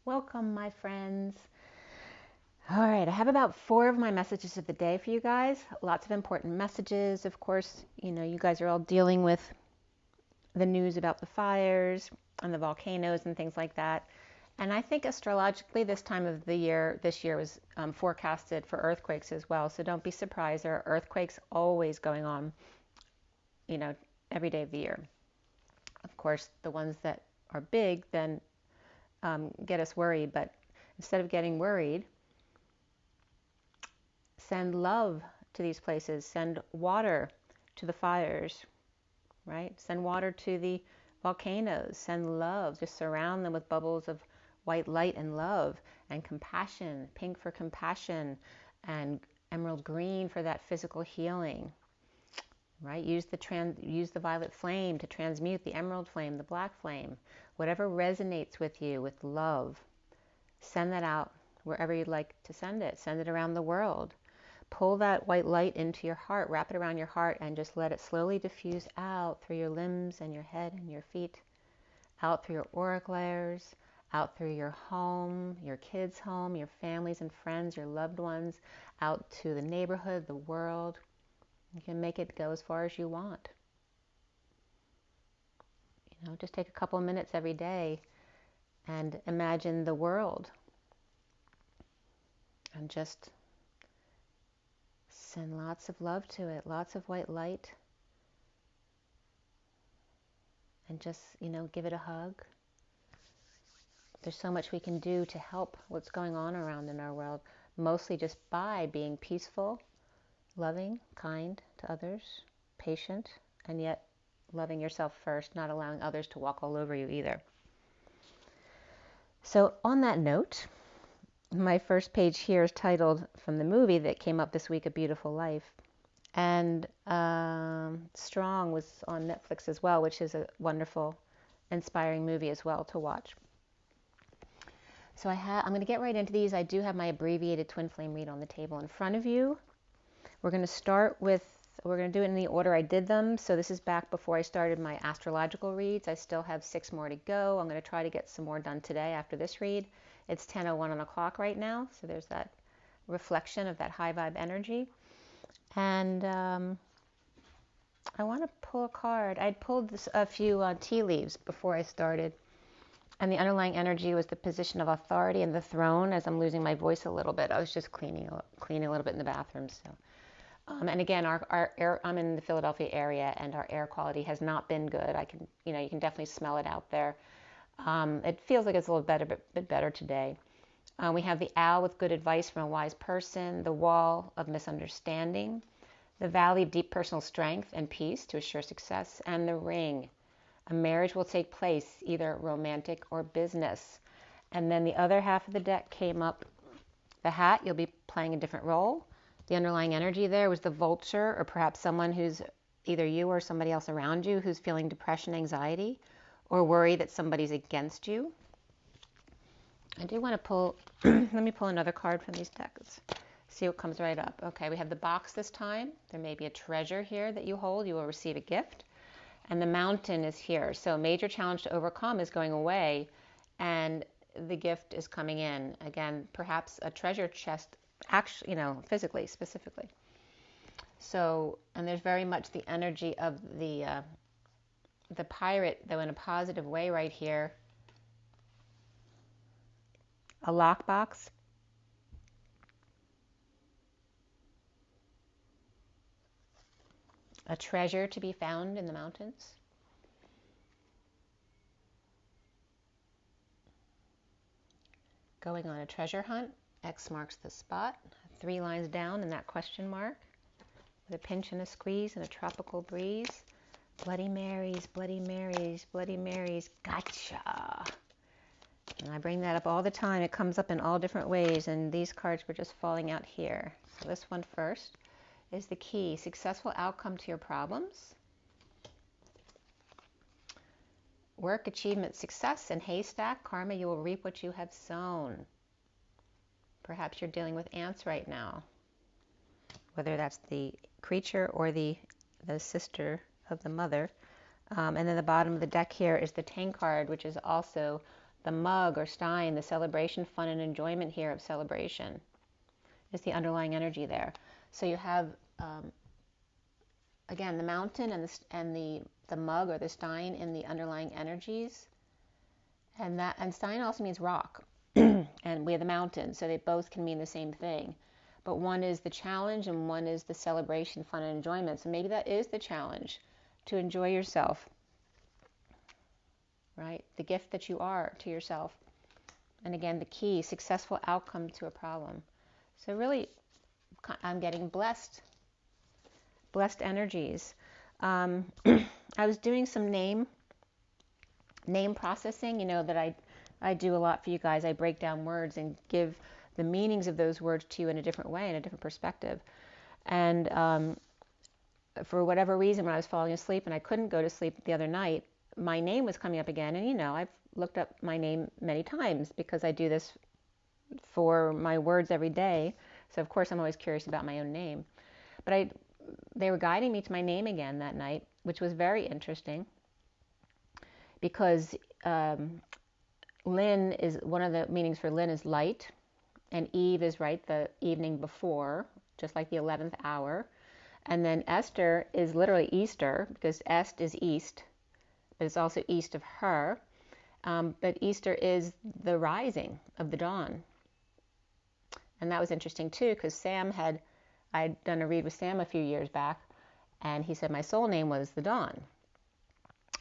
Welcome, my friends. All right, I have about 4 of my messages of the day for you guys. Lots of important messages. Of course, you guys are all dealing with the news about the fires and the volcanoes and things like that. And I think astrologically, this time of the year, this year was forecasted for earthquakes as well. So don't be surprised. There are earthquakes always going on, every day of the year. Of course, the ones that are big then get us worried. But instead of getting worried, send love to these places. Send water to the fires, right? Send water to the volcanoes. Send love. Just surround them with bubbles of white light and love and compassion. Pink for compassion and emerald green for that physical healing, right? Use the violet flame to transmute the emerald flame, the black flame. Whatever resonates with you with love, send that out wherever you'd like to send it. Send it around the world. Pull that white light into your heart, wrap it around your heart, and just let it slowly diffuse out through your limbs and your head and your feet, out through your auric layers, out through your home, your kids' home, your families and friends, your loved ones, out to the neighborhood, the world. You can make it go as far as you want. Just take a couple of minutes every day and imagine the world and just send lots of love to it, lots of white light, and just, give it a hug. There's so much we can do to help what's going on around in our world, mostly just by being peaceful, loving, kind to others, patient, and yet loving yourself first, not allowing others to walk all over you either. So on that note, my first page here is titled, from the movie that came up this week, A Beautiful Life. And Strong was on Netflix as well, which is a wonderful, inspiring movie as well to watch. So I'm going to get right into these. I do have my abbreviated twin flame read on the table in front of you. We're going to do it in the order I did them. So this is back before I started my astrological reads. I still have 6 more to go. I'm going to try to get some more done today after this read. It's 10:01 on the clock right now. So there's that reflection of that high vibe energy. And I want to pull a card. I'd pulled a few tea leaves before I started. And the underlying energy was the position of authority and the throne. As I'm losing my voice a little bit, I was just cleaning a little bit in the bathroom. So, and again, our air, I'm in the Philadelphia area, and our air quality has not been good. You can definitely smell it out there. It feels like it's a little bit better today. We have the owl with good advice from a wise person, the wall of misunderstanding, the valley of deep personal strength and peace to assure success, and the ring. A marriage will take place, either romantic or business. And then the other half of the deck came up, the hat. You'll be playing a different role. The underlying energy there was the vulture, or perhaps someone who's either you or somebody else around you who's feeling depression, anxiety, or worry that somebody's against you. I do want to pull, let me pull another card from these decks. See what comes right up. Okay, we have the box this time. There may be a treasure here that you hold. You will receive a gift. And the mountain is here. So a major challenge to overcome is going away, and the gift is coming in. Again, perhaps a treasure chest, actually, physically, specifically. So, and there's very much the energy of the pirate, though in a positive way right here. A lockbox. A treasure to be found in the mountains. Going on a treasure hunt. X marks the spot. 3 lines down in that question mark. With a pinch and a squeeze and a tropical breeze. Bloody Marys, Bloody Marys, Bloody Marys. Gotcha. And I bring that up all the time. It comes up in all different ways, and these cards were just falling out here. So this one first is the key. Successful outcome to your problems. Work, achievement, success, and haystack. Karma, you will reap what you have sown. Perhaps you're dealing with ants right now. Whether that's the creature or the sister of the mother. And then the bottom of the deck here is the Tang card, which is also the mug or stein, the celebration, fun, and enjoyment here of celebration is the underlying energy there. So you have, again, the mountain and the mug or the stein in the underlying energies. And stein also means rock. And we have the mountain, so they both can mean the same thing. But one is the challenge and one is the celebration, fun, and enjoyment. So maybe that is the challenge, to enjoy yourself, right? The gift that you are to yourself. And again, the key, successful outcome to a problem. So really, I'm getting blessed energies. I was doing some name processing, you know, that I do a lot for you guys. I break down words and give the meanings of those words to you in a different way, in a different perspective. And for whatever reason, when I was falling asleep and I couldn't go to sleep the other night, my name was coming up again. And, you know, I've looked up my name many times because I do this for my words every day. So, of course, I'm always curious about my own name. But they were guiding me to my name again that night, which was very interesting because Lynn is, one of the meanings for Lynn is light. And Eve is, right, the evening before, just like the 11th hour. And then Esther is literally Easter, because Est is east, but it's also east of her. But Easter is the rising of the dawn. And that was interesting too, because I'd done a read with Sam a few years back, and he said my soul name was the dawn.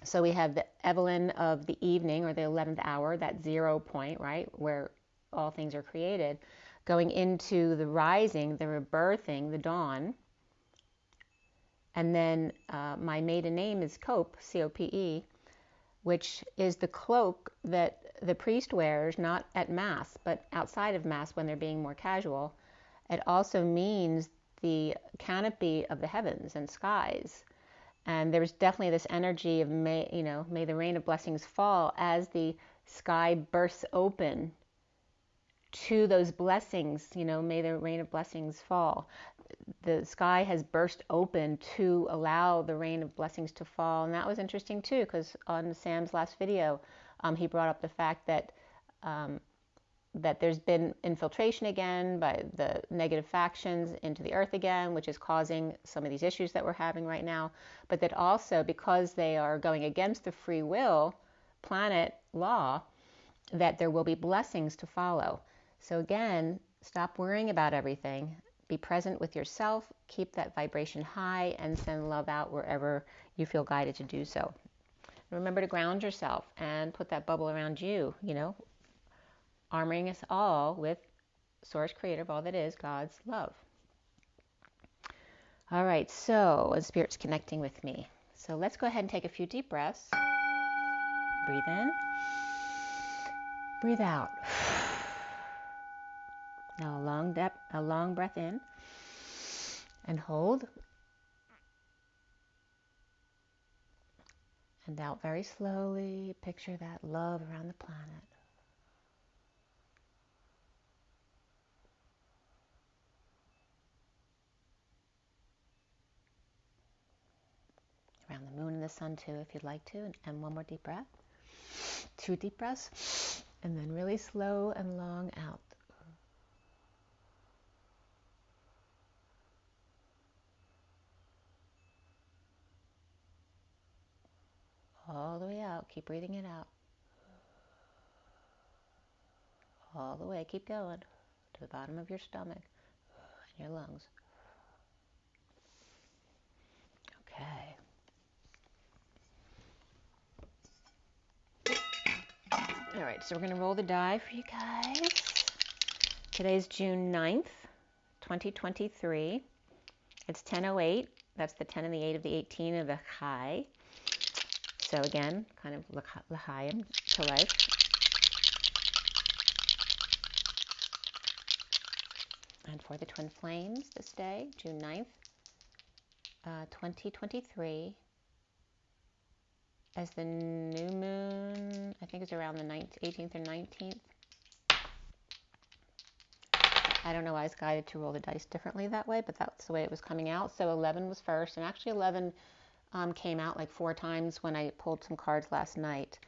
So we have the Evelyn of the evening, or the 11th hour, that 0 point, right, where all things are created, going into the rising, the rebirthing, the dawn. And then my maiden name is Cope, C-O-P-E, which is the cloak that the priest wears, not at Mass, but outside of Mass when they're being more casual. It also means the canopy of the heavens and skies. And there's definitely this energy of, may the rain of blessings fall as the sky bursts open to those blessings, may the rain of blessings fall. The sky has burst open to allow the rain of blessings to fall. And that was interesting too, because on Sam's last video, he brought up the fact that that there's been infiltration again by the negative factions into the earth again, which is causing some of these issues that we're having right now. But that also, because they are going against the free will planet law, that there will be blessings to follow. So again, stop worrying about everything. Be present with yourself, keep that vibration high, and send love out wherever you feel guided to do so. Remember to ground yourself and put that bubble around you, armoring us all with Source, Creator of all that is, God's love. All right, so Spirit's connecting with me. So let's go ahead and take a few deep breaths. Breathe in. Breathe out. Now a long breath in and hold. And out very slowly. Picture that love around the planet. Around the moon and the sun too, if you'd like to. And one more deep breath. 2 deep breaths. And then really slow and long out. All the way out. Keep breathing it out. All the way. Keep going to the bottom of your stomach and your lungs. Okay. All right, so we're going to roll the die for you guys. Today's June 9th, 2023. It's 10:08. That's the 10 and the 8 of the 18 of the high. So again, kind of l'chaim, to life. And for the twin flames this day, June 9th, 2023, as the new moon, I think it's around the 18th or 19th. I don't know why I was guided to roll the dice differently that way, but that's the way it was coming out. So 11 was first, and actually 11 came out like 4 times when I pulled some cards last night.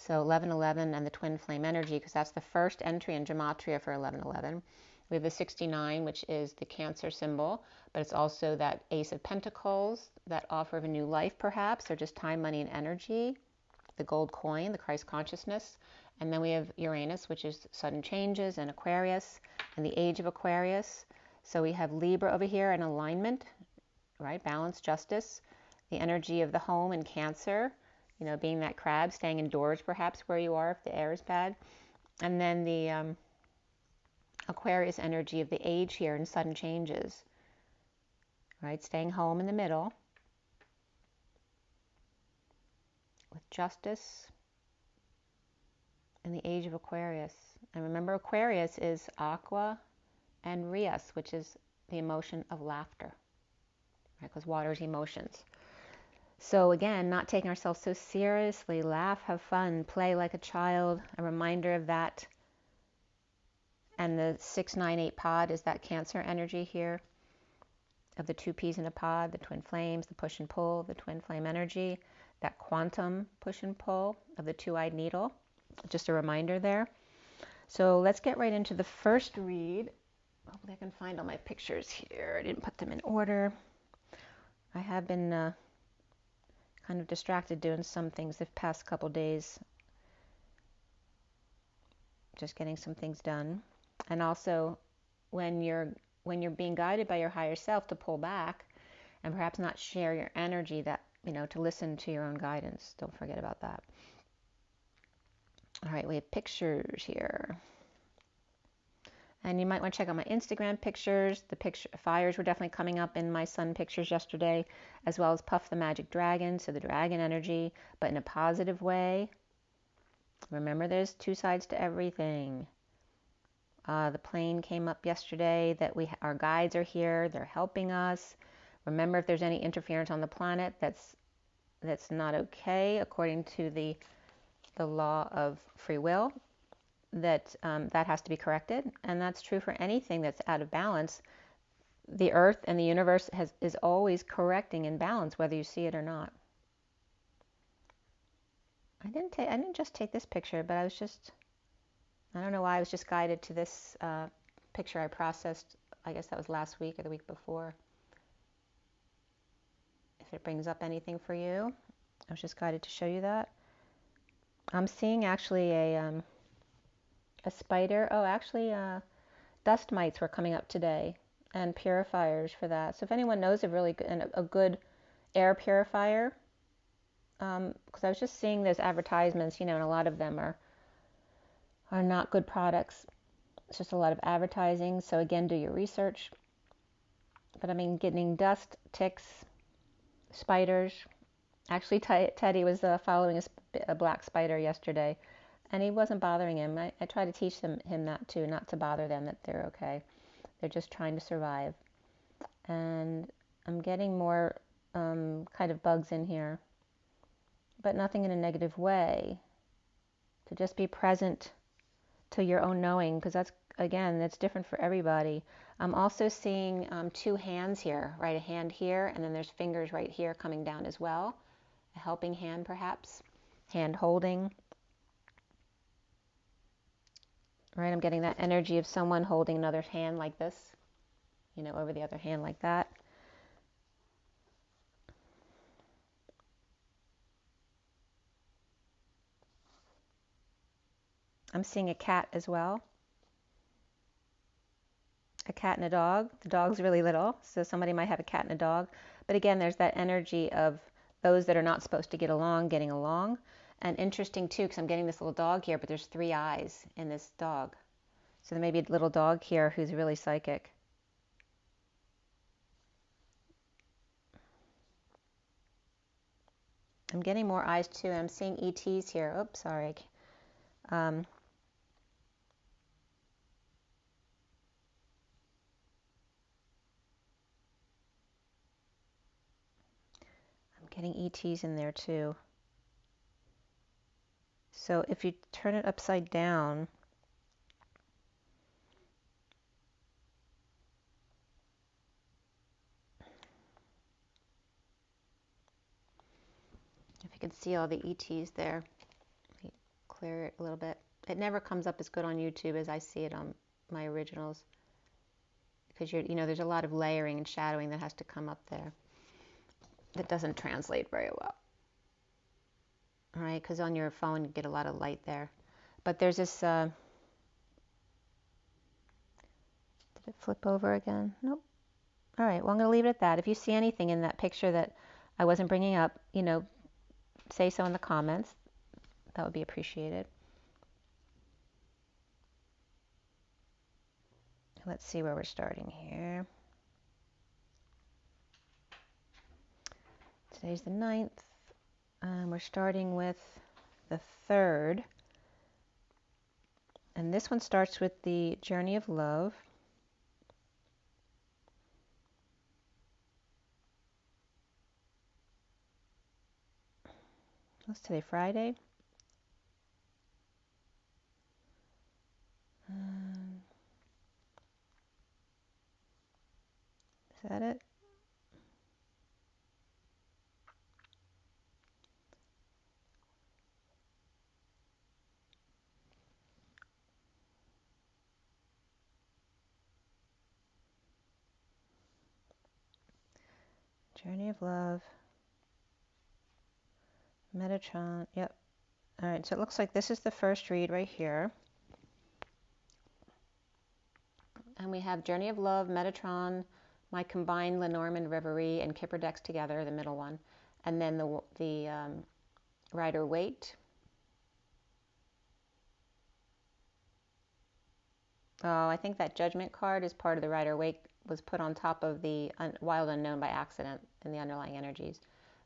So 1111 and the twin flame energy, because that's the first entry in gematria for 1111. We have the 69, which is the Cancer symbol, but it's also that Ace of Pentacles, that offer of a new life perhaps, or just time, money, and energy. The gold coin, the Christ consciousness. And then we have Uranus, which is sudden changes, and Aquarius, and the age of Aquarius. So we have Libra over here in alignment, right? Balance, justice. The energy of the home and Cancer, you know, being that crab, staying indoors perhaps where you are if the air is bad. And then the Aquarius energy of the age here and sudden changes, right? Staying home in the middle with justice and the age of Aquarius. And remember, Aquarius is aqua and rias, which is the emotion of laughter, right? Because water is emotions. So again, not taking ourselves so seriously, laugh, have fun, play like a child, a reminder of that. And the 698 pod is that Cancer energy here of the two peas in a pod, the twin flames, the push and pull, the twin flame energy, that quantum push and pull of the two-eyed needle. Just a reminder there. So let's get right into the first read. Hopefully I can find all my pictures here. I didn't put them in order. I have been kind of distracted doing some things the past couple days. Just getting some things done. And also when you're being guided by your higher self to pull back and perhaps not share your energy, that, you know, to listen to your own guidance. Don't forget about that. All right, we have pictures here. And you might want to check out my Instagram pictures. The picture fires were definitely coming up in my sun pictures yesterday, as well as Puff the Magic Dragon, so the dragon energy, but in a positive way. Remember, there's two sides to everything. The plane came up yesterday that our guides are here. They're helping us. Remember, if there's any interference on the planet, that's not okay according to the law of free will. That has to be corrected, and that's true for anything that's out of balance. The earth and the universe is always correcting in balance, whether you see it or not. I didn't just take this picture, but I don't know why I was just guided to this picture I processed. I guess that was last week or the week before. If it brings up anything for you, I was just guided to show you that. I'm seeing actually a spider. Oh, actually, dust mites were coming up today, and purifiers for that. So if anyone knows of really a good air purifier, because I was just seeing those advertisements, you know, and a lot of them are not good products. It's just a lot of advertising. So again, do your research. But I mean, getting dust, ticks, spiders. Actually, Teddy was following a black spider yesterday, and he wasn't bothering him. I try to teach him that too, not to bother them, that they're okay. They're just trying to survive. And I'm getting more kind of bugs in here, but nothing in a negative way. To just be present to your own knowing, because that's different for everybody. I'm also seeing two hands here, right? A hand here, and then there's fingers right here coming down as well. A helping hand perhaps, hand holding. Right, I'm getting that energy of someone holding another hand like this, you know, over the other hand like that. I'm seeing a cat as well. A cat and a dog. The dog's really little, so somebody might have a cat and a dog. But again, there's that energy of those that are not supposed to get along, getting along. And interesting too, because I'm getting this little dog here, but there's 3 eyes in this dog. So there may be a little dog here who's really psychic. I'm getting more eyes too. I'm seeing ETs here. Oops, sorry. I'm getting ETs in there too. So if you turn it upside down, if you can see all the ETs there. clear it a little bit. It never comes up as good on YouTube as I see it on my originals, because there's a lot of layering and shadowing that has to come up there. That doesn't translate very well. All right, because on your phone you get a lot of light there. But there's this, did it flip over again? Nope. All right, well, I'm going to leave it at that. If you see anything in that picture that I wasn't bringing up, say so in the comments. That would be appreciated. Let's see where we're starting here. Today's the 9th. We're starting with the 3rd. And this one starts with the journey of love. What's today, Friday? Is that it? Journey of love. Metatron. Yep. All right, so it looks like this is the first read right here. And we have Journey of Love, Metatron, my combined Lenormand, Reverie, and Kipper decks together, the middle one. And then the Rider Waite. Oh, I think that Judgment card is part of the Rider Waite, was put on top of the Wild Unknown by accident in the underlying energies.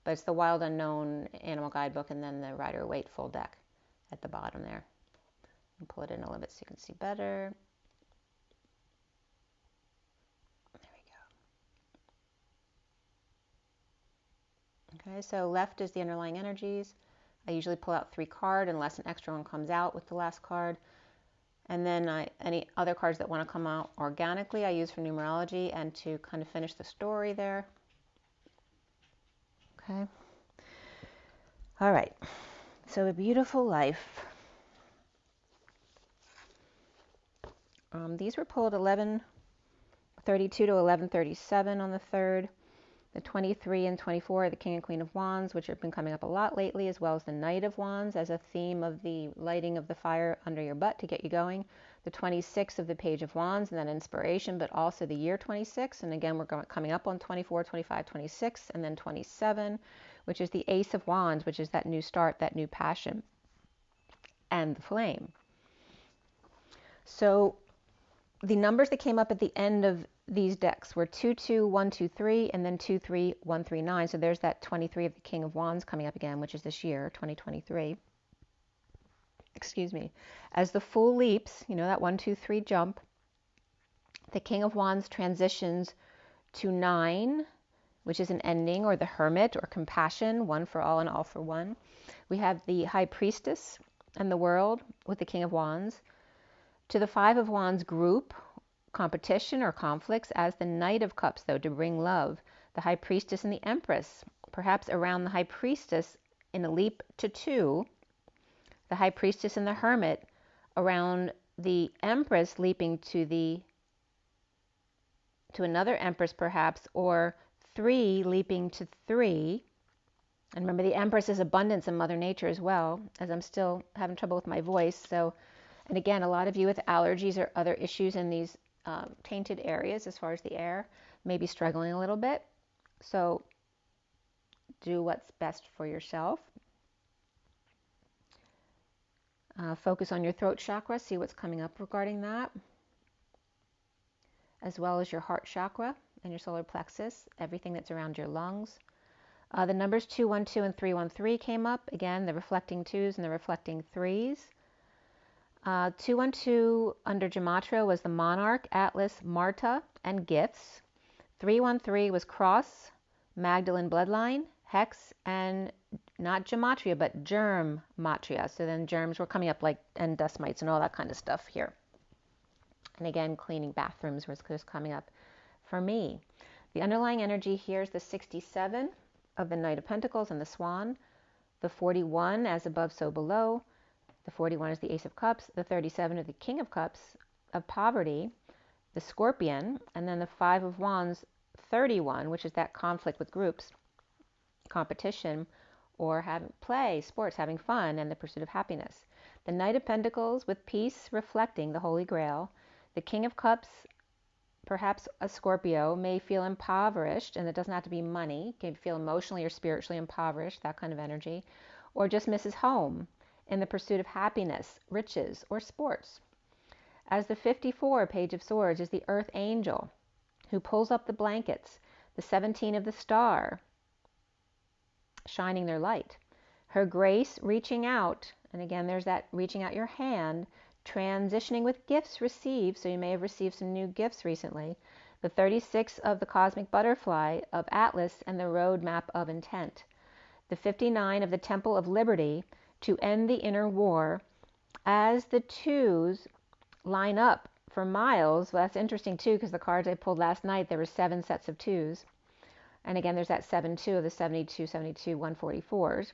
But it's the Wild Unknown Animal Guidebook and then the Rider Waite full deck at the bottom there. I'll pull it in a little bit so you can see better. There we go. Okay, so left is the underlying energies. I usually pull out 3 cards unless an extra one comes out with the last card. And then any other cards that want to come out organically I use for numerology and to kind of finish the story there. Okay. All right. So A Beautiful Life. These were pulled 11:32 to 11:37 on the 3rd. The 23 and 24 are the King and Queen of Wands, which have been coming up a lot lately, as well as the Knight of Wands as a theme of the lighting of the fire under your butt to get you going. The 26 of the Page of Wands, and that inspiration, but also the year 26. And again, we're coming up on 24, 25, 26, and then 27, which is the Ace of Wands, which is that new start, that new passion, and the flame. So the numbers that came up at the end of these decks were 22123 and then 23139. So there's that 23 of the King of Wands coming up again, which is this year, 2023. Excuse me. As the Fool leaps, that 1, 2, 3 jump, the King of Wands transitions to 9, which is an ending, or the Hermit, or compassion, one for all and all for one. We have the High Priestess and the World with the King of Wands. To the 5 of Wands group, competition or conflicts, as the Knight of Cups, though, to bring love. The High Priestess and the Empress, perhaps around the High Priestess in a leap to 2. The High Priestess and the Hermit around the Empress leaping to another Empress perhaps, or 3 leaping to 3. And remember, the Empress is abundance and Mother Nature as well, as I'm still having trouble with my voice. So, and again, a lot of you with allergies or other issues in these tainted areas as far as the air may be struggling a little bit. So do what's best for yourself. Focus on your throat chakra, see what's coming up regarding that, as well as your heart chakra and your solar plexus, everything that's around your lungs. The numbers 212 and 313 came up. Again, the reflecting 2s and the reflecting 3s. 212 under Gematria was the Monarch, Atlas, Marta, and Gifts. 313 was Cross, Magdalene Bloodline, Hex, and not Gematria, but Germ Matria. So then germs were coming up, like, and dust mites and all that kind of stuff here. And again, cleaning bathrooms was just coming up for me. The underlying energy here is the 67 of the Knight of Pentacles and the Swan. The 41, as above, so below. The 41 is the Ace of Cups. The 37 is the King of Cups of poverty, the Scorpion. And then the 5 of Wands, 31, which is that conflict with groups, competition, or play, sports, having fun, and the pursuit of happiness. The Knight of Pentacles with peace reflecting the Holy Grail. The King of Cups, perhaps a Scorpio, may feel impoverished, and it doesn't have to be money. Can feel emotionally or spiritually impoverished, that kind of energy. Or just misses home in the pursuit of happiness, riches, or sports. As the 54, Page of Swords, is the Earth Angel who pulls up the blankets. The 17 of the Star, shining their light. Her grace reaching out, and again there's that reaching out your hand, transitioning with gifts received, so you may have received some new gifts recently. The 36 of the Cosmic Butterfly of Atlas and the Roadmap of Intent. The 59 of the Temple of Liberty, to end the inner war. As the twos line up for miles, well, that's interesting too, because the cards I pulled last night, there were 7 sets of twos. And again, there's that 7-2 of the 72, 72, 144s.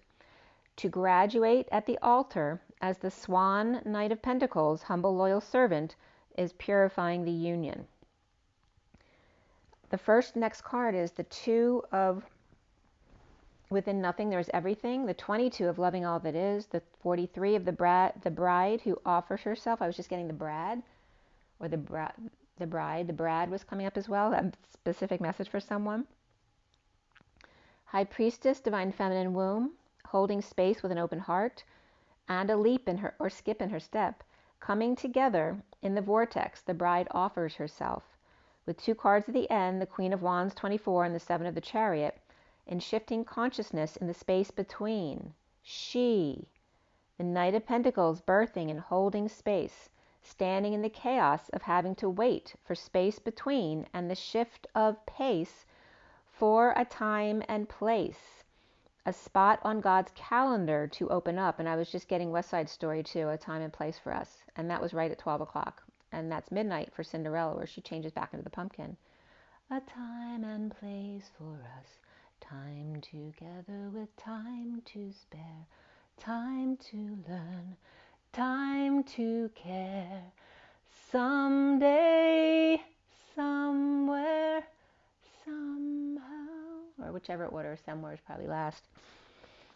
To graduate at the altar as the Swan Knight of Pentacles, humble loyal servant, is purifying the union. The first next card is the 2 of within nothing there's everything. The 22 of loving all that is. The 43 of the bride who offers herself. I was just getting the bride, or the bride. The bride was coming up as well. A specific message for someone. High Priestess, divine feminine womb, holding space with an open heart, and a leap in her, or skip in her step. Coming together in the vortex, the bride offers herself. With 2 cards at the end, the Queen of Wands, 24, and the 7 of the Chariot, in shifting consciousness in the space between. She, the Knight of Pentacles, birthing and holding space, standing in the chaos of having to wait for space between and the shift of pace for a time and place, a spot on God's calendar to open up. And I was just getting West Side Story too, a time and place for us. And that was right at 12 o'clock. And that's midnight for Cinderella, where she changes back into the pumpkin. A time and place for us, time together with time to spare, time to learn, time to care. Someday, somewhere, somehow, or whichever order, somewhere is probably last.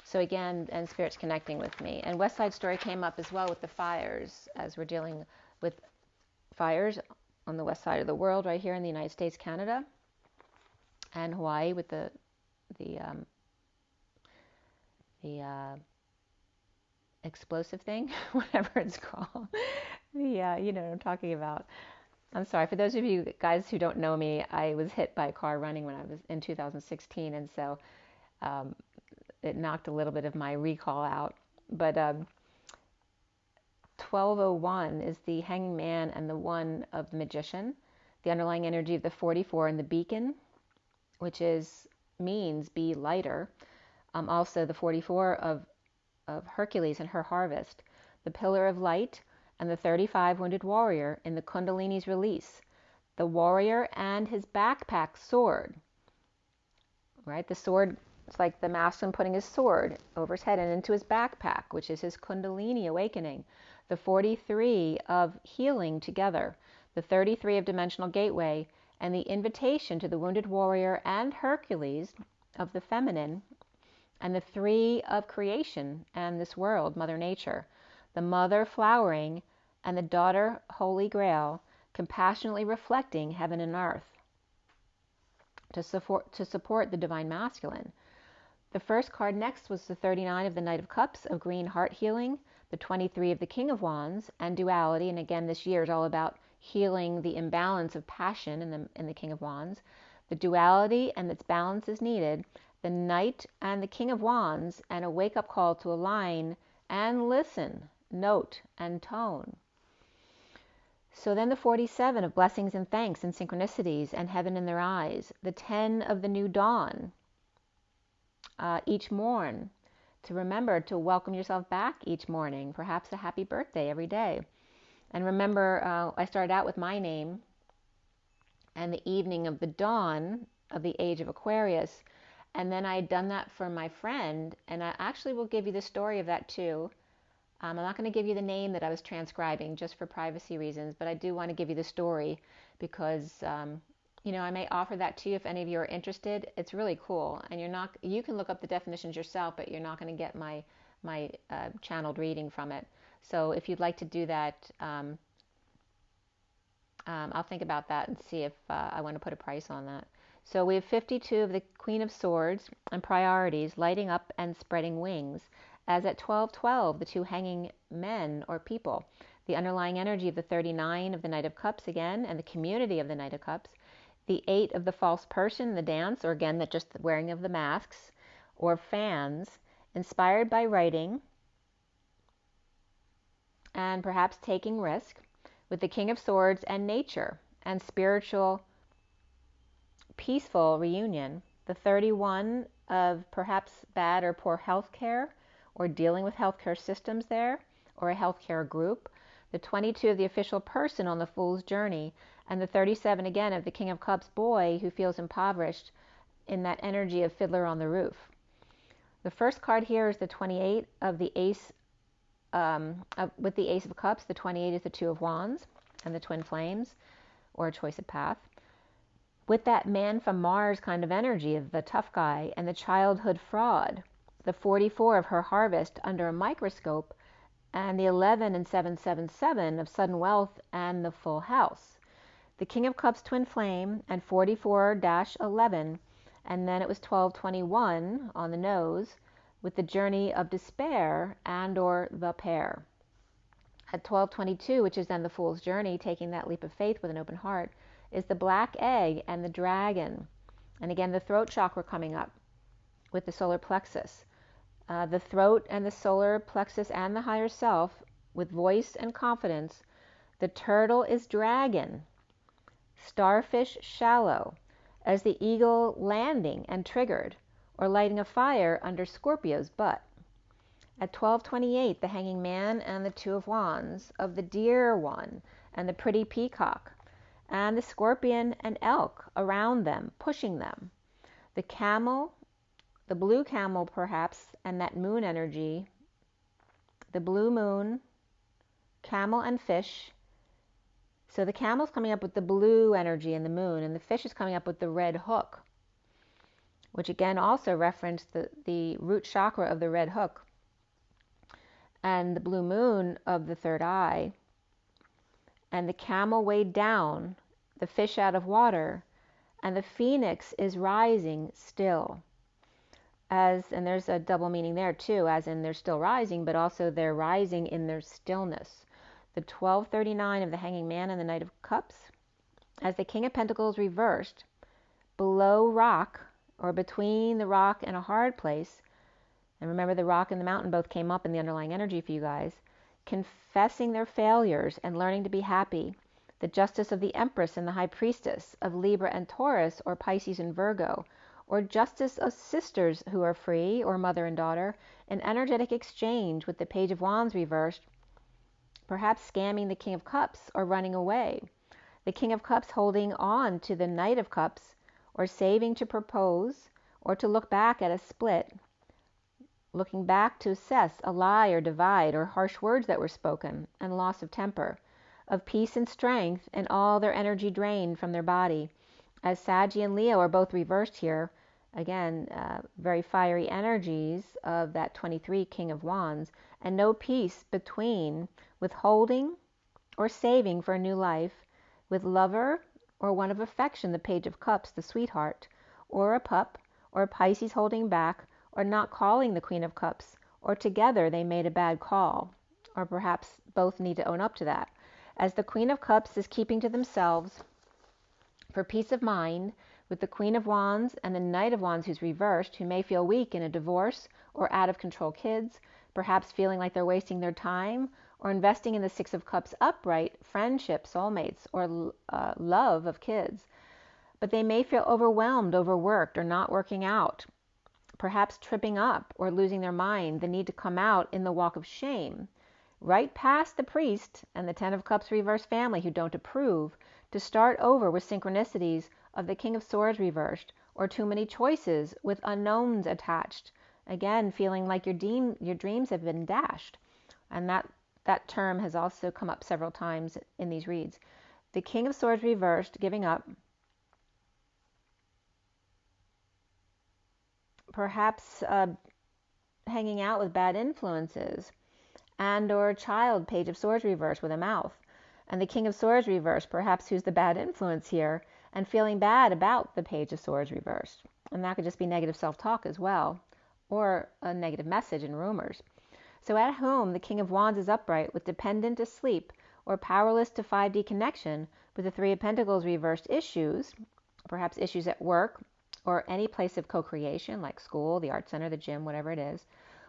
So again, and Spirit's connecting with me. And West Side Story came up as well with the fires, as we're dealing with fires on the west side of the world, right here in the United States, Canada, and Hawaii with the explosive thing, whatever it's called. You know what I'm talking about. I'm sorry, for those of you guys who don't know me, I was hit by a car running when I was in 2016, and so it knocked a little bit of my recall out. But 1201 is the Hanging Man and the 1 of the Magician, the underlying energy of the 44 and the Beacon, which means be lighter. Also the 44 of Hercules and her harvest, the Pillar of Light, and the 35 Wounded Warrior in the Kundalini's release, the warrior and his backpack sword, right? The sword, it's like the masculine putting his sword over his head and into his backpack, which is his Kundalini awakening. The 43 of healing together, the 33 of dimensional gateway, and the invitation to the Wounded Warrior and Hercules of the feminine, and the 3 of creation and this world, Mother Nature, the mother flowering and the daughter Holy Grail, compassionately reflecting heaven and earth to support the divine masculine. The first card next was the 39 of the Knight of Cups of green heart healing, the 23 of the King of Wands and duality. And again, this year is all about healing the imbalance of passion in the King of Wands. The duality and its balance is needed. The Knight and the King of Wands, and a wake-up call to align and listen, note and tone. So then the 47 of blessings and thanks and synchronicities and heaven in their eyes. The 10 of the new dawn, each morn, to remember to welcome yourself back each morning, perhaps a happy birthday every day. And remember, I started out with my name and the evening of the dawn of the age of Aquarius. And then I had done that for my friend, and I actually will give you the story of that too. I'm not going to give you the name that I was transcribing just for privacy reasons, but I do want to give you the story because, I may offer that to you if any of you are interested. It's really cool, and you can look up the definitions yourself, but you're not going to get my channeled reading from it. So if you'd like to do that, I'll think about that and see if I want to put a price on that. So we have 52 of the Queen of Swords and priorities lighting up and spreading wings. As at 12:12, the two hanging men or people, the underlying energy of the 39 of the Knight of Cups again, and the community of the Knight of Cups, the 8 of the false person, the dance, or again, just the wearing of the masks, or fans, inspired by writing and perhaps taking risk, with the King of Swords and nature and spiritual peaceful reunion, the 31 of perhaps bad or poor health care or dealing with healthcare systems there or a healthcare group, the 22 of the official person on the Fool's Journey, and the 37 again of the King of Cups boy who feels impoverished in that energy of Fiddler on the Roof. The first card here is the 28 of the Ace, with the Ace of Cups. The 28 is the Two of Wands and the Twin Flames, or a choice of path. With that man from Mars kind of energy of the tough guy and the childhood fraud, the 44 of her harvest under a microscope, and the 11 and 777 of sudden wealth and the full house. The King of Cups twin flame and 44-11, and then it was 1221 on the nose with the journey of despair and or the pair. At 1222, which is then the Fool's Journey, taking that leap of faith with an open heart, is the black egg and the dragon. And again, the throat chakra coming up with the solar plexus. The throat and the solar plexus and the higher self with voice and confidence. The turtle is dragon. Starfish shallow as the eagle landing and triggered or lighting a fire under Scorpio's butt. At 1228, the hanging man and the Two of Wands of the dear one and the pretty peacock and the scorpion and elk around them, pushing them. The camel, the blue camel perhaps, and that moon energy, the blue moon, camel and fish. So the camel's coming up with the blue energy and the moon, and the fish is coming up with the red hook, which again also referenced the root chakra of the red hook, and the blue moon of the third eye, and the camel weighed down, the fish out of water, and the phoenix is rising still. And there's a double meaning there too, as in they're still rising, but also they're rising in their stillness. The 1239 of the hanging man and the Knight of Cups, as the King of Pentacles reversed, below rock, or between the rock and a hard place, and remember the rock and the mountain both came up in the underlying energy for you guys, confessing their failures and learning to be happy. The justice of the Empress and the High Priestess of Libra and Taurus, or Pisces and Virgo, or justice of sisters who are free, or mother and daughter, an energetic exchange with the Page of Wands reversed, perhaps scamming the King of Cups or running away. The King of Cups holding on to the Knight of Cups, or saving to propose, or to look back at a split, looking back to assess a lie or divide, or harsh words that were spoken, and loss of temper, of peace and strength, and all their energy drained from their body. As Saggy and Leo are both reversed here, again, very fiery energies of that 23 King of Wands, and no peace between withholding or saving for a new life, with lover or one of affection, the Page of Cups, the sweetheart, or a pup, or Pisces holding back, or not calling the Queen of Cups, or together they made a bad call, or perhaps both need to own up to that. As the Queen of Cups is keeping to themselves for peace of mind, with the Queen of Wands and the Knight of Wands who's reversed, who may feel weak in a divorce or out of control kids, perhaps feeling like they're wasting their time, or investing in the Six of Cups upright, friendship, soulmates, or love of kids. But they may feel overwhelmed, overworked, or not working out, perhaps tripping up or losing their mind, the need to come out in the walk of shame, right past the priest and the Ten of Cups reverse family who don't approve, to start over with synchronicities of the King of Swords reversed, or too many choices with unknowns attached, again feeling like your dreams have been dashed. And that term has also come up several times in these reads. The King of Swords reversed, giving up. Perhaps hanging out with bad influences. And or a child, Page of Swords reversed with a mouth. And the King of Swords reversed, perhaps who's the bad influence here, and feeling bad about the Page of Swords reversed. And that could just be negative self-talk as well, or a negative message and rumors. So at home, the King of Wands is upright with dependent asleep or powerless to 5D connection with the Three of Pentacles reversed issues, perhaps issues at work or any place of co-creation like school, the art center, the gym, whatever it is,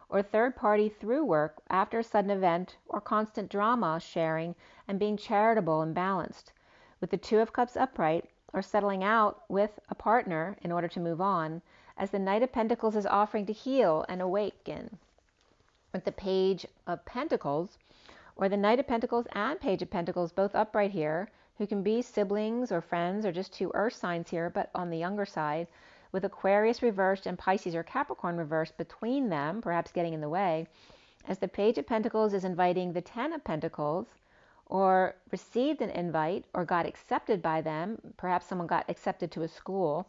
or third party through work after a sudden event or constant drama sharing and being charitable and balanced, with the Two of Cups upright or settling out with a partner in order to move on, as the Knight of Pentacles is offering to heal and awaken. With the Page of Pentacles, or the Knight of Pentacles and Page of Pentacles both upright here, who can be siblings or friends or just two earth signs here, but on the younger side, with Aquarius reversed and Pisces or Capricorn reversed between them, perhaps getting in the way, as the Page of Pentacles is inviting the Ten of Pentacles, or received an invite or got accepted by them. Perhaps someone got accepted to a school.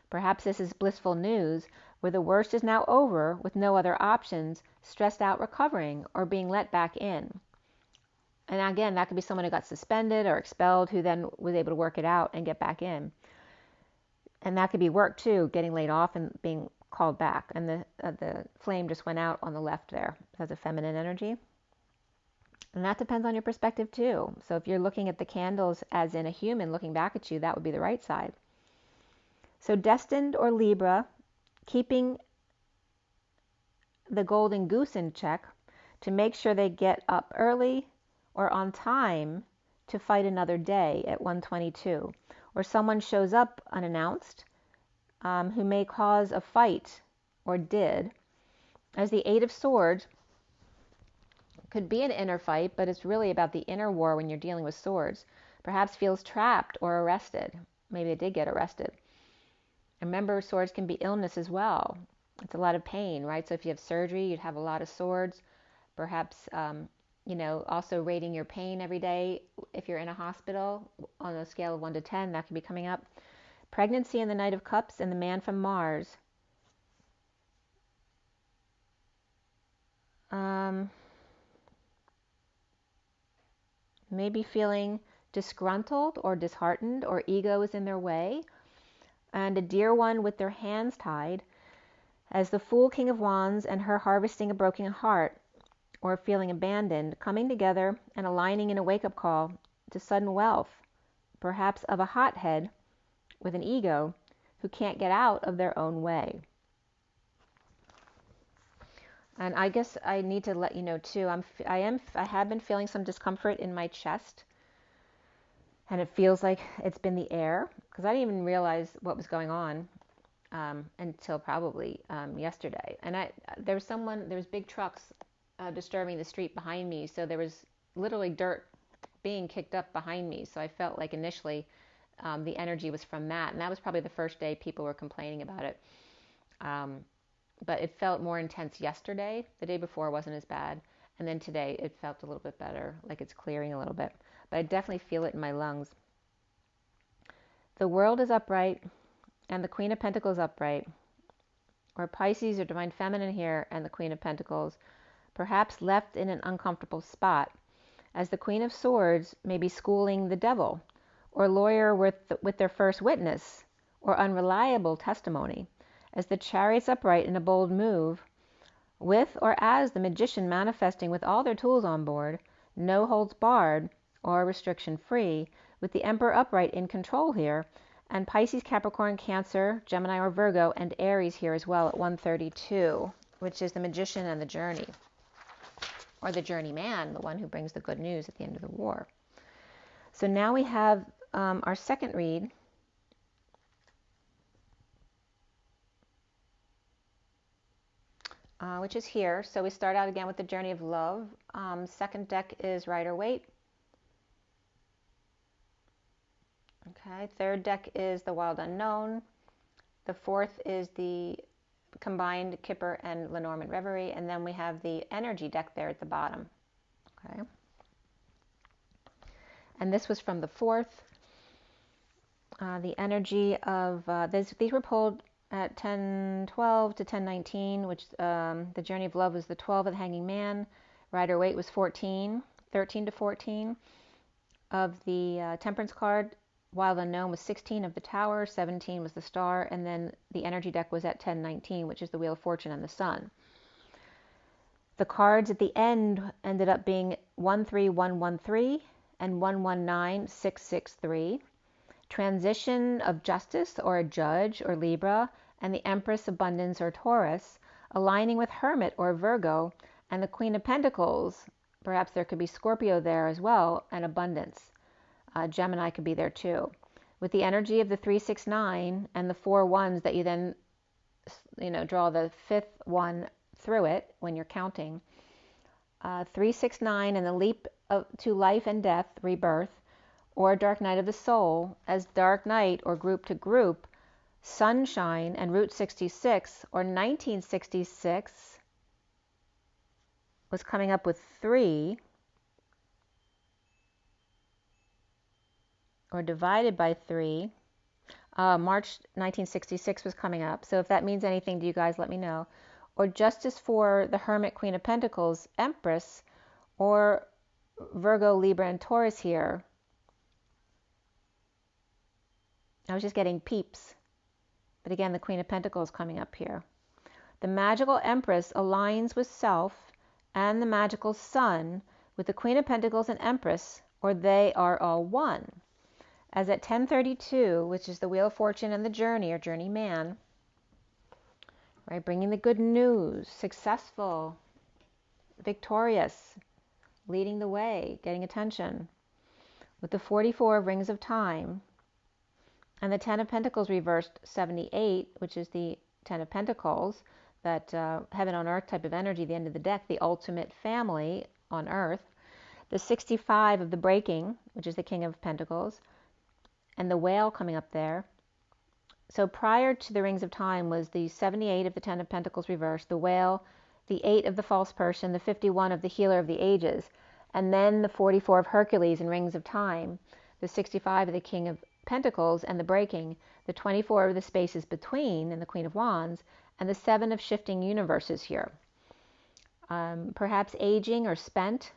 Perhaps this is blissful news, where the worst is now over with no other options, stressed out recovering or being let back in. And again, that could be someone who got suspended or expelled who then was able to work it out and get back in. And that could be work too, getting laid off and being called back. And the flame just went out on the left there. It has a feminine energy. And that depends on your perspective too. So if you're looking at the candles as in a human looking back at you, that would be the right side. So destined or Libra, keeping the golden goose in check to make sure they get up early or on time to fight another day at 1:22. Or someone shows up unannounced who may cause a fight or did. As the Eight of Swords could be an inner fight, but it's really about the inner war when you're dealing with swords. Perhaps feels trapped or arrested. Maybe they did get arrested. Remember, swords can be illness as well. It's a lot of pain, right? So if you have surgery, you'd have a lot of swords. Perhaps, also rating your pain every day. If you're in a hospital on a scale of 1 to 10, that could be coming up. Pregnancy and the Knight of Cups and the Man from Mars. Maybe feeling disgruntled or disheartened, or ego is in their way. And a dear one with their hands tied, as the Fool, King of Wands, and her harvesting a broken heart, or feeling abandoned, coming together and aligning in a wake-up call to sudden wealth, perhaps of a hothead with an ego who can't get out of their own way. And I guess I need to let you know too, I have been feeling some discomfort in my chest, and it feels like it's been the air, because I didn't even realize what was going on until probably yesterday. And there was big trucks disturbing the street behind me, so there was literally dirt being kicked up behind me. So I felt like initially the energy was from that, and that was probably the first day people were complaining about it. But it felt more intense yesterday. The day before wasn't as bad, and then today it felt a little bit better, like it's clearing a little bit. But I definitely feel it in my lungs. The World is upright, and the Queen of Pentacles upright, or Pisces or Divine Feminine here, and the Queen of Pentacles, perhaps left in an uncomfortable spot, as the Queen of Swords may be schooling the devil, or lawyer with their first witness, or unreliable testimony, as the Chariot's upright in a bold move, with or as the Magician manifesting with all their tools on board, no holds barred, or restriction free, with the Emperor upright in control here, and Pisces, Capricorn, Cancer, Gemini or Virgo, and Aries here as well at 132, which is the Magician and the Journey, or the Journeyman, the one who brings the good news at the end of the war. So now we have our second read. Which is here. So we start out again with the Journey of Love. Second deck is Rider-Waite. Okay, third deck is the Wild Unknown. The fourth is the combined KIPPER and LENORMAND Reverie. And then we have the energy deck there at the bottom. Okay. And this was from the 4th. The energy of, these were pulled at 10:12 to 10:19, which the journey of love was the 12 of the hanging man. Rider Waite was 14, 13 to 14 of the temperance card. Wild Unknown was 16 of the tower, 17 was the star, and then the energy deck was at 10:19, which is the wheel of fortune and the sun. The cards at the end ended up being 13113 and 119663. Transition of Justice or a Judge or Libra, and the Empress, Abundance or Taurus, aligning with Hermit or Virgo, and the Queen of Pentacles. Perhaps there could be Scorpio there as well, and Abundance. Gemini could be there too. With the energy of the 369 and the 4 ones that you then, draw the 5th one through it when you're counting. 369 and the leap to life and death, rebirth, or dark night of the soul, as dark night or group to group, sunshine, and Route 66 or 1966 was coming up with 3, or divided by 3. March 1966 was coming up. So if that means anything to you guys, let me know. Or Justice for the Hermit, Queen of Pentacles, Empress, or Virgo, Libra, and Taurus here. I was just getting peeps. But again, the Queen of Pentacles coming up here. The magical Empress aligns with self, and the magical Sun with the Queen of Pentacles and Empress, or they are all one. As at 10:32, which is the Wheel of Fortune and the Journey, or Journey Man, right, bringing the good news, successful, victorious, leading the way, getting attention. With the 44 of Rings of Time, and the 10 of Pentacles reversed, 78, which is the 10 of Pentacles, that heaven on earth type of energy, the end of the deck, the ultimate family on earth. The 65 of the Breaking, which is the King of Pentacles, and the Whale coming up there. So prior to the Rings of Time was the 78 of the 10 of Pentacles reversed, the Whale, the 8 of the False Person, the 51 of the Healer of the Ages, and then the 44 of Hercules in Rings of Time, the 65 of the King of Pentacles and the Breaking, the 24 of the Spaces Between and the Queen of Wands, and the 7 of Shifting Universes here. Perhaps aging or spent,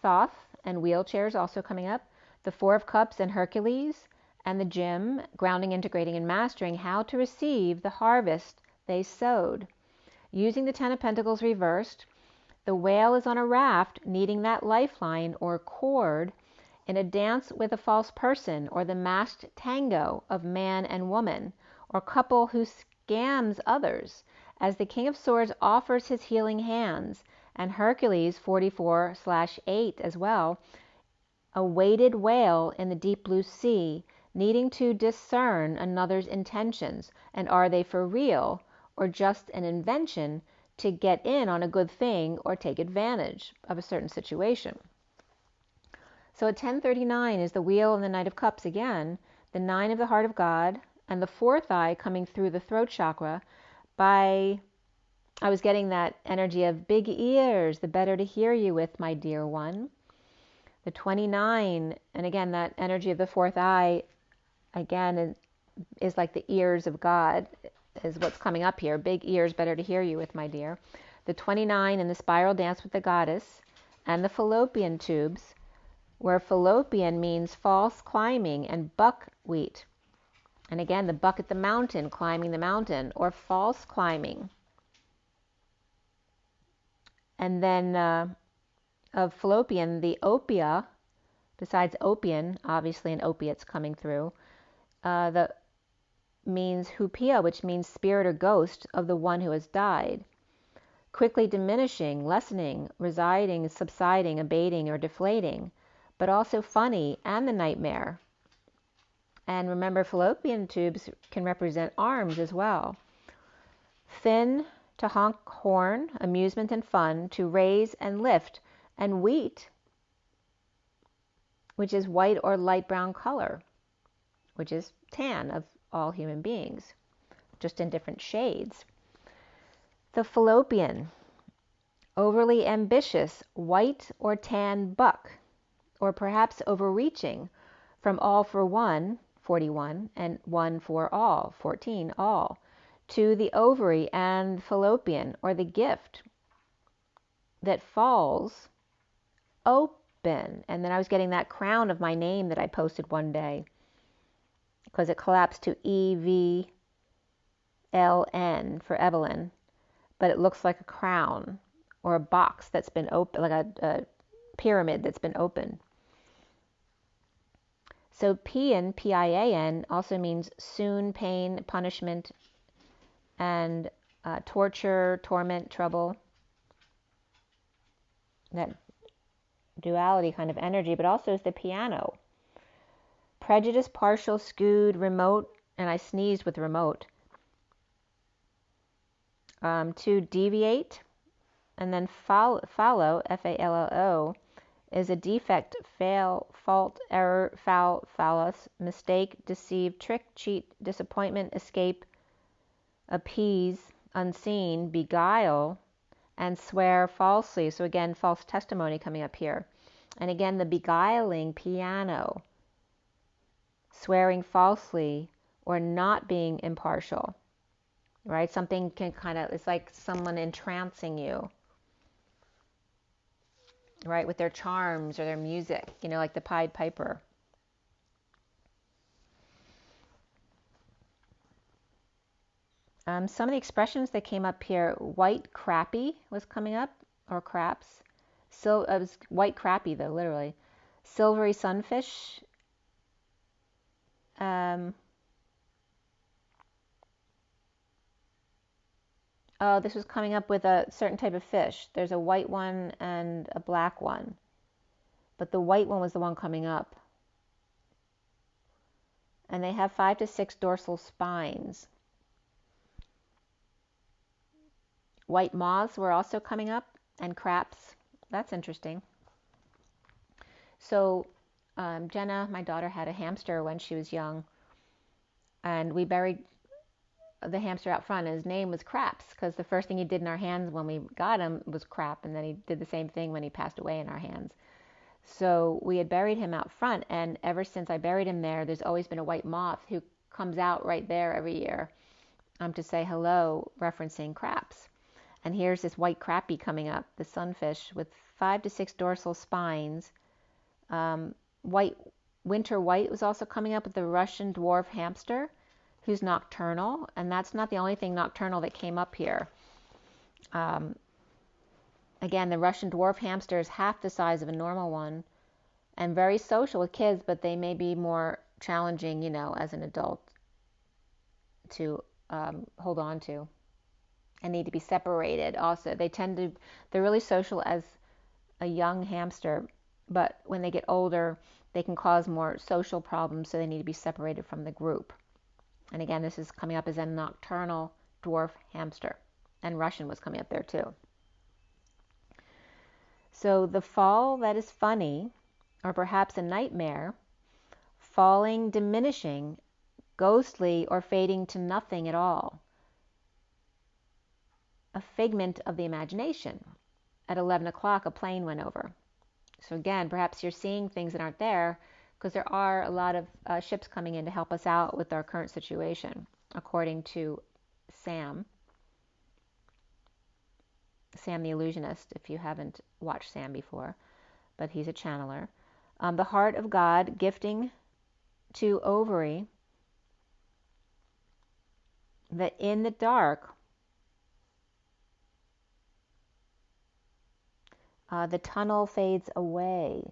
Thoth and wheelchairs also coming up, the 4 of Cups and Hercules, and the Gem, grounding, integrating, and mastering how to receive the harvest they sowed. Using the 10 of Pentacles reversed, the Whale is on a raft needing that lifeline or cord in a dance with a false person, or the masked tango of man and woman, or couple who scams others, as the King of Swords offers his healing hands, and Hercules 44/8 as well, a weighted whale in the deep blue sea, needing to discern another's intentions, and are they for real or just an invention to get in on a good thing or take advantage of a certain situation. So at 10:39 is the Wheel and the Knight of Cups again, the 9 of the Heart of God, and the 4th eye coming through the throat chakra. I was getting that energy of big ears, the better to hear you with, my dear one. The 29, and again, that energy of the 4th eye, again, is like the ears of God, is what's coming up here. Big ears, better to hear you with, my dear. The 29 in the Spiral Dance with the Goddess, and the Fallopian Tubes, where fallopian means false climbing and buckwheat. And again, the buck at the mountain, climbing the mountain, or false climbing. And then of fallopian, the opia, besides opium, obviously an opiate's coming through, the means hupia, which means spirit or ghost of the one who has died. Quickly diminishing, lessening, residing, subsiding, abating, or deflating, but also funny, and the nightmare. And remember, fallopian tubes can represent arms as well. Thin to honk horn, amusement and fun, to raise and lift, and wheat, which is white or light brown color, which is tan of all human beings, just in different shades. The fallopian, overly ambitious, white or tan buck, or perhaps overreaching from all for one, 41, and one for all, 14, all, to the ovary and fallopian, or the gift that falls open. And then I was getting that crown of my name that I posted one day because it collapsed to EVLN for Evelyn, but it looks like a crown or a box that's been open, like a pyramid that's been opened. So Pian, Pian, also means soon, pain, punishment, and torture, torment, trouble. That duality kind of energy, but also is the piano. Prejudice, partial, skewed, remote, and I sneezed with remote. To deviate, and then follow, Fallo, is a defect, fail, fault, error, foul, phallus, mistake, deceive, trick, cheat, disappointment, escape, appease, unseen, beguile, and swear falsely. So again, false testimony coming up here. And again, the beguiling piano, swearing falsely or not being impartial, right? Something can kind of, it's like someone entrancing you, right? With their charms or their music, like the Pied Piper. Some of the expressions that came up here, white crappie was coming up, or craps. So it was white crappie though, literally. Silvery sunfish. Oh, this was coming up with a certain type of fish. There's a white one and a black one. But the white one was the one coming up. And they have 5 to 6 dorsal spines. White moths were also coming up, and craps. That's interesting. So Jenna, my daughter, had a hamster when she was young, and we buried the hamster out front, and his name was Craps, because the first thing he did in our hands when we got him was crap, and then he did the same thing when he passed away in our hands. So we had buried him out front, and ever since I buried him there, there's always been a white moth who comes out right there every year to say hello, referencing Craps. And here's this white crappie coming up, the sunfish, with 5 to 6 dorsal spines. Winter white was also coming up with the Russian dwarf hamster, who's nocturnal. And that's not the only thing nocturnal that came up here. Again, the Russian dwarf hamster is half the size of a normal one and very social with kids, but they may be more challenging, as an adult to hold on to. And need to be separated also. They're really social as a young hamster, but when they get older, they can cause more social problems, so they need to be separated from the group. And again, this is coming up as a nocturnal dwarf hamster. And Russian was coming up there too. So the fall that is funny, or perhaps a nightmare, falling, diminishing, ghostly, or fading to nothing at all. A figment of the imagination. At 11 o'clock, a plane went over. So again, perhaps you're seeing things that aren't there, because there are a lot of ships coming in to help us out with our current situation, according to Sam the Illusionist, if you haven't watched Sam before, but he's a channeler. The heart of God, gifting to ovary, that in the dark, the tunnel fades away.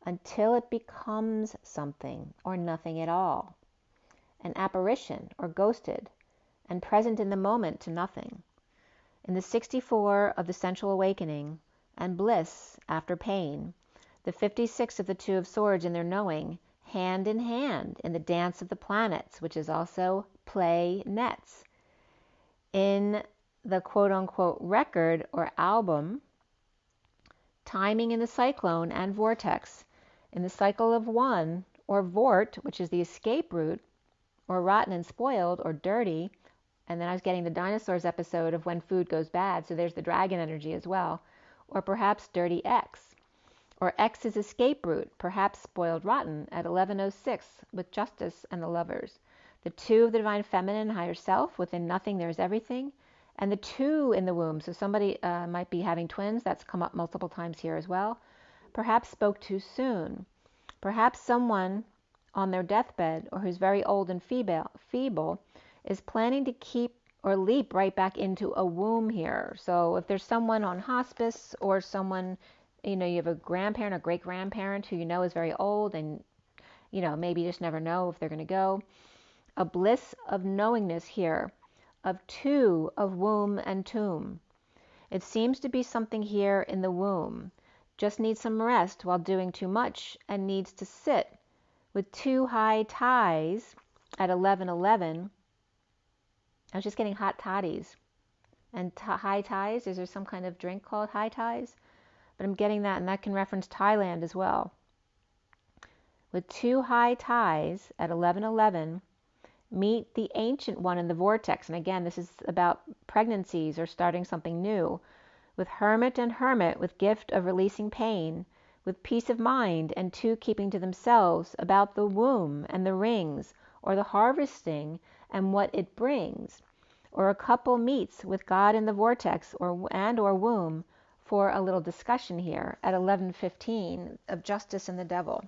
Until it becomes something or nothing at all. An apparition or ghosted, and present in the moment to nothing. In the 64 of the Sensual Awakening, and bliss after pain, the 56 of the Two of Swords in their knowing, hand in hand in the dance of the planets, which is also play nets. In the quote-unquote record or album, timing in the cyclone and vortex, in the cycle of one, or vort, which is the escape route, or rotten and spoiled, or dirty, And then I was getting the dinosaurs episode of when food goes bad. So there's the dragon energy as well. Or perhaps dirty X. Or X's escape route, perhaps spoiled rotten at 11:06 with justice and the lovers. The 2 of the divine feminine higher self, within nothing there is everything. And the 2 in the womb. So somebody might be having twins. That's come up multiple times here as well. Perhaps spoke too soon. Perhaps someone on their deathbed or who's very old and feeble is planning to keep or leap right back into a womb here. So if there's someone on hospice or someone, you have a grandparent or great-grandparent who is very old and, maybe you just never know if they're going to go. A bliss of knowingness here, of 2 of womb and tomb. It seems to be something here in the womb. Just needs some rest while doing too much and needs to sit with 2 high ties at 11:11. I was just getting hot toddies. And high ties, is there some kind of drink called high ties? But I'm getting that, and that can reference Thailand as well. With 2 high ties at 11:11, meet the ancient one in the vortex. And again, this is about pregnancies or starting something new. With hermit and hermit, with gift of releasing pain, with peace of mind, and 2 keeping to themselves about the womb and the rings, or the harvesting and what it brings. Or a couple meets with God in the vortex or womb for a little discussion here at 11:15 of justice and the devil.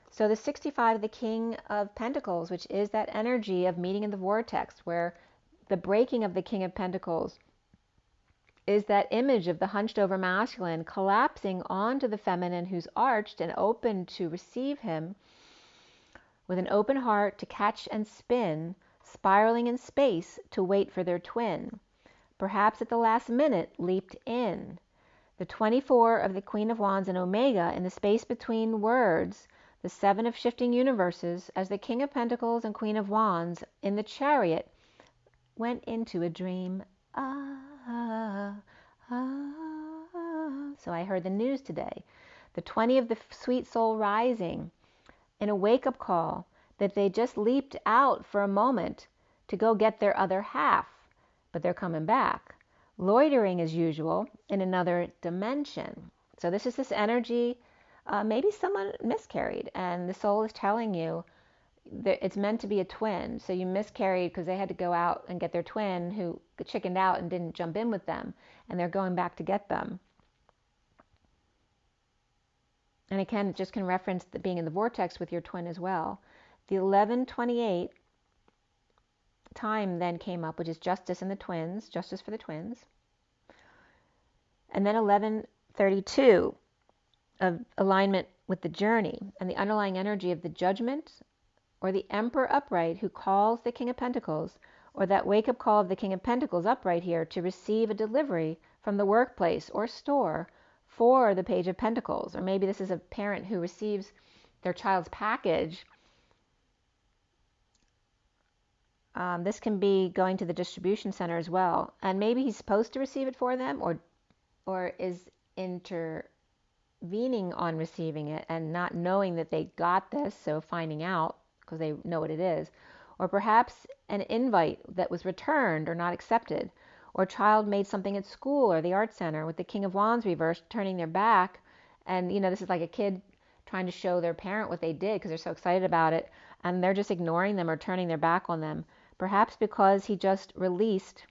So the 65 of the King of Pentacles, which is that energy of meeting in the vortex, where the breaking of the King of Pentacles is that image of the hunched over masculine collapsing onto the feminine who's arched and open to receive him with an open heart to catch and spin, spiraling in space to wait for their twin. Perhaps at the last minute leaped in. The 24 of the Queen of Wands and Omega in the space between words, the 7 of shifting universes, as the King of Pentacles and Queen of Wands in the chariot went into a dream. So I heard the news today. The 20 of the sweet soul rising in a wake-up call that they just leaped out for a moment to go get their other half, but they're coming back. Loitering as usual in another dimension. So this is this energy. Maybe someone miscarried and the soul is telling you that it's meant to be a twin. So you miscarried because they had to go out and get their twin who chickened out and didn't jump in with them. And they're going back to get them. And again, it just can reference being in the vortex with your twin as well. The 11:28 time then came up, which is justice in the twins, justice for the twins. And then 11:32 of alignment with the journey and the underlying energy of the judgment or the Emperor upright who calls the King of Pentacles, or that wake-up call of the King of Pentacles upright here to receive a delivery from the workplace or store for the Page of Pentacles. Or maybe this is a parent who receives their child's package. This can be going to the distribution center as well. And maybe he's supposed to receive it for them or is intervening on receiving it and not knowing that they got this, so finding out because they know what it is. Or perhaps an invite that was returned or not accepted. Or a child made something at school or the art center with the King of Wands reversed, turning their back. And, this is like a kid trying to show their parent what they did because they're so excited about it. And they're just ignoring them or turning their back on them. Perhaps because he just released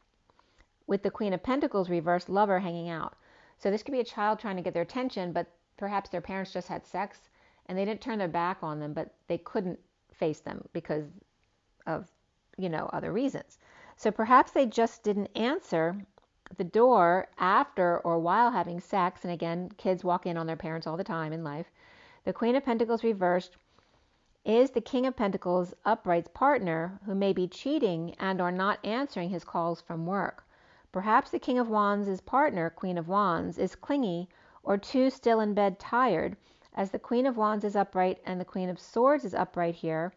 with the Queen of Pentacles reversed lover hanging out. So this could be a child trying to get their attention, but perhaps their parents just had sex and they didn't turn their back on them, but they couldn't face them because of, other reasons. So perhaps they just didn't answer the door after or while having sex. And again, kids walk in on their parents all the time in life. The Queen of Pentacles reversed is the King of Pentacles upright's partner who may be cheating and or not answering his calls from work. Perhaps the King of Wands' partner, Queen of Wands, is clingy or too still in bed tired, as the Queen of Wands is upright and the Queen of Swords is upright here,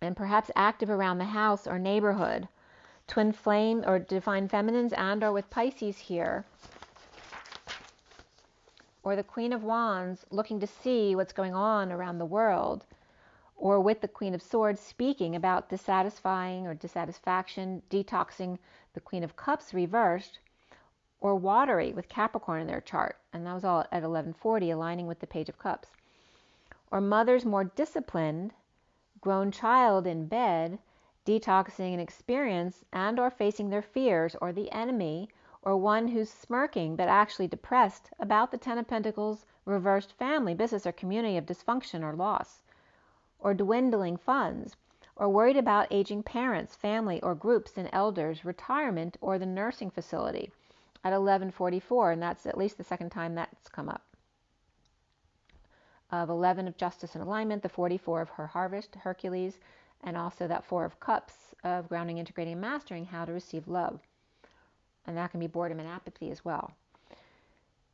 and perhaps active around the house or neighborhood. Twin flame or divine feminines and or with Pisces here. Or the Queen of Wands looking to see what's going on around the world. or with the Queen of Swords speaking about dissatisfying or dissatisfaction, detoxing the Queen of Cups reversed, or watery with Capricorn in their chart. And that was all at 1140, aligning with the Page of Cups. Or mothers more disciplined, grown child in bed, detoxing an experience and or facing their fears, or the enemy, or one who's smirking but actually depressed about the Ten of Pentacles reversed family, business, or community of dysfunction or loss, or dwindling funds, or worried about aging parents, family, or groups and elders, retirement, or the nursing facility at 1144, and that's at least the second time that's come up. Of 11 of Justice and Alignment, the 44 of Her Harvest, Hercules, and also that 4 of Cups of Grounding, Integrating, and Mastering, How to Receive Love. And that can be boredom and apathy as well.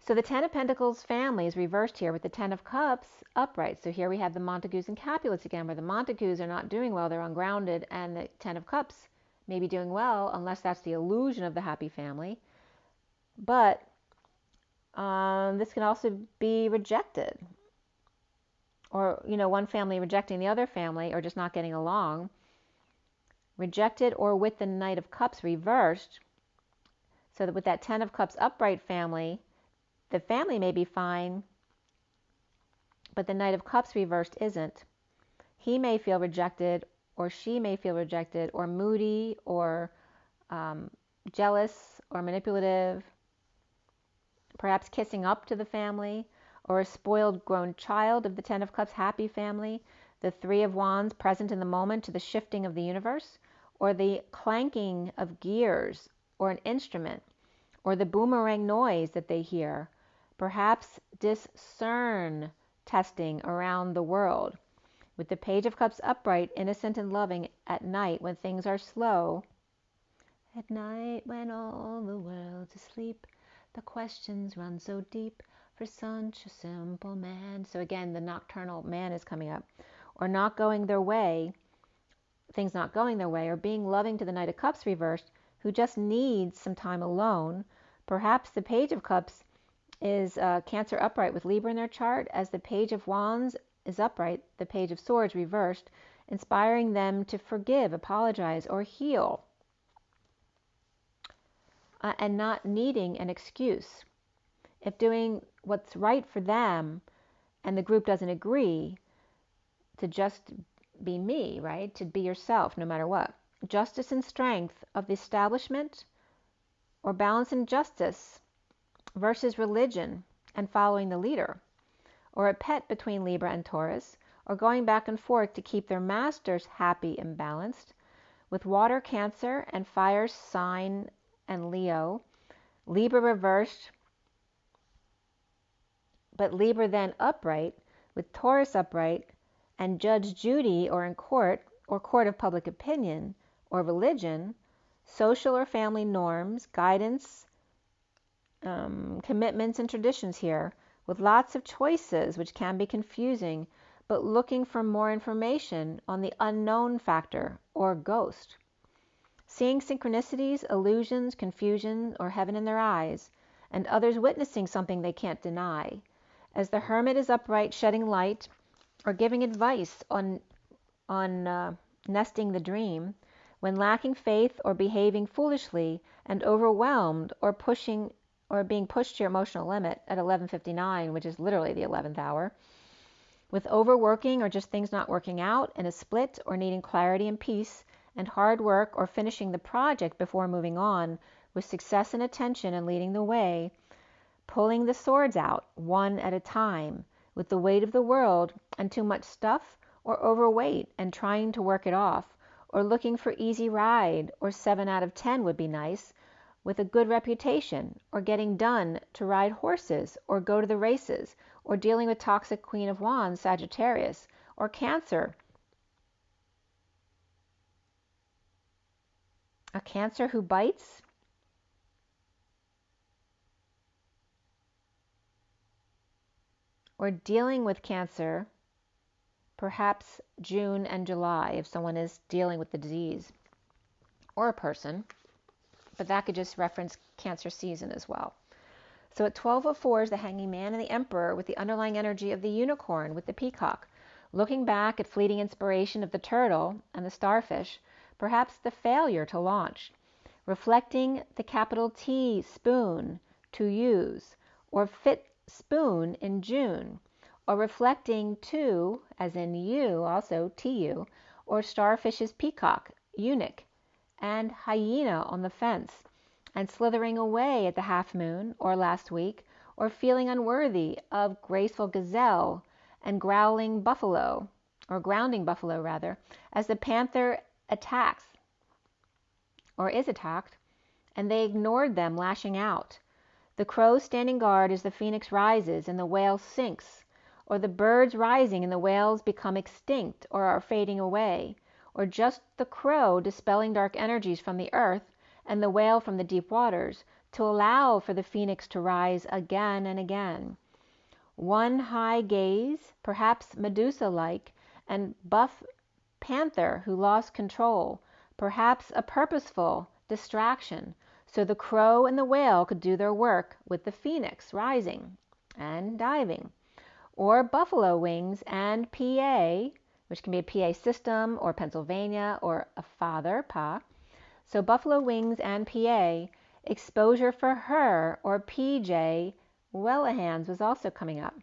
So the Ten of Pentacles family is reversed here with the Ten of Cups upright. So here we have the Montagues and Capulets again, where the Montagues are not doing well, they're ungrounded, and the Ten of Cups may be doing well, unless that's the illusion of the happy family. But this can also be rejected. Or, one family rejecting the other family, or just not getting along. Rejected, or with the Knight of Cups reversed. So that with that Ten of Cups upright family, the family may be fine, but the Knight of Cups reversed isn't. He may feel rejected, or she may feel rejected, or moody, or jealous, or manipulative, perhaps kissing up to the family, or a spoiled grown child of the Ten of Cups happy family, the Three of Wands present in the moment to the shifting of the universe, or the clanking of gears, or an instrument, or the boomerang noise that they hear, perhaps discern testing around the world, with the Page of Cups upright, innocent and loving at night when things are slow. At night when all the world's asleep, the questions run so deep for such a simple man. So again, the nocturnal man is coming up. Or not going their way, things not going their way, or being loving to the Knight of Cups reversed, who just needs some time alone. Perhaps the Page of Cups is Cancer upright with Libra in their chart, as the Page of Wands is upright, the Page of Swords reversed, inspiring them to forgive, apologize, or heal, and not needing an excuse. If doing what's right for them and the group doesn't agree, to just be me, right? To be yourself no matter what. Justice and strength of the establishment, or balance and justice versus religion and following the leader, or a pet between Libra and Taurus, or going back and forth to keep their masters happy and balanced, with water Cancer and fire sign and Leo, Libra reversed, but Libra then upright, with Taurus upright, and Judge Judy, or in court, or court of public opinion, or religion, social or family norms, guidance, commitments and traditions here, with lots of choices, which can be confusing, but looking for more information on the unknown factor, or ghost. Seeing synchronicities, illusions, confusion, or heaven in their eyes, and others witnessing something they can't deny. As the Hermit is upright, shedding light, or giving advice on nesting the dream, when lacking faith or behaving foolishly and overwhelmed, or pushing or being pushed to your emotional limit at 11:59, which is literally the 11th hour, with overworking or just things not working out, and a split, or needing clarity and peace and hard work, or finishing the project before moving on, with success and attention and leading the way, pulling the swords out one at a time, with the weight of the world and too much stuff, or overweight and trying to work it off, or looking for easy ride, or 7 out of 10 would be nice, with a good reputation, or getting done to ride horses, or go to the races, or dealing with toxic Queen of Wands, Sagittarius, or Cancer. A Cancer who bites, or dealing with Cancer, perhaps June and July, if someone is dealing with the disease, or a person, but that could just reference Cancer season as well. So at 12:04 is the Hanging Man and the Emperor, with the underlying energy of the Unicorn with the Peacock, looking back at fleeting inspiration of the turtle and the starfish, perhaps the failure to launch, reflecting the capital T spoon to use, or fit spoon in June, or reflecting to, as in you, also TU, or starfish's peacock, eunuch, and hyena on the fence, and slithering away at the half moon, or last week, or feeling unworthy of graceful gazelle and growling buffalo, or grounding buffalo rather, as the panther attacks, or is attacked, and they ignored them lashing out. The crow standing guard as the phoenix rises and the whale sinks, or the birds rising and the whales become extinct or are fading away, or just the crow dispelling dark energies from the earth and the whale from the deep waters, to allow for the phoenix to rise again and again. One high gaze, perhaps Medusa-like, and buff panther who lost control, perhaps a purposeful distraction, so the crow and the whale could do their work with the phoenix rising and diving. Or buffalo wings and PA, which can be a PA system or Pennsylvania or a father, pa. So buffalo wings and PA, exposure for her, or PJ, Wellahans was also coming up.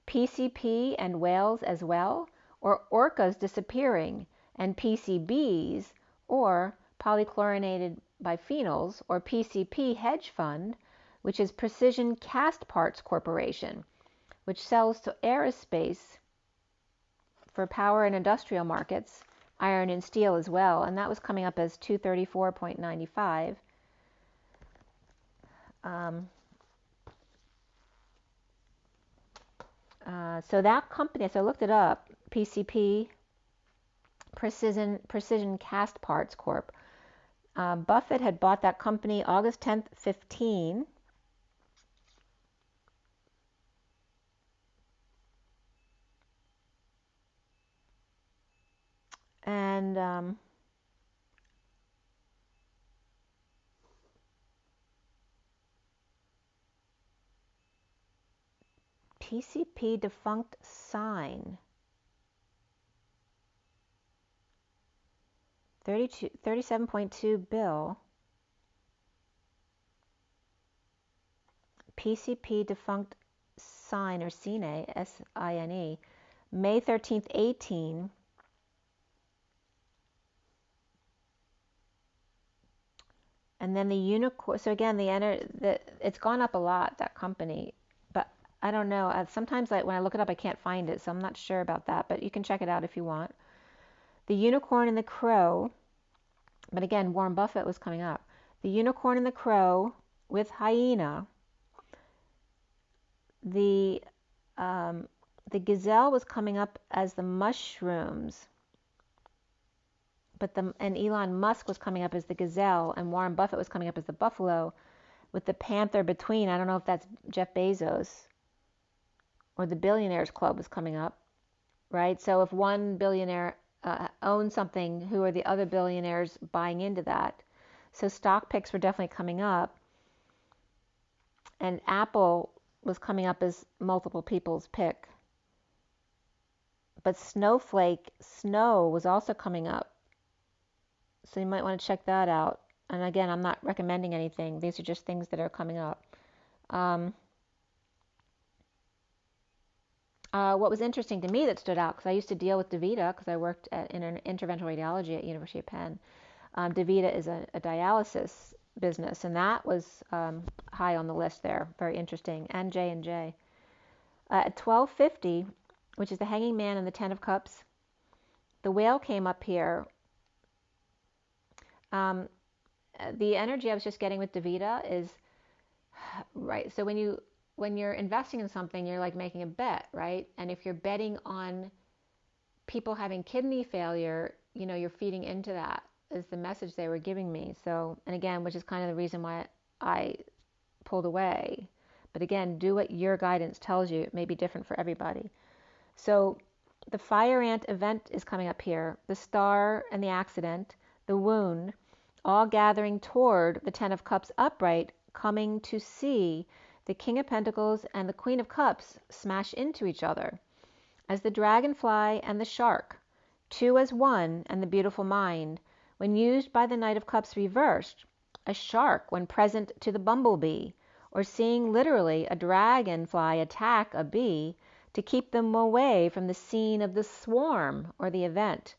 PCP and whales as well, or orcas disappearing, and PCBs, or polychlorinated biphenyls, or PCP hedge fund, which is Precision Cast Parts Corporation, which sells to aerospace for power and industrial markets, iron and steel as well, and that was coming up as 234.95. So that company, so I looked it up, PCP, Precision Cast Parts Corp. Buffett had bought that company August 10th, 15. And PCP defunct sign. 37.2 bill. PCP defunct sign, or Sine, S-I-N-E, May 13th, 18. And then the unicorn, so again, it's gone up a lot, that company, but I don't know. Sometimes when I look it up, I can't find it, so I'm not sure about that, but you can check it out if you want. The unicorn and the crow, but again, Warren Buffett was coming up. The unicorn and the crow with hyena. The gazelle was coming up as the mushrooms, and Elon Musk was coming up as the gazelle, and Warren Buffett was coming up as the buffalo, with the panther between. I don't know if that's Jeff Bezos, or the Billionaires Club was coming up, right? So if one billionaire owns something, who are the other billionaires buying into that? So stock picks were definitely coming up, and Apple was coming up as multiple people's pick. But snowflake, snow, was also coming up. So you might want to check that out. And again, I'm not recommending anything. These are just things that are coming up. What was interesting to me that stood out, because I used to deal with DaVita, because I worked in interventional radiology at University of Penn. DaVita is a dialysis business, and that was high on the list there. Very interesting. And J&J. At 1250, which is the Hanging Man and the Ten of Cups, the whale came up here. The energy I was just getting with DaVita is, right, so when you're investing in something, you're like making a bet, right? And if you're betting on people having kidney failure, you're feeding into that, is the message they were giving me. So, and again, which is kind of the reason why I pulled away. But again, do what your guidance tells you. It may be different for everybody. So the fire ant event is coming up here. The star and the accident, the wound, all gathering toward the Ten of Cups upright, coming to see the King of Pentacles and the Queen of Cups smash into each other. as the dragonfly and the shark, two as one, and the beautiful mind, when used by the Knight of Cups reversed, a shark when present to the bumblebee, or seeing literally a dragonfly attack a bee to keep them away from the scene of the swarm or the event,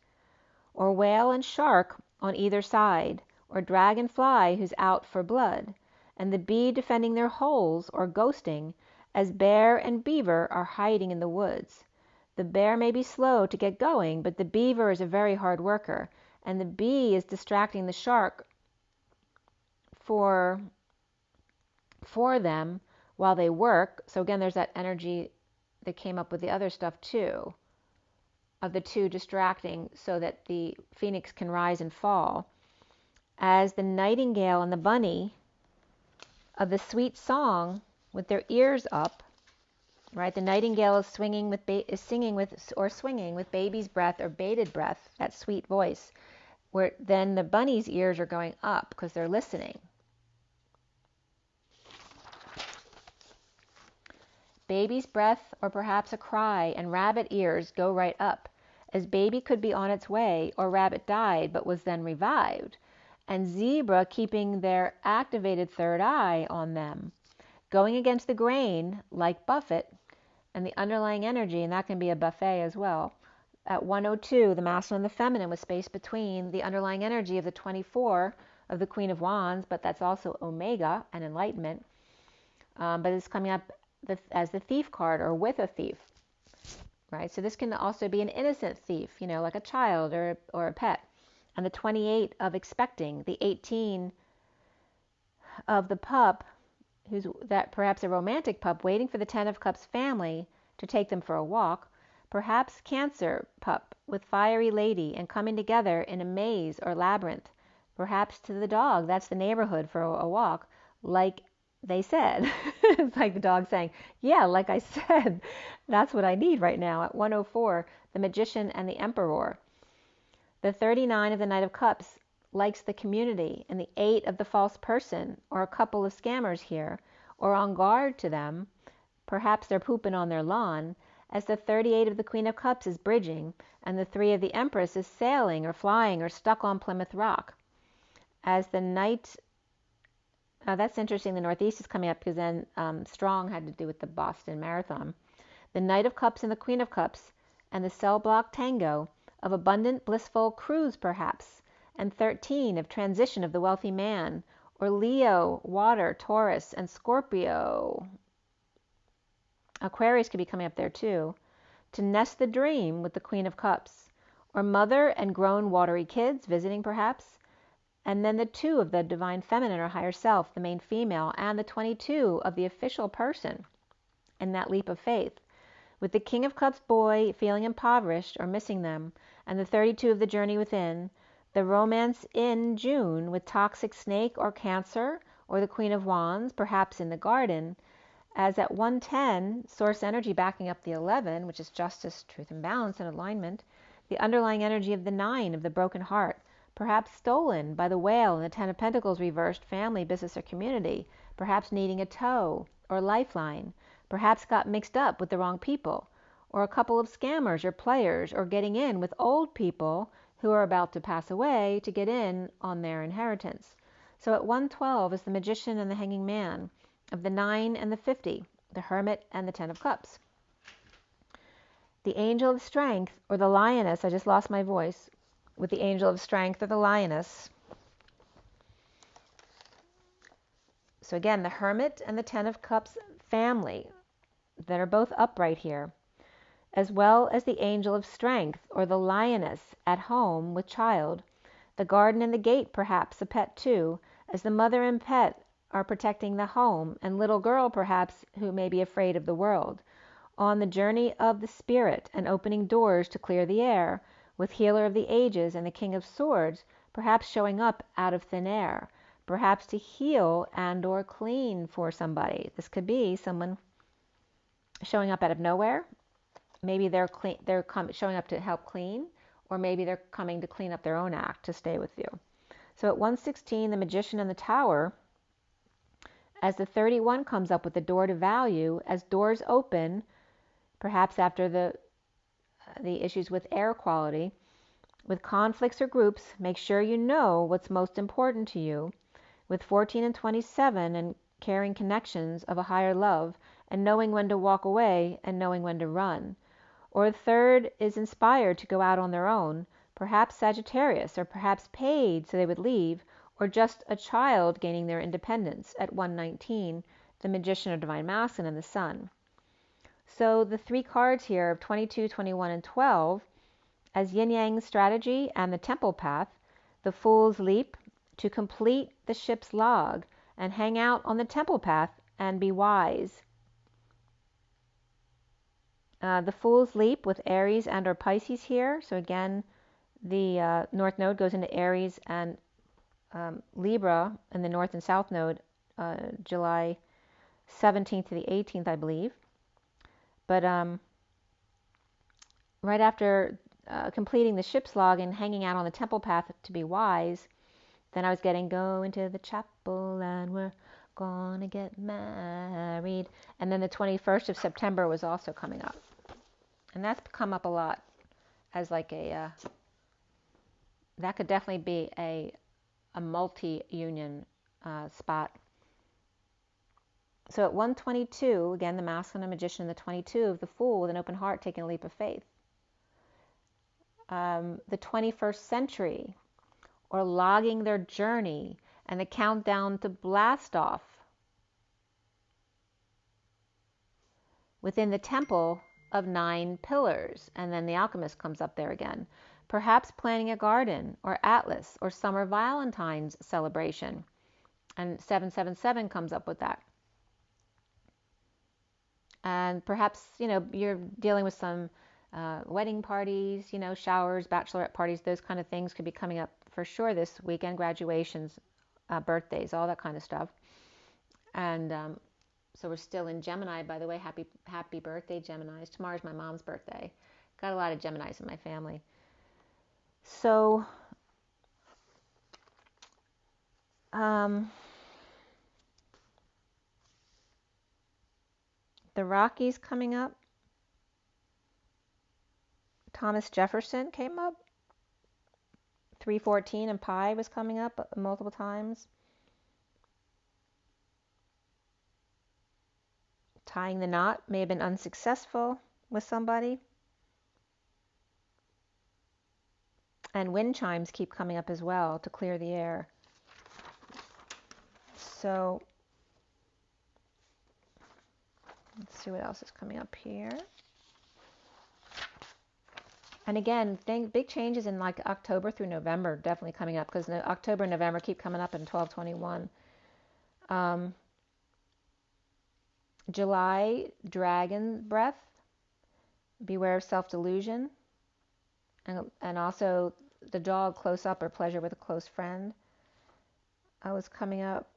or whale and shark on either side, or dragonfly who's out for blood, and the bee defending their holes or ghosting, as bear and beaver are hiding in the woods. The bear may be slow to get going, but the beaver is a very hard worker, and the bee is distracting the shark for them while they work. So again, there's that energy that came up with the other stuff too, of the two distracting so that the phoenix can rise and fall. As the nightingale and the bunny of the sweet song with their ears up, right? The nightingale is singing with baby's breath or bated breath, that sweet voice, where then the bunny's ears are going up because they're listening. Baby's breath, or perhaps a cry, and rabbit ears go right up, as baby could be on its way, or rabbit died but was then revived, and zebra keeping their activated third eye on them, going against the grain like Buffett, and the underlying energy, and that can be a buffet as well. At 102, the masculine and the feminine with space between, the underlying energy of the 24 of the Queen of Wands, but that's also Omega and enlightenment, but it's coming up as the thief card, or with a thief, right? So this can also be an innocent thief, like a child or a pet. And the 28 of expecting, the 18 of the pup, who's that perhaps a romantic pup waiting for the 10 of Cups family to take them for a walk, perhaps Cancer pup with fiery lady and coming together in a maze or labyrinth, perhaps to the dog, that's the neighborhood for a walk, like they said. It's like the dog saying, yeah, like I said, that's what I need right now. At 104, the Magician and the Emperor. The 39 of the Knight of Cups likes the community, and the 8 of the false person, or a couple of scammers here, or on guard to them, perhaps they're pooping on their lawn, as the 38 of the Queen of Cups is bridging, and the 3 of the Empress is sailing or flying or stuck on Plymouth Rock. As the Knight, that's interesting, the Northeast is coming up because then Strong had to do with the Boston Marathon. The Knight of Cups and the Queen of Cups, and the cell block tango of abundant, blissful cruise perhaps, and 13 of transition of the wealthy man, or Leo, water, Taurus, and Scorpio. Aquarius could be coming up there too. To nest the dream with the Queen of Cups, or mother and grown watery kids visiting perhaps, and then the 2 of the divine feminine or higher self, the main female, and the 22 of the official person in that leap of faith, with the King of Cups boy feeling impoverished or missing them, and the 32 of the journey within, the romance in June with toxic snake or Cancer, or the Queen of Wands, perhaps in the garden, as at 110, source energy backing up the 11, which is justice, truth, and balance and alignment, the underlying energy of the 9 of the broken heart, perhaps stolen by the whale and the 10 of Pentacles reversed, family, business, or community, perhaps needing a tow or lifeline, perhaps got mixed up with the wrong people, or a couple of scammers or players, or getting in with old people who are about to pass away to get in on their inheritance. So at 112 is the Magician and the Hanging Man, of the 9 and the 50, the Hermit and the 10 of Cups. The Angel of Strength, or the Lioness, I just lost my voice, with the Angel of Strength or the Lioness. So again, the Hermit and the 10 of Cups family that are both upright here, as well as the Angel of Strength, or the Lioness at home with child, the garden and the gate, perhaps a pet too, as the mother and pet are protecting the home, and little girl perhaps who may be afraid of the world, on the journey of the spirit and opening doors to clear the air, with Healer of the Ages and the King of Swords perhaps showing up out of thin air, perhaps to heal and or clean for somebody. This could be someone showing up out of nowhere. Maybe they're showing up to help clean, or maybe they're coming to clean up their own act to stay with you. So at 116, the Magician and the Tower, as the 31 comes up with the door to value, as doors open, perhaps after the the issues with air quality. With conflicts or groups, make sure you know what's most important to you. With 14 and 27 and carrying connections of a higher love and knowing when to walk away and knowing when to run. Or third is inspired to go out on their own, perhaps Sagittarius, or perhaps paid so they would leave, or just a child gaining their independence at 119, the Magician or Divine Masculine and the Sun. So the three cards here of 22, 21, and 12 as yin-yang strategy and the temple path, the Fool's Leap, to complete the ship's log and hang out on the temple path and be wise. The Fool's Leap with Aries and or Pisces here. So again, the North Node goes into Aries and Libra in the North and South Node, July 17th to the 18th, I believe. But right after completing the ship's log and hanging out on the temple path to be wise, then I was getting go into the chapel and we're gonna get married. And then the 21st of September was also coming up. And that's come up a lot as like a, that could definitely be a multi-union spot. So at 122, again, the Masculine and Magician, the 22 of the Fool with an open heart taking a leap of faith. The 21st century, or logging their journey, and the countdown to blast off. Within the temple of 9 pillars, and then the alchemist comes up there again. Perhaps planting a garden, or Atlas, or summer Valentine's celebration. And 777 comes up with that. And perhaps, you know, you're dealing with some wedding parties, you know, showers, bachelorette parties, those kind of things could be coming up for sure this weekend, graduations, birthdays, all that kind of stuff. And so we're still in Gemini, by the way. Happy birthday, Geminis. Tomorrow's my mom's birthday. Got a lot of Geminis in my family. So the Rockies coming up. Thomas Jefferson came up. 314 and Pi was coming up multiple times. Tying the knot may have been unsuccessful with somebody. And wind chimes keep coming up as well to clear the air. So let's see what else is coming up here. And again, big changes in like October through November definitely coming up, because October and November keep coming up in 1221. July, dragon breath. Beware of self-delusion. And also the dog close up, or pleasure with a close friend. I was coming up.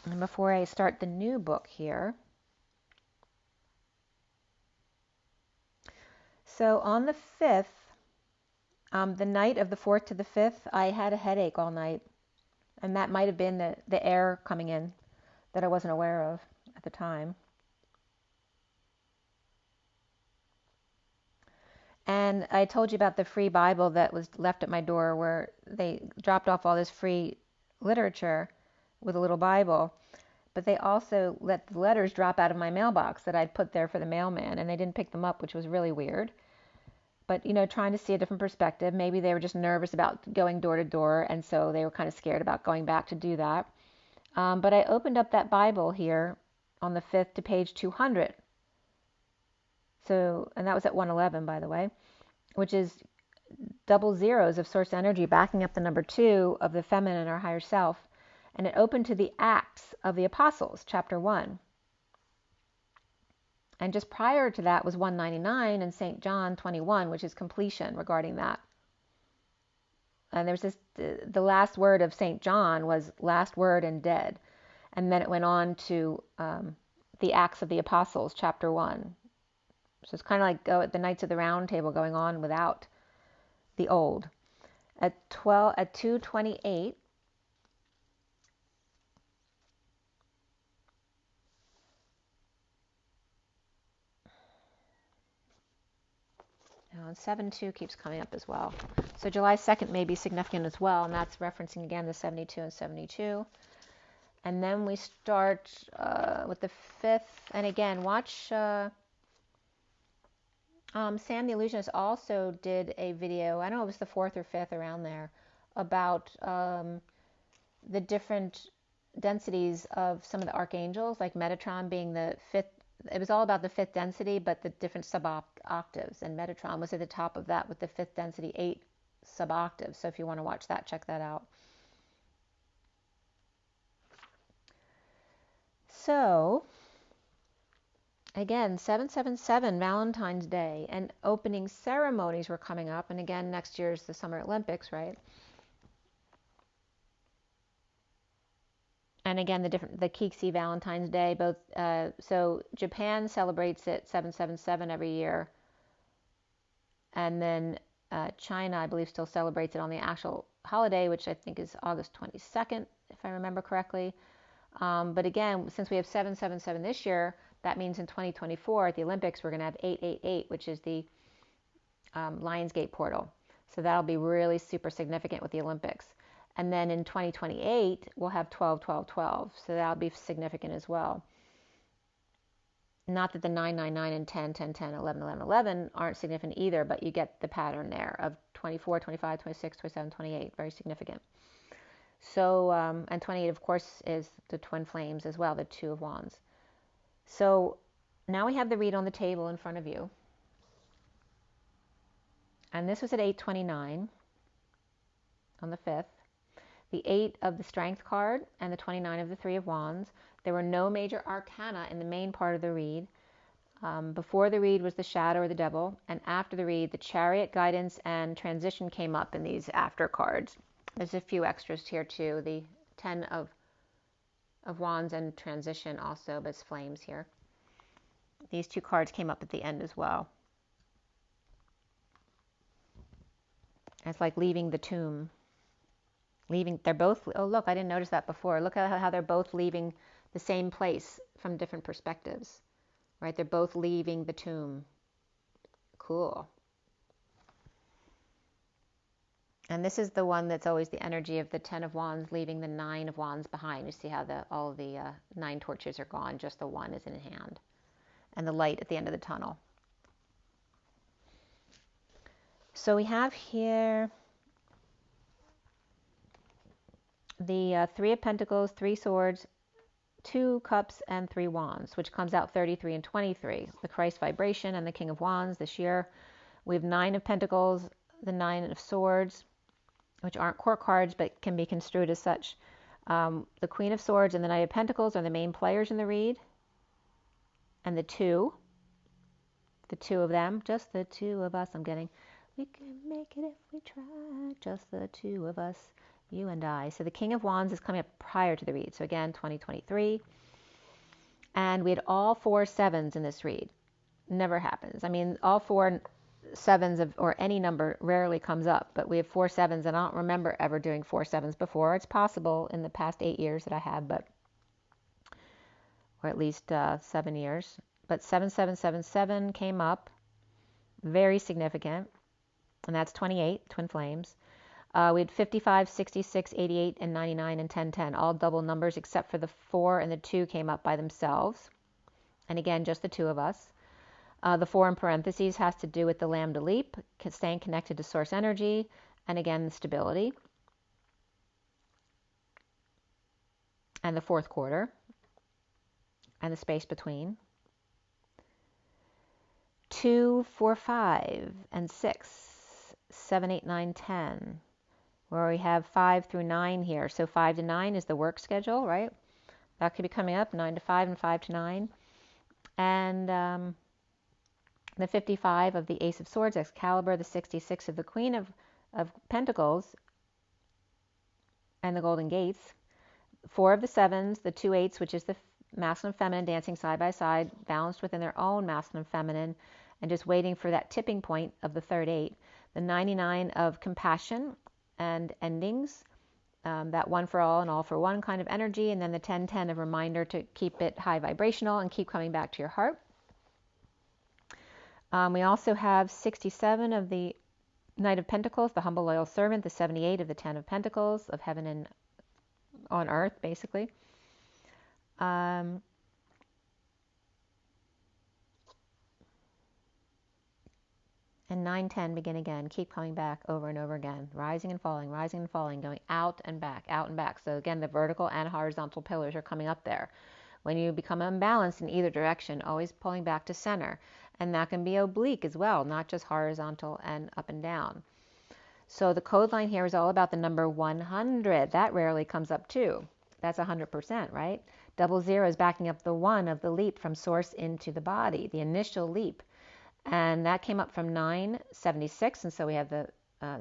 And before I start the new book here. So on the 5th, the night of the 4th to the 5th, I had a headache all night. And that might have been the air coming in that I wasn't aware of at the time. And I told you about the free Bible that was left at my door, where they dropped off all this free literature with a little Bible. But they also let the letters drop out of my mailbox that I'd put there for the mailman, and they didn't pick them up, which was really weird. But, you know, trying to see a different perspective. Maybe they were just nervous about going door to door, and so they were kind of scared about going back to do that. But I opened up that Bible here on the 5th to page 200. So, and that was at 111, by the way, which is double zeros of source energy backing up the number 2 of the feminine or higher self. And it opened to the Acts of the Apostles, chapter 1. And just prior to that was 199 and St. John 21, which is completion regarding that. And there's this, the last word of St. John was last word and dead. And then it went on to the Acts of the Apostles, chapter 1. So it's kind of like the Knights of the Round Table going on without the old. At 228, And 7-2 keeps coming up as well. So July 2nd may be significant as well, and that's referencing again the 72 and 72. And then we start with the 5th. And again, watch Sam the Illusionist also did a video, I don't know if it was the 4th or 5th, around there, about the different densities of some of the archangels, like Metatron being the 5th. It was all about the 5th density, but the different sub-octaves. And Metatron was at the top of that with the 5th density, 8 sub-octaves. So if you want to watch that, check that out. So again, 777, Valentine's Day, and opening ceremonies were coming up. And again, next year's the Summer Olympics, right? And again, the Kiksi Valentine's Day, both. So Japan celebrates it 777 every year, and then China, I believe, still celebrates it on the actual holiday, which I think is August 22nd, if I remember correctly. But again, since we have 777 this year, that means in 2024 at the Olympics we're going to have 888, which is the Lionsgate portal. So that'll be really super significant with the Olympics. And then in 2028, we'll have 12, 12, 12. So that'll be significant as well. Not that the 9, 9, 9, and 10, 10, 10, 11, 11, 11 aren't significant either, but you get the pattern there of 24, 25, 26, 27, 28. Very significant. So, and 28, of course, is the twin flames as well, the 2 of Wands. So now we have the read on the table in front of you. And this was at 8:29 on the 5th. The 8 of the Strength card and the 29 of the 3 of Wands. There were no major arcana in the main part of the read. Before the read was the Shadow or the Devil, and after the read, the Chariot, Guidance, and Transition came up in these after cards. There's a few extras here too. The 10 of Wands and Transition also, but it's flames here. These 2 cards came up at the end as well. It's like leaving the tomb. They're both, oh look, I didn't notice that before. Look at how they're both leaving the same place from different perspectives, right? They're both leaving the tomb. Cool. And this is the one that's always the energy of the 10 of Wands leaving the 9 of Wands behind. You see how all the 9 torches are gone, just the 1 is in hand. And the light at the end of the tunnel. So we have here the 3 of Pentacles, 3 Swords, 2 Cups, and 3 Wands, which comes out 33 and 23. The Christ vibration and the King of Wands this year. We have 9 of Pentacles, the 9 of Swords, which aren't court cards but can be construed as such. The Queen of Swords and the Knight of Pentacles are the main players in the read. And the 2 of them, just the 2 of us, I'm getting, we can make it if we try, just the 2 of us, you and I. So the King of Wands is coming up prior to the read. So again, 2023. And we had all 4 sevens in this read. Never happens. I mean, all 4 sevens or any number rarely comes up, but we have 4 sevens, and I don't remember ever doing 4 sevens before. It's possible in the past 8 years that I have, but, or at least 7 years. But 7777 came up, very significant, and that's 28, twin flames. We had 55, 66, 88, and 99, and 10, 10, all double numbers except for the 4 and the 2 came up by themselves. And again, just the 2 of us. The 4 in parentheses has to do with the lambda leap, staying connected to source energy, and again, stability. And the 4th quarter, and the space between. 2, 4, 5, and 6, 7, 8, 9, 10, where we have 5 through 9 here. So 5 to 9 is the work schedule, right? That could be coming up, 9 to 5 and 5 to 9. And the 55 of the Ace of Swords, Excalibur, the 66 of the Queen of Pentacles, and the Golden Gates. 4 of the sevens, the 2 eights, which is the masculine and feminine dancing side by side, balanced within their own masculine and feminine, and just waiting for that tipping point of the 3rd 8. The 99 of compassion and endings, that one for all and all for one kind of energy, and then the 10, 10 of reminder to keep it high vibrational and keep coming back to your heart. We also have 67 of the Knight of Pentacles, the humble loyal servant, the 78 of the Ten of Pentacles, of heaven and on earth, basically. And 9, 10 begin again, keep coming back over and over again, rising and falling, going out and back, out and back. So again, the vertical and horizontal pillars are coming up there. When you become unbalanced in either direction, always pulling back to center. And that can be oblique as well, not just horizontal and up and down. So the code line here is all about the number 100. That rarely comes up too. That's 100%, right? 00 is backing up the 1 of the leap from source into the body, the initial leap. And that came up from 976. And so we have the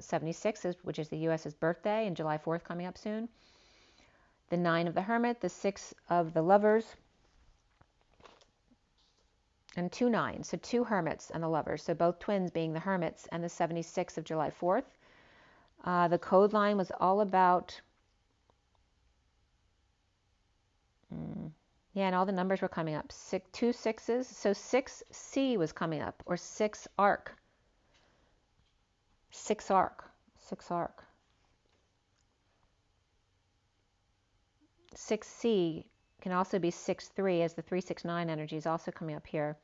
76, which is the U.S.'s birthday, and July 4th coming up soon. The 9 of the Hermit, the 6 of the Lovers, and 2 9s. So 2 Hermits and the Lovers. So both twins being the Hermits, and the 76 of July 4th. The code line was all about, yeah, and all the numbers were coming up. 2 6s, so 6C was coming up, or 6 arc. 6 arc, 6 arc. 6C can also be 6-3, as the 3-6-9 energy is also coming up here.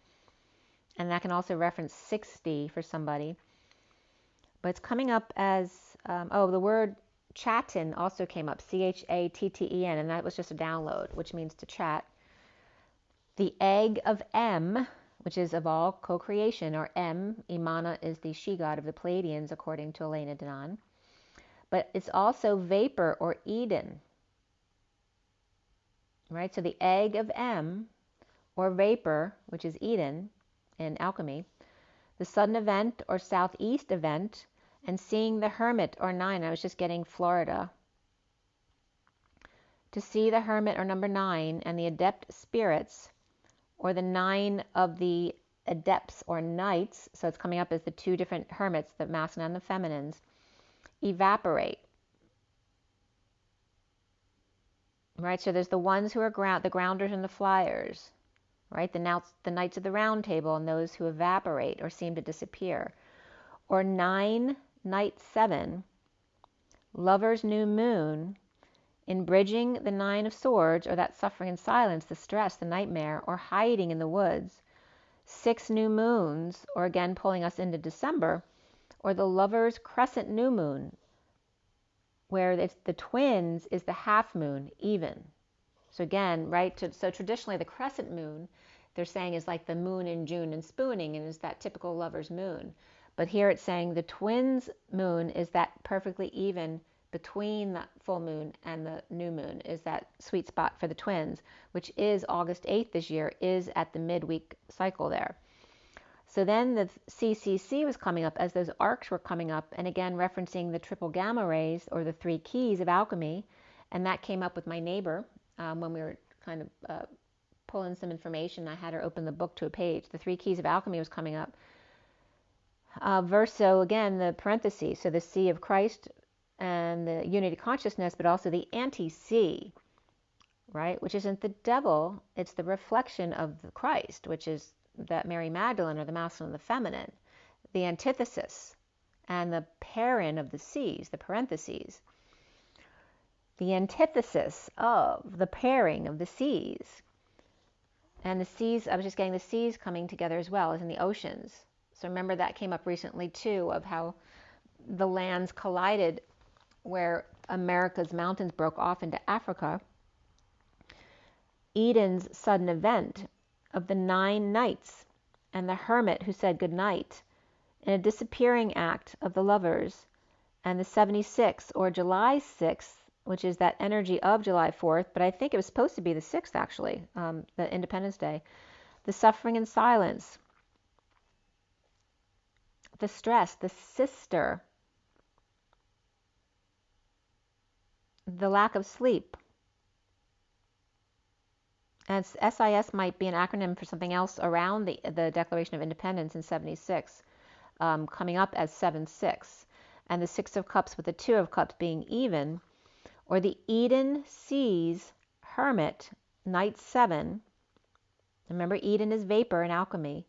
And that can also reference 60 for somebody. But it's coming up as, the word chatten also came up, CHATTEN, and that was just a download, which means to chat. The egg of M, which is of all co-creation, or M, Imana is the she-god of the Pleiadians, according to Elena Denon. But it's also vapor or Eden. Right, so the egg of M, or vapor, which is Eden in alchemy, the sudden event or southeast event, and seeing the Hermit or 9. I was just getting Florida. To see the Hermit or number 9 and the adept spirits, or the 9 of the adepts or knights, so it's coming up as the 2 different hermits, the masculine and the feminines, evaporate. Right, so there's the ones who are the grounders and the flyers, right? The Knights of the Round Table, and those who evaporate or seem to disappear. Or 9, Night 7, Lover's New Moon, in bridging the 9 of Swords, or that suffering and silence, the stress, the nightmare, or hiding in the woods. 6 New Moons, or again pulling us into December, or the Lover's Crescent New Moon, where it's the twins is the half moon, even. So again, right, so traditionally the crescent moon, they're saying, is like the moon in June and spooning, and is that typical lover's moon. But here it's saying the twins moon is that perfectly even between the full moon and the new moon, is that sweet spot for the twins, which is August 8th this year, is at the midweek cycle there. So then the CCC was coming up as those arcs were coming up, and again referencing the triple gamma rays, or the 3 keys of alchemy. And that came up with my neighbor when we were kind of pulling some information. I had her open the book to a page. The 3 keys of alchemy was coming up. Verso, again, the parentheses, so the C of Christ and the unity consciousness, but also the anti-C, right, which isn't the devil, it's the reflection of the Christ, which is that Mary Magdalene, or the masculine and the feminine, the antithesis, and the parent of the C's, the parentheses, the antithesis of the pairing of the C's. And the C's, I was just getting the C's coming together as well as in the oceans. So remember that came up recently too, of how the lands collided, where America's mountains broke off into Africa. Eden's sudden event of the 9 knights and the hermit who said good night, in a disappearing act of the lovers, and the 76, or July 6th, which is that energy of July 4th, but I think it was supposed to be the 6th actually, the Independence Day, the suffering and silence, the stress, the sister, the lack of sleep. And SIS might be an acronym for something else around the Declaration of Independence in 76, coming up as 7-6. And the 6 of Cups with the 2 of Cups being even, or the Eden Seas Hermit, Night 7. Remember, Eden is vapor in alchemy.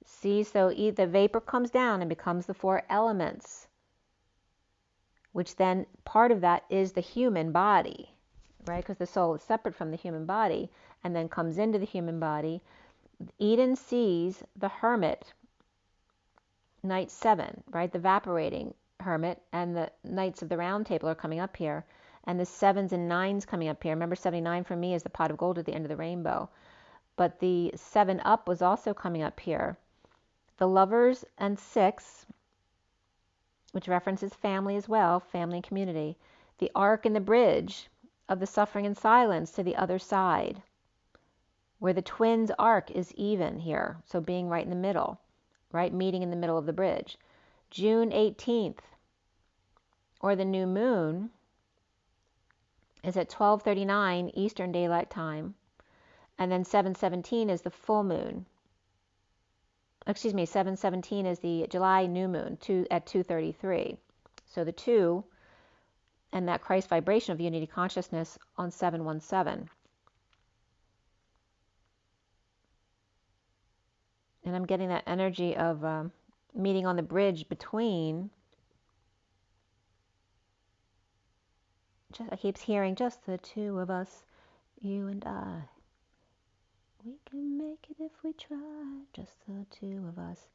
See, so the vapor comes down and becomes the 4 elements, which then part of that is the human body, right? Because the soul is separate from the human body and then comes into the human body. Eden sees the hermit, night 7, right? The evaporating hermit, and the Knights of the Round Table are coming up here, and the 7s and 9s coming up here. Remember, 79 for me is the pot of gold at the end of the rainbow. But the 7 up was also coming up here. The Lovers and 6, which references family as well, family and community. The arc and the bridge of the suffering and silence to the other side, where the twins' arc is even here, so being right in the middle, right, meeting in the middle of the bridge. June 18th, or the new moon, is at 12:39 Eastern Daylight Time, and then 7:17 is the full moon. Excuse me, 7:17 is the July new moon at 2:33. So the 2 and that Christ vibration of unity consciousness on 717. And I'm getting that energy of meeting on the bridge between, I keep hearing, just the 2 of us, you and I. We can make it if we try, just the 2 of us,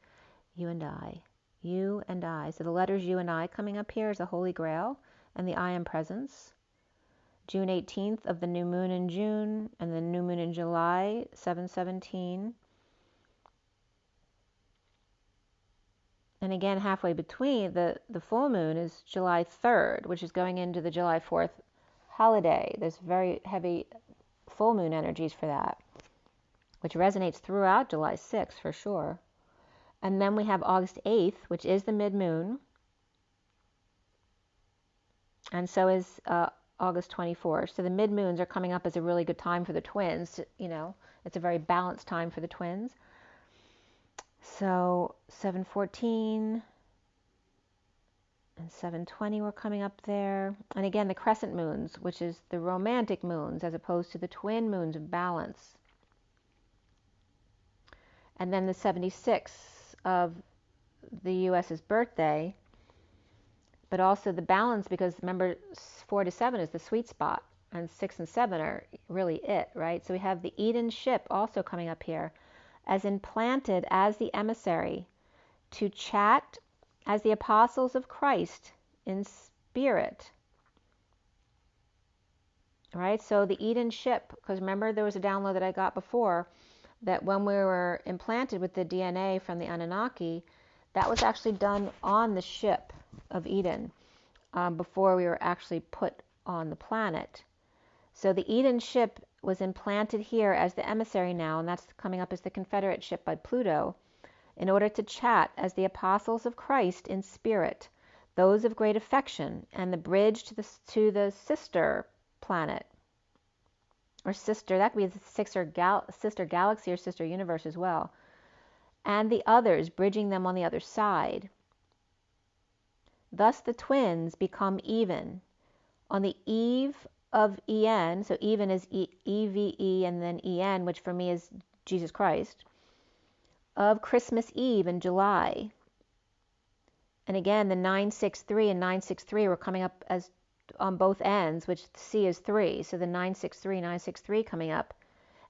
you and I. You and I. So the letters you and I coming up here is the Holy Grail and the I am presence. June 18th of the new moon in June and the new moon in July, 7:17. And again, halfway between, the full moon is July 3rd, which is going into the July 4th holiday. There's very heavy full moon energies for that, which resonates throughout July 6th for sure. And then we have August 8th, which is the mid-moon. And so is August 24th. So the mid-moons are coming up as a really good time for the twins. You know, it's a very balanced time for the twins. So 7:14 and 7:20 were coming up there. And again, the crescent moons, which is the romantic moons, as opposed to the twin moons of balance. And then the 76 of the U.S.'s birthday, but also the balance, because remember, 4 to 7 is the sweet spot, and 6 and 7 are really it, right? So we have the Eden ship also coming up here, as implanted as the emissary to chat as the apostles of Christ in spirit, right? So the Eden ship, because remember there was a download that I got before, that when we were implanted with the DNA from the Anunnaki, that was actually done on the ship of Eden before we were actually put on the planet. So the Eden ship was implanted here as the emissary now, and that's coming up as the Confederate ship by Pluto, in order to chat as the apostles of Christ in spirit, those of great affection, and the bridge to the sister planet, or sister, that could be the sister galaxy or sister universe as well, and the others, bridging them on the other side. Thus the twins become even on the eve of En, so even is EVE and then En, which for me is Jesus Christ, of Christmas Eve in July. And again, the 963 and 963 were coming up as on both ends, which C is 3, so the 963, 963 coming up,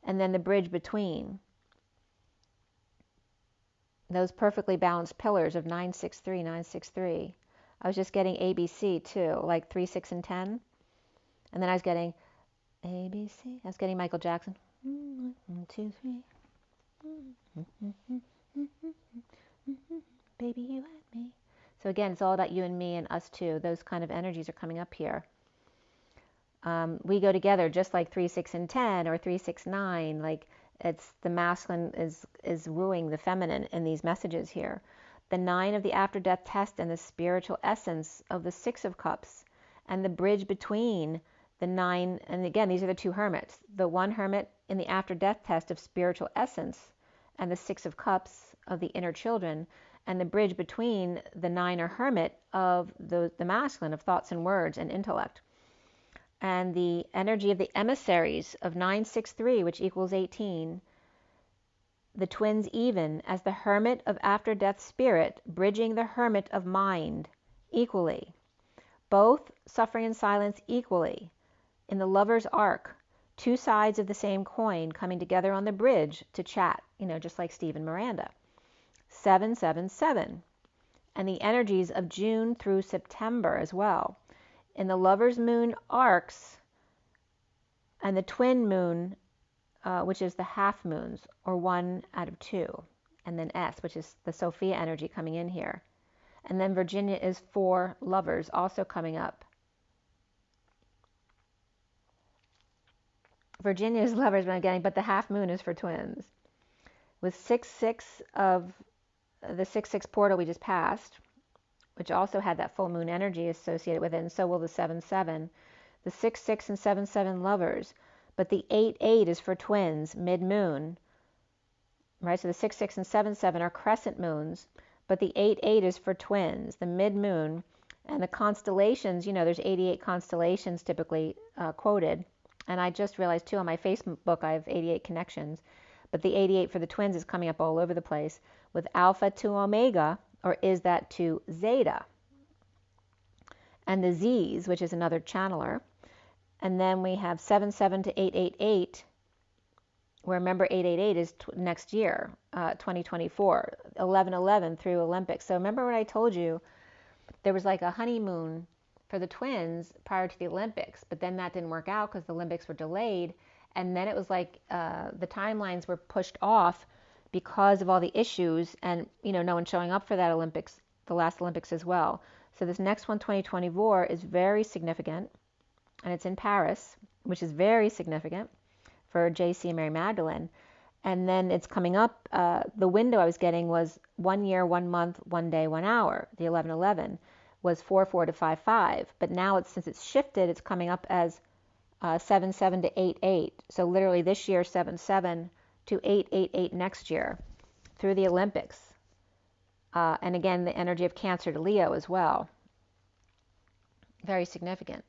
and then the bridge between. Those perfectly balanced pillars of 963, 963. I was just getting ABC too, like 3, 6, and 10. And then I was getting ABC. I was getting Michael Jackson. 1, 2, 3. Baby, you and me. So again, it's all about you and me and us too. Those kind of energies are coming up here. We go together just like 3, 6, and 10, or 3, 6, 9. Like it's the masculine is wooing the feminine in these messages here. The 9 of the after-death test and the spiritual essence of the 6 of cups, and the bridge between the 9, and again, these are the 2 hermits. The 1 hermit in the after-death test of spiritual essence, and the 6 of cups of the inner children, and the bridge between the 9 or hermit of the masculine, of thoughts and words and intellect. And the energy of the emissaries of 963, which equals 18, the twins even, as the hermit of after-death spirit, bridging the hermit of mind equally, both suffering in silence equally, in the lover's arc, two sides of the same coin coming together on the bridge to chat, just like Steve and Miranda. 777, and the energies of June through September as well. In the lover's moon arcs and the twin moon, which is the half moons, or 1 out of 2, and then S, which is the Sophia energy coming in here. And then Virginia is 4 lovers also coming up. Virginia is lovers, but I'm getting, but the half moon is for twins. With 6-6 of the 6-6 portal we just passed, which also had that full moon energy associated with it, and so will the 7-7. The 6-6 and 7-7 lovers, but the 8-8 is for twins, mid-moon, right? So the 6-6 and 7-7 are crescent moons, but the 8-8 is for twins, the mid-moon, and the constellations, there's 88 constellations typically quoted, and I just realized too on my Facebook I have 88 connections, but the 88 for the twins is coming up all over the place, with alpha to omega, or is that to zeta, and the Z's, which is another channeler. And then we have 7-7 to 8-8-8, where remember 8-8-8 is next year, 2024, 11-11 through Olympics. So remember what I told you, there was like a honeymoon for the twins prior to the Olympics, but then that didn't work out because the Olympics were delayed, and then it was like the timelines were pushed off because of all the issues, and no one showing up for that Olympics, the last Olympics as well. So this next one, 2024, is very significant, and it's in Paris, which is very significant for JC and Mary Magdalene. And then it's coming up, the window I was getting was 1 year, 1 month, 1 day, 1 hour. The 11-11 was 4-4 to 5-5, but now since it's shifted, it's coming up as 7-7 to 8-8. So literally this year, 7-7 to 8-8-8 next year through the Olympics. And again, the energy of Cancer to Leo as well. Very significant.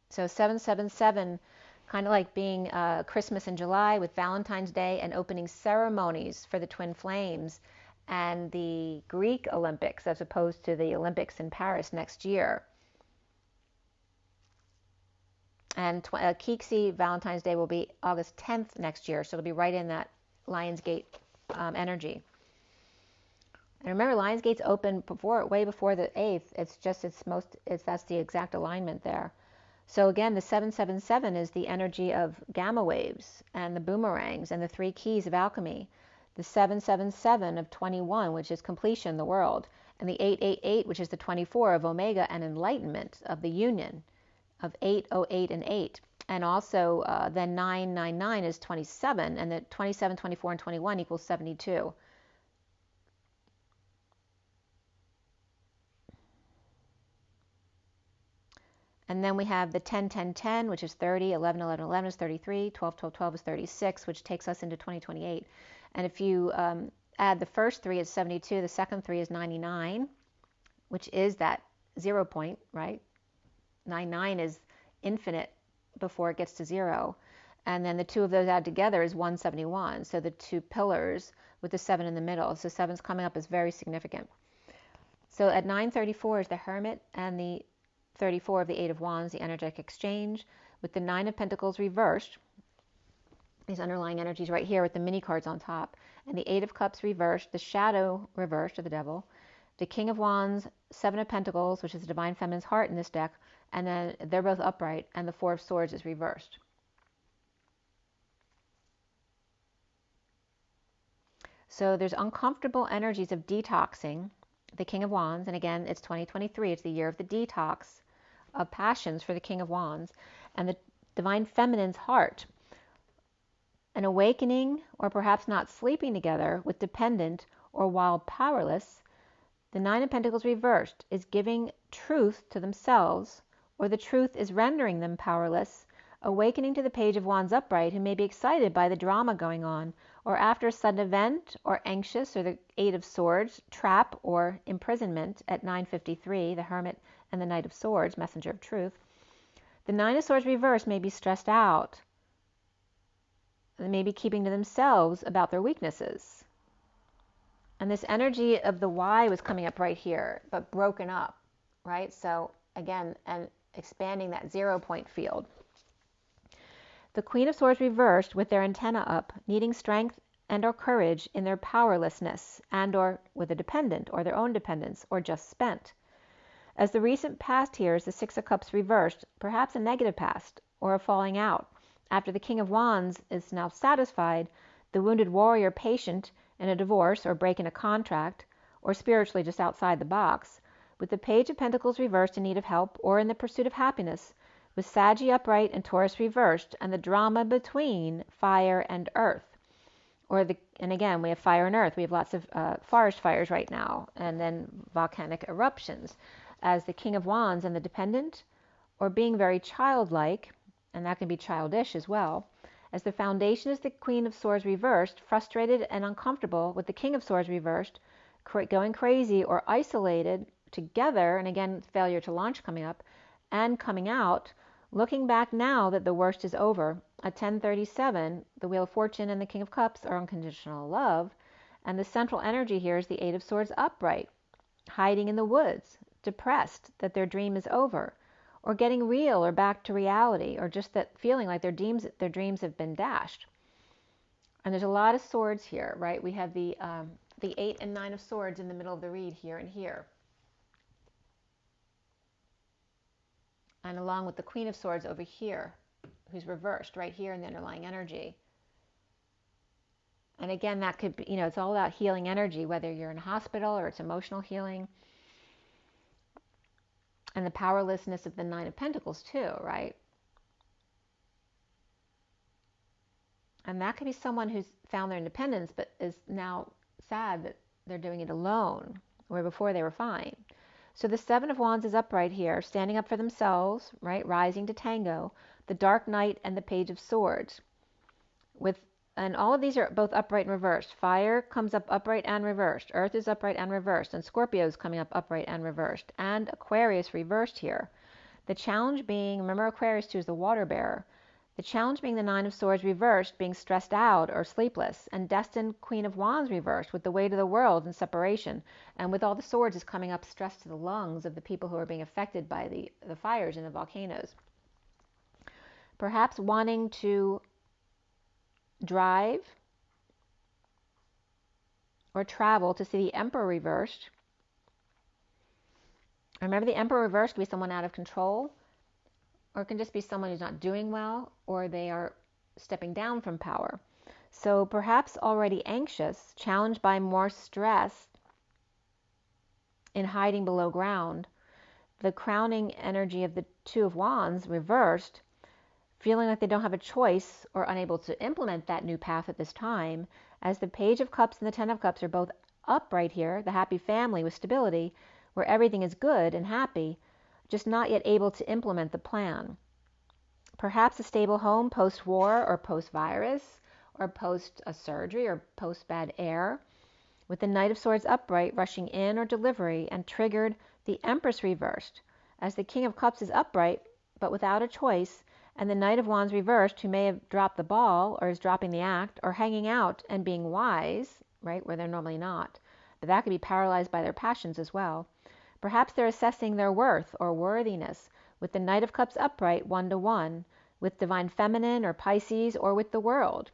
So 777, kind of like being Christmas in July with Valentine's Day and opening ceremonies for the twin flames and the Greek Olympics as opposed to the Olympics in Paris next year. And Kiksi Valentine's Day will be August 10th next year, so it'll be right in that Lionsgate energy. And remember, Lionsgate's open way before the 8th. That's the exact alignment there. So again, the 777 is the energy of gamma waves and the boomerangs and the 3 keys of alchemy. The 777 of 21, which is completion, the world, and the 888, which is the 24 of omega and enlightenment of the union of 8, 08, and 8. And also then 999 is 27, and the 27, 24, and 21 equals 72. And then we have the 10, 10, 10, which is 30, 11, 11, 11 is 33, 12, 12, 12 is 36, which takes us into 2028. And if you add the first 3 is 72, the second 3 is 99, which is that 0 point, right? 99 is infinite before it gets to 0. And then the 2 of those added together is 171. So the 2 pillars with the 7 in the middle. So 7's coming up is very significant. So at 934 is the Hermit and the 34 of the 8 of Wands, the energetic exchange, with the 9 of Pentacles reversed. These underlying energies right here with the mini cards on top. And the 8 of Cups reversed, the Shadow reversed, or the Devil. The King of Wands, 7 of Pentacles, which is the Divine Feminine's heart in this deck. And then they're both upright, and the 4 of Swords is reversed. So there's uncomfortable energies of detoxing. The King of Wands, and again, it's 2023. It's the year of the detox of passions for the King of Wands. And the Divine Feminine's heart. An awakening, or perhaps not sleeping together with dependent or while powerless. The 9 of Pentacles reversed is giving truth to themselves, or the truth is rendering them powerless. Awakening to the Page of Wands upright, who may be excited by the drama going on, or after a sudden event, or anxious, or the 8 of Swords, trap or imprisonment at 953, the Hermit and the Knight of Swords, messenger of truth. The 9 of Swords reversed may be stressed out, maybe keeping to themselves about their weaknesses. And this energy of the Y was coming up right here, but broken up, right? So again, and expanding that 0 point field. The Queen of Swords reversed with their antenna up, needing strength and or courage in their powerlessness and or with a dependent or their own dependence or just spent. As the recent past here is the Six of Cups reversed, perhaps a negative past or a falling out. After the King of Wands is now satisfied, the wounded warrior patient in a divorce or break in a contract, or spiritually just outside the box, with the Page of Pentacles reversed in need of help or in the pursuit of happiness, with Saggy upright and Taurus reversed, and the drama between fire and earth. And again, we have fire and earth. We have lots of forest fires right now, and then volcanic eruptions. As the King of Wands and the dependent, or being very childlike, and that can be childish as well. As the foundation is the Queen of Swords reversed, frustrated and uncomfortable with the King of Swords reversed, going crazy or isolated together, and again, failure to launch coming up, and coming out, looking back now that the worst is over. At 1037, the Wheel of Fortune and the King of Cups are unconditional love, and the central energy here is the Eight of Swords upright, hiding in the woods, depressed that their dream is over, or getting real or back to reality, or just that feeling like their dreams have been dashed. And there's a lot of swords here, right? We have the 8 and 9 of Swords in the middle of the read here and here. And along with the Queen of Swords over here, who's reversed right here in the underlying energy. And again, that could be, it's all about healing energy, whether you're in a hospital or it's emotional healing. And the powerlessness of the Nine of Pentacles too, right? And that could be someone who's found their independence but is now sad that they're doing it alone, where before they were fine. So the Seven of Wands is upright here, standing up for themselves, right? Rising to tango. The Dark Knight and the Page of Swords. And all of these are both upright and reversed. Fire comes up upright and reversed. Earth is upright and reversed. And Scorpio is coming up upright and reversed. And Aquarius reversed here. The challenge being, remember Aquarius too is the water bearer. The challenge being the Nine of Swords reversed, being stressed out or sleepless. And destined Queen of Wands reversed with the weight of the world and separation. And with all the swords is coming up stress to the lungs of the people who are being affected by the fires in the volcanoes. Perhaps wanting to drive or travel to see the Emperor reversed. Remember, the Emperor reversed can be someone out of control, or it can just be someone who's not doing well, or they are stepping down from power. So perhaps already anxious, challenged by more stress in hiding below ground. The crowning energy of the Two of Wands reversed, feeling like they don't have a choice or unable to implement that new path at this time, as the Page of Cups and the Ten of Cups are both upright here, the happy family with stability, where everything is good and happy, just not yet able to implement the plan. Perhaps a stable home post-war or post-virus, or post a surgery or post-bad air, with the Knight of Swords upright rushing in or delivery, and triggered the Empress reversed, as the King of Cups is upright but without a choice, and the Knight of Wands reversed, who may have dropped the ball or is dropping the act or hanging out and being wise, right, where they're normally not. But that could be paralyzed by their passions as well. Perhaps they're assessing their worth or worthiness with the Knight of Cups upright 1-1, with Divine Feminine or Pisces, or with the World.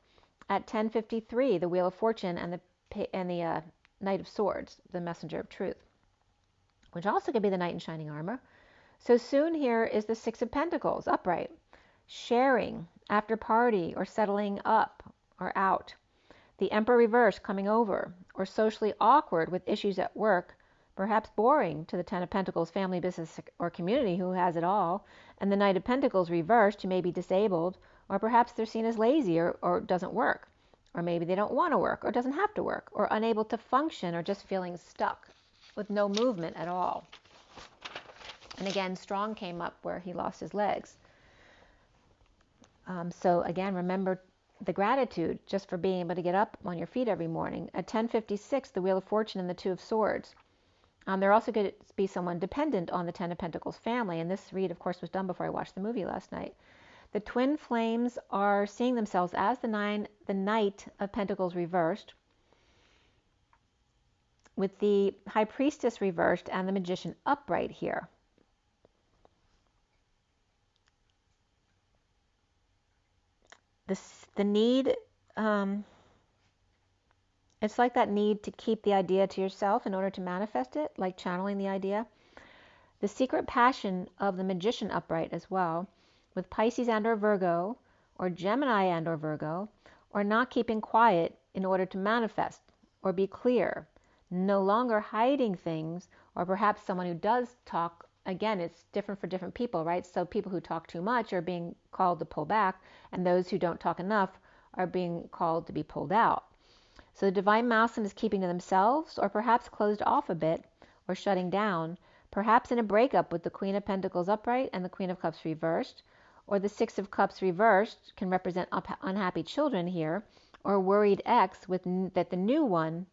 At 10:53, the Wheel of Fortune and the Knight of Swords, the Messenger of Truth, which also could be the Knight in Shining Armor. So soon here is the Six of Pentacles upright, sharing after party or settling up or out. The Emperor reverse coming over, or socially awkward with issues at work, perhaps boring to the Ten of Pentacles family, business, or community who has it all, and the Knight of Pentacles reversed, who may be disabled, or perhaps they're seen as lazy or doesn't work, or maybe they don't want to work or doesn't have to work, or unable to function, or just feeling stuck with no movement at all. And again, Strong came up where he lost his legs. So again, remember the gratitude just for being able to get up on your feet every morning. At 10:56, the Wheel of Fortune and the Two of Swords. There also could be someone dependent on the Ten of Pentacles family, and this read, of course, was done before I watched the movie last night. The twin flames are seeing themselves as the Knight of Pentacles reversed, with the High Priestess reversed and the Magician upright here. The need, it's like that need to keep the idea to yourself in order to manifest it, like channeling the idea. The secret passion of the Magician upright as well, with Pisces and or Virgo, or Gemini and or Virgo, or not keeping quiet in order to manifest, or be clear, no longer hiding things, or perhaps someone who does talk. Again, it's different for different people, right? So people who talk too much are being called to pull back, and those who don't talk enough are being called to be pulled out. So the Divine Masculine is keeping to themselves, or perhaps closed off a bit, or shutting down, perhaps in a breakup with the Queen of Pentacles upright and the Queen of Cups reversed, or the Six of Cups reversed can represent unhappy children here, or worried ex with that the new one.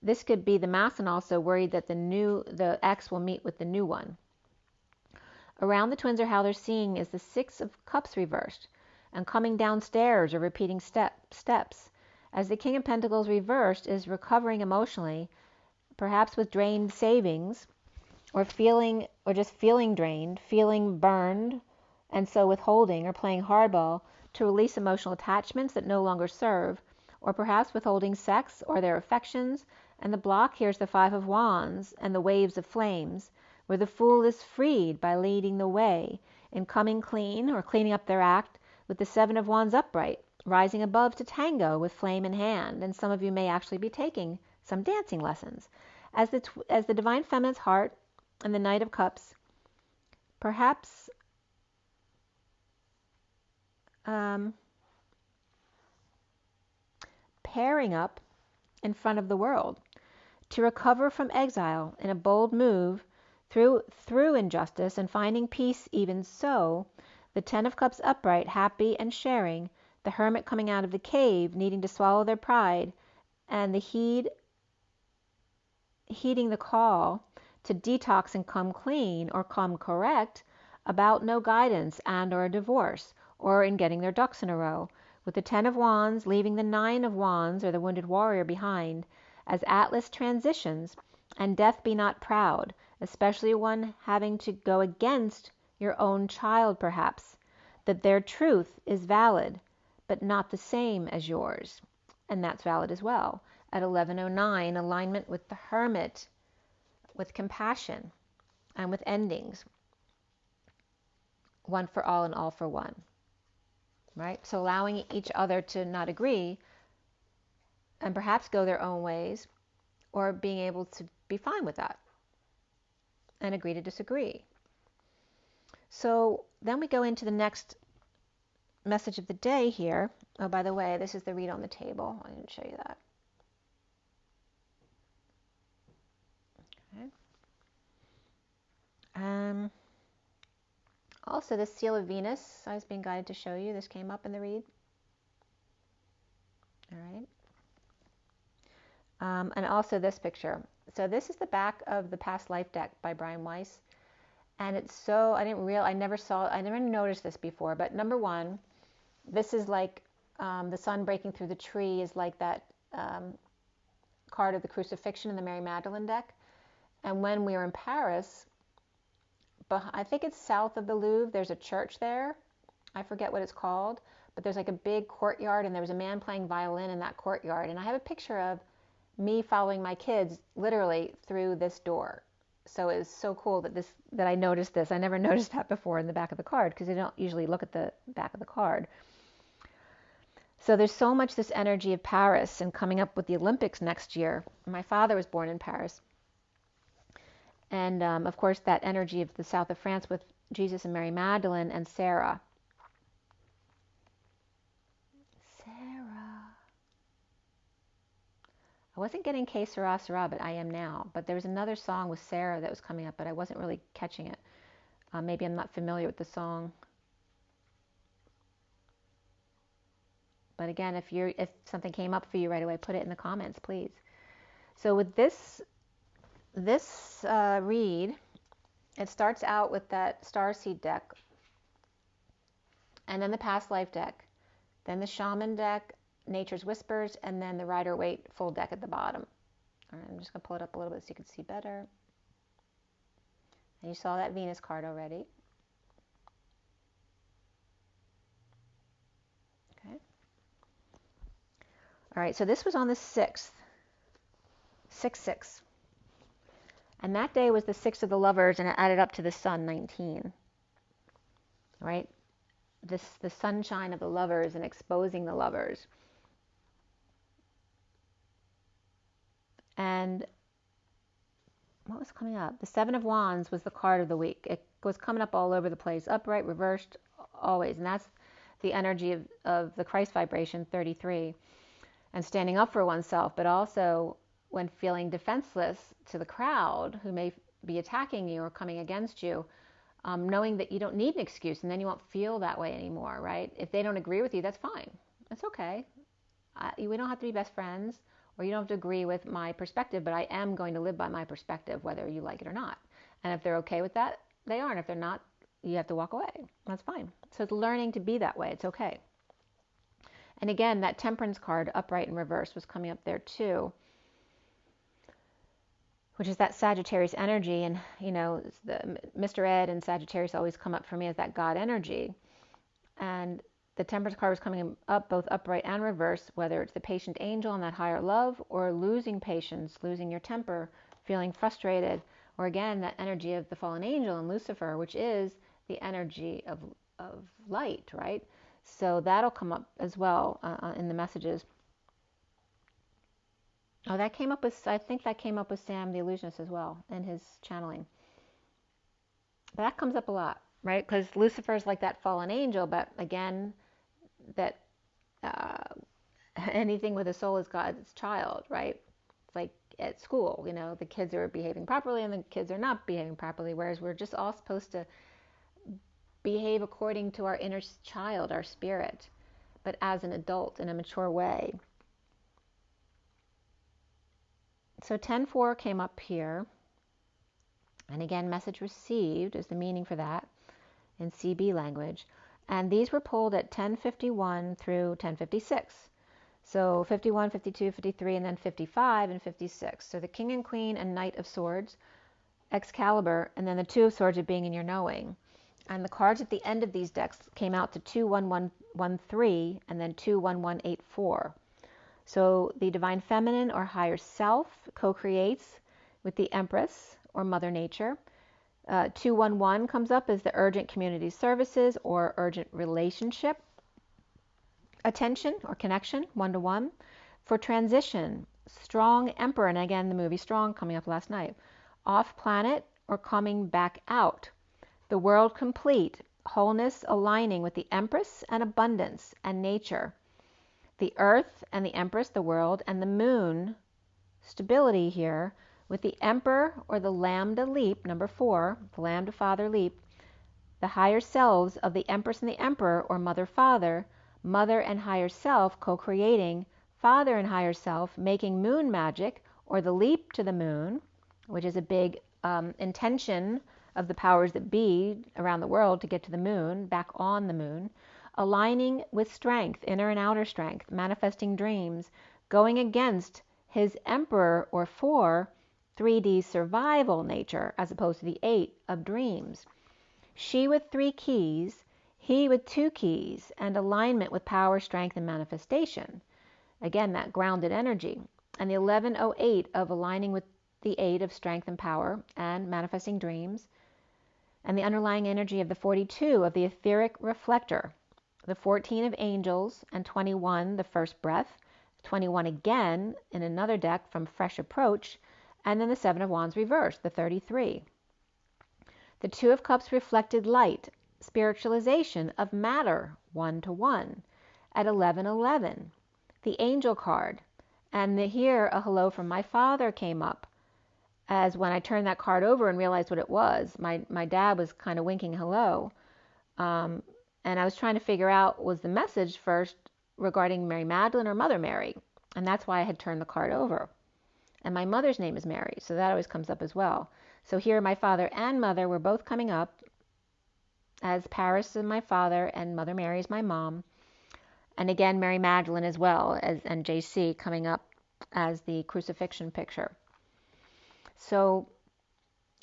This could be the masculine also worried that the ex will meet with the new one. Around the twins, or how they're seeing, is the Six of Cups reversed and coming downstairs or repeating steps, as the King of Pentacles reversed is recovering emotionally, perhaps with drained savings, or just feeling drained, feeling burned, and so withholding or playing hardball to release emotional attachments that no longer serve, or perhaps withholding sex or their affections. And the block here is the Five of Wands and the waves of flames, where the Fool is freed by leading the way in coming clean or cleaning up their act, with the Seven of Wands upright, rising above to tango with flame in hand. And some of you may actually be taking some dancing lessons. As the Divine Feminine's heart and the Knight of Cups, perhaps pairing up in front of the world to recover from exile in a bold move through injustice and finding peace. Even so, the Ten of Cups upright, happy and sharing, the Hermit coming out of the cave, needing to swallow their pride, and the heeding the call to detox and come clean or come correct about no guidance and or a divorce, or in getting their ducks in a row, with the Ten of Wands leaving the Nine of Wands or the wounded warrior behind, as Atlas transitions, and death be not proud, especially one having to go against your own child perhaps, that their truth is valid, but not the same as yours. And that's valid as well. At 1109, alignment with the Hermit, with compassion and with endings. One for all and all for one. Right? So allowing each other to not agree and perhaps go their own ways, or being able to be fine with that and agree to disagree. So then we go into the next message of the day here. Oh, by the way, this is the read on the table. I didn't show you that. Okay. Also, the Seal of Venus, I was being guided to show you. This came up in the read. All right. And also this picture. So this is the back of the Past Life deck by Brian Weiss. And it's so, I never noticed this before. But number one, this is like the sun breaking through the tree is like that card of the crucifixion in the Mary Magdalene deck. And when we were in Paris, I think it's south of the Louvre, there's a church there. I forget what it's called, but there's like a big courtyard, and there was a man playing violin in that courtyard. And I have a picture of me following my kids literally through this door. So it's so cool that I noticed this. I never noticed that before in the back of the card, because I don't usually look at the back of the card. So there's so much this energy of Paris and coming up with the Olympics next year. My father was born in Paris. And of course, that energy of the south of France with Jesus and Mary Magdalene and Sarah. I wasn't getting Que Sera Sera, but I am now. But there was another song with Sarah that was coming up, but I wasn't really catching it. Maybe I'm not familiar with the song. But again, if something came up for you right away, put it in the comments, please. So with this read, it starts out with that Starseed deck. And then the past life deck, then the shaman deck, nature's whispers, and then the Rider-Waite full deck at the bottom. All right, I'm just going to pull it up a little bit so you can see better. And you saw that Venus card already. Okay. All right, so this was on the 6th. 6/6. And that day was the 6 of the lovers, and it added up to the sun, 19. Right? The sunshine of the lovers and exposing the lovers. And what was coming up? The 7 of Wands was the card of the week. It was coming up all over the place, upright, reversed, always. And that's the energy of the Christ vibration, 33. And standing up for oneself, but also when feeling defenseless to the crowd who may be attacking you or coming against you, knowing that you don't need an excuse, and then you won't feel that way anymore, right? If they don't agree with you, that's fine. That's okay. We don't have to be best friends, or you don't have to agree with my perspective, but I am going to live by my perspective, whether you like it or not. And if they're okay with that, they are. And if they're not, you have to walk away. That's fine. So it's learning to be that way. It's okay. And again, that Temperance card, upright and reverse, was coming up there too, which is that Sagittarius energy. And, you know, Mr. Ed and Sagittarius always come up for me as that God energy. And the Temperance card was coming up both upright and reverse, whether it's the patient angel and that higher love, or losing patience, losing your temper, feeling frustrated, or again, that energy of the fallen angel and Lucifer, which is the energy of light, right? So that'll come up as well in the messages. Oh, that came up with, I think that came up with Sam the Illusionist as well in his channeling. But that comes up a lot, right? Because Lucifer is like that fallen angel, but again, that anything with a soul is God's child, right? It's like at school, you know, the kids are behaving properly and the kids are not behaving properly, whereas we're just all supposed to behave according to our inner child, our spirit, but as an adult in a mature way. So 10-4 came up here. And again, message received is the meaning for that in CB language. And these were pulled at 10:51 through 10:56. So 51, 52, 53, and then 55 and 56. So the King and Queen and Knight of Swords, Excalibur, and then the Two of Swords of being in your knowing. And the cards at the end of these decks came out to 21113 and then 21184. So the Divine Feminine or Higher Self co-creates with the Empress or Mother Nature. 211 comes up as the urgent community services or urgent relationship attention or connection, one-to-one. For transition, strong Emperor, and again the movie Strong coming up last night. Off planet or coming back out. The world complete, wholeness aligning with the Empress and abundance and nature. The Earth and the Empress, the world, and the Moon, stability here, with the Emperor or the Lambda leap, number 4, the Lambda Father leap, the higher selves of the Empress and the Emperor or Mother Father, Mother and higher self co-creating, Father and higher self making moon magic or the leap to the moon, which is a big intention of the powers that be around the world to get to the moon, back on the moon, aligning with strength, inner and outer strength, manifesting dreams, going against his Emperor or 4, 3D survival nature as opposed to the 8 of dreams. She with 3 keys, he with 2 keys, and alignment with power, strength, and manifestation. Again, that grounded energy. And the 1108 of aligning with the 8 of strength and power and manifesting dreams. And the underlying energy of the 42 of the etheric reflector. The 14 of angels and 21, the first breath. 21 again in another deck from Fresh Approach. And then the 7 of Wands reversed, the 33. The 2 of Cups reflected light, spiritualization of matter, 1-to-1, at 11:11. The Angel card, and here a hello from my father came up, as when I turned that card over and realized what it was. My dad was kind of winking hello, and I was trying to figure out, was the message first regarding Mary Magdalene or Mother Mary? And that's why I had turned the card over. And my mother's name is Mary, so that always comes up as well. So here my father and mother were both coming up as Paris is my father and Mother Mary is my mom. And again, Mary Magdalene as well, and JC coming up as the crucifixion picture. So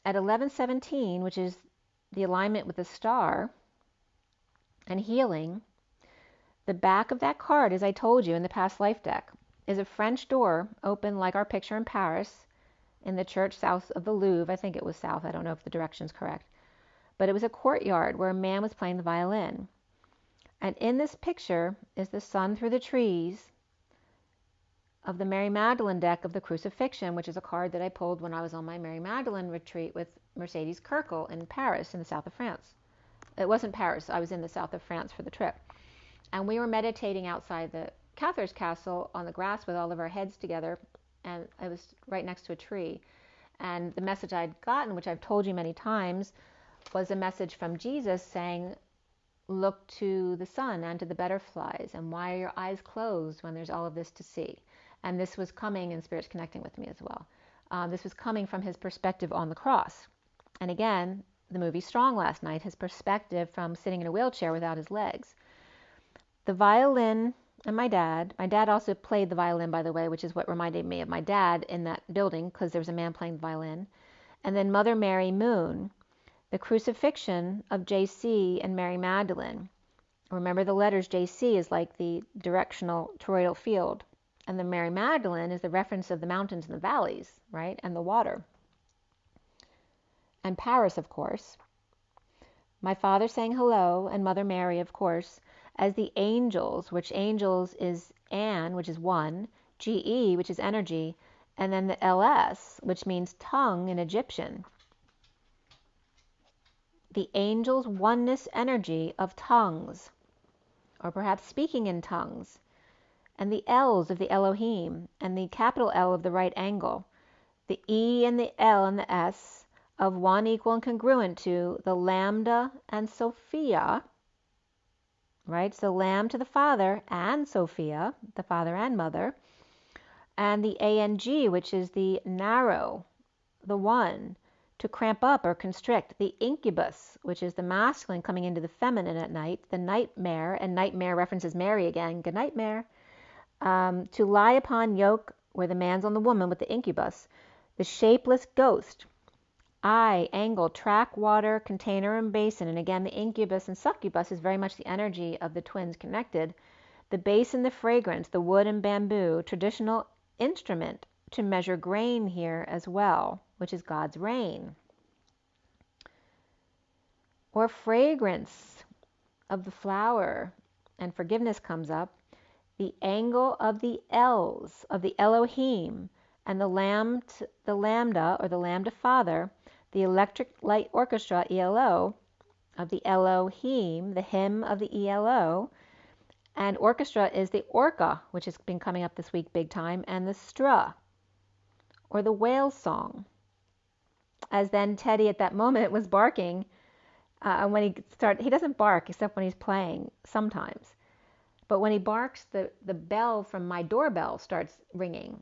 at 1117, which is the alignment with the star and healing, the back of that card, as I told you in the past life deck, is a French door open like our picture in Paris in the church south of the Louvre. I think it was south. I don't know if the direction's correct. But it was a courtyard where a man was playing the violin. And in this picture is the sun through the trees of the Mary Magdalene deck of the crucifixion, which is a card that I pulled when I was on my Mary Magdalene retreat with Mercedes Kirkle in Paris in the south of France. It wasn't Paris. I was in the south of France for the trip. And we were meditating outside the Catherine's Castle on the grass with all of our heads together, and I was right next to a tree. And the message I'd gotten, which I've told you many times, was a message from Jesus saying, look to the sun and to the butterflies, and why are your eyes closed when there's all of this to see? And this was coming, and Spirit's connecting with me as well. This was coming from his perspective on the cross. And again, the movie Strong last night, his perspective from sitting in a wheelchair without his legs. The violin and my dad also played the violin, by the way, which is what reminded me of my dad in that building, because there was a man playing the violin. And then Mother Mary Moon, the crucifixion of JC and Mary Magdalene. Remember, the letters JC is like the directional toroidal field, and the Mary Magdalene is the reference of the mountains and the valleys, right, and the water. And Paris, of course. My father saying hello, and Mother Mary, of course, as the angels, which angels is an, which is one, GE, which is energy, and then the LS, which means tongue in Egyptian. The angel's oneness energy of tongues, or perhaps speaking in tongues, and the L's of the Elohim, and the capital L of the right angle, the E and the L and the S of one equal and congruent to the Lambda and Sophia, right? So Lamb to the Father and Sophia, the Father and Mother, and the ANG, which is the narrow, the one, to cramp up or constrict, the incubus, which is the masculine coming into the feminine at night, the nightmare, and nightmare references Mary again, good nightmare, to lie upon yoke where the man's on the woman with the incubus, the shapeless ghost, eye, angle, track, water, container, and basin, and again the incubus and succubus is very much the energy of the twins connected, the basin, the fragrance, the wood and bamboo, traditional instrument to measure grain here as well, which is God's rain. Or fragrance of the flower, and forgiveness comes up, the angle of the L's, of the Elohim, and the lambda, or the lambda father, the electric light orchestra, ELO, of the Elohim, the hymn of the ELO, and orchestra is the orca, which has been coming up this week big time, and the stra, or the whale song. As then Teddy at that moment was barking, when he doesn't bark except when he's playing sometimes. But when he barks, the bell from my doorbell starts ringing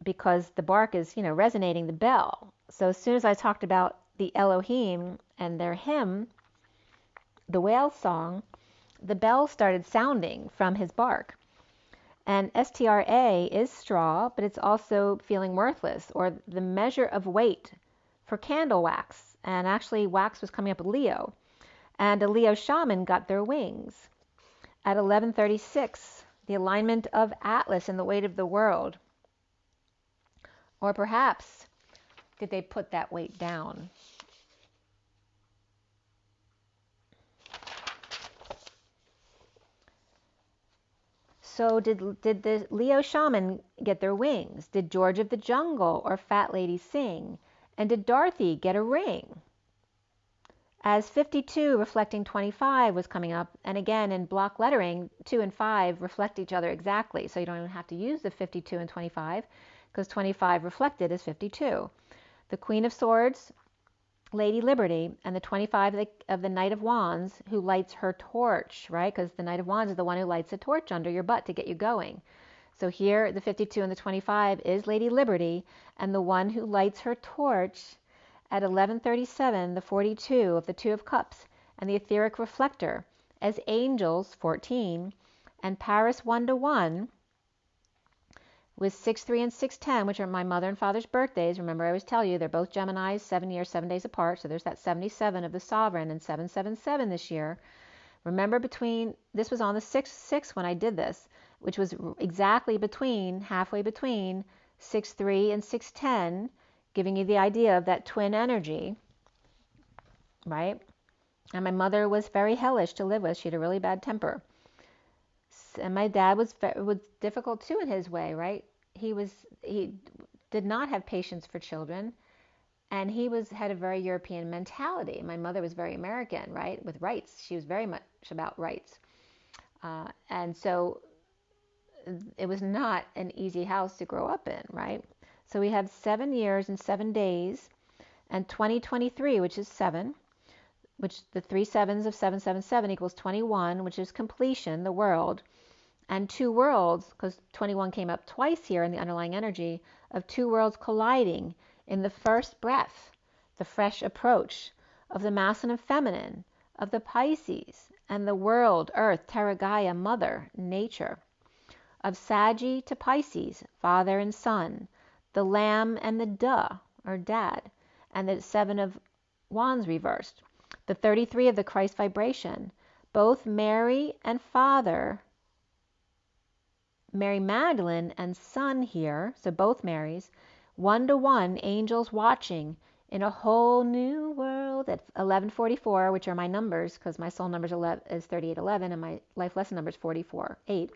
because the bark is, resonating the bell. So as soon as I talked about the Elohim and their hymn, the whale song, the bell started sounding from his bark. And STRA is straw, but it's also feeling worthless, or the measure of weight for candle wax. And actually wax was coming up with Leo. And a Leo shaman got their wings. At 1136, the alignment of Atlas and the weight of the world. Or perhaps, did they put that weight down? So did the Leo shaman get their wings? Did George of the Jungle or Fat Lady sing? And did Dorothy get a ring? As 52 reflecting 25 was coming up, and again in block lettering, 2 and 5 reflect each other exactly, so you don't even have to use the 52 and 25, because 25 reflected is 52. The Queen of Swords, Lady Liberty, and the 25 of the Knight of Wands, who lights her torch, right? Because the Knight of Wands is the one who lights a torch under your butt to get you going. So here, the 52 and the 25 is Lady Liberty, and the one who lights her torch at 1137, the 42 of the Two of Cups, and the etheric reflector as angels, 14, and Paris 1-1 with 6-3 and 6-10, which are my mother and father's birthdays. Remember, I always tell you they're both Geminis, 7 years, 7 days apart. So there's that 77 of the sovereign and 777 this year. Remember, this was on the 6-6 when I did this, which was exactly halfway between 6-3 and 6-10, giving you the idea of that twin energy, right? And my mother was very hellish to live with. She had a really bad temper. And my dad was difficult too in his way, right? He did not have patience for children, and he had a very European mentality. My mother was very American, right? With rights. She was very much about rights. And so it was not an easy house to grow up in, right? So we have 7 years and 7 days, and 2023, which is 7, which the 3 sevens of 777 equals 21, which is completion, the world, and 2 worlds, because 21 came up twice here in the underlying energy, of 2 worlds colliding in the first breath, the fresh approach of the masculine and feminine, of the Pisces, and the world, earth, Terra Gaia, mother, nature, of Saggy to Pisces, father and son, the lamb and the duh, or dad, and the 7 of wands reversed, the 33 of the Christ vibration, both Mary and father, Mary Magdalene and son here, so both Marys, 1-1, angels watching in a whole new world at 1144, which are my numbers, because my soul number is 3811 and my life lesson number is 44:8.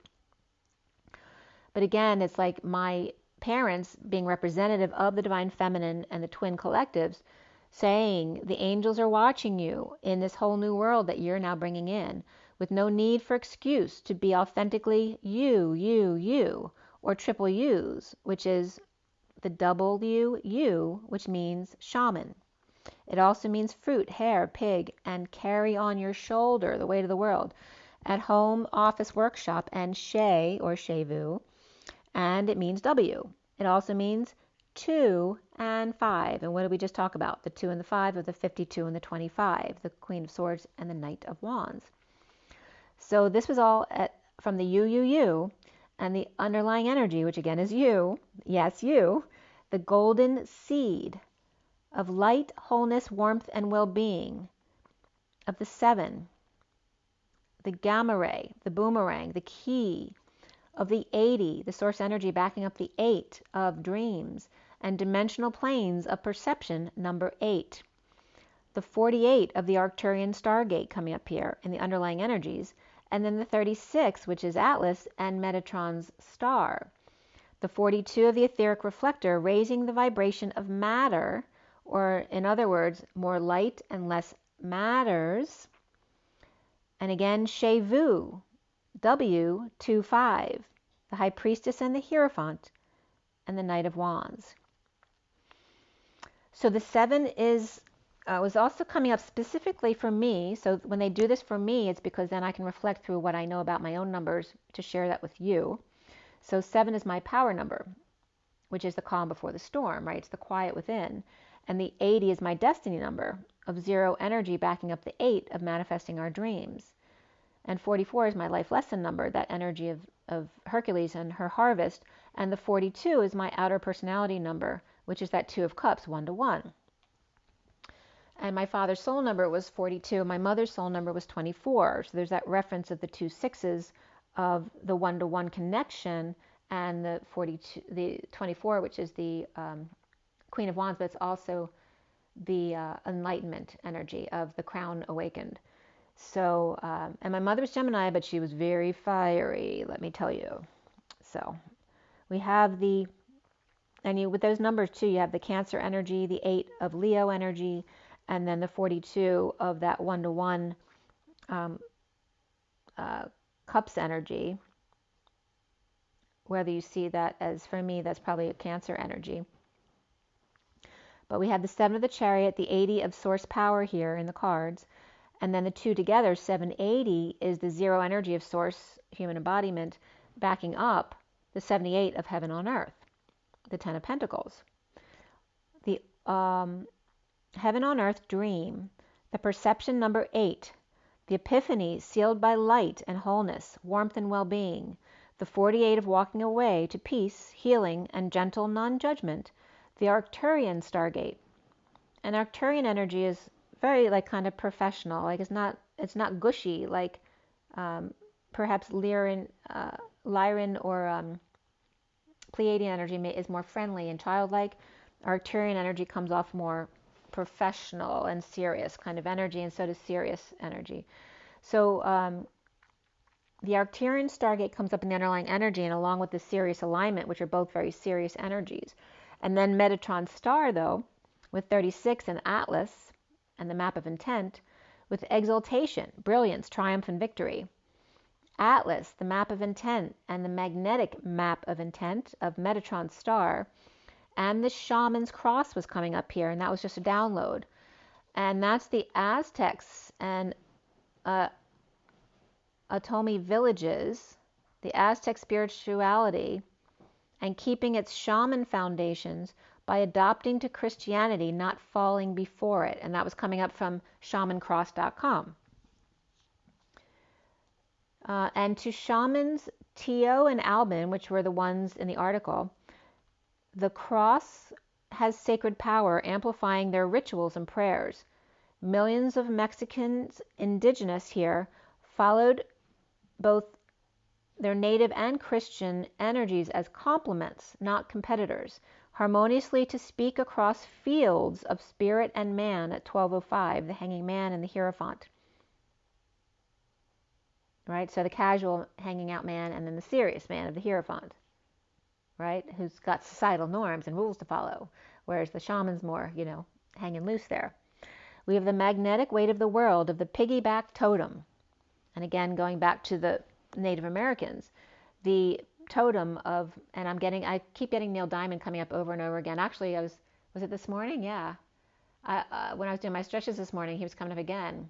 But again, it's like my parents being representative of the divine feminine and the twin collectives, saying the angels are watching you in this whole new world that you're now bringing in, with no need for excuse to be authentically you, or triple U's, which is the double U, which means shaman. It also means fruit, hair, pig, and carry on your shoulder, the weight of the world, at home, office, workshop, and Shay or Shevu, and it means W. It also means 2 and 5. And what did we just talk about? The 2 and the 5 of the 52 and the 25, the Queen of Swords and the Knight of Wands. So this was all from the U, and the underlying energy, which again is you, yes, you, the golden seed of light, wholeness, warmth, and well-being, of the 7, the gamma ray, the boomerang, the key, of the 80, the source energy backing up the 8 of dreams, and dimensional planes of perception, number 8. The 48 of the Arcturian Stargate coming up here in the underlying energies, and then the 36, which is Atlas and Metatron's star. The 42 of the etheric reflector, raising the vibration of matter, or in other words, more light and less matters. And again, Shevu, W25, the High Priestess and the Hierophant, and the Knight of Wands. So the 7 was also coming up specifically for me. So when they do this for me, it's because then I can reflect through what I know about my own numbers to share that with you. So 7 is my power number, which is the calm before the storm, right? It's the quiet within. And the 80 is my destiny number of 0 energy backing up the 8 of manifesting our dreams. And 44 is my life lesson number, that energy of Hercules and her harvest. And the 42 is my outer personality number, which is that 2 of Cups, 1-1. And my father's soul number was 42. My mother's soul number was 24. So there's that reference of the 2 6s of the 1-1 connection, and the 24, which is the Queen of Wands, but it's also the enlightenment energy of the crown awakened. So, and my mother was Gemini, but she was very fiery, let me tell you. So we have with those numbers too, you have the Cancer energy, the 8 of Leo energy, and then the 42 of that 1-1 Cups energy. Whether you see that as, for me, that's probably a Cancer energy. But we have the 7 of the Chariot, the 80 of Source Power here in the cards, and then the 2 together, 780, is the 0 energy of Source, human embodiment, backing up the 78 of Heaven on Earth, the 10 of Pentacles. The Heaven on Earth dream, the perception number 8, The Epiphany, sealed by light and wholeness, warmth and well-being. The 48 of walking away to peace, healing, and gentle non-judgment. The Arcturian Stargate. And Arcturian energy is very like kind of professional. Like it's not gushy like perhaps Lyran or Pleiadian energy is more friendly and childlike. Arcturian energy comes off more professional and serious kind of energy, and so does Sirius energy. So the Arcturian Stargate comes up in the underlying energy, and along with the Sirius alignment, which are both very serious energies. And then Metatron Star, though, with 36 and Atlas and the map of intent, with exaltation, brilliance, triumph, and victory. Atlas, the map of intent, and the magnetic map of intent of Metatron Star, and the Shaman's Cross was coming up here, and that was just a download. And that's the Aztecs and Atomi villages, the Aztec spirituality, and keeping its shaman foundations by adopting to Christianity, not falling before it. And that was coming up from shamancross.com. And to shamans Tio and Albin, which were the ones in the article, the cross has sacred power, amplifying their rituals and prayers. Millions of Mexicans indigenous here followed both their native and Christian energies as complements, not competitors, harmoniously to speak across fields of spirit and man at 12:05, the hanging man and the Hierophant. Right? So the casual hanging out man and then the serious man of the Hierophant, right? Who's got societal norms and rules to follow, whereas the shaman's more, hanging loose there. We have the magnetic weight of the world of the piggyback totem. And again, going back to the Native Americans, the totem of, and I keep getting Neil Diamond coming up over and over again. Actually, was it this morning? Yeah. When I was doing my stretches this morning, he was coming up again.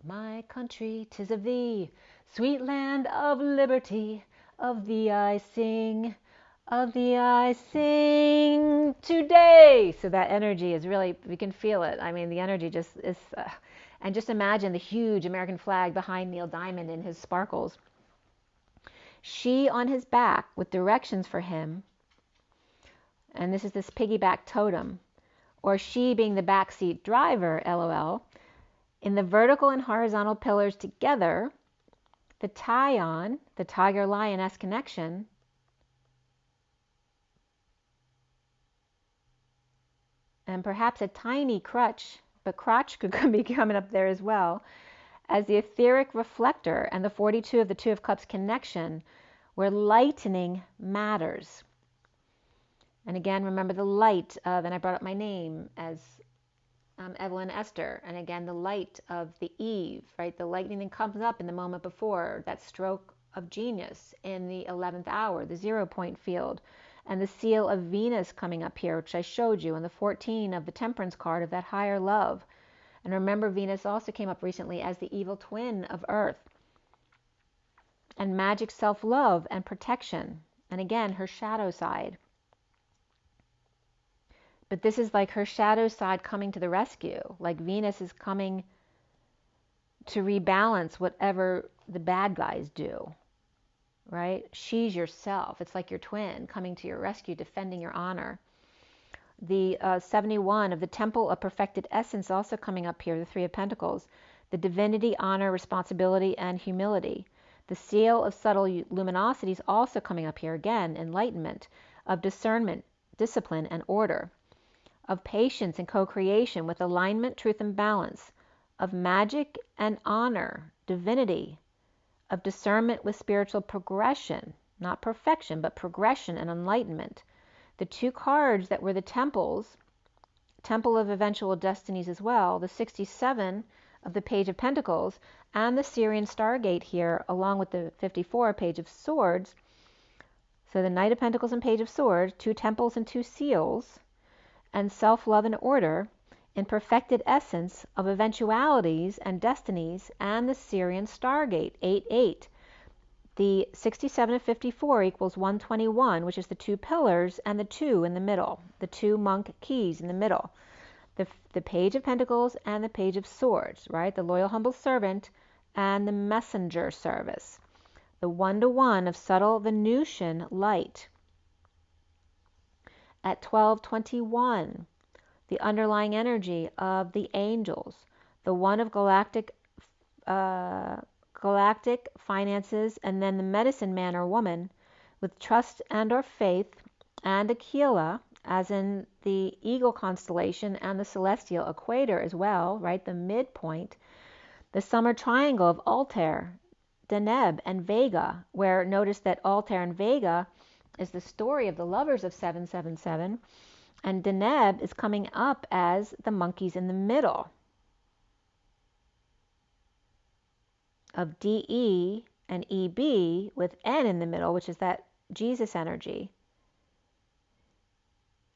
My country, 'tis of thee, sweet land of liberty, of thee I sing today. So that energy is really, we can feel it. I mean, the energy just is, and just imagine the huge American flag behind Neil Diamond in his sparkles. She on his back with directions for him, and this is this piggyback totem, or she being the backseat driver, LOL. In the vertical and horizontal pillars together, the tie-on, the tiger-lioness connection, and perhaps a tiny crutch, but crotch could be coming up there as well, as the etheric reflector and the 42 of the Two of Cups connection, where lightening matters. And again, remember the light of, and I brought up my name as Evelyn Esther, and again the light of the Eve, right? The lightning that comes up in the moment before, that stroke of genius in the 11th hour, the 0 point field, and the seal of Venus coming up here, which I showed you, and the 14 of the Temperance card of that higher love. And remember, Venus also came up recently as the evil twin of Earth, and magic self-love and protection, and again her shadow side. But this is like her shadow side coming to the rescue. Like Venus is coming to rebalance whatever the bad guys do, right? She's yourself. It's like your twin coming to your rescue, defending your honor. The 71 of the Temple of Perfected Essence also coming up here, the Three of Pentacles. The divinity, honor, responsibility, and humility. The seal of subtle luminosity is also coming up here. Again, enlightenment, of discernment, discipline, and order. Of patience and co-creation with alignment, truth, and balance, of magic and honor, divinity, of discernment with spiritual progression, not perfection, but progression and enlightenment. The two cards that were the temples, Temple of Eventual Destinies as well, the 67 of the Page of Pentacles, and the Syrian Stargate here, along with the 54 Page of Swords. So the Knight of Pentacles and Page of Swords, two temples and two seals, and self-love and order in perfected essence of eventualities and destinies, and the Syrian Stargate, 8-8. The 67 of 54 equals 121, which is the two pillars and the two in the middle, the two monk keys in the middle. the Page of Pentacles and the Page of Swords, right? The loyal, humble servant and the messenger service. The one-to-one of subtle Venusian light. At 1221, the underlying energy of the angels. The one of galactic finances, and then the medicine man or woman with trust and or faith, and Aquila, as in the Eagle constellation and the celestial equator as well, right? The midpoint. The summer triangle of Altair, Deneb, and Vega, where notice that Altair and Vega is the story of the lovers of 777, and Deneb is coming up as the monkeys in the middle of DE and EB with N in the middle, which is that Jesus energy.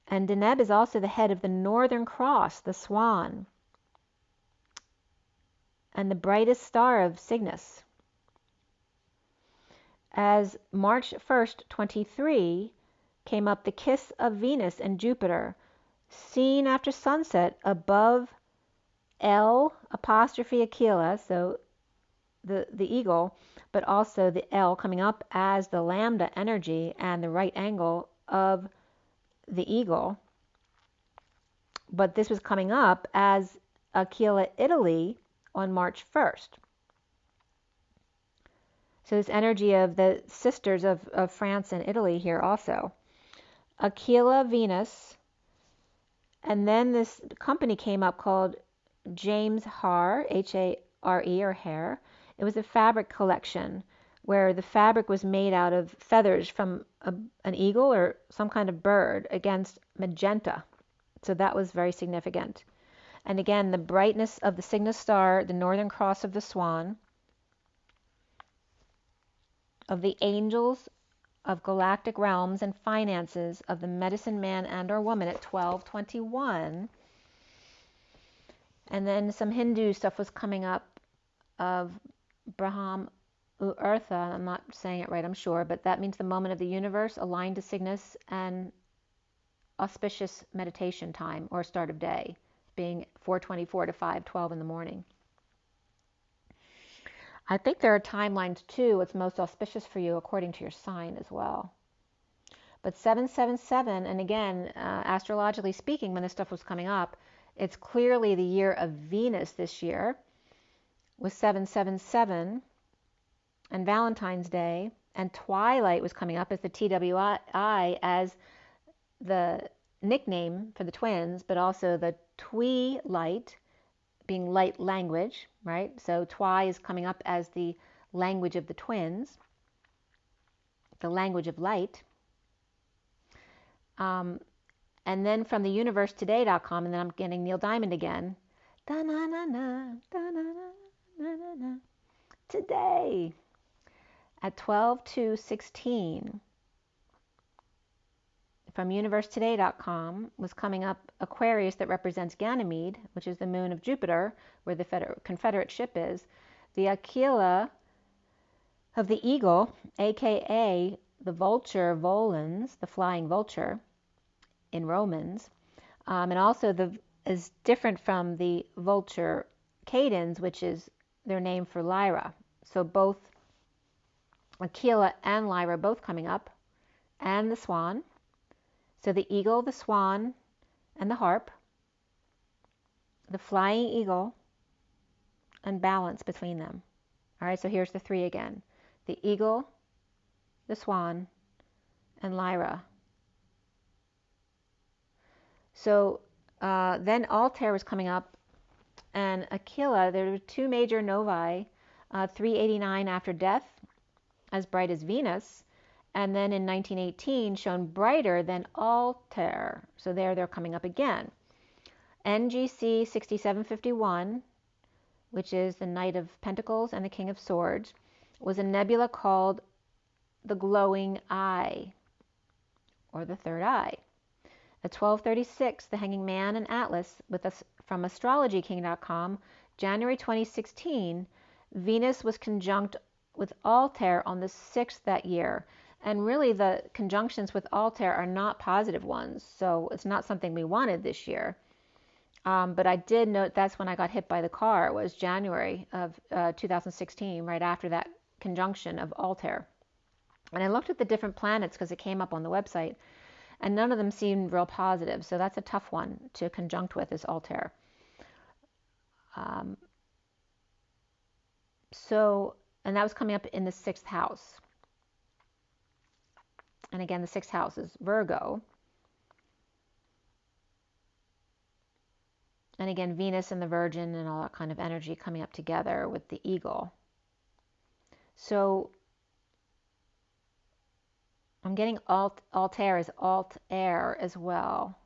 And Deneb is also the head of the Northern Cross, the swan, and the brightest star of Cygnus. As March 1st, 23, came up the kiss of Venus and Jupiter, seen after sunset above L apostrophe Aquila, so the eagle, but also the L coming up as the lambda energy and the right angle of the eagle. But this was coming up as Aquila, Italy on March 1st. So this energy of the sisters of France and Italy here also. Aquila, Venus, and then this company came up called James Haar, H-A-R-E, or Hare. It was a fabric collection where the fabric was made out of feathers from an eagle or some kind of bird against magenta. So that was very significant. And again, the brightness of the Cygnus star, the Northern Cross of the Swan, of the angels of galactic realms and finances, of the medicine man and or woman at 1221. And then some Hindu stuff was coming up of Braham Urtha. I'm not saying it right, I'm sure, but that means the moment of the universe aligned to Cygnus and auspicious meditation time or start of day, being 4:24 to 5:12 in the morning. I think there are timelines too, what's most auspicious for you according to your sign as well. But 777, and again, astrologically speaking, when this stuff was coming up, it's clearly the year of Venus this year with 777 and Valentine's Day, and Twilight was coming up as the TWI as the nickname for the twins, but also the Twee light, being light language, right? So Twi is coming up as the language of the twins, the language of light. And then from the universetoday.com, and then I'm getting Neil Diamond again. Da-na-na-na, da-na-na-na-na-na. Today at 12/2/16 from universetoday.com was coming up Aquarius that represents Ganymede, which is the moon of Jupiter, where the Confederate ship is. The Aquila of the eagle, aka the vulture volans, the flying vulture in Romans, and also is different from the vulture cadens, which is their name for Lyra. So both Aquila and Lyra both coming up, and the swan. So the eagle, the swan, and the harp, the flying eagle, and balance between them. All right, so here's the three again. The eagle, the swan, and Lyra. So then Altair was coming up, and Aquila, there were two major novae, 389 after death, as bright as Venus, and then in 1918 shown brighter than Altair. So they're coming up again. NGC 6751, which is the Knight of Pentacles and the King of Swords, was a nebula called the Glowing Eye, or the Third Eye. At 1236, the Hanging Man and Atlas, with us from astrologyking.com, January 2016, Venus was conjunct with Altair on the 6th that year. And really the conjunctions with Altair are not positive ones, so it's not something we wanted this year. But I did note that's when I got hit by the car. It was January of 2016, right after that conjunction of Altair. And I looked at the different planets because it came up on the website, and none of them seemed real positive. So that's a tough one to conjunct with, is Altair. And that was coming up in the 6th house. And again, the 6th house is Virgo. And again, Venus and the Virgin and all that kind of energy coming up together with the eagle. So I'm getting Altair as alt air as well.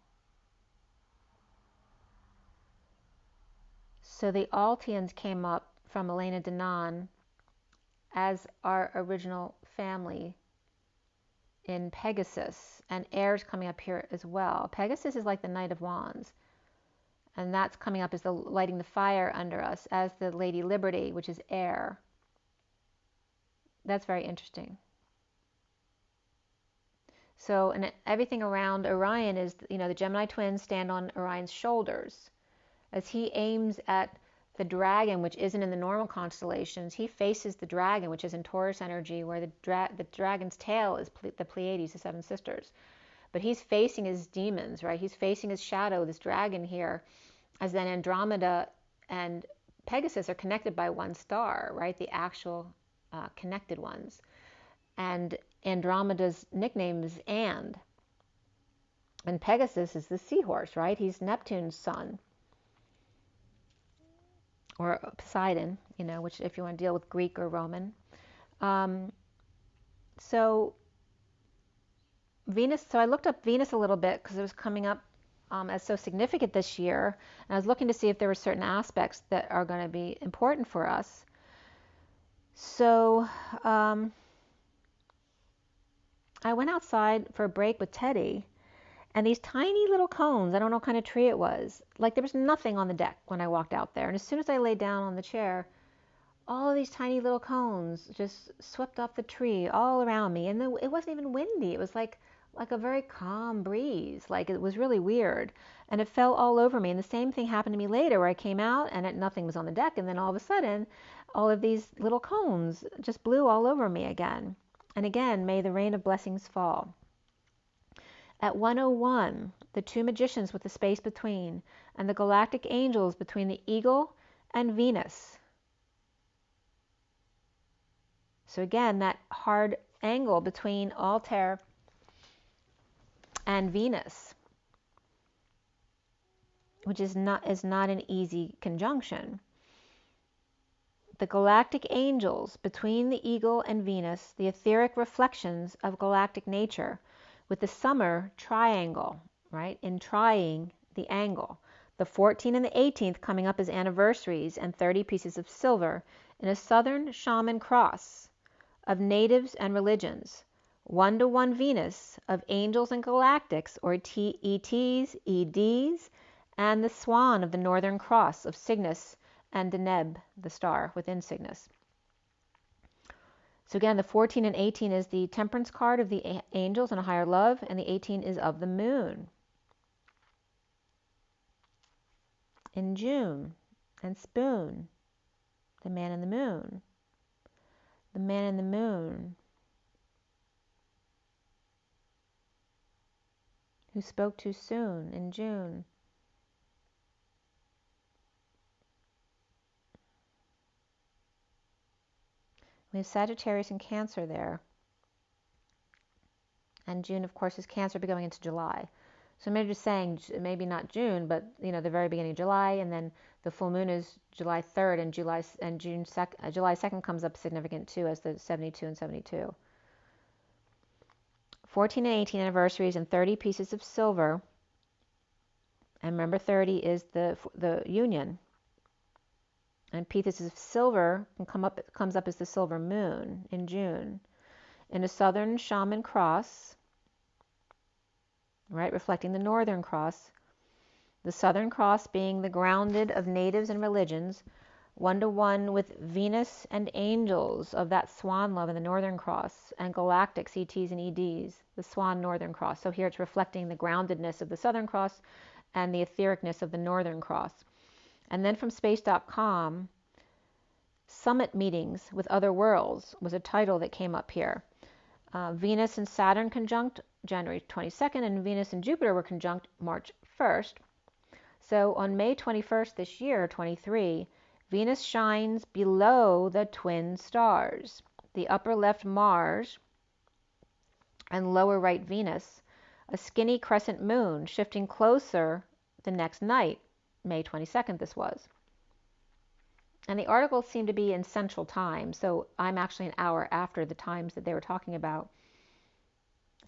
So the Altians came up from Elena Denon as our original family in Pegasus, and air's coming up here as well. Pegasus is like the Knight of Wands, and that's coming up as the lighting the fire under us as the Lady Liberty, which is air. That's very interesting. So, and everything around Orion is, the Gemini twins stand on Orion's shoulders. As he aims at the dragon, which isn't in the normal constellations, he faces the dragon, which is in Taurus energy, where the dragon's tail is the Pleiades, the 7 sisters. But he's facing his demons, right? He's facing his shadow, this dragon here, as then Andromeda and Pegasus are connected by one star, right? The actual connected ones. And Andromeda's nickname is And Pegasus is the seahorse, right? He's Neptune's son, or Poseidon, which if you want to deal with Greek or Roman. So Venus, so I looked up Venus a little bit because it was coming up as so significant this year, and I was looking to see if there were certain aspects that are going to be important for us. So I went outside for a break with Teddy, and these tiny little cones, I don't know what kind of tree it was, like there was nothing on the deck when I walked out there. And as soon as I laid down on the chair, all of these tiny little cones just swept off the tree all around me. And it wasn't even windy. It was like a very calm breeze. Like it was really weird. And it fell all over me. And the same thing happened to me later where I came out and nothing was on the deck. And then all of a sudden, all of these little cones just blew all over me again. And again, may the rain of blessings fall. At 101, the 2 magicians with the space between, and the galactic angels between the eagle and Venus. So again, that hard angle between Altair and Venus, which is not an easy conjunction. The galactic angels between the eagle and Venus, the etheric reflections of galactic nature, with the summer triangle, right, in trying the angle. The 14th and the 18th coming up as anniversaries, and 30 pieces of silver in a southern shaman cross of natives and religions. 1-to-1 Venus of angels and galactics, or ETs, EDs, and the swan of the northern cross of Cygnus and Deneb, the star within Cygnus. So again, the 14 and 18 is the temperance card of the angels and a higher love, and the 18 is of the moon. In June, and Spoon, the man in the moon. The man in the moon who spoke too soon in June. We have Sagittarius and Cancer there. And June, of course, is Cancer going into July. So maybe just saying, maybe not June, but the very beginning of July, and then the full moon is July 3rd, and July 2nd comes up significant too as the 72 and 72. 14 and 18 anniversaries and 30 pieces of silver. And remember, 30 is the union. And pieces of silver comes up as the silver moon in June. In a southern shaman cross, right, reflecting the northern cross. The southern cross being the grounded of natives and religions, 1-to-1 with Venus and angels of that swan love in the northern cross, and galactics, ETs and EDs, the swan northern cross. So here it's reflecting the groundedness of the southern cross and the ethericness of the Northern Cross. And then from space.com, Summit Meetings with Other Worlds was a title that came up here. Venus and Saturn conjunct January 22nd, and Venus and Jupiter were conjunct March 1st. So on May 21st this year, 23, Venus shines below the twin stars, the upper left Mars and lower right Venus, a skinny crescent moon shifting closer the next night, May 22nd this was. And the articles seem to be in Central Time, so I'm actually an hour after the times that they were talking about.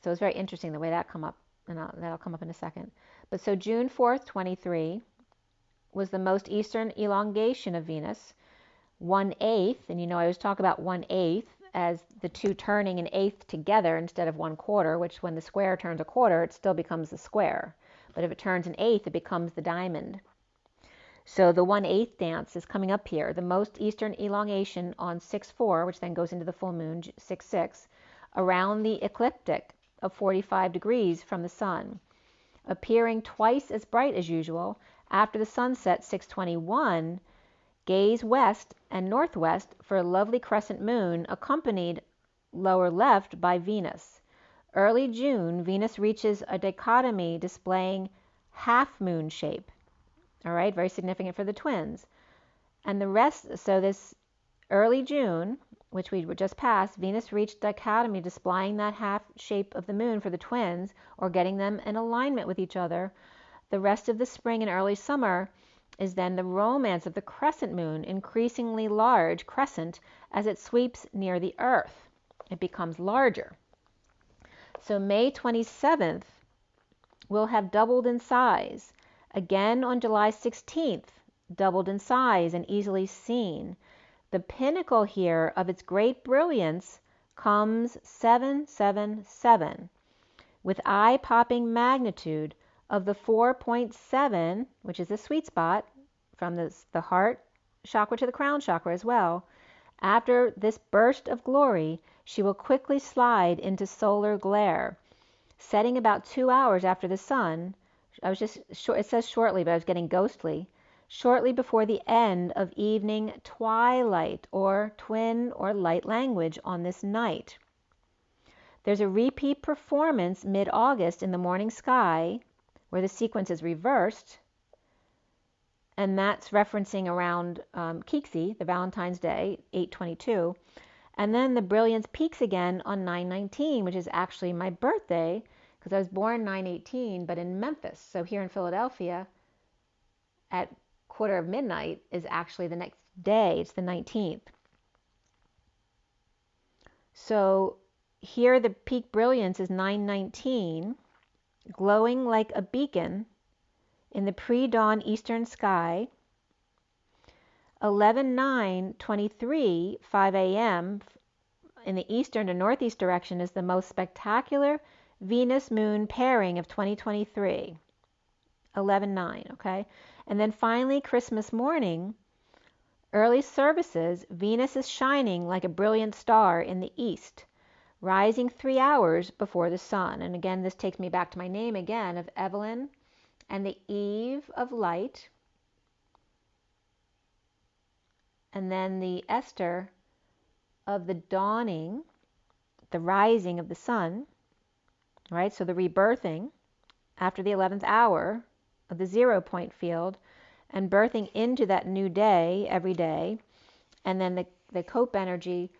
So it's very interesting the way that come up, and that'll come up in a second. But so June 4th, 23 was the most eastern elongation of Venus, 1/8, and you know I always talk about 1/8 as the two turning an eighth together instead of 1/4, which when the square turns a quarter, it still becomes the square. But if it turns an eighth, it becomes the diamond. So the 1/8 dance is coming up here, the most eastern elongation on 6/4, which then goes into the full moon, 6/6, around the ecliptic of 45 degrees from the sun, appearing twice as bright as usual. After the sunset, 6:21, gaze west and northwest for a lovely crescent moon, accompanied lower left by Venus. Early June, Venus reaches a dichotomy displaying half moon shape. All right, very significant for the twins. And the rest, so this early June, which we just passed, Venus reached dichotomy displaying that half shape of the moon for the twins, or getting them in alignment with each other. The rest of the spring and early summer is then the romance of the crescent moon, increasingly large crescent as it sweeps near the Earth. It becomes larger. So May 27th will have doubled in size. Again on July 16th, doubled in size and easily seen. The pinnacle here of its great brilliance comes 777, with eye-popping magnitude of the 4.7, which is the sweet spot from the heart chakra to the crown chakra as well. After this burst of glory, she will quickly slide into solar glare, setting about 2 hours after the sun. It says shortly, but I was getting ghostly. Shortly before the end of evening twilight, or twin or light language on this night. There's a repeat performance mid-August in the morning sky where the sequence is reversed, and that's referencing around Kiksi, the Valentine's Day, 8/22. And then the brilliance peaks again on 9/19, which is actually my birthday, because I was born 9/18, but in Memphis. So here in Philadelphia, at 12:45 is actually the next day. It's the 19th. So here the peak brilliance is 9/19, glowing like a beacon in the pre-dawn eastern sky. 11/9/23, 5 a.m. in the eastern to northeast direction is the most spectacular Venus-Moon pairing of 2023. 11/9, okay? And then finally, Christmas morning, early services, Venus is shining like a brilliant star in the east, rising 3 hours before the sun. And again, this takes me back to my name again of Evelyn and the eve of light. And then the Esther of the dawning, the rising of the sun, right? So the rebirthing after the 11th hour of the 0 point field and birthing into that new day every day. And then the cope energy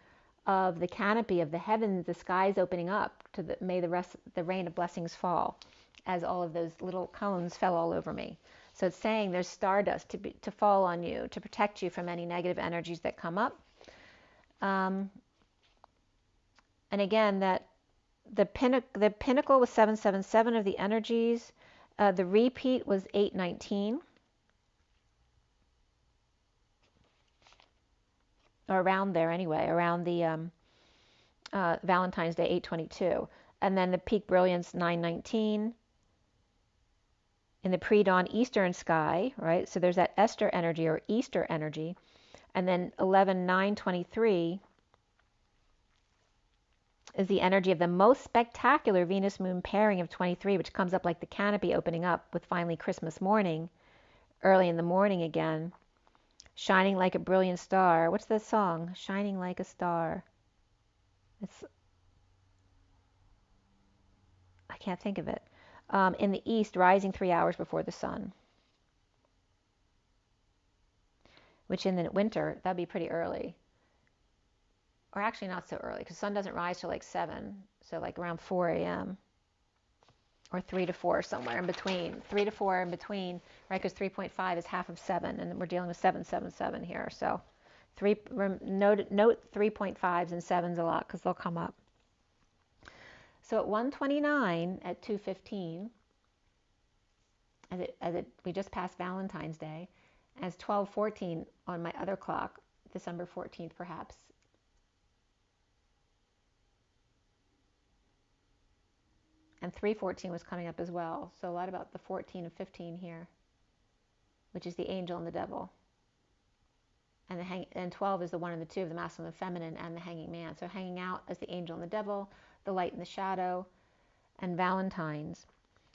of the canopy of the heavens, the skies opening up to may the rain of blessings fall, as all of those little cones fell all over me. So it's saying there's stardust to fall on you, to protect you from any negative energies that come up. And again, that the pinnacle was 777 of the energies. The repeat was 8/19, or around there anyway, around the Valentine's Day, 8/22. And then the peak brilliance, 9/19 in the pre-dawn eastern sky, right? So there's that Esther energy or Easter energy. And then 11/9/23 is the energy of the most spectacular Venus-Moon pairing of 23, which comes up like the canopy opening up with finally Christmas morning, early in the morning again. Shining like a brilliant star. What's the song? Shining like a star. I can't think of it. In the east, rising 3 hours before the sun. Which in the winter, that'd be pretty early. Or actually not so early, because sun doesn't rise till like 7. So like around 4 a.m. Or 3 to 4, somewhere in between. 3 to 4 in between, right? Because 3.5 is half of 7, and we're dealing with 777 here. So note 3.5s and 7s a lot, because they'll come up. So at 1:29 at 2:15, we just passed Valentine's Day, as 12:14 on my other clock, December 14th perhaps. And 3:14 was coming up as well. So a lot about the 14 and 15 here, which is the angel and the devil. And 12 is the 1 and the 2 of the masculine and the feminine, and the hanging man. So hanging out as the angel and the devil, the light and the shadow, and Valentine's.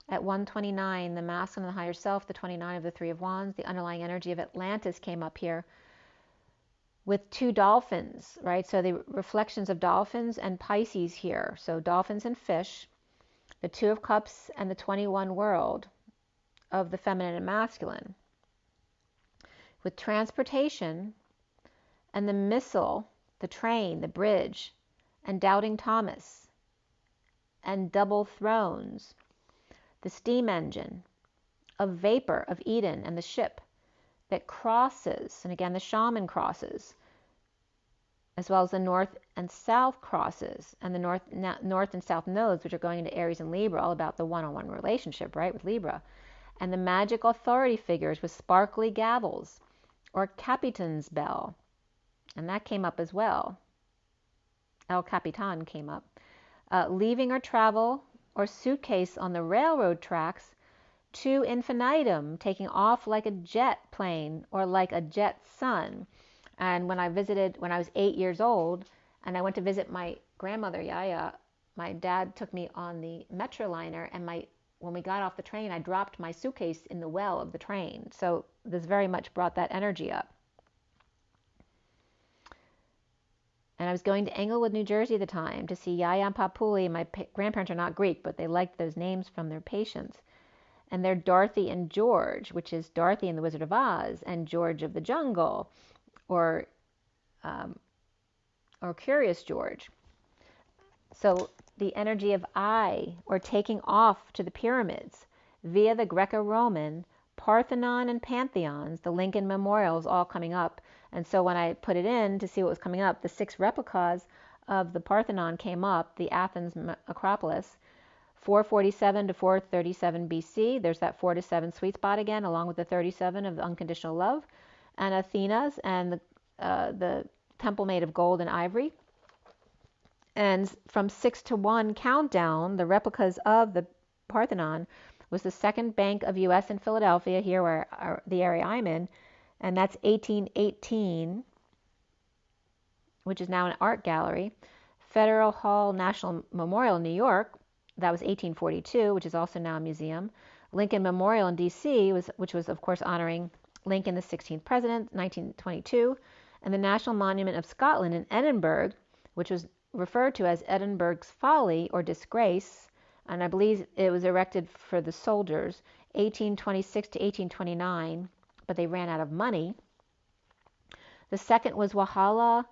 At 1:29, the masculine and the higher self, the 29 of the 3 of wands, the underlying energy of Atlantis came up here with 2 dolphins, right? So the reflections of dolphins and Pisces here. So dolphins and fish, the 2 of cups, and the 21 world of the feminine and masculine. With transportation and the missile, the train, the bridge, and doubting Thomas, and double thrones, the steam engine, of vapor of Eden, and the ship that crosses, and again the shaman crosses, as well as the north and south crosses, and the north and south nodes, which are going into Aries and Libra, all about the one-on-one relationship, right, with Libra, and the magic authority figures with sparkly gavels, or Capitan's bell, and that came up as well. El Capitan came up. Leaving or travel or suitcase on the railroad tracks to infinitum, taking off like a jet plane or like a jet sun. And when I was 8 years old, and I went to visit my grandmother, Yaya, my dad took me on the Metroliner, and when we got off the train, I dropped my suitcase in the well of the train. So this very much brought that energy up. And I was going to Englewood, New Jersey at the time to see Yaya and Papuli. My grandparents are not Greek, but they liked those names from their patients. And they're Dorothy and George, which is Dorothy in The Wizard of Oz, and George of the Jungle, or Curious George. So the energy of I, or taking off to the pyramids via the Greco-Roman, Parthenon, and Pantheons, the Lincoln memorials all coming up. And so when I put it in to see what was coming up, the 6 replicas of the Parthenon came up, the Athens Acropolis, 447 to 437 BC. There's that 4 to 7 sweet spot again, along with the 37 of the unconditional love, and Athena's, and the temple made of gold and ivory. And from 6 to 1 countdown, the replicas of the Parthenon was the second Bank of U.S. in Philadelphia, here where the area I'm in, and that's 1818, which is now an art gallery. Federal Hall National Memorial in New York, that was 1842, which is also now a museum. Lincoln Memorial in D.C., which was, of course, honoring Lincoln, the 16th president, 1922. And the National Monument of Scotland in Edinburgh, which was referred to as Edinburgh's Folly or Disgrace, and I believe it was erected for the soldiers, 1826 to 1829, but they ran out of money. The second was Walhalla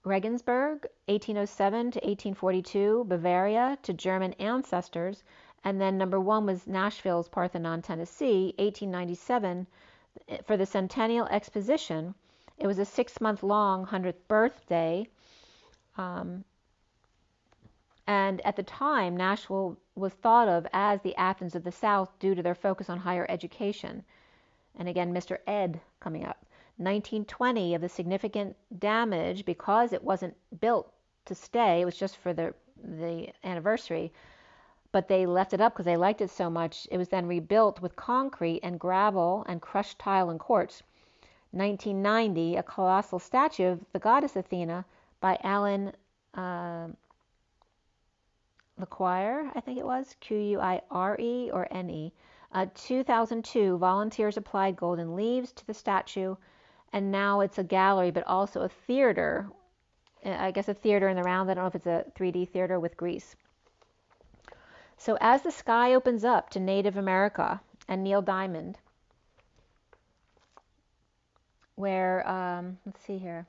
Regensburg, 1807 to 1842, Bavaria, to German ancestors. And then number 1 was Nashville's Parthenon, Tennessee, 1897, for the Centennial Exposition. It was a 6-month-long 100th birthday. And at the time, Nashville was thought of as the Athens of the South due to their focus on higher education. And again, Mr. Ed coming up. 1920 of the significant damage, because it wasn't built to stay, it was just for the anniversary, but they left it up because they liked it so much. It was then rebuilt with concrete and gravel and crushed tile and quartz. 1990, a colossal statue of the goddess Athena by Alan uh, Lequire, I think it was, Quire or NE. 2002, volunteers applied golden leaves to the statue, and now it's a gallery, but also a theater. I guess a theater in the round. I don't know if it's a 3D theater with grease. So as the sky opens up to Native America and Neil Diamond, where, let's see here.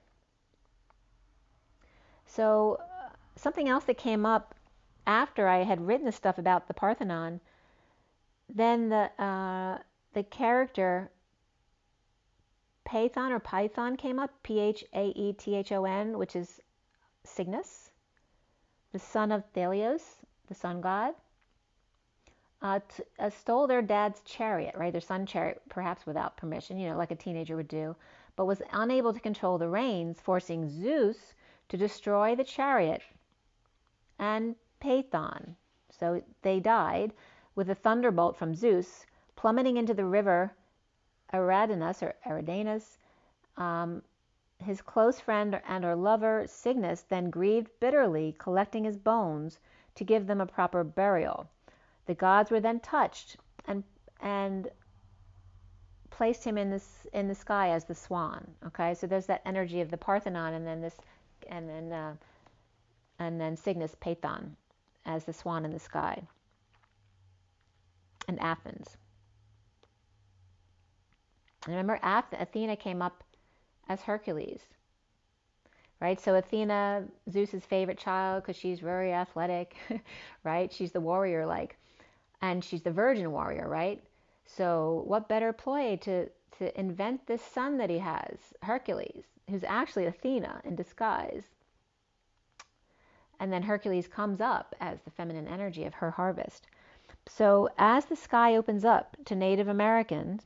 So something else that came up after I had written the stuff about the Parthenon, then the character Python or Python came up, Phaethon, which is Cygnus, the son of Thelios, the sun god, stole their dad's chariot, right? Their sun chariot, perhaps without permission, like a teenager would do, but was unable to control the reins, forcing Zeus to destroy the chariot and Python. So they died with a thunderbolt from Zeus, plummeting into the river Eridanus. His close friend and her lover, Cygnus, then grieved bitterly, collecting his bones to give them a proper burial. The gods were then touched and placed him in the sky as the swan. Okay, so there's that energy of the Parthenon, and then Cygnus Python as the swan in the sky, and Athens. And remember, Athena came up as Hercules, right? So Athena, Zeus's favorite child, because she's very athletic, right? She's the warrior, and she's the virgin warrior, right? So what better ploy to invent this son that he has, Hercules, who's actually Athena in disguise. And then Hercules comes up as the feminine energy of her harvest. So as the sky opens up to Native Americans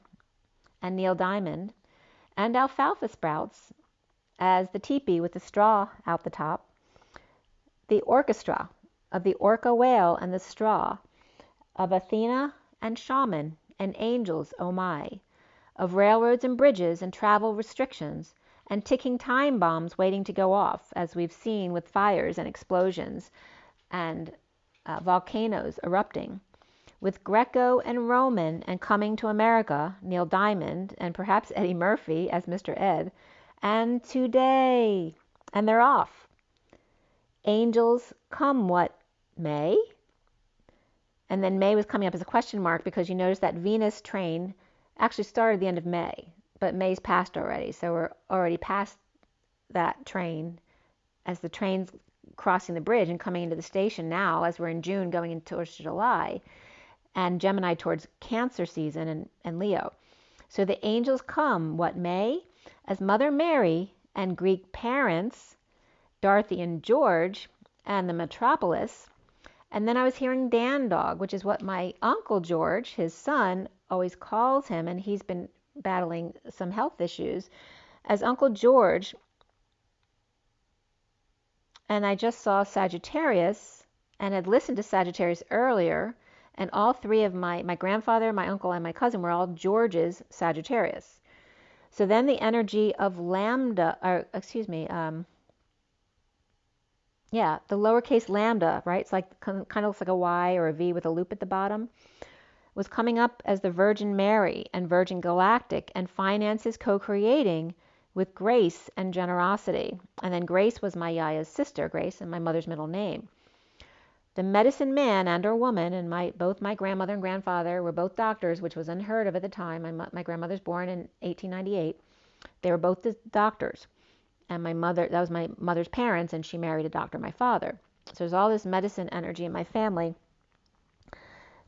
and Neil Diamond, and alfalfa sprouts as the teepee with the straw out the top, the orchestra of the orca whale and the straw, of Athena and shaman and angels, oh my, of railroads and bridges and travel restrictions and ticking time bombs waiting to go off, as we've seen with fires and explosions and volcanoes erupting, with Greco and Roman and coming to America, Neil Diamond and perhaps Eddie Murphy as Mr. Ed, and today, and they're off. Angels come what may? And then May was coming up as a question mark, because you notice that Venus train actually started at the end of May, but May's passed already. So we're already past that train as the train's crossing the bridge and coming into the station now, as we're in June going into towards July, and Gemini towards Cancer season, and Leo. So the angels come what may, as Mother Mary and Greek parents, Dorothy and George, and the metropolis. And then I was hearing Dan Dog, which is what my Uncle George, his son, always calls him, and he's been battling some health issues, as Uncle George. And I just saw Sagittarius and had listened to Sagittarius earlier, and all three of my grandfather, my uncle, and my cousin were all George's Sagittarius. So then the energy of lambda, the lowercase lambda, right? It's like kind of looks like a Y or a V with a loop at the bottom, was coming up as the Virgin Mary and Virgin Galactic, and finances co-creating with grace and generosity. And then Grace was my Yaya's sister, Grace, and my mother's middle name. The medicine man and or woman, and both my grandmother and grandfather were both doctors, which was unheard of at the time. My grandmother's born in 1898. They were both the doctors. And that was my mother's parents, and she married a doctor, my father. So there's all this medicine energy in my family.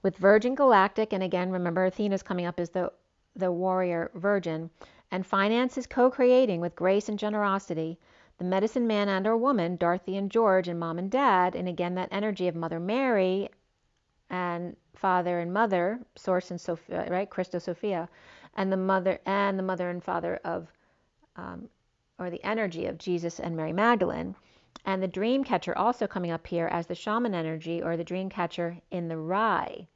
With Virgin Galactic, and again, remember, Athena's coming up as the warrior virgin, and finance is co-creating with grace and generosity. The medicine man and or woman, Dorothy and George, and mom and dad, and again, that energy of Mother Mary and father and mother, Source and Sophia, right, Christo Sophia, and the mother and father of or the energy of Jesus and Mary Magdalene, and the dream catcher also coming up here as the shaman energy, or the dream catcher in the rye.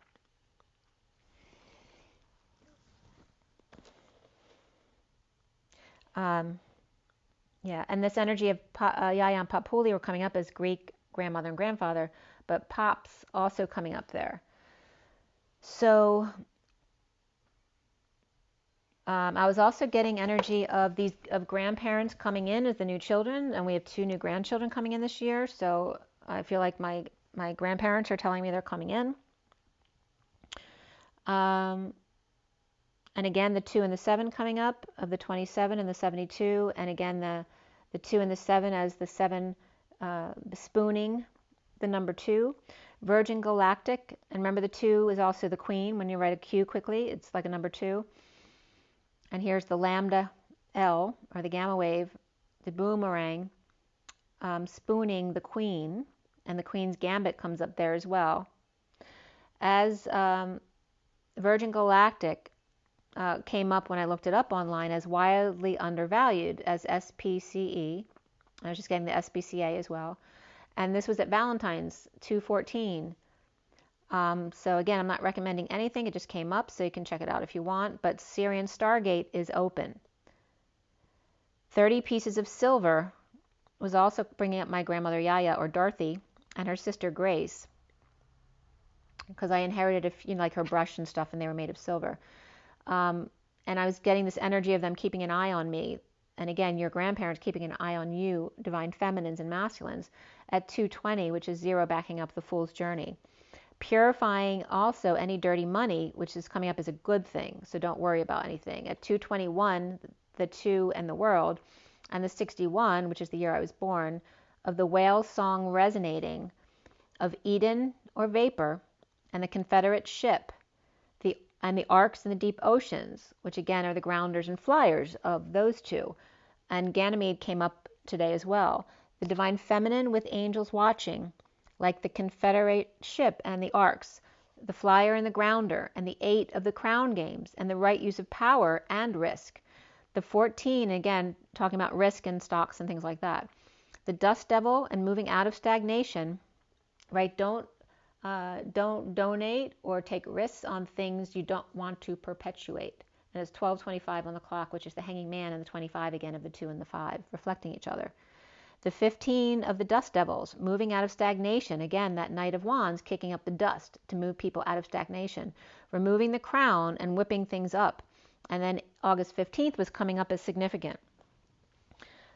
Yeah, and this energy of Yaya and Papuli were coming up as Greek grandmother and grandfather, but Pop's also coming up there. So I was also getting energy of grandparents coming in as the new children, and we have 2 new grandchildren coming in this year. So I feel like my grandparents are telling me they're coming in. And again, the 2 and the 7 coming up of the 27 and the 72, and again the 2 and the 7 as the 7 spooning the number 2. Virgin Galactic, and remember the 2 is also the queen. When you write a Q quickly, it's like a number 2. And here's the lambda L, or the gamma wave, the boomerang, spooning the queen, and the queen's gambit comes up there as well. As Virgin Galactic came up when I looked it up online as wildly undervalued as SPCE. I was just getting the SPCA as well. And this was at Valentine's 214. So again, I'm not recommending anything. It just came up, so you can check it out if you want. But SIRIAN Stargate is open. 30 pieces of silver was also bringing up my grandmother Yaya, or Dorothy, and her sister Grace, because I inherited like her brush and stuff, and they were made of silver. And I was getting this energy of them keeping an eye on me. And again, your grandparents keeping an eye on you, divine feminines and masculines, at 220, which is 0 backing up the fool's journey. Purifying also any dirty money, which is coming up as a good thing. So don't worry about anything. At 221, the 2 and the world, and the 61, which is the year I was born, of the whale song resonating, of Eden or vapor, and the Confederate ship, and the arcs in the deep oceans, which again are the grounders and flyers of those 2. And Ganymede came up today as well. The divine feminine with angels watching, like the Confederate ship and the arcs, the flyer and the grounder, and the 8 of the crown games, and the right use of power and risk. The 14, again, talking about risk and stocks and things like that. The dust devil and moving out of stagnation, right? Don't donate or take risks on things you don't want to perpetuate. And it's 12:25 on the clock, which is the hanging man, and the 25 again of the 2 and the 5, reflecting each other. The 15 of the dust devils, moving out of stagnation. Again, that Knight of Wands kicking up the dust to move people out of stagnation, removing the crown and whipping things up. And then August 15th was coming up as significant.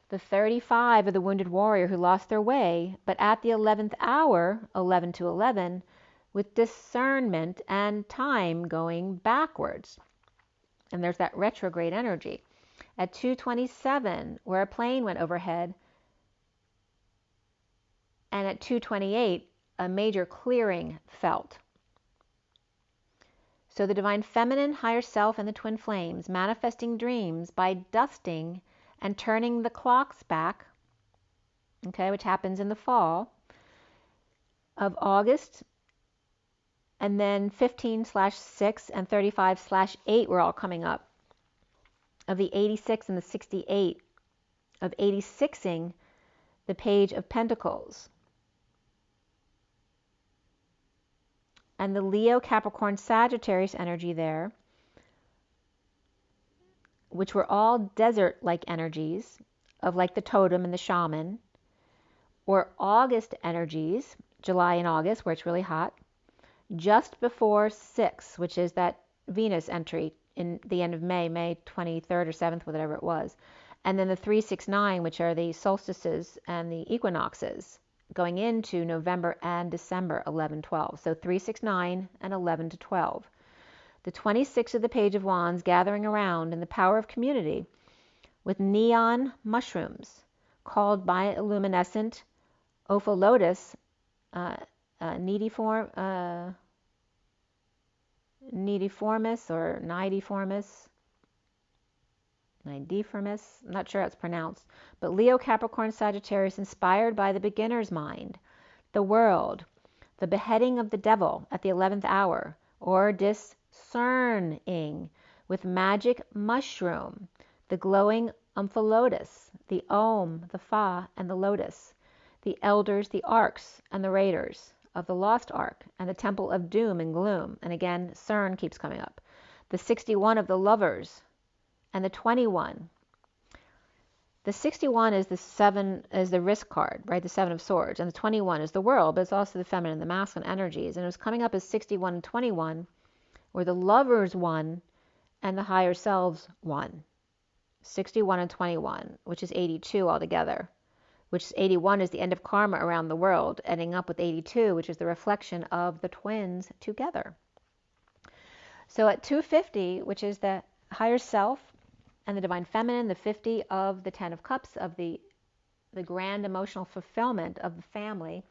The 35 of the wounded warrior who lost their way, but at the 11th hour, 11 to 11, with discernment and time going backwards. And there's that retrograde energy. At 227, where a plane went overhead, and at 228, a major clearing felt. So the divine feminine, higher self, and the twin flames, manifesting dreams by dusting and turning the clocks back, okay, which happens in the fall of August, and then 15/6 and 35/8 were all coming up. Of the 86 and the 68, of 86ing the Page of Pentacles. And the Leo, Capricorn, Sagittarius energy there, which were all desert-like energies of like the totem and the shaman, or August energies, July and August, where it's really hot, just before 6, which is that Venus entry in the end of May, May 23rd or 7th, whatever it was. And then the 3-6-9, which are the solstices and the equinoxes, going into November and December, 11-12. So 3-6-9 and 11-12. The 26 of the Page of Wands gathering around in the power of community with neon mushrooms called bioluminescent ophalotus nidiformis or nidiformis. I'm not sure how it's pronounced, but Leo, Capricorn, Sagittarius, inspired by the beginner's mind, the world, the beheading of the devil at the 11th hour, or discerning with magic mushroom, the glowing omphalotus, the Om, the Fa, and the lotus, the elders, the arcs, and the raiders of the lost ark, and the temple of doom and gloom. And again, CERN keeps coming up. The 61 of the lovers, and the 21. The 61 is the risk card, right? The 7 of swords. And the 21 is the world, but it's also the feminine and the masculine energies. And it was coming up as 61 and 21, where the lovers won and the higher selves won. 61 and 21, which is 82 altogether, which is 81 is the end of karma around the world, ending up with 82, which is the reflection of the twins together. So at 250, which is the higher self and the divine feminine, the 50 of the 10 of cups, of the grand emotional fulfillment of the family,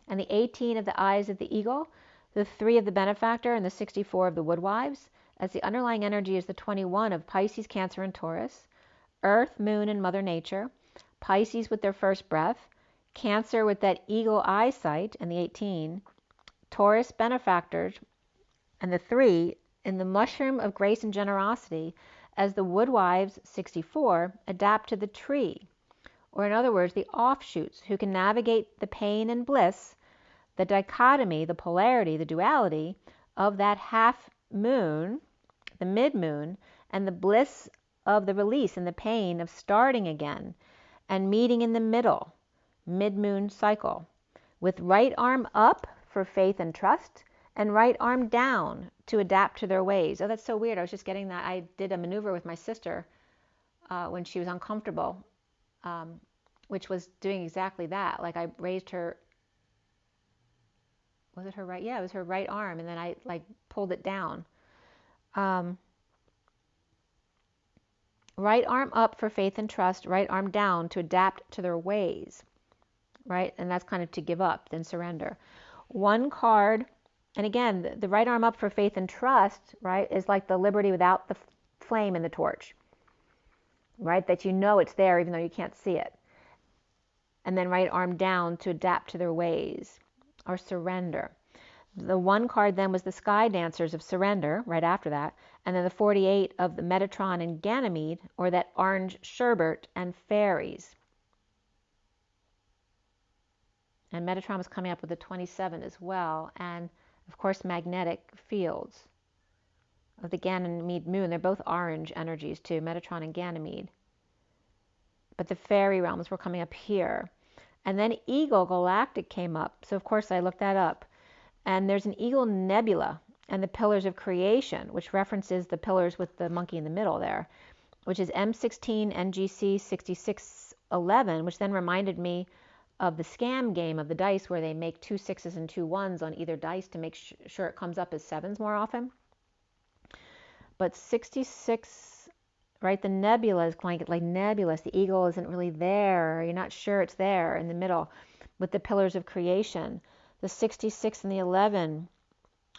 and the 18 of the eyes of the eagle, the 3 of the benefactor, and the 64 of the woodwives, as the underlying energy is the 21 of Pisces, Cancer, and Taurus, Earth, Moon, and Mother Nature, Pisces with their first breath, Cancer with that eagle eyesight, and the 18, Taurus benefactors, and the 3 in the mushroom of grace and generosity, as the woodwives, 64, adapt to the tree, or in other words, the offshoots who can navigate the pain and bliss, the dichotomy, the polarity, the duality of that half moon, the mid-moon, and the bliss of the release and the pain of starting again and meeting in the middle, mid-moon cycle, with right arm up for faith and trust and right arm down to adapt to their ways. Oh, that's so weird. I was just getting that. I did a maneuver with my sister when she was uncomfortable, which was doing exactly that. Like I raised her, was it her right? Yeah, it was her right arm. And then I like pulled it down. Right arm up for faith and trust, right arm down to adapt to their ways, right? And that's kind of to give up, then surrender. One card, and again, the right arm up for faith and trust, right, is like the liberty without the flame in the torch, right? That you know it's there even though you can't see it. And then right arm down to adapt to their ways or surrender. The one card then was the Sky Dancers of Surrender, right after that. And then the 48 of the Metatron and Ganymede, or that orange sherbet and fairies. And Metatron was coming up with the 27 as well. And, of course, magnetic fields of the Ganymede moon. They're both orange energies, too, Metatron and Ganymede. But the fairy realms were coming up here. And then Eagle Galactic came up. So, of course, I looked that up. And there's an Eagle Nebula and the Pillars of Creation, which references the pillars with the monkey in the middle there, which is M16 NGC 6611, which then reminded me of the scam game of the dice where they make 2 6s and 2 1s on either dice to make sure it comes up as 7s more often. But 66, right, the nebula is like nebulous. The eagle isn't really there. You're not sure it's there in the middle with the Pillars of Creation. The 66 and the 11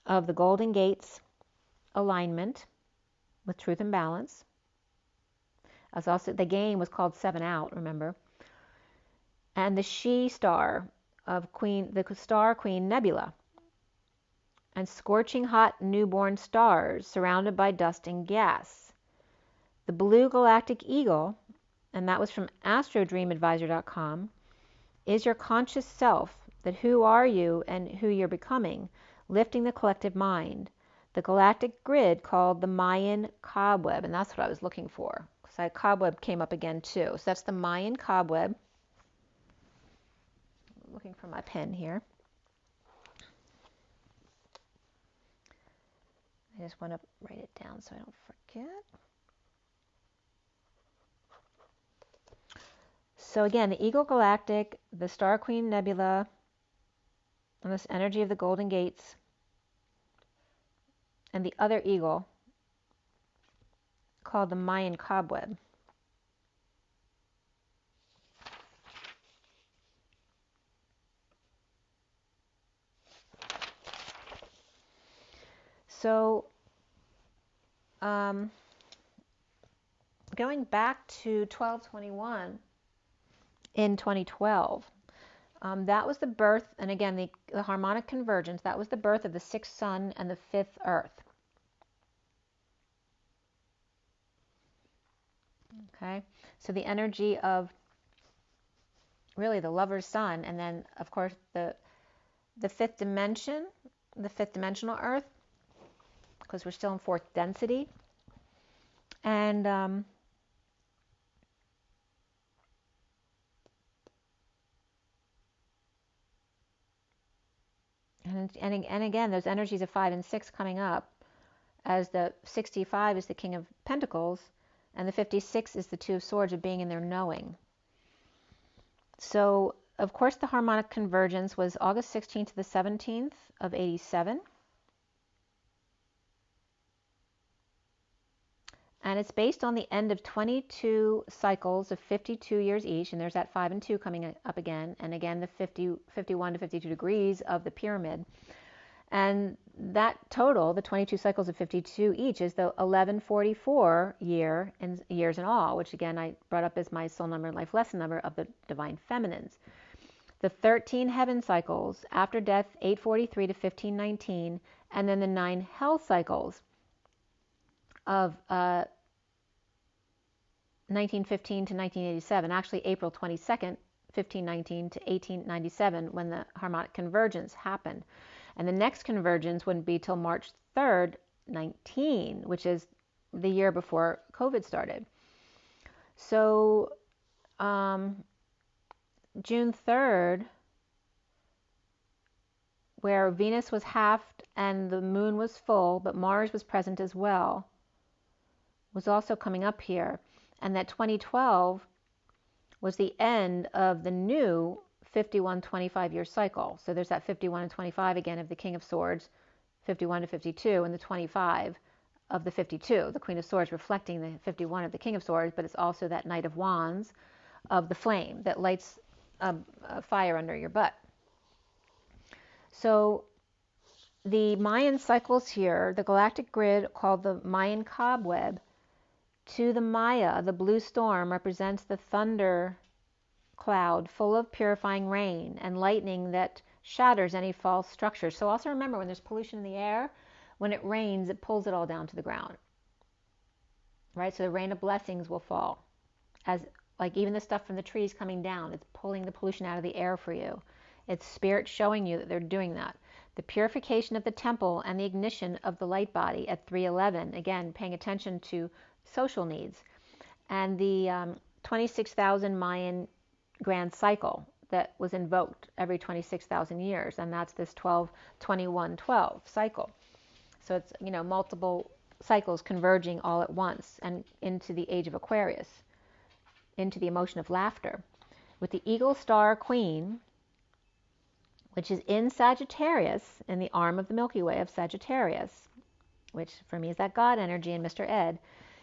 of the Golden Gates alignment with truth and balance. As also, the game was called 7 Out, remember? And the she star of the star Queen Nebula. And scorching hot newborn stars surrounded by dust and gas. The blue galactic eagle, and that was from astrodreamadvisor.com, is your conscious self, that who are you and who you're becoming, lifting the collective mind. The galactic grid called the Mayan cobweb, and that's what I was looking for. So cobweb came up again too. So that's the Mayan cobweb. I'm looking for my pen here. I just want to write it down so I don't forget. So again, the Eagle Galactic, the Star Queen Nebula, and this energy of the Golden Gates, and the other eagle called the Mayan cobweb. So going back to 12/21 in 2012, that was the birth, and again, the harmonic convergence, that was the birth of the 6th sun and the 5th earth. Okay, so the energy of really the lover's sun, and then, of course, the 5th dimension, the 5th dimensional earth, because we're still in 4th density. And And again, those energies of 5 and 6 coming up, as the 65 is the King of Pentacles, and the 56 is the Two of Swords of being in their knowing. So, of course, the harmonic convergence was August 16th to the 17th of 87. And it's based on the end of 22 cycles of 52 years each. And there's that 5 and 2 coming up again. And again, the 51 to 52 degrees of the pyramid. And that total, the 22 cycles of 52 each, is the 1144 year in years in all, which again, I brought up as my soul number and life lesson number of the divine feminines. The 13 heaven cycles after death, 843 to 1519, and then the 9 hell cycles of 1915 to 1987, actually April 22nd, 1519 to 1897, when the harmonic convergence happened. And the next convergence wouldn't be till March 3rd, 19, which is the year before COVID started. So June 3rd, where Venus was halved and the moon was full, but Mars was present as well, was also coming up here. And that 2012 was the end of the new 51-25 year cycle. So there's that 51 and 25 again of the King of Swords, 51 to 52, and the 25 of the 52, the Queen of Swords reflecting the 51 of the King of Swords, but it's also that Knight of Wands of the flame that lights a fire under your butt. So the Mayan cycles here, the galactic grid called the Mayan cobweb, to the Maya, the blue storm represents the thunder cloud full of purifying rain and lightning that shatters any false structures. So also remember, when there's pollution in the air, when it rains, it pulls it all down to the ground. Right? So the rain of blessings will fall. As like even the stuff from the trees coming down, it's pulling the pollution out of the air for you. It's spirit showing you that they're doing that. The purification of the temple and the ignition of the light body at 311. Again, paying attention to social needs. And the 26,000 Mayan grand cycle that was invoked every 26,000 years, and that's this 12-21-12 cycle. So it's, you know, multiple cycles converging all at once and into the age of Aquarius, into the emotion of laughter, with the Eagle Star Queen, which is in Sagittarius, in the arm of the Milky Way of Sagittarius, which for me is that God energy and Mr. Ed,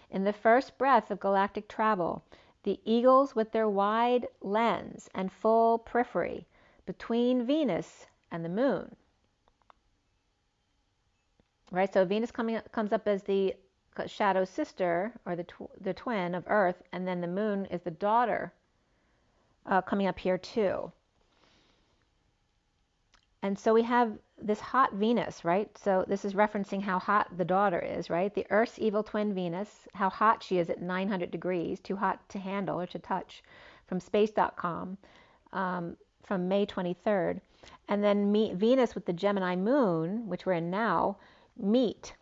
in the first breath of galactic travel. The eagles with their wide lens and full periphery between Venus and the moon. Right, so Venus comes up as the shadow sister, or the twin of Earth, and then the moon is the daughter coming up here too. And so we have this hot Venus, right? So this is referencing how hot the daughter is, right? The Earth's evil twin Venus, how hot she is at 900 degrees, too hot to handle or to touch, from space.com, from May 23rd. And then Venus with the Gemini moon, which we're in now, meet.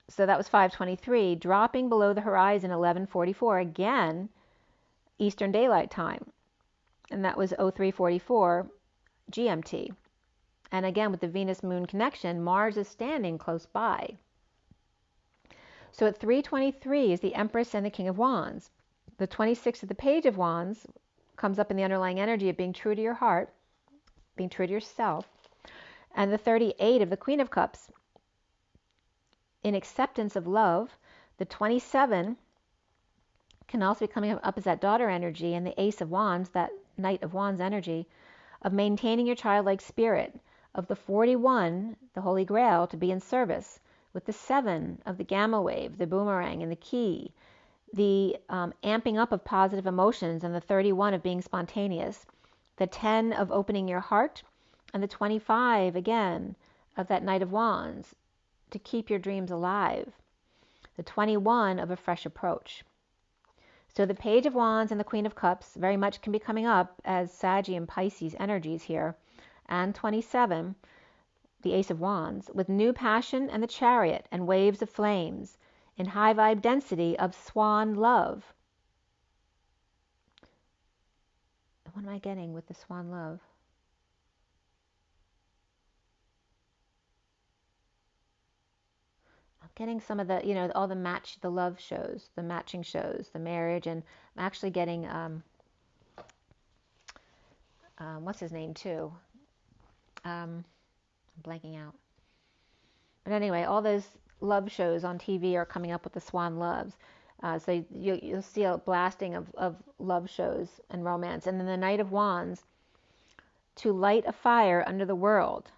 So that was 523, dropping below the horizon 1144, again, Eastern Daylight Time. And that was 0344 GMT. And again, with the Venus-Moon connection, Mars is standing close by. So at 323 is the Empress and the King of Wands. The 26 of the Page of Wands comes up in the underlying energy of being true to your heart, being true to yourself. And the 38 of the Queen of Cups, in acceptance of love. The 27 can also be coming up as that daughter energy, and the Ace of Wands, that Knight of Wands energy, of maintaining your childlike spirit. Of the 41, the Holy Grail, to be in service. With the 7 of the Gamma Wave, the Boomerang, and the Key, the amping up of positive emotions, and the 31 of being spontaneous. The 10 of opening your heart, and the 25, again, of that Knight of Wands, to keep your dreams alive. The 21 of a fresh approach. So the Page of Wands and the Queen of Cups very much can be coming up as Saggy and Pisces energies here. And 27, the Ace of Wands, with new passion and the Chariot and waves of flames in high vibe density of swan love. What am I getting with the swan love? getting some of the, you know, all the love shows, the matching shows, the marriage, and I'm actually getting, what's his name too? I'm blanking out. But anyway, all those love shows on TV are coming up with the swan loves. So you'll see a blasting of love shows and romance. And then the Knight of Wands, to light a fire under the world,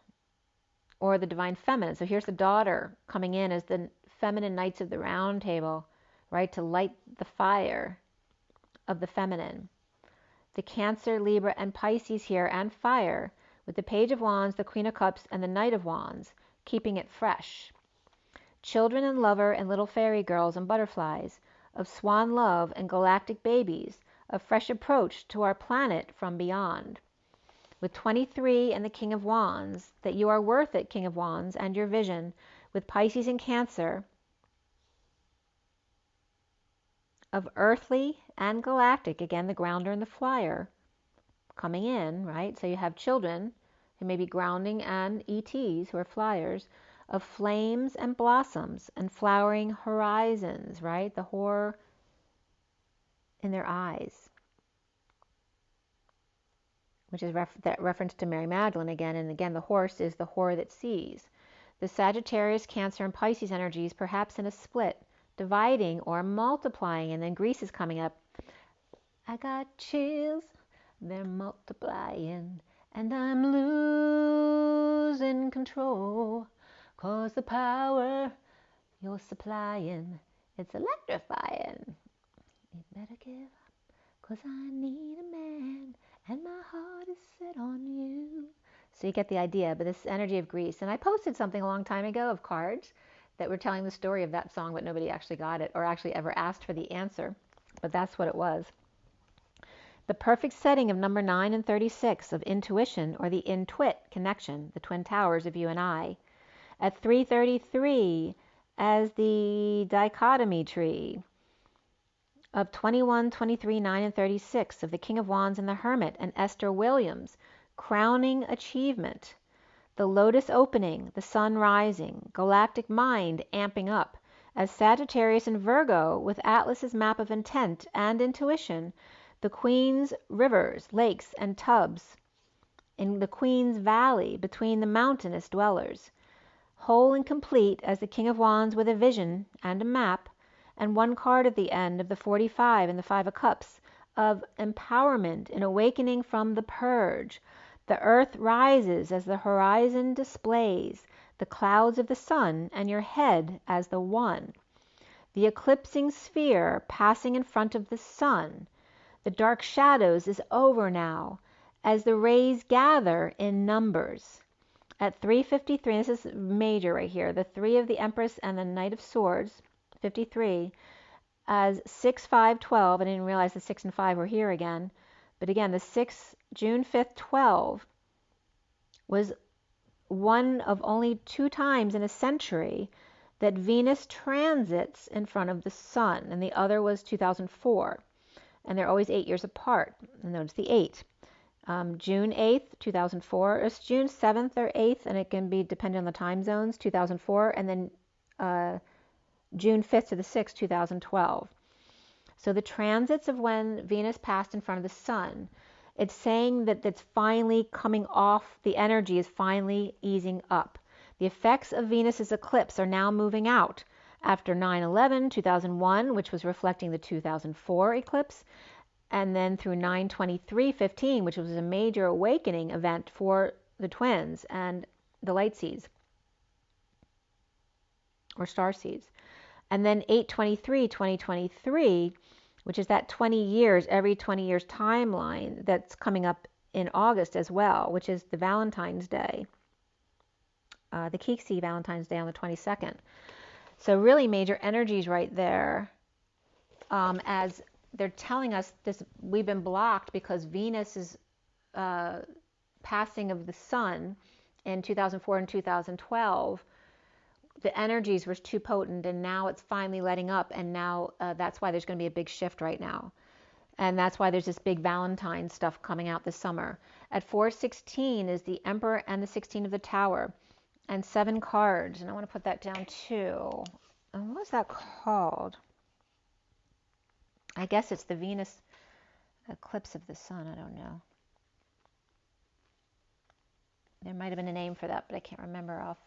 or the divine feminine. So here's the daughter coming in as the feminine knights of the round table, right? To light the fire of the feminine. The Cancer, Libra, and Pisces here, and fire, with the Page of Wands, the Queen of Cups, and the Knight of Wands, keeping it fresh. Children and lover and little fairy girls and butterflies, of swan love and galactic babies, of fresh approach to our planet from beyond. With 23 and the King of Wands, that you are worth it, King of Wands, and your vision, with Pisces and Cancer, of earthly and galactic, again the grounder and the flyer, coming in, right? So you have children who may be grounding and ETs who are flyers, of flames and blossoms and flowering horizons, right? The horror in their eyes, which is that reference to Mary Magdalene again. And again, the horse is the horror that sees. The Sagittarius, Cancer, and Pisces energies, perhaps in a split, dividing or multiplying. And then Greece is coming up. I got chills, they're multiplying, and I'm losing control, 'cause the power you're supplying, it's electrifying. You better give up, 'cause I need a man, and my heart is set on you. So you get the idea, but this energy of Greece. And I posted something a long time ago of cards that were telling the story of that song, but nobody actually got it or actually ever asked for the answer. But that's what it was. The perfect setting of number 9 and 36 of intuition, or the intuit connection, the twin towers of you and I. At 333 as the dichotomy tree of 21, 23, 9, and 36 of the King of Wands and the Hermit, and Esther Williams, crowning achievement. The lotus opening, the sun rising, galactic mind amping up, as Sagittarius and Virgo with Atlas's map of intent and intuition, the Queen's rivers, lakes, and tubs in the Queen's valley between the mountainous dwellers, whole and complete as the King of Wands with a vision and a map, and one card at the end of the 45 and the 5 of Cups of empowerment in awakening from the purge. The earth rises as the horizon displays the clouds of the sun, and your head as the one. The eclipsing sphere passing in front of the sun. The dark shadows is over now, as the rays gather in numbers. At 3:53, this is major right here, the 3 of the Empress and the Knight of Swords, 53, as 6, 5, 12. I didn't realize the 6 and 5 were here again. But again, the 6, June 5th, 12 was one of only 2 times in a century that Venus transits in front of the sun, and the other was 2004. And they're always 8 years apart. And notice the 8. June 8th, 2004. It's June 7th or 8th, and it can be dependent on the time zones, 2004. And then June 5th to the 6th, 2012. So the transits of when Venus passed in front of the sun, it's saying that it's finally coming off, the energy is finally easing up. The effects of Venus's eclipse are now moving out after 9/11, 2001, which was reflecting the 2004 eclipse, and then through 9/23/15, which was a major awakening event for the twins and the light seeds, or star seeds. And then 8/23/2023, which is that 20 years, every 20 years timeline that's coming up in August as well, which is the Valentine's Day, the Kiksi Valentine's Day on the 22nd. So really major energies right there, as they're telling us this, we've been blocked because Venus's passing of the sun in 2004 and 2012, the energies were too potent, and now it's finally letting up, and now that's why there's going to be a big shift right now. And that's why there's this big Valentine stuff coming out this summer. At 4:16 is the Emperor and the 16 of the Tower, and 7 cards. And I want to put that down too. what was that called? I guess it's the Venus eclipse of the sun. I don't know. There might have been a name for that, but I can't remember off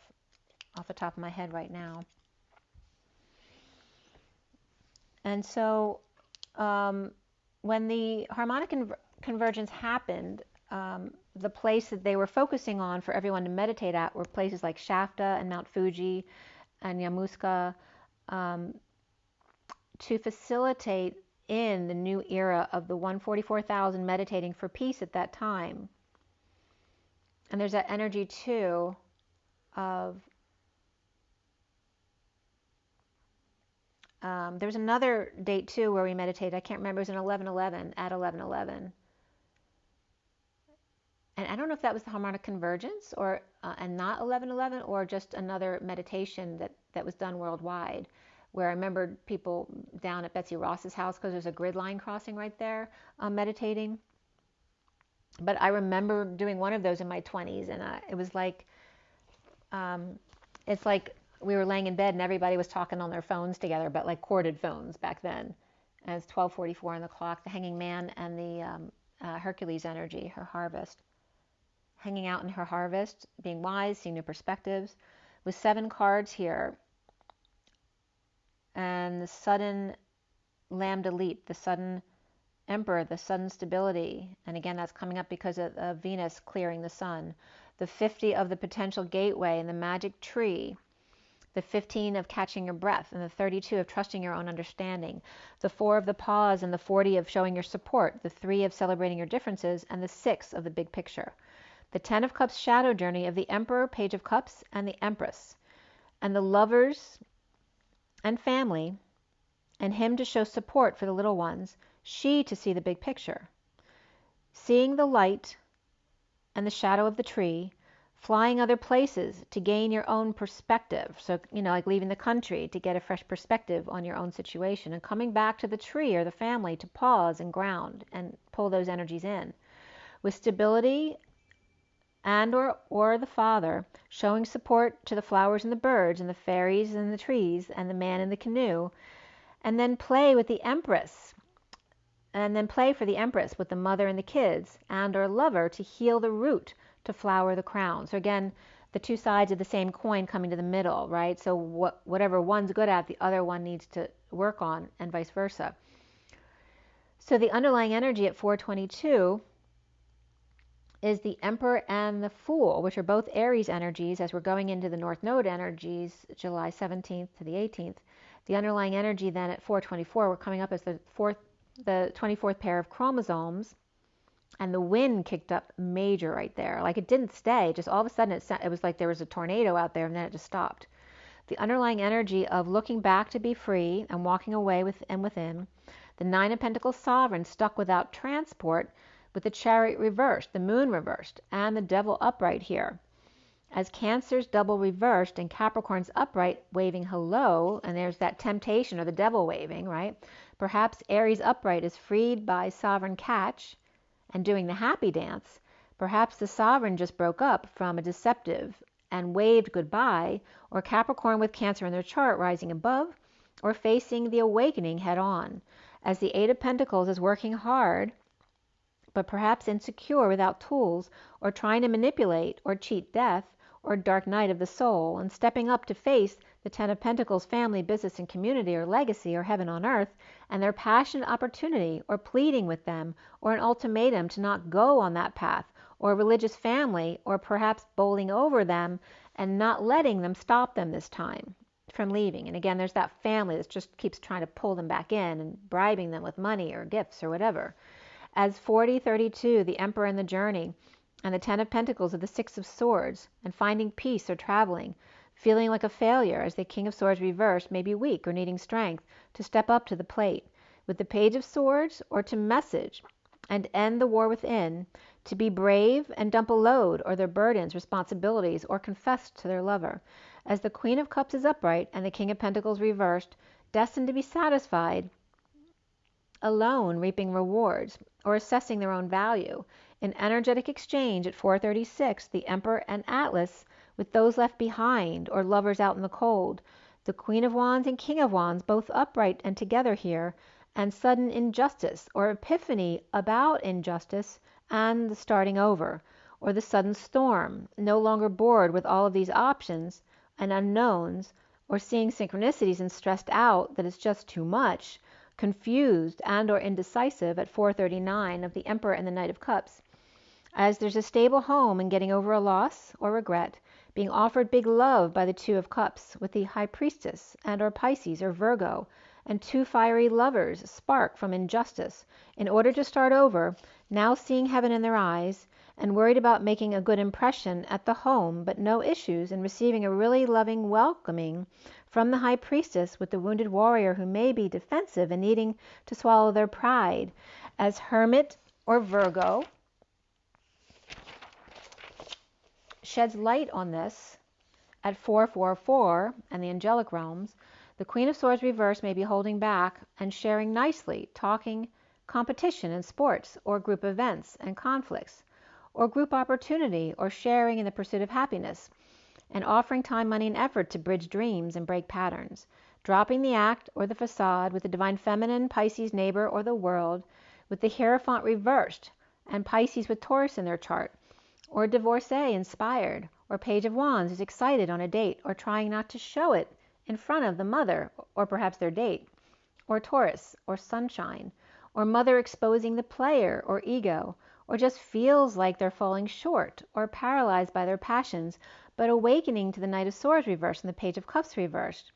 the top of my head right now. And so when the harmonic convergence happened, the place that they were focusing on for everyone to meditate at were places like Shafta and Mount Fuji and Yamuska, to facilitate in the new era of the 144,000 meditating for peace at that time. And there's that energy too of there's another date too where we meditated. I can't remember. It was in 11/11 at 11/11. And I don't know if that was the harmonic convergence or and not 11/11, or just another meditation that was done worldwide, where I remembered people down at Betsy Ross's house, because there's a grid line crossing right there, meditating. But I remember doing one of those in my 20s, and it was like, it's like we were laying in bed and everybody was talking on their phones together, but like corded phones back then. And it's 12:44 on the clock, the hanging man and the Hercules energy, her harvest. Hanging out in her harvest, being wise, seeing new perspectives, with 7 cards here. And the sudden lambda leap, the sudden emperor, the sudden stability. And again, that's coming up because of Venus clearing the sun. The 50 of the potential gateway and the magic tree. The 15 of catching your breath, and the 32 of trusting your own understanding. The 4 of the pause, and the 40 of showing your support. The 3 of celebrating your differences, and the 6 of the big picture. The 10 of Cups shadow journey of the Emperor, Page of Cups, and the Empress. And the lovers and family, and him to show support for the little ones, she to see the big picture. Seeing the light and the shadow of the tree, flying other places to gain your own perspective. So, like leaving the country to get a fresh perspective on your own situation, and coming back to the tree or the family to pause and ground and pull those energies in. With stability and or the father showing support to the flowers and the birds and the fairies and the trees and the man in the canoe, and then play with the empress, and then play for the empress with the mother and the kids, and or lover to heal the root, to flower the crown. So again, the two sides of the same coin coming to the middle, right? So whatever one's good at, the other one needs to work on, and vice versa. So the underlying energy at 422 is the Emperor and the Fool, which are both Aries energies as we're going into the North Node energies, July 17th to the 18th. The underlying energy then at 424, we're coming up as the 24th pair of chromosomes, and the wind kicked up major right there. Like it didn't stay, just all of a sudden it was like there was a tornado out there, and then it just stopped. The underlying energy of looking back to be free and walking away within. The 9 of Pentacles sovereign stuck without transport, with the Chariot reversed, the Moon reversed, and the Devil upright here. As Cancer's double reversed and Capricorn's upright waving hello, and there's that temptation or the devil waving, right? Perhaps Aries upright is freed by sovereign catch and doing the happy dance. Perhaps the sovereign just broke up from a deceptive and waved goodbye, or Capricorn with Cancer in their chart rising above, or facing the awakening head on. As the 8 of Pentacles is working hard, but perhaps insecure without tools, or trying to manipulate or cheat death, or dark night of the soul, and stepping up to face the 10 of Pentacles, family, business, and community, or legacy, or heaven on earth, and their passionate opportunity, or pleading with them, or an ultimatum to not go on that path, or a religious family, or perhaps bowling over them and not letting them stop them this time from leaving. And again, there's that family that just keeps trying to pull them back in and bribing them with money or gifts or whatever. As 4032, the Emperor and the Journey, and the 10 of Pentacles of the 6 of Swords, and finding peace or traveling, feeling like a failure as the King of Swords reversed, may be weak or needing strength to step up to the plate. With the Page of Swords, or to message and end the war within, to be brave and dump a load or their burdens, responsibilities, or confess to their lover. As the Queen of Cups is upright and the King of Pentacles reversed, destined to be satisfied alone, reaping rewards, or assessing their own value. In energetic exchange at 436, the Emperor and Atlas, with those left behind, or lovers out in the cold, The Queen of Wands and King of Wands both upright and together here, and sudden injustice or epiphany about injustice and the starting over, or the sudden storm, no longer bored with all of these options and unknowns, or seeing synchronicities and stressed out that it's just too much, confused and or indecisive at 439 of the Emperor and the Knight of Cups. As there's a stable home and getting over a loss or regret, being offered big love by the Two of Cups with the High Priestess and or Pisces or Virgo, and two fiery lovers spark from injustice in order to start over, now seeing heaven in their eyes and worried about making a good impression at the home, but no issues, and receiving a really loving welcoming from the High Priestess with the wounded warrior who may be defensive and needing to swallow their pride. As Hermit or Virgo sheds light on this at 444 and the angelic realms, the Queen of Swords reversed may be holding back and sharing nicely, talking competition in sports or group events and conflicts, or group opportunity, or sharing in the pursuit of happiness, and offering time, money, and effort to bridge dreams and break patterns, dropping the act or the facade with the Divine Feminine, Pisces neighbor, or the world, with the Hierophant reversed, and Pisces with Taurus in their chart, or divorcee inspired, or Page of Wands is excited on a date, or trying not to show it in front of the mother, or perhaps their date, or Taurus, or sunshine, or mother exposing the player or ego, or just feels like they're falling short or paralyzed by their passions, but awakening to the Knight of Swords reversed and the Page of Cups reversed,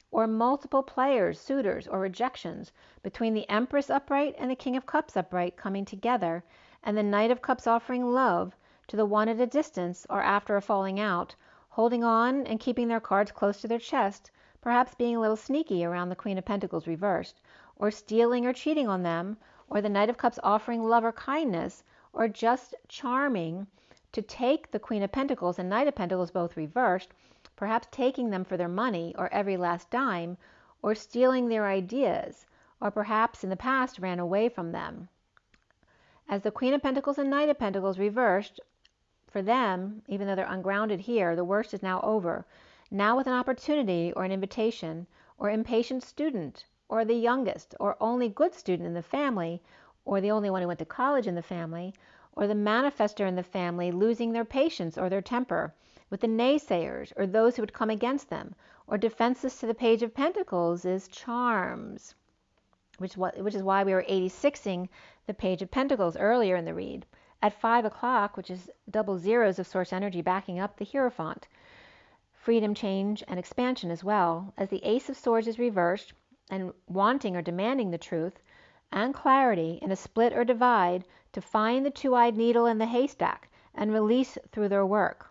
or multiple players, suitors, or rejections between the Empress upright and the King of Cups upright coming together, and the Knight of Cups offering love to the one at a distance or after a falling out, holding on and keeping their cards close to their chest, perhaps being a little sneaky around the Queen of Pentacles reversed, or stealing or cheating on them, or the Knight of Cups offering love or kindness, or just charming to take the Queen of Pentacles and Knight of Pentacles both reversed, perhaps taking them for their money or every last dime, or stealing their ideas, or perhaps in the past ran away from them. As the Queen of Pentacles and Knight of Pentacles reversed, for them, even though they're ungrounded here, the worst is now over, now with an opportunity or an invitation, or impatient student, or the youngest or only good student in the family, or the only one who went to college in the family, or the manifester in the family losing their patience or their temper, with the naysayers or those who would come against them, or defenses to the Page of Pentacles is charms, which is why we were 86ing the Page of Pentacles earlier in the read. At 5 o'clock, which is double zeros of source energy backing up the Hierophant, freedom, change, and expansion as well, as the Ace of Swords is reversed and wanting or demanding the truth and clarity in a split or divide to find the two-eyed needle in the haystack and release through their work.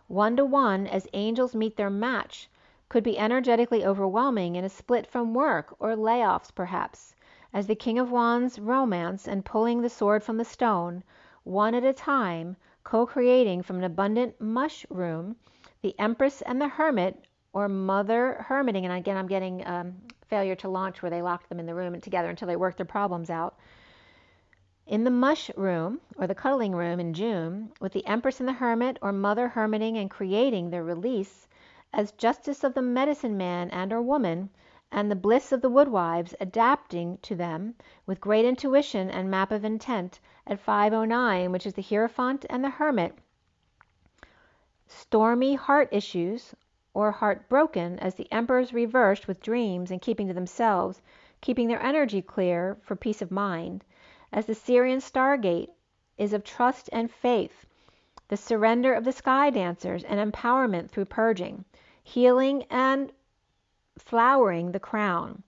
One-to-one as angels meet their match could be energetically overwhelming in a split from work or layoffs perhaps, as the King of Wands romance and pulling the sword from the stone, one at a time, co-creating from an abundant mushroom, the Empress and the Hermit, or Mother hermiting, and again I'm getting failure to launch where they locked them in the room and together until they worked their problems out. In the mush room, or the cuddling room in June, with the Empress and the Hermit, or Mother hermiting and creating their release, as justice of the medicine man and or woman, and the bliss of the woodwives adapting to them with great intuition and map of intent at 509, which is the Hierophant and the Hermit. Stormy heart issues, or heartbroken, as the Emperor's reversed with dreams and keeping to themselves, keeping their energy clear for peace of mind, as the SIRIAN stargate is of trust and faith, the surrender of the sky dancers and empowerment through purging, healing and flowering the crown.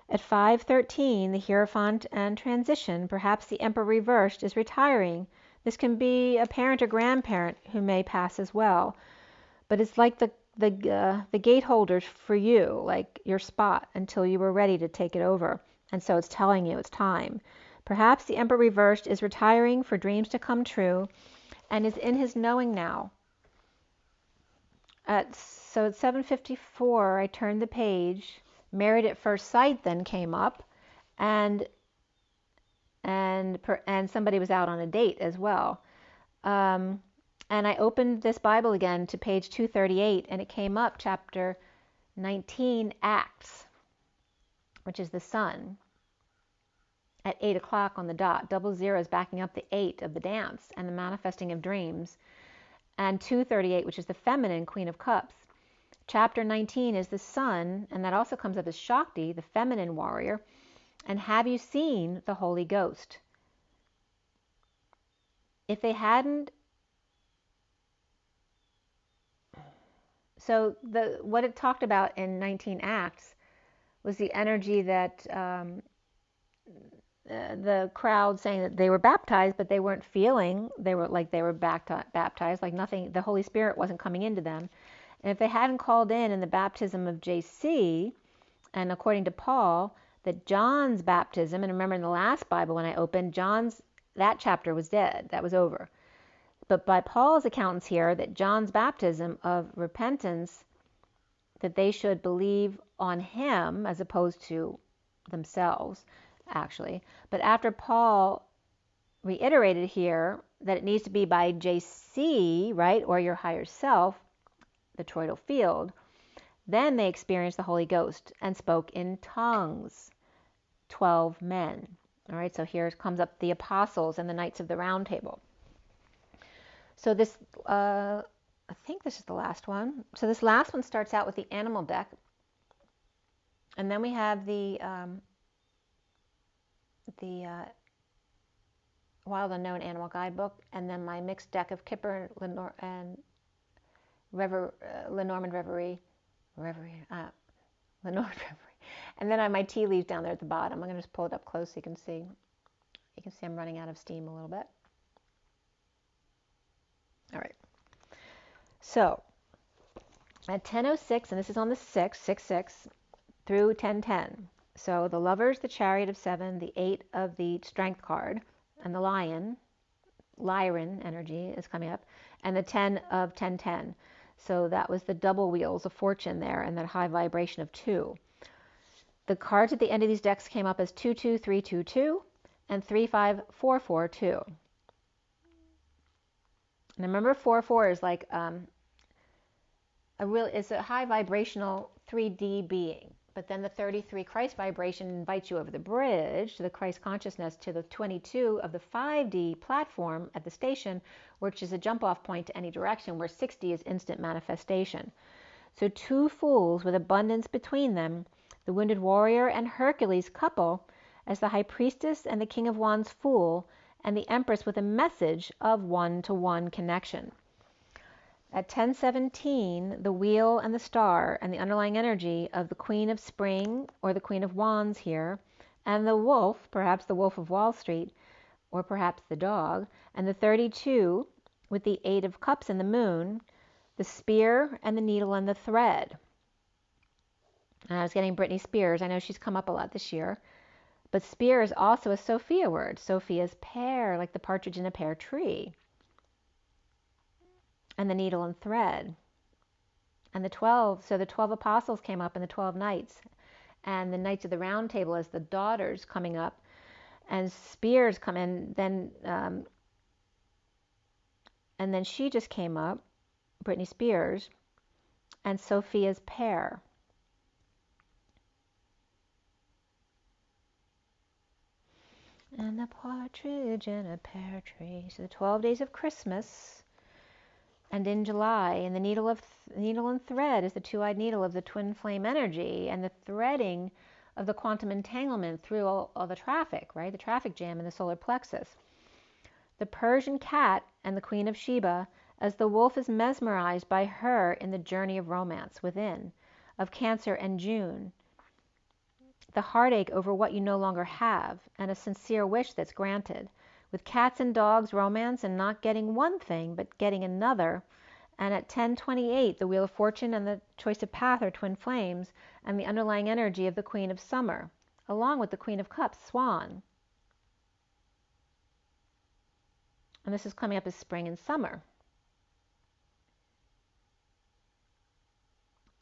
At 513, the Hierophant and transition, perhaps the Emperor reversed is retiring. This can be a parent or grandparent who may pass as well, but it's like the gate holders for you, like your spot until you were ready to take it over, and so it's telling you it's time. Perhaps the Emperor reversed is retiring for dreams to come true and is in his knowing now. So at 7:54, I turned the page. Married at First Sight then came up, and somebody was out on a date as well. And I opened this Bible again to page 238, and it came up, chapter 19 acts, which is the sun, at 8 o'clock on the dot. Double zero is backing up the 8 of the dance and the manifesting of dreams. And 238, which is the feminine Queen of Cups. Chapter 19 is the sun, and that also comes up as Shakti, the feminine warrior. And have you seen the Holy Ghost? If they hadn't, so what it talked about in 19 acts was the energy that the crowd saying that they were baptized, but they weren't feeling, they were baptized, like nothing, the Holy Spirit wasn't coming into them. And if they hadn't called in the baptism of JC, and according to Paul, that John's baptism, and remember in the last Bible when I opened, that chapter was dead, that was over. But by Paul's accounts here, that John's baptism of repentance, that they should believe on him as opposed to themselves, actually. But after Paul reiterated here that it needs to be by JC, right, or your higher self, the toroidal field, then they experienced the Holy Ghost and spoke in tongues, 12 men. All right, so here comes up the apostles and the Knights of the Round Table. So this, I think this is the last one. So this last one starts out with the animal deck. And then we have the Wild Unknown Animal Guidebook. And then my mixed deck of KIPPER and LENORMAND REVERIE. LENORMAND REVERIE. And then I have my tea leaves down there at the bottom. I'm going to just pull it up close so you can see. You can see I'm running out of steam a little bit. All right. So at 10:06, and this is on the 6 through 10:10. So the Lovers, the Chariot of 7, the 8 of the Strength card, and the Lyran energy is coming up, and the 10 of 10:10. So that was the double wheels of fortune there, and that high vibration of 2. The cards at the end of these decks came up as 22322 and 35442. And remember, 4/4 is like it's a high vibrational 3D being. But then the 33 Christ vibration invites you over the bridge to the Christ consciousness to the 22 of the 5D platform at the station, which is a jump off point to any direction, where 60 is instant manifestation. So 2 fools with abundance between them, the wounded warrior and Hercules couple as the high priestess and the King of Wands fool, and the Empress with a message of one-to-one connection. At 10:17, the wheel and the star and the underlying energy of the Queen of Spring, or the Queen of Wands here, and the wolf, perhaps the Wolf of Wall Street, or perhaps the dog, and the 32 with the 8 of Cups and the moon, the spear and the needle and the thread. And I was getting Britney Spears. I know she's come up a lot this year. But spear is also a Sophia word. Sophia's pear, like the partridge in a pear tree. And the needle and thread. And the 12, so the 12 apostles came up and the 12 knights. And the Knights of the Round Table as the daughters coming up. And spears come in. And then she just came up, Britney Spears, and Sophia's pear. And the partridge in a pear tree. So the 12 days of Christmas, and in July, and the needle and thread is the two-eyed needle of the twin flame energy, and the threading of the quantum entanglement through all the traffic, right? The traffic jam in the solar plexus. The Persian cat and the Queen of Sheba, as the wolf is mesmerized by her in the journey of romance within, of Cancer and June. The heartache over what you no longer have, and a sincere wish that's granted, with cats and dogs romance and not getting one thing but getting another. And at 10:28, the Wheel of Fortune and the Choice of Path are twin flames, and the underlying energy of the Queen of Summer, along with the Queen of Cups, Swan. And this is coming up as spring and summer.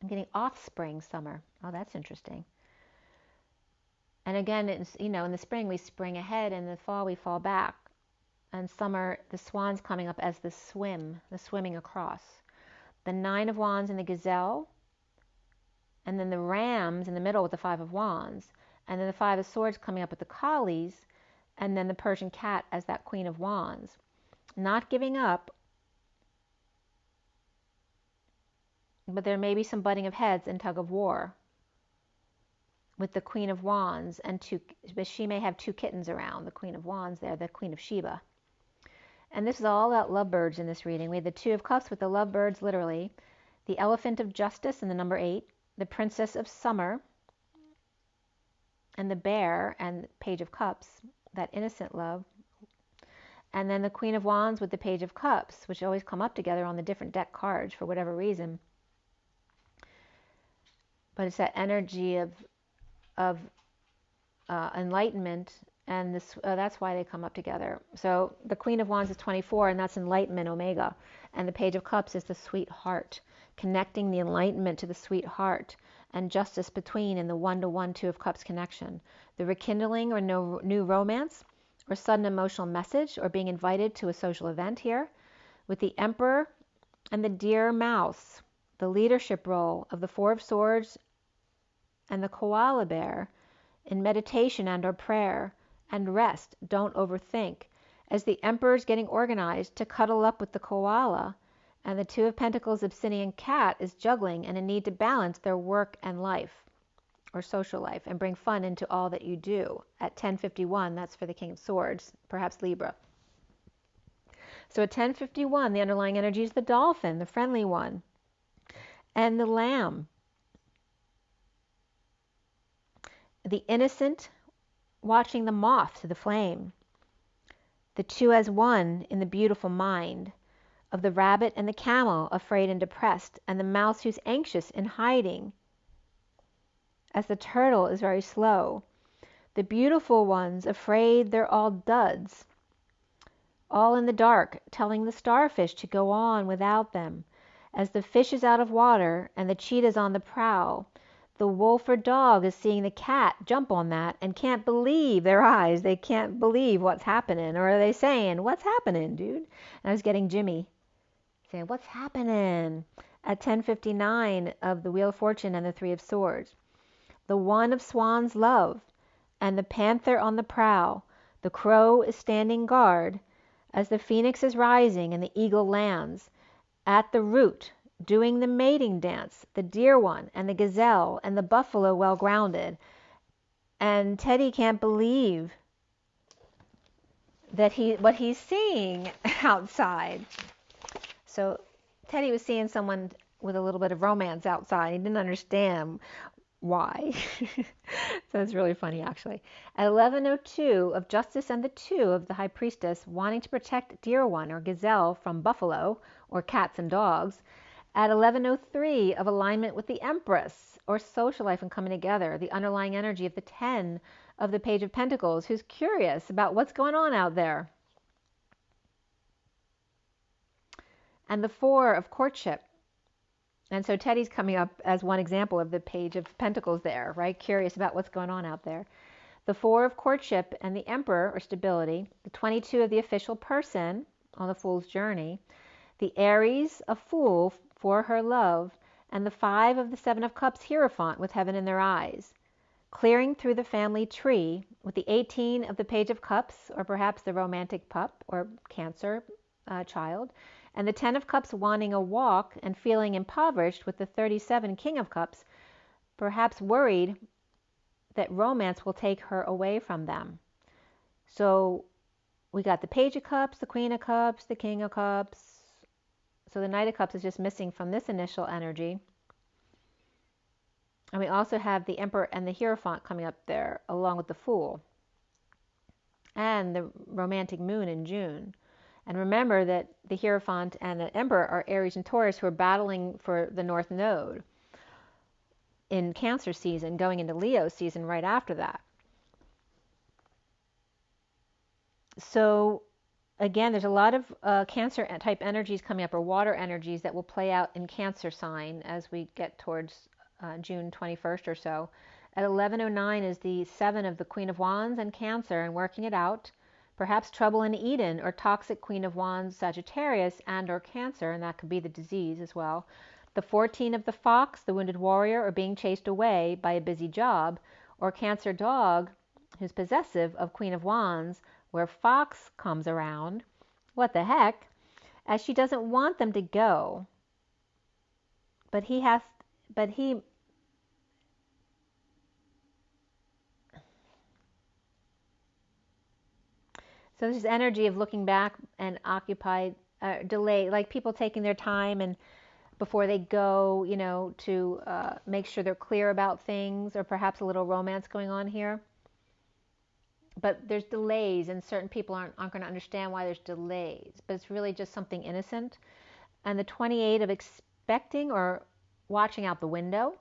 I'm getting offspring summer. Oh, that's interesting. And again, it's, in the spring we spring ahead, and in the fall we fall back. And summer, the swan's coming up as the swimming across. The 9 of Wands and the Gazelle, and then the rams in the middle with the Five of Wands, and then the Five of Swords coming up with the collies, and then the Persian cat as that Queen of Wands. Not giving up, but there may be some butting of heads and tug of war with the Queen of Wands, but she may have two kittens around, the Queen of Wands there, the Queen of Sheba. And this is all about lovebirds in this reading. We have the Two of Cups with the lovebirds, literally, the Elephant of Justice in the number 8, the Princess of Summer, and the Bear and Page of Cups, that innocent love. And then the Queen of Wands with the Page of Cups, which always come up together on the different deck cards for whatever reason. But it's that energy of enlightenment, and that's why they come up together. So the Queen of Wands is 24, and that's enlightenment, Omega. And the Page of Cups is the sweetheart, connecting the enlightenment to the sweetheart, and justice between in the one-to-one Two of Cups connection. The rekindling or new romance, or sudden emotional message, or being invited to a social event here, with the Emperor and the deer mouse, the leadership role of the Four of Swords and the koala bear in meditation and or prayer and rest. Don't overthink, as the Emperor is getting organized to cuddle up with the koala, and the Two of Pentacles Obsidian cat is juggling and a need to balance their work and life or social life and bring fun into all that you do. At 10:51, that's for the King of Swords, perhaps Libra. So at 10:51, the underlying energy is the dolphin, the friendly one, and the lamb, the innocent watching the moth to the flame, the two as one in the beautiful mind of the rabbit and the camel, afraid and depressed, and the mouse who's anxious and hiding, as the turtle is very slow. The beautiful ones afraid they're all duds, all in the dark, telling the starfish to go on without them, as the fish is out of water and the cheetah's on the prowl. The wolf or dog is seeing the cat jump on that and can't believe their eyes. They can't believe what's happening. Or are they saying, what's happening, dude? And I was getting Jimmy saying, what's happening? At 10:59 of the Wheel of Fortune and the Three of Swords. The one of swan's love and the panther on the prowl. The crow is standing guard as the phoenix is rising and the eagle lands. At the root, doing the mating dance, the deer one and the gazelle and the buffalo well grounded. And Teddy can't believe that what he's seeing outside. So Teddy was seeing someone with a little bit of romance outside. He didn't understand why. So it's really funny, actually. At 11:02 of Justice and the Two of the High Priestess, wanting to protect deer one or gazelle from buffalo or cats and dogs. At 11:03 of alignment with the Empress, or social life and coming together, the underlying energy of the 10 of the Page of Pentacles, who's curious about what's going on out there. And the 4 of Courtship. And so Teddy's coming up as one example of the Page of Pentacles there, right? Curious about what's going on out there. The 4 of Courtship and the Emperor, or stability. The 22 of the Official Person on the Fool's Journey. The Aries, a Fool for her love. And the 5 of the 7 of Cups, Hierophant, with heaven in their eyes. Clearing through the family tree with the 18 of the Page of Cups, or perhaps the romantic pup or Cancer child. And the 10 of Cups wanting a walk and feeling impoverished with the 37 King of Cups, perhaps worried that romance will take her away from them. So we got the Page of Cups, the Queen of Cups, the King of Cups. So the Knight of Cups is just missing from this initial energy. And we also have the Emperor and the Hierophant coming up there, along with the Fool. And the romantic moon in June. And remember that the Hierophant and the Emperor are Aries and Taurus, who are battling for the North Node in Cancer season, going into Leo season right after that. So again, there's a lot of Cancer type energies coming up, or water energies that will play out in Cancer sign as we get towards June 21st or so. At 11:09 is the 7 of the Queen of Wands and Cancer, and working it out. Perhaps trouble in Eden, or toxic Queen of Wands, Sagittarius, and or Cancer, and that could be the disease as well. The 14 of the fox, the wounded warrior, or being chased away by a busy job, or Cancer dog, who's possessive of Queen of Wands, where fox comes around. What the heck? As she doesn't want them to go, but he so this energy of looking back and occupied, delay, like people taking their time and before they go, you know, to make sure they're clear about things, or perhaps a little romance going on here. But there's delays, and certain people aren't going to understand why there's delays, but it's really just something innocent. And the 28 of expecting or watching out the window,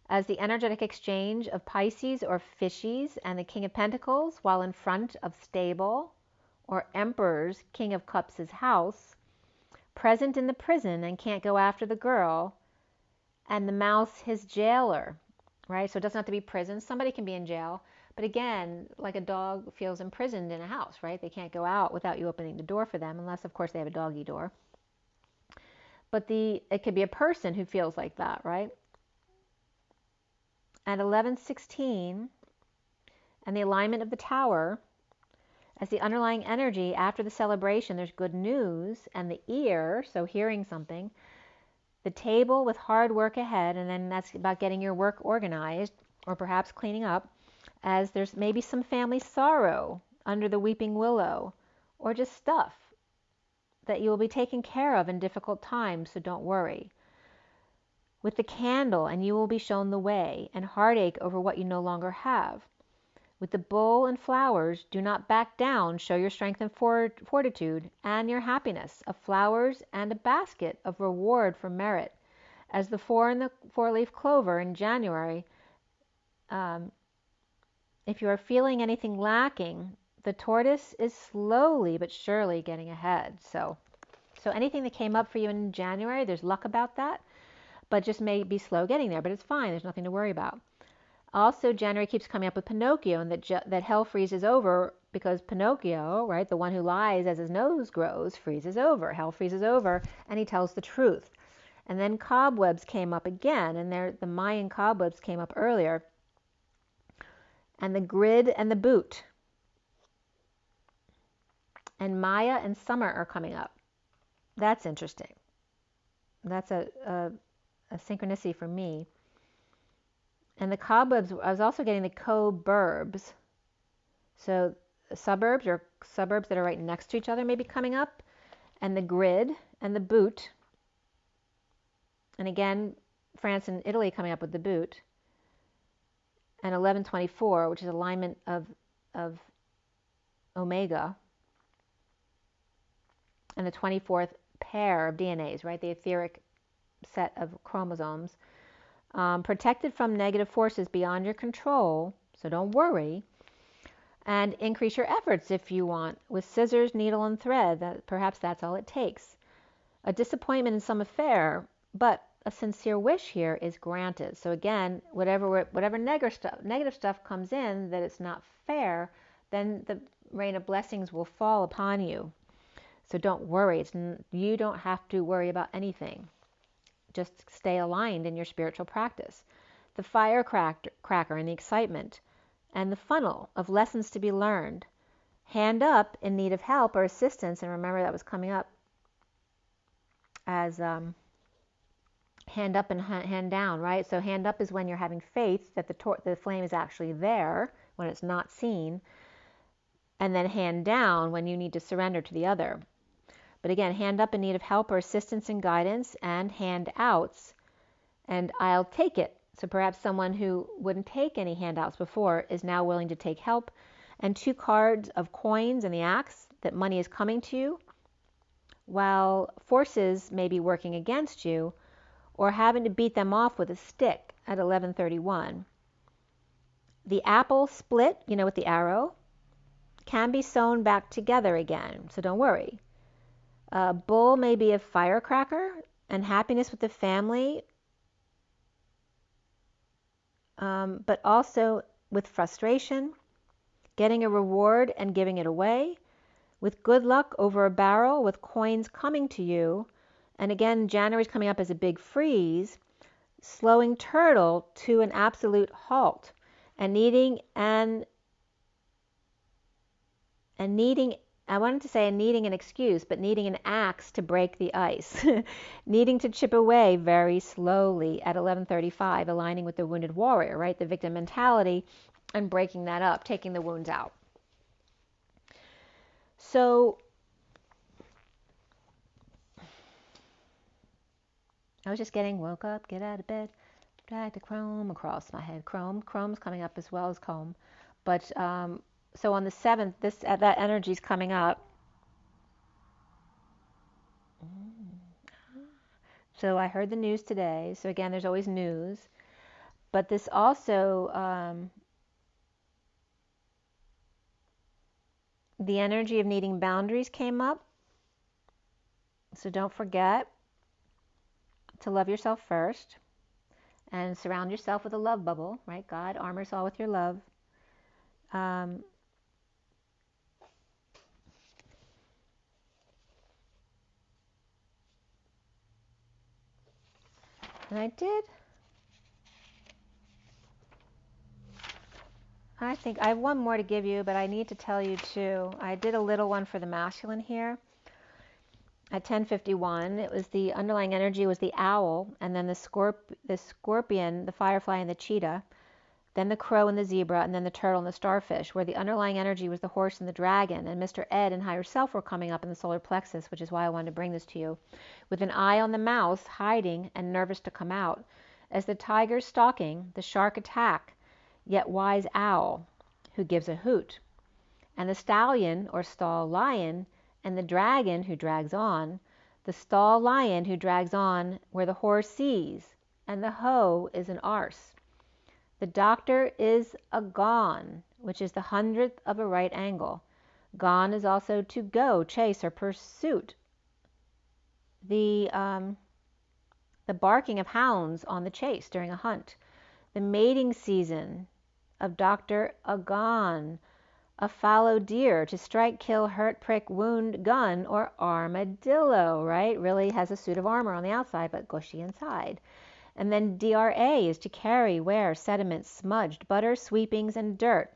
as the energetic exchange of Pisces or Fishes and the King of Pentacles, while in front of stable or Emperor's King of Cups' house, present in the prison and can't go after the girl, and the mouse his jailer, right? So it doesn't have to be prison. Somebody can be in jail, but again, like a dog feels imprisoned in a house, right? They can't go out without you opening the door for them, unless of course they have a doggy door. But it could be a person who feels like that, right? At 11:16, and the alignment of the Tower, as the underlying energy after the celebration, there's good news, and the ear, so hearing something, the table with hard work ahead, and then that's about getting your work organized, or perhaps cleaning up, as there's maybe some family sorrow under the weeping willow, or just stuff that you will be taken care of in difficult times, so don't worry. With the candle, and you will be shown the way, and heartache over what you no longer have. With the bull and flowers, do not back down, show your strength and fortitude, and your happiness, of flowers and a basket of reward for merit. As the 4 and the 4-leaf clover in January, if you are feeling anything lacking, the tortoise is slowly but surely getting ahead. So anything that came up for you in January, there's luck about that, but just may be slow getting there, but it's fine. There's nothing to worry about. Also, January keeps coming up with Pinocchio, and that hell freezes over because Pinocchio, right, the one who lies as his nose grows, freezes over. Hell freezes over, and he tells the truth. And then cobwebs came up again, and the Mayan cobwebs came up earlier. And the grid and the boot. And Maya and Summer are coming up. That's interesting. That's a synchronicity for me. And the cobwebs, I was also getting the co-burbs. So suburbs, or suburbs that are right next to each other, maybe coming up. And the grid and the boot. And again, France and Italy coming up with the boot. And 1124, which is alignment of Omega. And the 24th pair of DNAs, right? The etheric set of chromosomes. Protected from negative forces beyond your control, so don't worry. And increase your efforts if you want, with scissors, needle, and thread. Perhaps that's all it takes. A disappointment in some affair, but a sincere wish here is granted. So again, whatever negative stuff comes in that it's not fair, then the rain of blessings will fall upon you. So don't worry. You don't have to worry about anything. Just stay aligned in your spiritual practice. The firecracker and the excitement, and the funnel of lessons to be learned. Hand up in need of help or assistance, and remember that was coming up as hand up and hand down, right? So hand up is when you're having faith that the flame is actually there, when it's not seen, and then hand down when you need to surrender to the other. But again, hand up in need of help or assistance and guidance, and handouts, and I'll take it. So perhaps someone who wouldn't take any handouts before is now willing to take help. And 2 cards of coins and the axe, that money is coming to you, while forces may be working against you, or having to beat them off with a stick at 1131. The apple split, with the arrow, can be sewn back together again, so don't worry. Bull may be a firecracker, and happiness with the family, but also with frustration, getting a reward and giving it away, with good luck over a barrel, with coins coming to you, And again, January's coming up as a big freeze, slowing turtle to an absolute halt and needing I wanted to say needing an excuse, but needing an axe to break the ice, needing to chip away very slowly at 11:35, aligning with the wounded warrior, right? The victim mentality, and breaking that up, taking the wounds out. So I was just woke up, get out of bed, drag the chrome across my head. Chrome's coming up as well as comb. But so on the 7th, that energy's coming up. So I heard the news today. So again, there's always news. But this also, the energy of needing boundaries came up. So don't forget to love yourself first and surround yourself with a love bubble, right? God armors all with your love. And I think I have one more to give you, but I need to tell you too. I did a little one for the masculine here. At 10:51, it was the underlying energy was the owl, and then the scorpion, the firefly, and the cheetah, then the crow and the zebra, and then the turtle and the starfish, where the underlying energy was the horse and the dragon, and Mr. Ed and higher self were coming up in the solar plexus, which is why I wanted to bring this to you, with an eye on the mouse, hiding and nervous to come out, as the tiger stalking, the shark attack, yet wise owl, who gives a hoot, and the stallion or stall lion, and the dragon who drags on, the stall lion who drags on where the horse sees, and the hoe is an arse. The doctor is a gone, which is the 100th of a right angle. Gone is also to go, chase, or pursuit. The barking of hounds on the chase during a hunt. The mating season of Dr. Agone, a fallow deer, to strike, kill, hurt, prick, wound, gun, or armadillo, right? Really has a suit of armor on the outside, but gushy inside. And then DRA is to carry, wear, sediment, smudged, butter, sweepings, and dirt,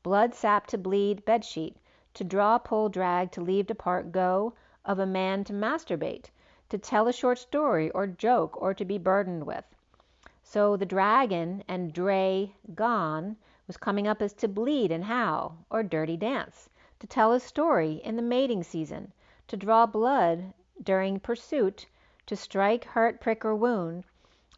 blood, sap, to bleed, bedsheet, to draw, pull, drag, to leave, depart, go, of a man to masturbate, to tell a short story or joke, or to be burdened with. So the dragon and Dre gone was coming up as to bleed and howl, or dirty dance, to tell a story in the mating season, to draw blood during pursuit, to strike, hurt, prick, or wound,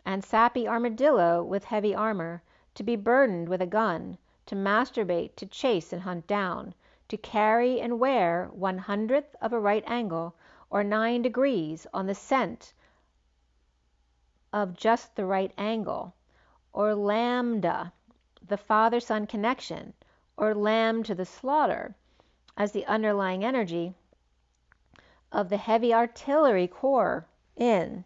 and sappy armadillo with heavy armor, to be burdened with a gun, to masturbate, to chase and hunt down, to carry and wear 100th of a right angle, or 9 degrees on the scent of just the right angle, or lambda, the father-son connection, or lamb to the slaughter, as the underlying energy of the heavy artillery corps in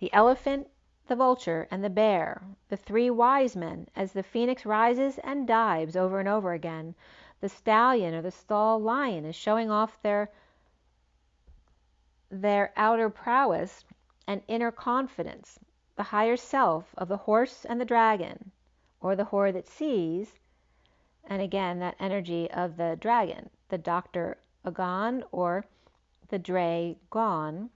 the elephant, the vulture, and the bear, the 3 wise men, as the phoenix rises and dives over and over again. The stallion or the stall lion is showing off their outer prowess and inner confidence, the higher self of the horse and the dragon, or the whore that sees, and again that energy of the dragon, the Dr. Agone or the Dre gone,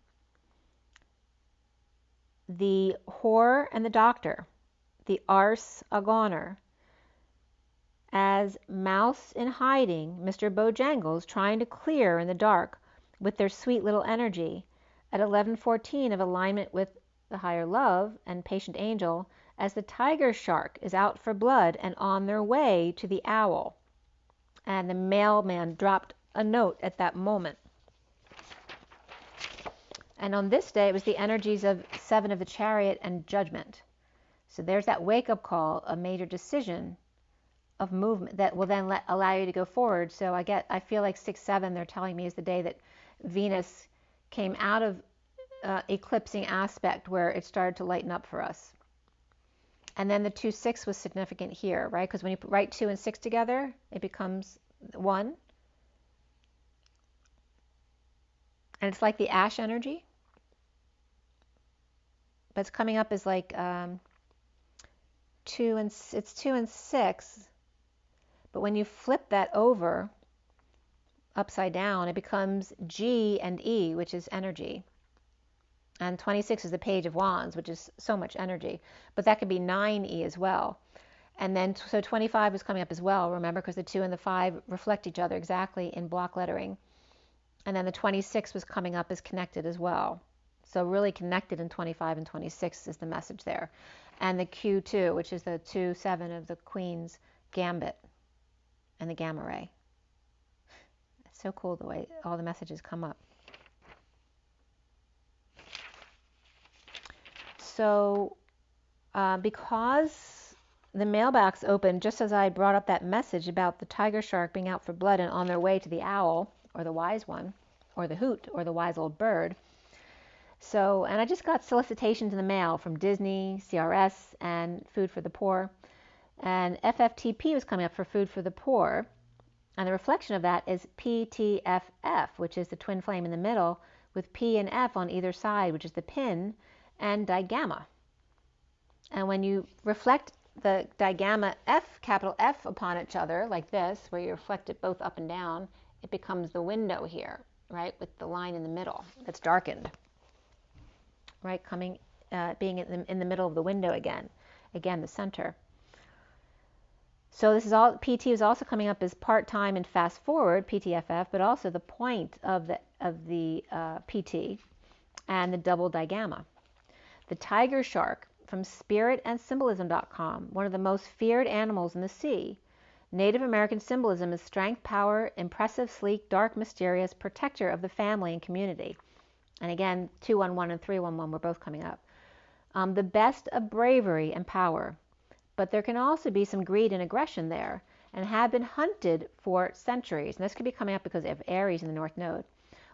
the whore and the doctor, the arse a goner, as mouse in hiding, Mr. Bojangles trying to clear in the dark with their sweet little energy, at 11:14 of alignment with the higher love and patient angel, as the tiger shark is out for blood and on their way to the owl. And the mailman dropped a note at that moment. And on this day, it was the energies of 7 of the chariot and judgment. So there's that wake-up call, a major decision of movement that will then allow you to go forward. So I feel like 6-7, they're telling me, is the day that Venus came out of eclipsing aspect where it started to lighten up for us. And then the 2-6 was significant here, right? Because when you write 2 and 6 together, it becomes 1. And it's like the ash energy. but it's coming up as like 2 and it's 2 and 6. But when you flip that over upside down, it becomes G and E, which is energy. And 26 is the Page of Wands, which is so much energy. But that could be 9E as well. And then, so 25 is coming up as well, remember, because the 2 and the 5 reflect each other exactly in block lettering. And then the 26 was coming up as connected as well. So really connected in 25 and 26 is the message there. And the Q2, which is the 2-7 of the Queen's Gambit and the Gamma Ray. It's so cool the way all the messages come up. So because the mailbox opened just as I brought up that message about the tiger shark being out for blood and on their way to the owl, or the wise one, or the hoot, or the wise old bird. So, and I just got solicitations in the mail from Disney, CRS, and Food for the Poor. And FFTP was coming up for Food for the Poor. And the reflection of that is PTFF, which is the twin flame in the middle, with P and F on either side, which is the pin, and digamma. And when you reflect the digamma F, capital F, upon each other, like this, where you reflect it both up and down, it becomes the window here, right, with the line in the middle that's darkened, right, coming, being in the middle of the window again, the center. So this is all, PT is also coming up as part-time and fast-forward, PTFF, but also the point of the PT and the double digamma. The tiger shark, from spiritandsymbolism.com, one of the most feared animals in the sea. Native American symbolism is strength, power, impressive, sleek, dark, mysterious, protector of the family and community. And again, 211 and 311 were both coming up. The best of bravery and power. But there can also be some greed and aggression there, and have been hunted for centuries. And this could be coming up because of Aries in the North Node.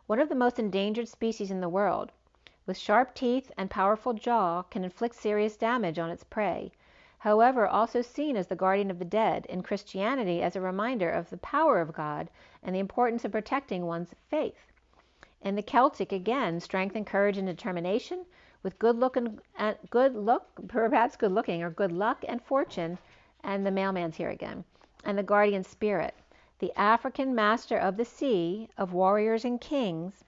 One of the most endangered species in the world, with sharp teeth and powerful jaw, can inflict serious damage on its prey. However, also seen as the guardian of the dead, in Christianity as a reminder of the power of God and the importance of protecting one's faith. In the Celtic, again, strength and courage and determination, with good luck and fortune, and the mailman's here again, and the guardian spirit. The African master of the sea, of warriors and kings,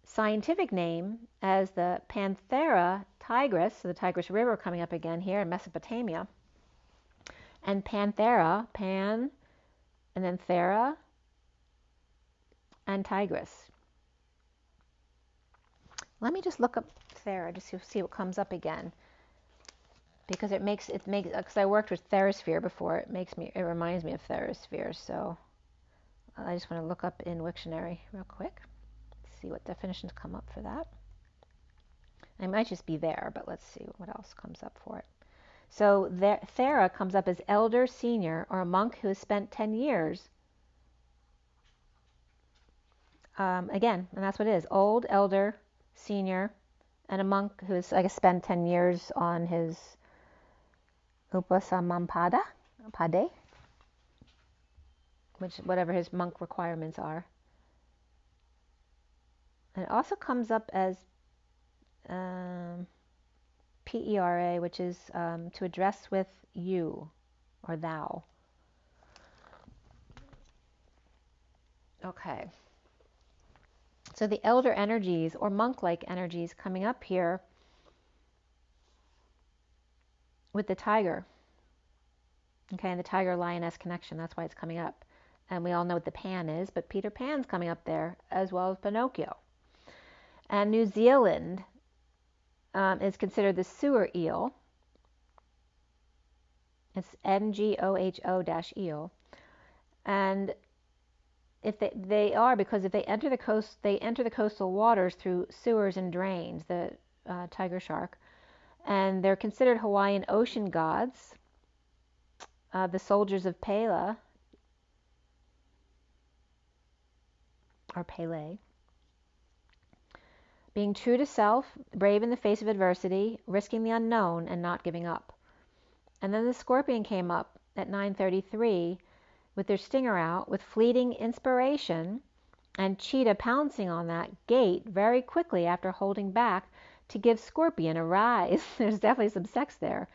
scientific name as the Panthera tigris, so the Tigris River coming up again here in Mesopotamia, and Panthera, Pan, and then Thera, and Tigris. Let me just look up Thera just to see what comes up again, because because I worked with Therasphere before, it reminds me of Therasphere. So I just want to look up in Wiktionary real quick, see what definitions come up for that. It might just be there, but let's see what else comes up for it. So Thera comes up as elder, senior, or a monk who has spent 10 years. Again, and that's what it is: old, elder, senior, and a monk who has, I guess, spent 10 years on his Upasamampada, Pade, which whatever his monk requirements are. And it also comes up as PERA, which is to address with you or thou. Okay. So the elder energies or monk-like energies coming up here with the tiger. Okay, and the tiger-lioness connection, that's why it's coming up. And we all know what the Pan is, but Peter Pan's coming up there, as well as Pinocchio. And New Zealand is considered the sewer eel. It's NGOHO-eel. And if they are, because if they enter the coast, they enter the coastal waters through sewers and drains, the tiger shark. And they're considered Hawaiian ocean gods, the soldiers of Pele, or Pele. Being true to self, brave in the face of adversity, risking the unknown, and not giving up. And then the scorpion came up at 9:33 with their stinger out, with fleeting inspiration, and cheetah pouncing on that gate very quickly after holding back to give scorpion a rise. There's definitely some sex there.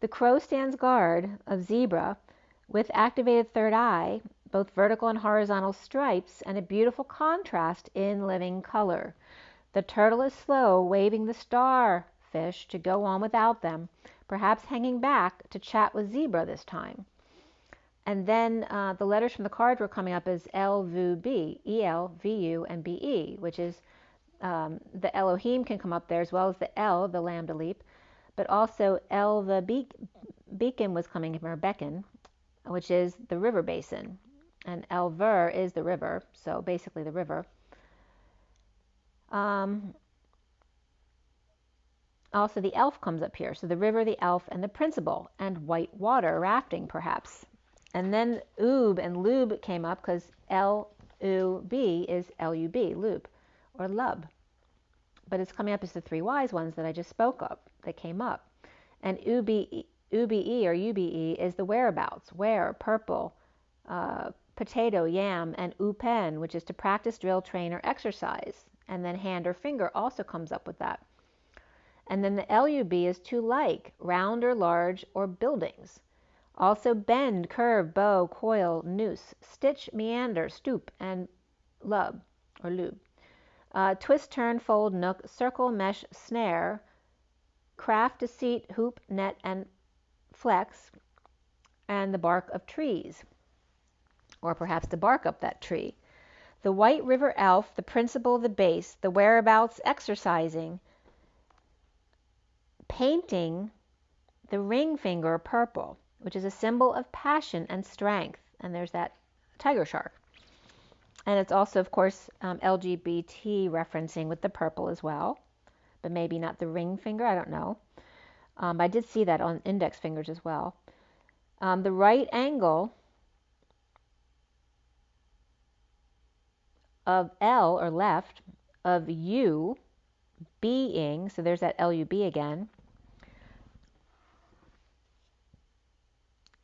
The crow stands guard of zebra with activated third eye, both vertical and horizontal stripes, and a beautiful contrast in living color. The turtle is slow, waving the starfish to go on without them, perhaps hanging back to chat with zebra this time. And then the letters from the cards were coming up as L, V, B, E, L, V, U, and B, E, which is the Elohim can come up there, as well as the L, the lambda leap, but also L, the beacon was coming from, or beacon, which is the river basin. And El Ver is the river, so basically the river. Also, the elf comes up here. So the river, the elf, and the principal, and white water, rafting perhaps. And then Oob and Lube came up because L-U-B is L-U-B, Lube, or Lub. But it's coming up as the three wise ones that I just spoke of that came up. And Ube or Ube is the whereabouts, where, purple, potato, yam, and upen, which is to practice, drill, train, or exercise. And then hand or finger also comes up with that. And then the LUB is to like, round or large, or buildings. Also bend, curve, bow, coil, noose, stitch, meander, stoop, and lub, or lube. Twist, turn, fold, nook, circle, mesh, snare, craft, deceit, hoop, net, and flex, and the bark of trees, or perhaps to bark up that tree. The white river elf, the principal, the base, the whereabouts, exercising, painting the ring finger purple, which is a symbol of passion and strength. And there's that tiger shark. And it's also, of course, LGBT referencing with the purple as well, but maybe not the ring finger, I don't know. I did see that on index fingers as well. The right angle of L, or left, of U being, so there's that L-U-B again,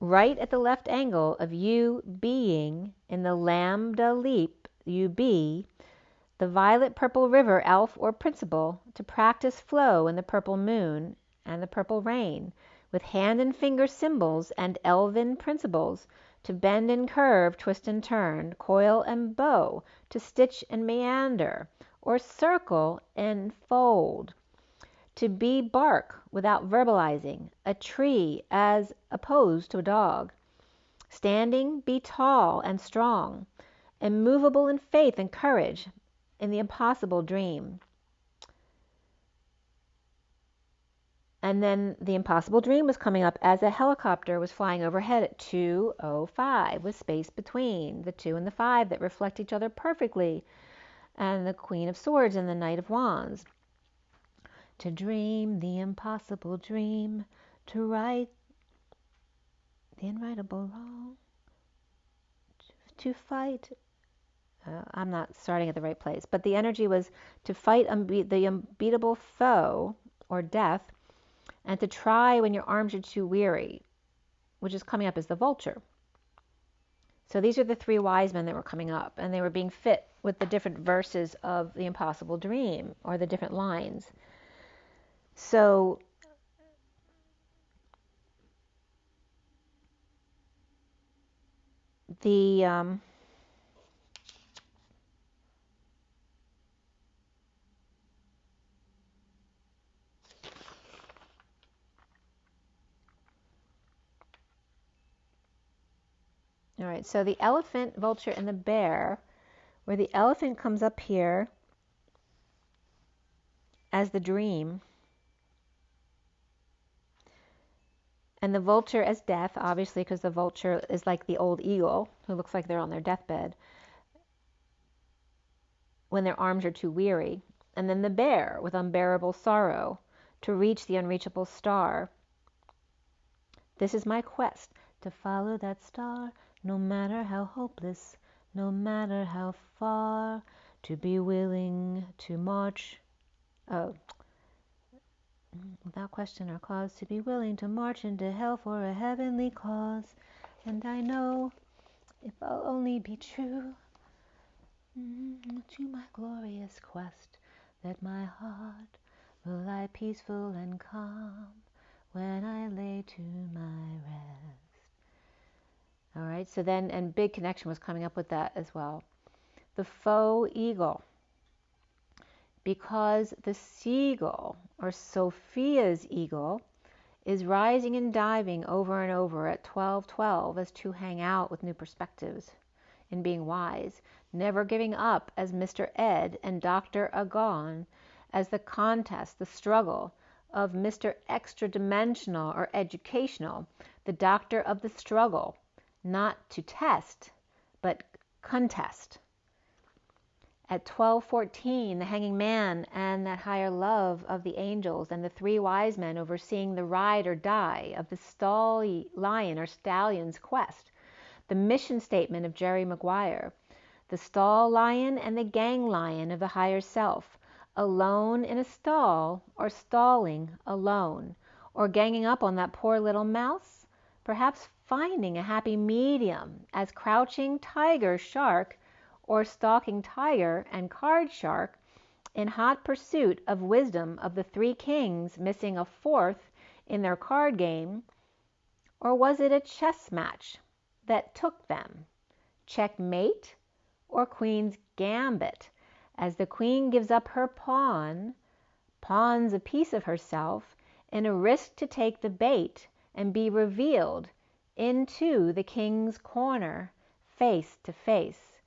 right at the left angle of U being in the lambda leap, UB, the violet purple river elf or principal, to practice flow in the purple moon and the purple rain, with hand and finger symbols and elven principles, to bend and curve, twist and turn, coil and bow, to stitch and meander, or circle and fold. To be bark without verbalizing, a tree as opposed to a dog. Standing, be tall and strong, immovable in faith and courage, in the impossible dream. And then the impossible dream was coming up as a helicopter was flying overhead at 2:05, with space between the 2 and the 5 that reflect each other perfectly, and the Queen of Swords and the Knight of Wands. To dream the impossible dream, to write the unwritable wrong, to fight. I'm not starting at the right place, but the energy was to fight the unbeatable foe, or death, and to try when your arms are too weary, which is coming up as the vulture. So these are the three wise men that were coming up, and they were being fit with the different verses of the impossible dream, or the different lines. So the all right, so the elephant, vulture, and the bear, where the elephant comes up here as the dream, and the vulture as death, obviously, because the vulture is like the old eagle who looks like they're on their deathbed when their arms are too weary. And then the bear with unbearable sorrow to reach the unreachable star. This is my quest, to follow that star, no matter how hopeless, no matter how far, to be willing to march. Without question or cause, to be willing to march into hell for a heavenly cause. And I know, if I'll only be true to my glorious quest, that my heart will lie peaceful and calm when I lay to my rest. All right, so then, and big connection was coming up with that as well. The faux eagle. Because the seagull, or Sophia's eagle, is rising and diving over and over at 12:12 as to hang out with new perspectives in being wise, never giving up as Mr. Ed and Dr. Agon, as the contest, the struggle of Mr. Extra-dimensional or educational, the doctor of the struggle, not to test, but contest. At 12:14, the hanging man and that higher love of the angels and the three wise men overseeing the ride or die of the lion or stallion's quest. The mission statement of Jerry Maguire. The stall lion and the gang lion of the higher self. Alone in a stall or stalling alone. Or ganging up on that poor little mouse. Perhaps finding a happy medium as crouching tiger shark or stalking tiger and card shark in hot pursuit of wisdom of the three kings missing a fourth in their card game? Or was it a chess match that took them? Checkmate or queen's gambit, as the queen gives up her pawn, pawns a piece of herself, in a risk to take the bait and be revealed into the king's corner, face to face.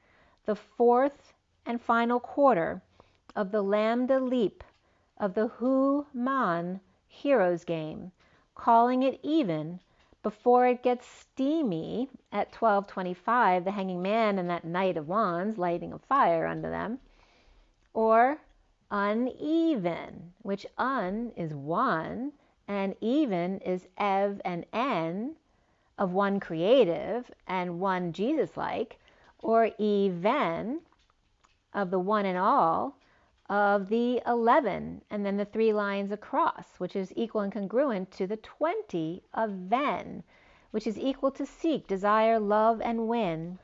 The fourth and final quarter of the lambda leap of the Hu-Man heroes game, calling it even before it gets steamy at 12:25, the hanging man and that knight of wands lighting a fire under them. Or uneven, which un is one and even is ev and n of one creative and one Jesus-like, or even of the one and all of the 11, and then the three lines across, which is equal and congruent to the 20 of ven, which is equal to seek, desire, love, and win.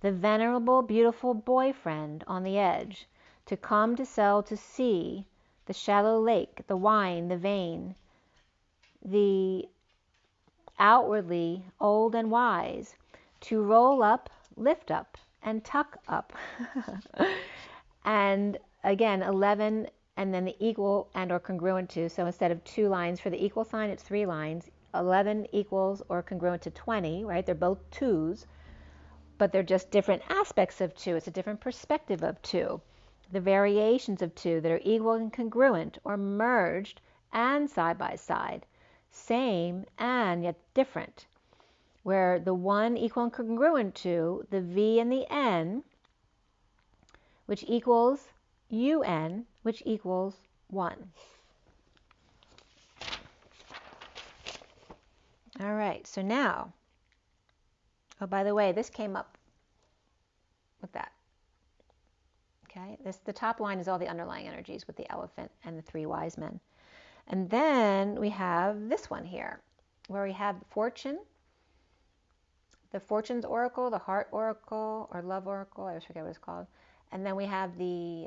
The venerable, beautiful boyfriend on the edge, to come, to sell, to see, the shallow lake, the wine, the vein, the outwardly old and wise, to roll up, lift up, and tuck up. And again, 11, and then the equal and or congruent to. So instead of 2 lines for the equal sign, it's 3 lines. 11 equals or congruent to 20, right? They're both 2s, but they're just different aspects of 2. It's a different perspective of 2. The variations of 2 that are equal and congruent or merged and side by side. Same and yet different. Where the 1 equal and congruent to the V and the N, which equals UN, which equals 1. All right, so now, oh, by the way, this came up with that. Okay, the top line is all the underlying energies with the elephant and the 3 wise men. And then we have this one here, where we have fortune, the fortune's oracle, the heart oracle, or love oracle, I always forget what it's called. And then we have the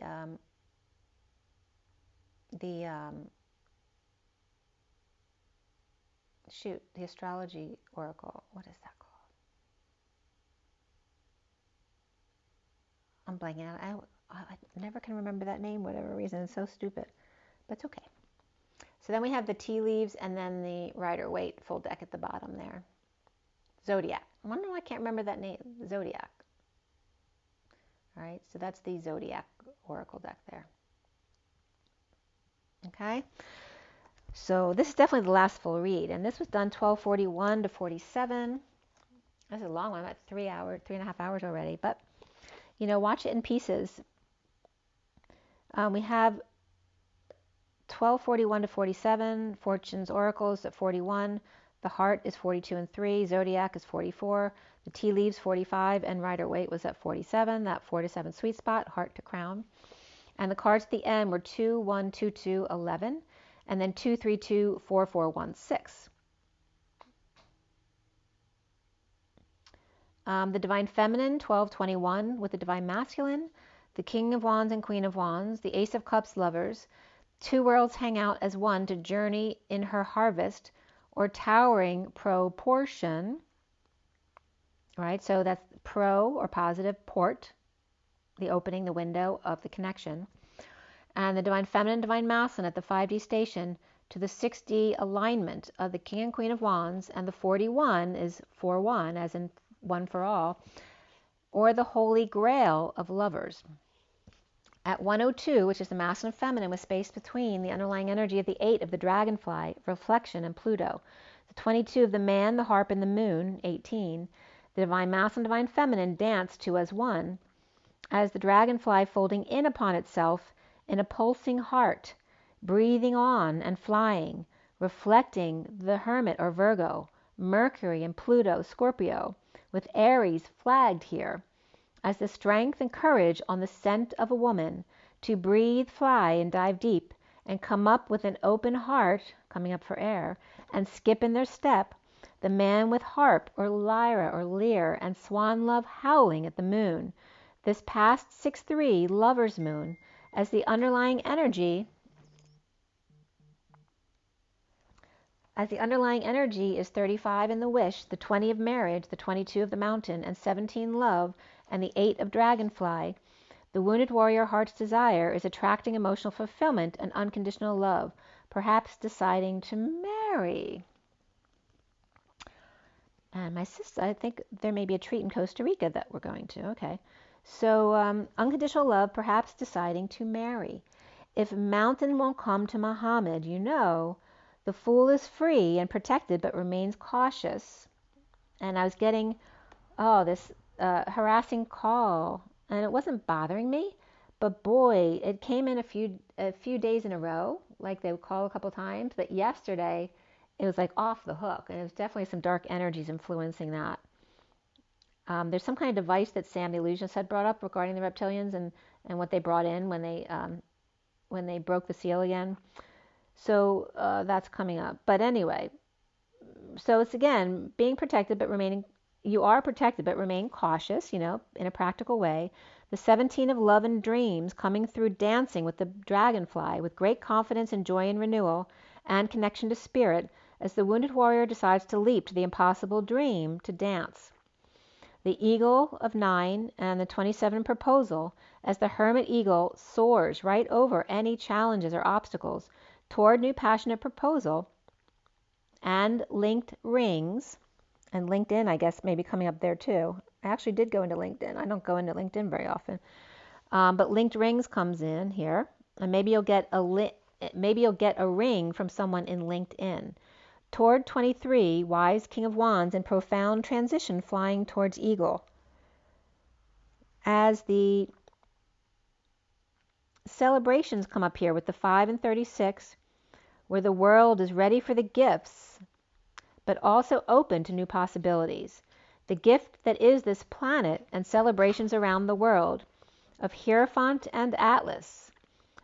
astrology oracle. What is that called? I'm blanking out. I never can remember that name, whatever reason. It's so stupid, but it's okay. So then we have the tea leaves and then the Rider-Waite full deck at the bottom there. Zodiac. I wonder why I can't remember that name. Zodiac. All right, so that's the Zodiac oracle deck there. Okay, so this is definitely the last full read, and this was done 12:41 to 47. That's a long one. I'm at 3.5 hours already, but you know, watch it in pieces. We have 12:41 to 47. Fortune's oracle is at 41. The heart is 42 and 3. Zodiac is 44. The tea leaves 45, and Rider-Waite was at 47. That 4 to 7 sweet spot, heart to crown. And the cards at the end were 2, 1, 2, 2, 11, and then 2, 3, 2, 4, 4, 1, 6. The Divine Feminine, 12:21, with the Divine Masculine, the King of Wands and Queen of Wands, the Ace of Cups, Lovers, Two worlds hang out as one to journey in her harvest or towering proportion, right? So that's pro or positive, port, the opening, the window of the connection. And the divine feminine, divine masculine at the 5D station to the 6D alignment of the King and Queen of Wands, and the 41 is 4-1, as in one for all, or the Holy Grail of lovers. At 102, which is the masculine and feminine, with space between the underlying energy of the 8 of the dragonfly, reflection, and Pluto. The 22 of the man, the harp, and the moon, 18. The divine masculine, divine feminine dance two as one, as the dragonfly folding in upon itself in a pulsing heart, breathing on and flying, reflecting the Hermit or Virgo, Mercury and Pluto, Scorpio, with Aries flagged here, as the strength and courage on the scent of a woman to breathe, fly, and dive deep, and come up with an open heart, coming up for air, and skip in their step, the man with harp or lyra or lyre and swan love howling at the moon, this past 6-3 lover's moon, as the underlying energy is 35 in the wish, the 20 of marriage, the 22 of the mountain, and 17 love, and the 8 of dragonfly. The wounded warrior heart's desire is attracting emotional fulfillment and unconditional love, perhaps deciding to marry. And my sister, I think there may be a treat in Costa Rica that we're going to. Okay. So unconditional love, perhaps deciding to marry. If mountain won't come to Muhammad, you know, the fool is free and protected but remains cautious. And I was getting, this harassing call, and it wasn't bothering me, but boy, it came in a few days in a row, like they would call a couple times, but yesterday it was like off the hook, and it was definitely some dark energies influencing that. There's some kind of device that Sam the Illusionist had brought up regarding the reptilians and what they brought in when they broke the seal again. So that's coming up. But anyway, so it's again being protected but remaining. You are protected but remain cautious, in a practical way. The 17 of love and dreams coming through, dancing with the dragonfly with great confidence and joy and renewal and connection to spirit, as the wounded warrior decides to leap to the impossible dream to dance. The eagle of 9 and the 27 proposal, as the hermit eagle soars right over any challenges or obstacles toward new passionate proposal, and linked rings, and LinkedIn, I guess, maybe coming up there too. I actually did go into LinkedIn. I don't go into LinkedIn very often, but linked rings comes in here, and maybe you'll get a ring from someone in LinkedIn. Toward 23, wise King of Wands in profound transition, flying towards eagle. As the celebrations come up here with the 5 and 36, where the world is ready for the gifts, but also open to new possibilities. The gift that is this planet and celebrations around the world, of Hierophant and Atlas,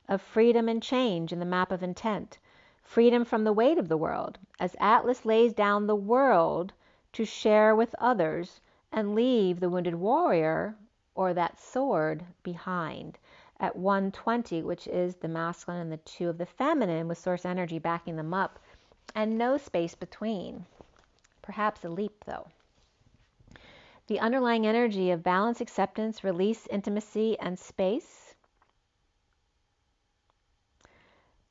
of freedom and change in the map of intent, freedom from the weight of the world, as Atlas lays down the world to share with others and leave the wounded warrior or that sword behind. At 120, which is the masculine and the 2 of the feminine, with source energy backing them up, and no space between. Perhaps a leap, though. The underlying energy of balance, acceptance, release, intimacy, and space.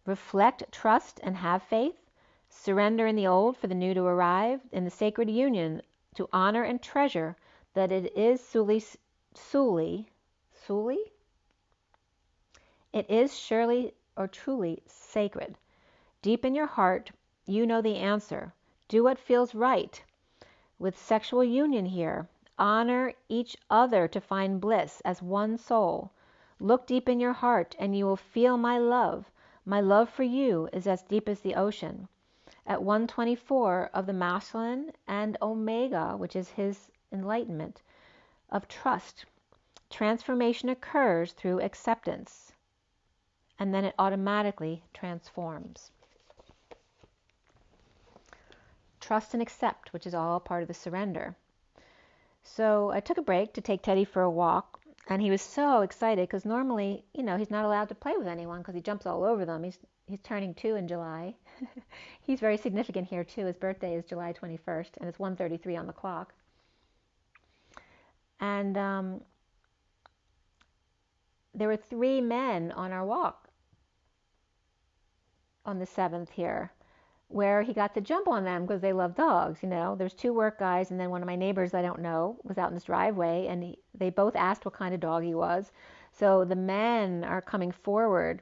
Reflect, trust, and have faith. Surrender in the old for the new to arrive. In the sacred union, to honor and treasure that it is it is surely or truly sacred. Deep in your heart, you know the answer. Do what feels right. With sexual union here, honor each other to find bliss as one soul. Look deep in your heart and you will feel my love. My love for you is as deep as the ocean. At 124 of the masculine and Omega, which is his enlightenment, of trust, transformation occurs through acceptance, and then it automatically transforms. Trust and accept, which is all part of the surrender. So I took a break to take Teddy for a walk, And he was so excited because normally, he's not allowed to play with anyone because he jumps all over them. He's turning 2 in July. He's very significant here too. His birthday is July 21st, and it's 1:33 on the clock. And there were 3 men on our walk on the 7th here, where he got to jump on them because they love dogs. There's 2 work guys, and then one of my neighbors I don't know was out in his driveway, and they both asked what kind of dog he was. So the men are coming forward,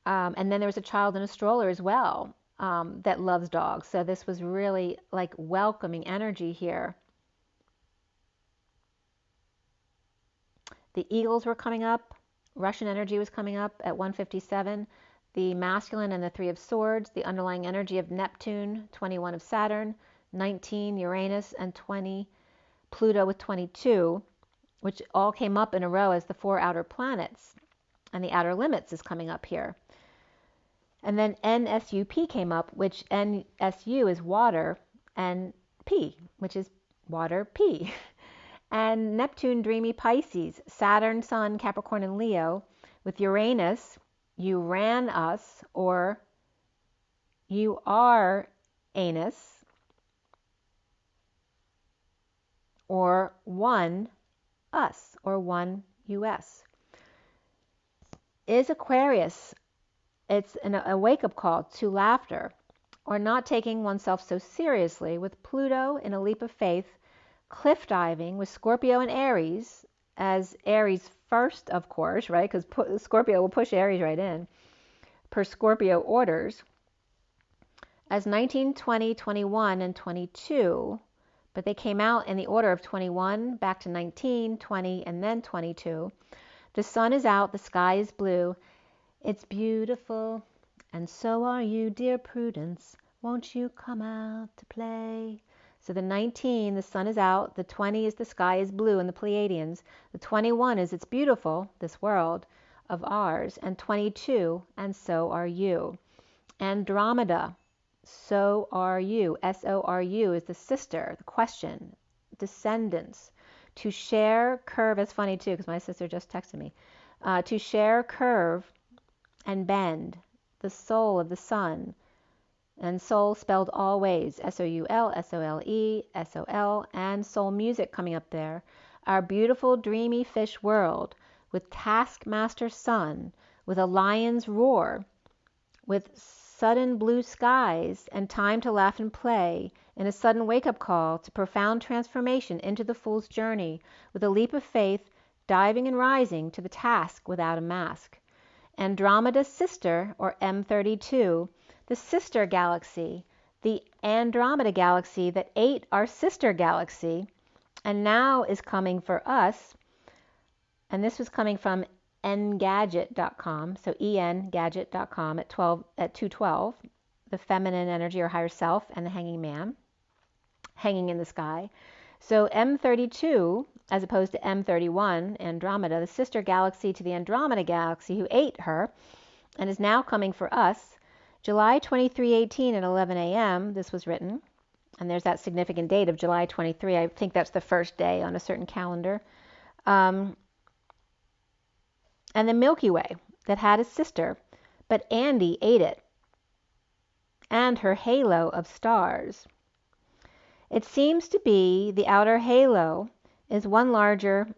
and then there was a child in a stroller as well that loves dogs. So this was really like welcoming energy here. The eagles were coming up. Russian energy was coming up at 1:57. The masculine and the 3 of swords, the underlying energy of Neptune, 21 of Saturn, 19 Uranus, and 20 Pluto with 22, which all came up in a row as the 4 outer planets. And the outer limits is coming up here. And then NSUP came up, which NSU is water, and P, which is water P. And Neptune, dreamy Pisces, Saturn, Sun, Capricorn, and Leo, with Uranus, you ran us, or you are anus, or one us, or one US. Is Aquarius, it's a wake-up call to laughter, or not taking oneself so seriously, with Pluto in a leap of faith, cliff diving with Scorpio and Aries, as Aries first, of course, right? Because Scorpio will push Aries right in, per Scorpio orders, as 19, 20, 21, and 22, but they came out in the order of 21, back to 19, 20, and then 22. The sun is out, the sky is blue. It's beautiful, and so are you, dear Prudence. Won't you come out to play? So the 19, the sun is out. The 20 is the sky is blue in the Pleiadians. The 21 is it's beautiful, this world of ours. And 22, and so are you. Andromeda, so are you. SORU is the sister, the question, descendants. To share, curve, is funny too, because my sister just texted me. To share, curve, and bend, the soul of the sun. And soul spelled all ways, SOUL, SOLE, SOL, and soul music coming up there. Our beautiful dreamy fish world, with taskmaster sun, with a lion's roar, with sudden blue skies and time to laugh and play, in a sudden wake-up call to profound transformation into the fool's journey, with a leap of faith, diving and rising to the task without a mask. Andromeda's sister, or M32, the sister galaxy, the Andromeda galaxy that ate our sister galaxy, and now is coming for us. And this was coming from engadget.com, so engadget.com at 2:12, the feminine energy or higher self and the hanging man, hanging in the sky. So M32, as opposed to M31, Andromeda, the sister galaxy to the Andromeda galaxy who ate her, and is now coming for us. July 23:18 at 11 a.m. this was written, and there's that significant date of July 23. I think that's the first day on a certain calendar. And the Milky Way that had a sister, but Andy ate it, and her halo of stars. It seems to be the outer halo is one larger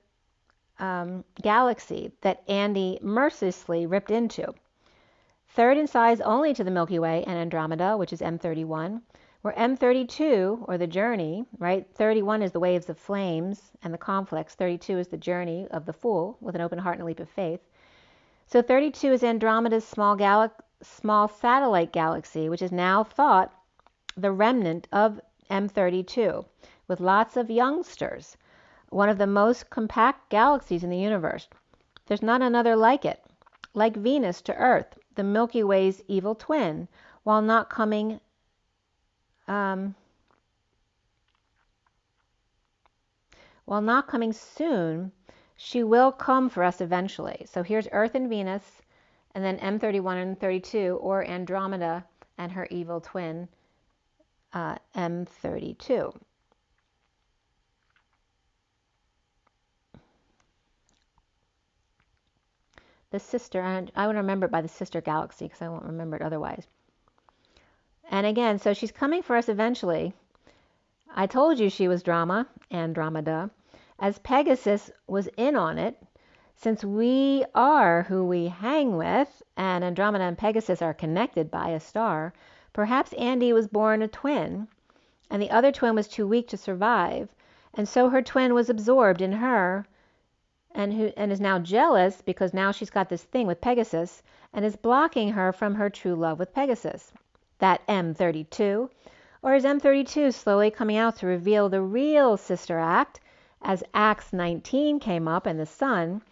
galaxy that Andy mercilessly ripped into. Third in size only to the Milky Way and Andromeda, which is M31, where M32, or the journey, right? 31 is the waves of flames and the conflicts. 32 is the journey of the fool with an open heart and a leap of faith. So 32 is Andromeda's small satellite galaxy, which is now thought the remnant of M32, with lots of youngsters, one of the most compact galaxies in the universe. There's not another like it, like Venus to Earth, the Milky Way's evil twin, while not coming soon, she will come for us eventually. So here's Earth and Venus, and then M31 and 32, or Andromeda and her evil twin, M32. the sister, and I would remember it by the sister galaxy because I won't remember it otherwise. And again, so she's coming for us eventually. I told you she was drama, Andromeda, as Pegasus was in on it. Since we are who we hang with, and Andromeda and Pegasus are connected by a star, perhaps Andy was born a twin, and the other twin was too weak to survive, and so her twin was absorbed in her, and is now jealous because now she's got this thing with Pegasus, and is blocking her from her true love with Pegasus. That M32, or is M32 slowly coming out to reveal the real sister act, as Acts 19 came up and the sun.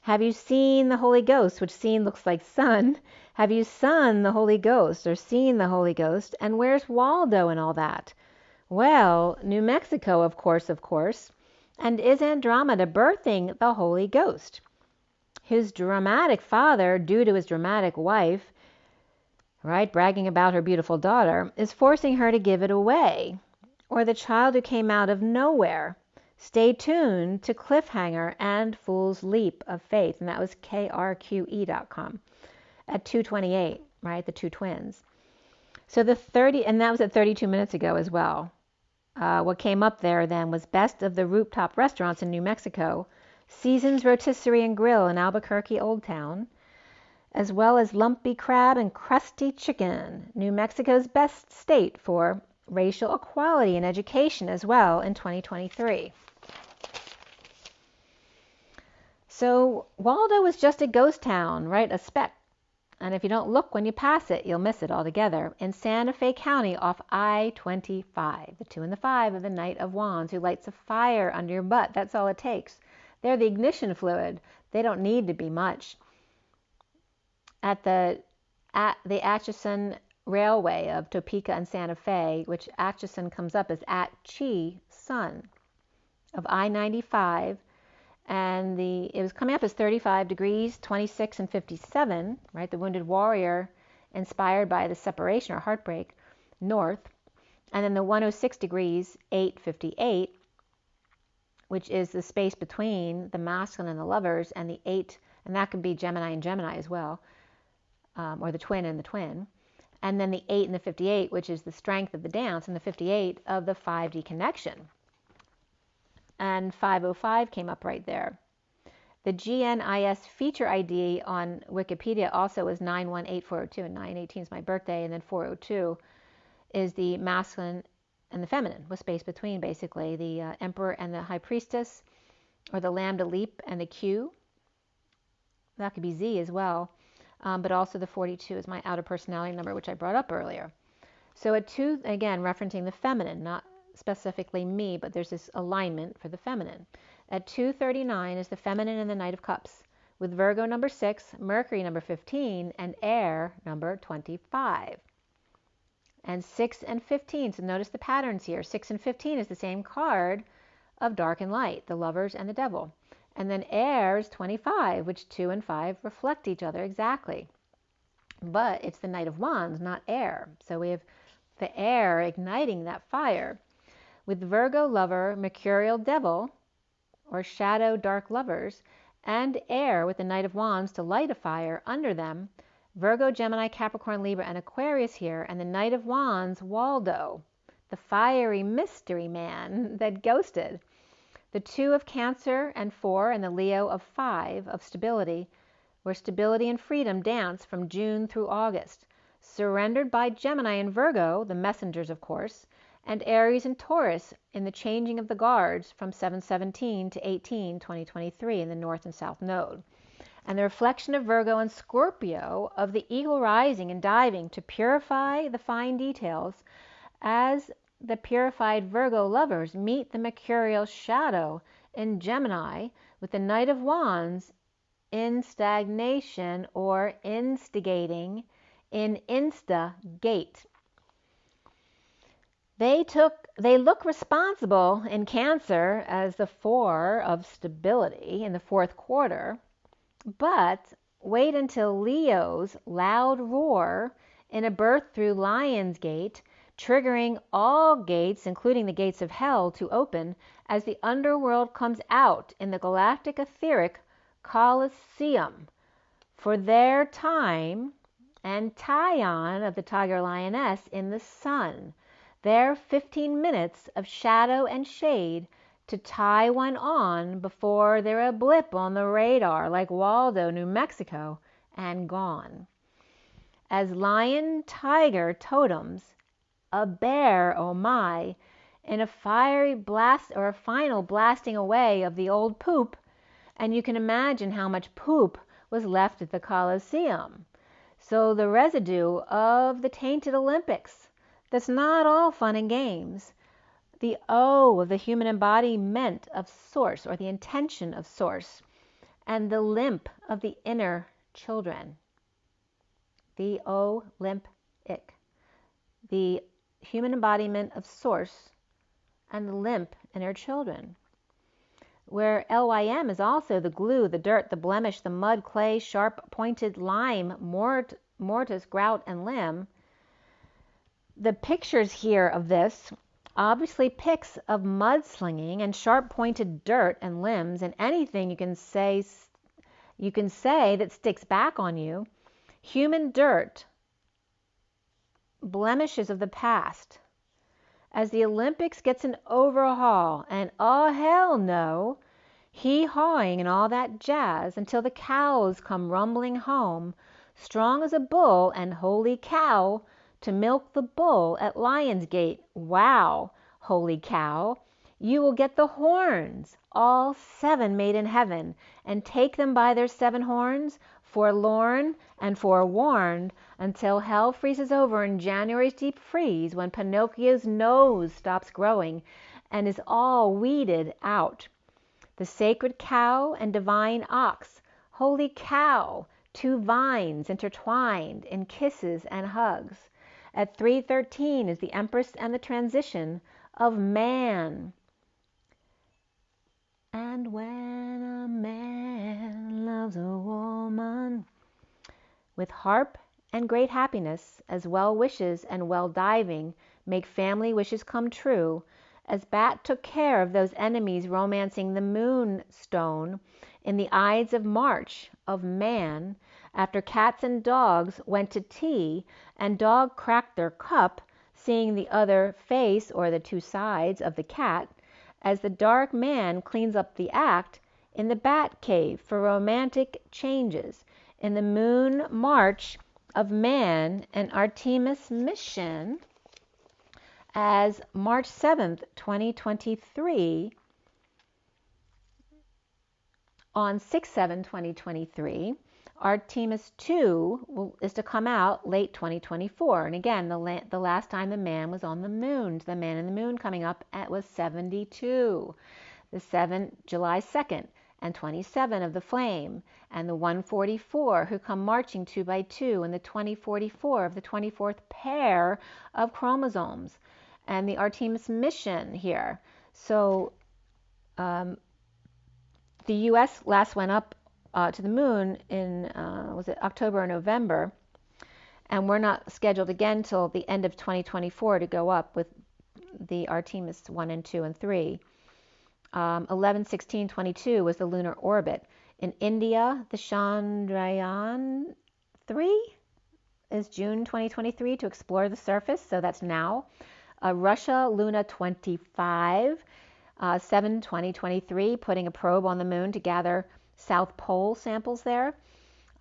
Have you seen the Holy Ghost, which seen looks like sun? Have you seen the Holy Ghost, or seen the Holy Ghost? And where's Waldo and all that? Well, New Mexico, of course. And is Andromeda birthing the Holy Ghost? His dramatic father, due to his dramatic wife, right, bragging about her beautiful daughter, is forcing her to give it away. Or the child who came out of nowhere. Stay tuned to Cliffhanger and Fool's Leap of Faith, and that was krqe.com at 2:28, right, the two twins. So the 30, and that was at 32 minutes ago as well. What came up there then was Best of the Rooftop Restaurants in New Mexico, Seasons Rotisserie and Grill in Albuquerque Old Town, as well as Lumpy Crab and Crusty Chicken, New Mexico's best state for racial equality in education as well in 2023. So Waldo was just a ghost town, right? A speck. And if you don't look when you pass it, you'll miss it altogether. In Santa Fe County off I-25, the 2 and the 5 of the Knight of Wands, who lights a fire under your butt. That's all it takes. They're the ignition fluid. They don't need to be much. At the Atchison Railway of Topeka and Santa Fe, which Atchison comes up as Atchi Sun of I-95, and it was coming up as 35 degrees, 26 and 57, right? The Wounded Warrior, inspired by the separation or heartbreak, north. And then the 106 degrees, 8:58, which is the space between the masculine and the lovers, and the 8, and that could be Gemini and Gemini as well, or the twin and the twin. And then the 8 and the 58, which is the strength of the dance, and the 58 of the 5D connection. And 505 came up right there. The GNIS feature ID on Wikipedia also is 918402, and 918 is my birthday, and then 402 is the masculine and the feminine, with space between, basically, the Emperor and the High Priestess, or the Lambda Leap and the Q. That could be Z as well, but also the 42 is my outer personality number, which I brought up earlier. So at 2, again, referencing the feminine, not specifically me, but there's this alignment for the feminine. At 2:39 is the feminine and the Knight of Cups, with Virgo number 6, Mercury number 15, and Air number 25. And 6 and 15, so notice the patterns here. 6 and 15 is the same card of dark and light, the lovers and the devil. And then Air is 25, which 2 and 5 reflect each other exactly. But it's the Knight of Wands, not Air. So we have the air igniting that fire. With Virgo lover, Mercurial devil, or shadow dark lovers, and air with the Knight of Wands to light a fire under them, Virgo, Gemini, Capricorn, Libra, and Aquarius here, and the Knight of Wands, Waldo, the fiery mystery man that ghosted. The 2 of Cancer and 4, and the Leo of 5 of stability, where stability and freedom dance from June through August, surrendered by Gemini and Virgo, the messengers of course, and Aries and Taurus in the changing of the guards from 7/17 to 18/2023 in the North and South Node. And the reflection of Virgo and Scorpio of the eagle rising and diving to purify the fine details as the purified Virgo lovers meet the mercurial shadow in Gemini with the Knight of Wands in stagnation or instigating in instigate. They look responsible in Cancer as the 4 of stability in the 4th quarter, but wait until Leo's loud roar in a birth through Lion's Gate, triggering all gates, including the gates of hell, to open as the underworld comes out in the galactic etheric Colloseum, for their time, and tie on of the tiger lioness in the sun, their 15 minutes of shadow and shade to tie one on before they're a blip on the radar like Waldo, New Mexico, and gone. As lion-tiger totems, a bear, oh my, in a fiery blast or a final blasting away of the old poop, and you can imagine how much poop was left at the Colloseum. So the residue of the tainted Olympics, that's not all fun and games. The O of the human embodiment of source, or the intention of source, and the limp of the inner children. The Olympic, the human embodiment of source, and the limp inner children. Where LYM is also the glue, the dirt, the blemish, the mud, clay, sharp pointed lime, mortise, grout, and limb. The pictures here of this, obviously pics of mudslinging and sharp pointed dirt and limbs, and anything you can say that sticks back on you. Human dirt, blemishes of the past. As the Olympics gets an overhaul, and oh hell no, hee-hawing and all that jazz, until the cows come rumbling home, strong as a bull, and holy cow, to milk the bull at Lionsgate. Wow, holy cow, you will get the horns, all 7 made in heaven, and take them by their 7 horns, forlorn and forewarned, until hell freezes over in January's deep freeze, when Pinocchio's nose stops growing and is all weeded out. The sacred cow and divine ox, holy cow, 2 vines intertwined in kisses and hugs. At 3:13 is the Empress and the transition of man. And when a man loves a woman, with harp and great happiness, as well wishes and well diving make family wishes come true, as Bat took care of those enemies romancing the moonstone in the Ides of March of man, after cats and dogs went to tea, and dog cracked their cup, seeing the other face or the 2 sides of the cat, as the dark man cleans up the act in the bat cave for romantic changes, in the moon march of man and Artemis mission, as March 7th, 2023, on 6/7/2023, Artemis 2 is to come out late 2024. And again, the last time the man was on the moon, the man in the moon coming up was 72. The July 2nd and 27 of the flame, and the 144 who come marching 2 by 2, and the 2044 of the 24th pair of chromosomes, and the Artemis mission here. So the U.S. last went up to the moon in, was it October or November? And we're not scheduled again till the end of 2024 to go up with the Artemis 1 and 2 and 3. 11/16/22 was the lunar orbit. In India, the Chandrayaan 3 is June 2023 to explore the surface, so that's now. Russia, Luna 25, 7/20/23, putting a probe on the moon to gather South Pole samples there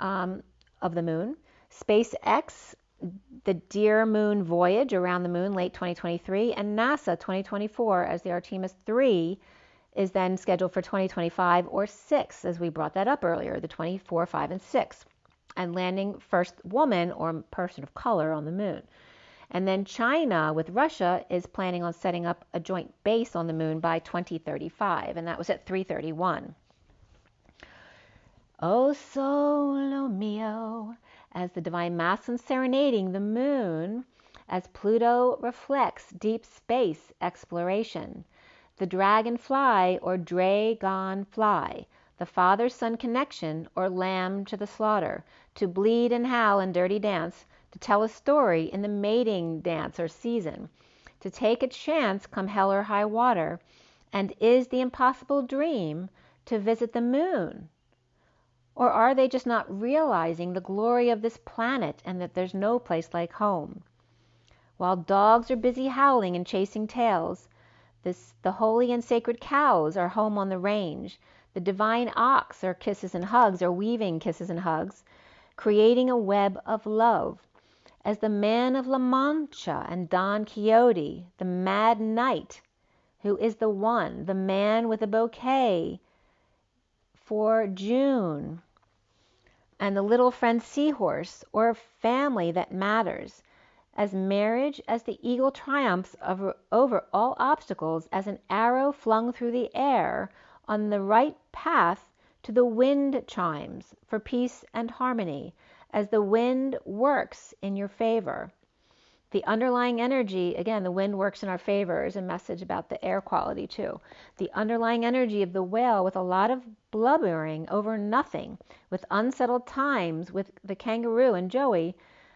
of the moon. SpaceX, the Dear Moon voyage around the moon, late 2023, and NASA 2024, as the Artemis 3 is then scheduled for 2025 or 6, as we brought that up earlier, the 24, 5, and 6, and landing first woman or person of color on the moon. And then China with Russia is planning on setting up a joint base on the moon by 2035, and that was at 3:31. O solo mio, as the divine masculine serenading the moon, as Pluto reflects deep space exploration. The dragonfly or dragonfly, the father-son connection or lamb to the slaughter, to bleed and howl and dirty dance, to tell a story in the mating dance or season, to take a chance come hell or high water, and is the impossible dream to visit the moon. Or are they just not realizing the glory of this planet and that there's no place like home? While dogs are busy howling and chasing tails, the holy and sacred cows are home on the range. The divine ox are kisses and hugs, or weaving kisses and hugs, creating a web of love. As the man of La Mancha and Don Quixote, the mad knight, who is the one, the man with a bouquet for June, and the little friend seahorse, or family that matters, as marriage, as the eagle triumphs over all obstacles, as an arrow flung through the air on the right path to the wind chimes for peace and harmony, as the wind works in your favor. The underlying energy, again, the wind works in our favor, is a message about the air quality too. The underlying energy of the whale with a lot of blubbering over nothing, with unsettled times with the kangaroo and Joey,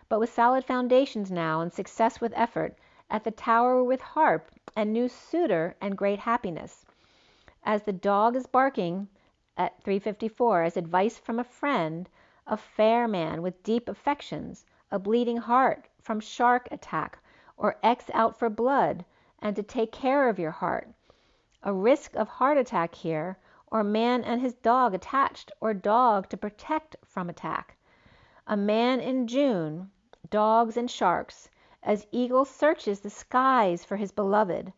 but with solid foundations now and success with effort, at the tower with harp and new suitor and great happiness. As the dog is barking at 3:54, as advice from a friend, a fair man with deep affections, a bleeding heart from shark attack, or X out for blood, and to take care of your heart. A risk of heart attack here, or man and his dog attached, or dog to protect from attack. A man in June, dogs and sharks, as eagle searches the skies for his beloved,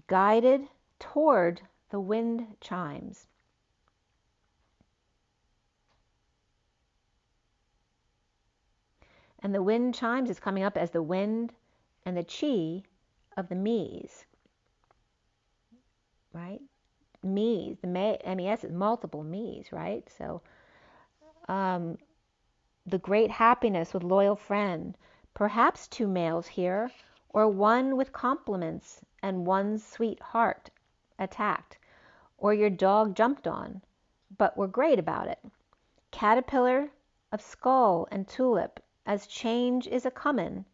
guided toward the wind chimes. And the wind chimes is coming up as the wind and the chi of the mes, right? Mes, the MES is multiple mes, right? So the great happiness with loyal friend, perhaps two males here, or one with compliments and one's sweetheart attacked, or your dog jumped on, but were great about it. Caterpillar of skull and tulip, as change is a comin',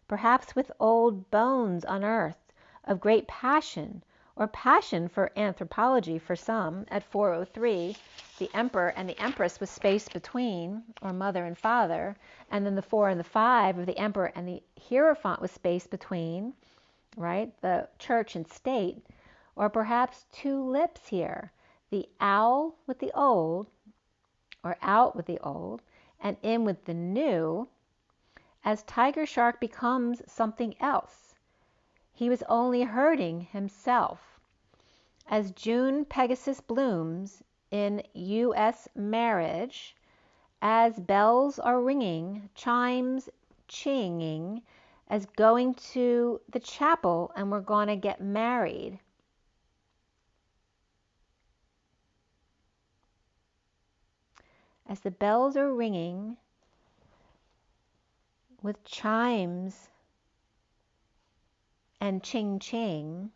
perhaps with old bones unearthed, of great passion, or passion for anthropology for some, at 4:03, the emperor and the empress with space between, or mother and father, and then the 4 and the 5 of the emperor and the hierophant with space between, right, the church and state, or perhaps two lips here, the owl with the old, or out with the old, and in with the new, as tiger shark becomes something else. He was only hurting himself. As June Pegasus blooms in U.S. marriage, as bells are ringing, chimes chinging, as going to the chapel and we're going to get married. As the bells are ringing with chimes and ching ching,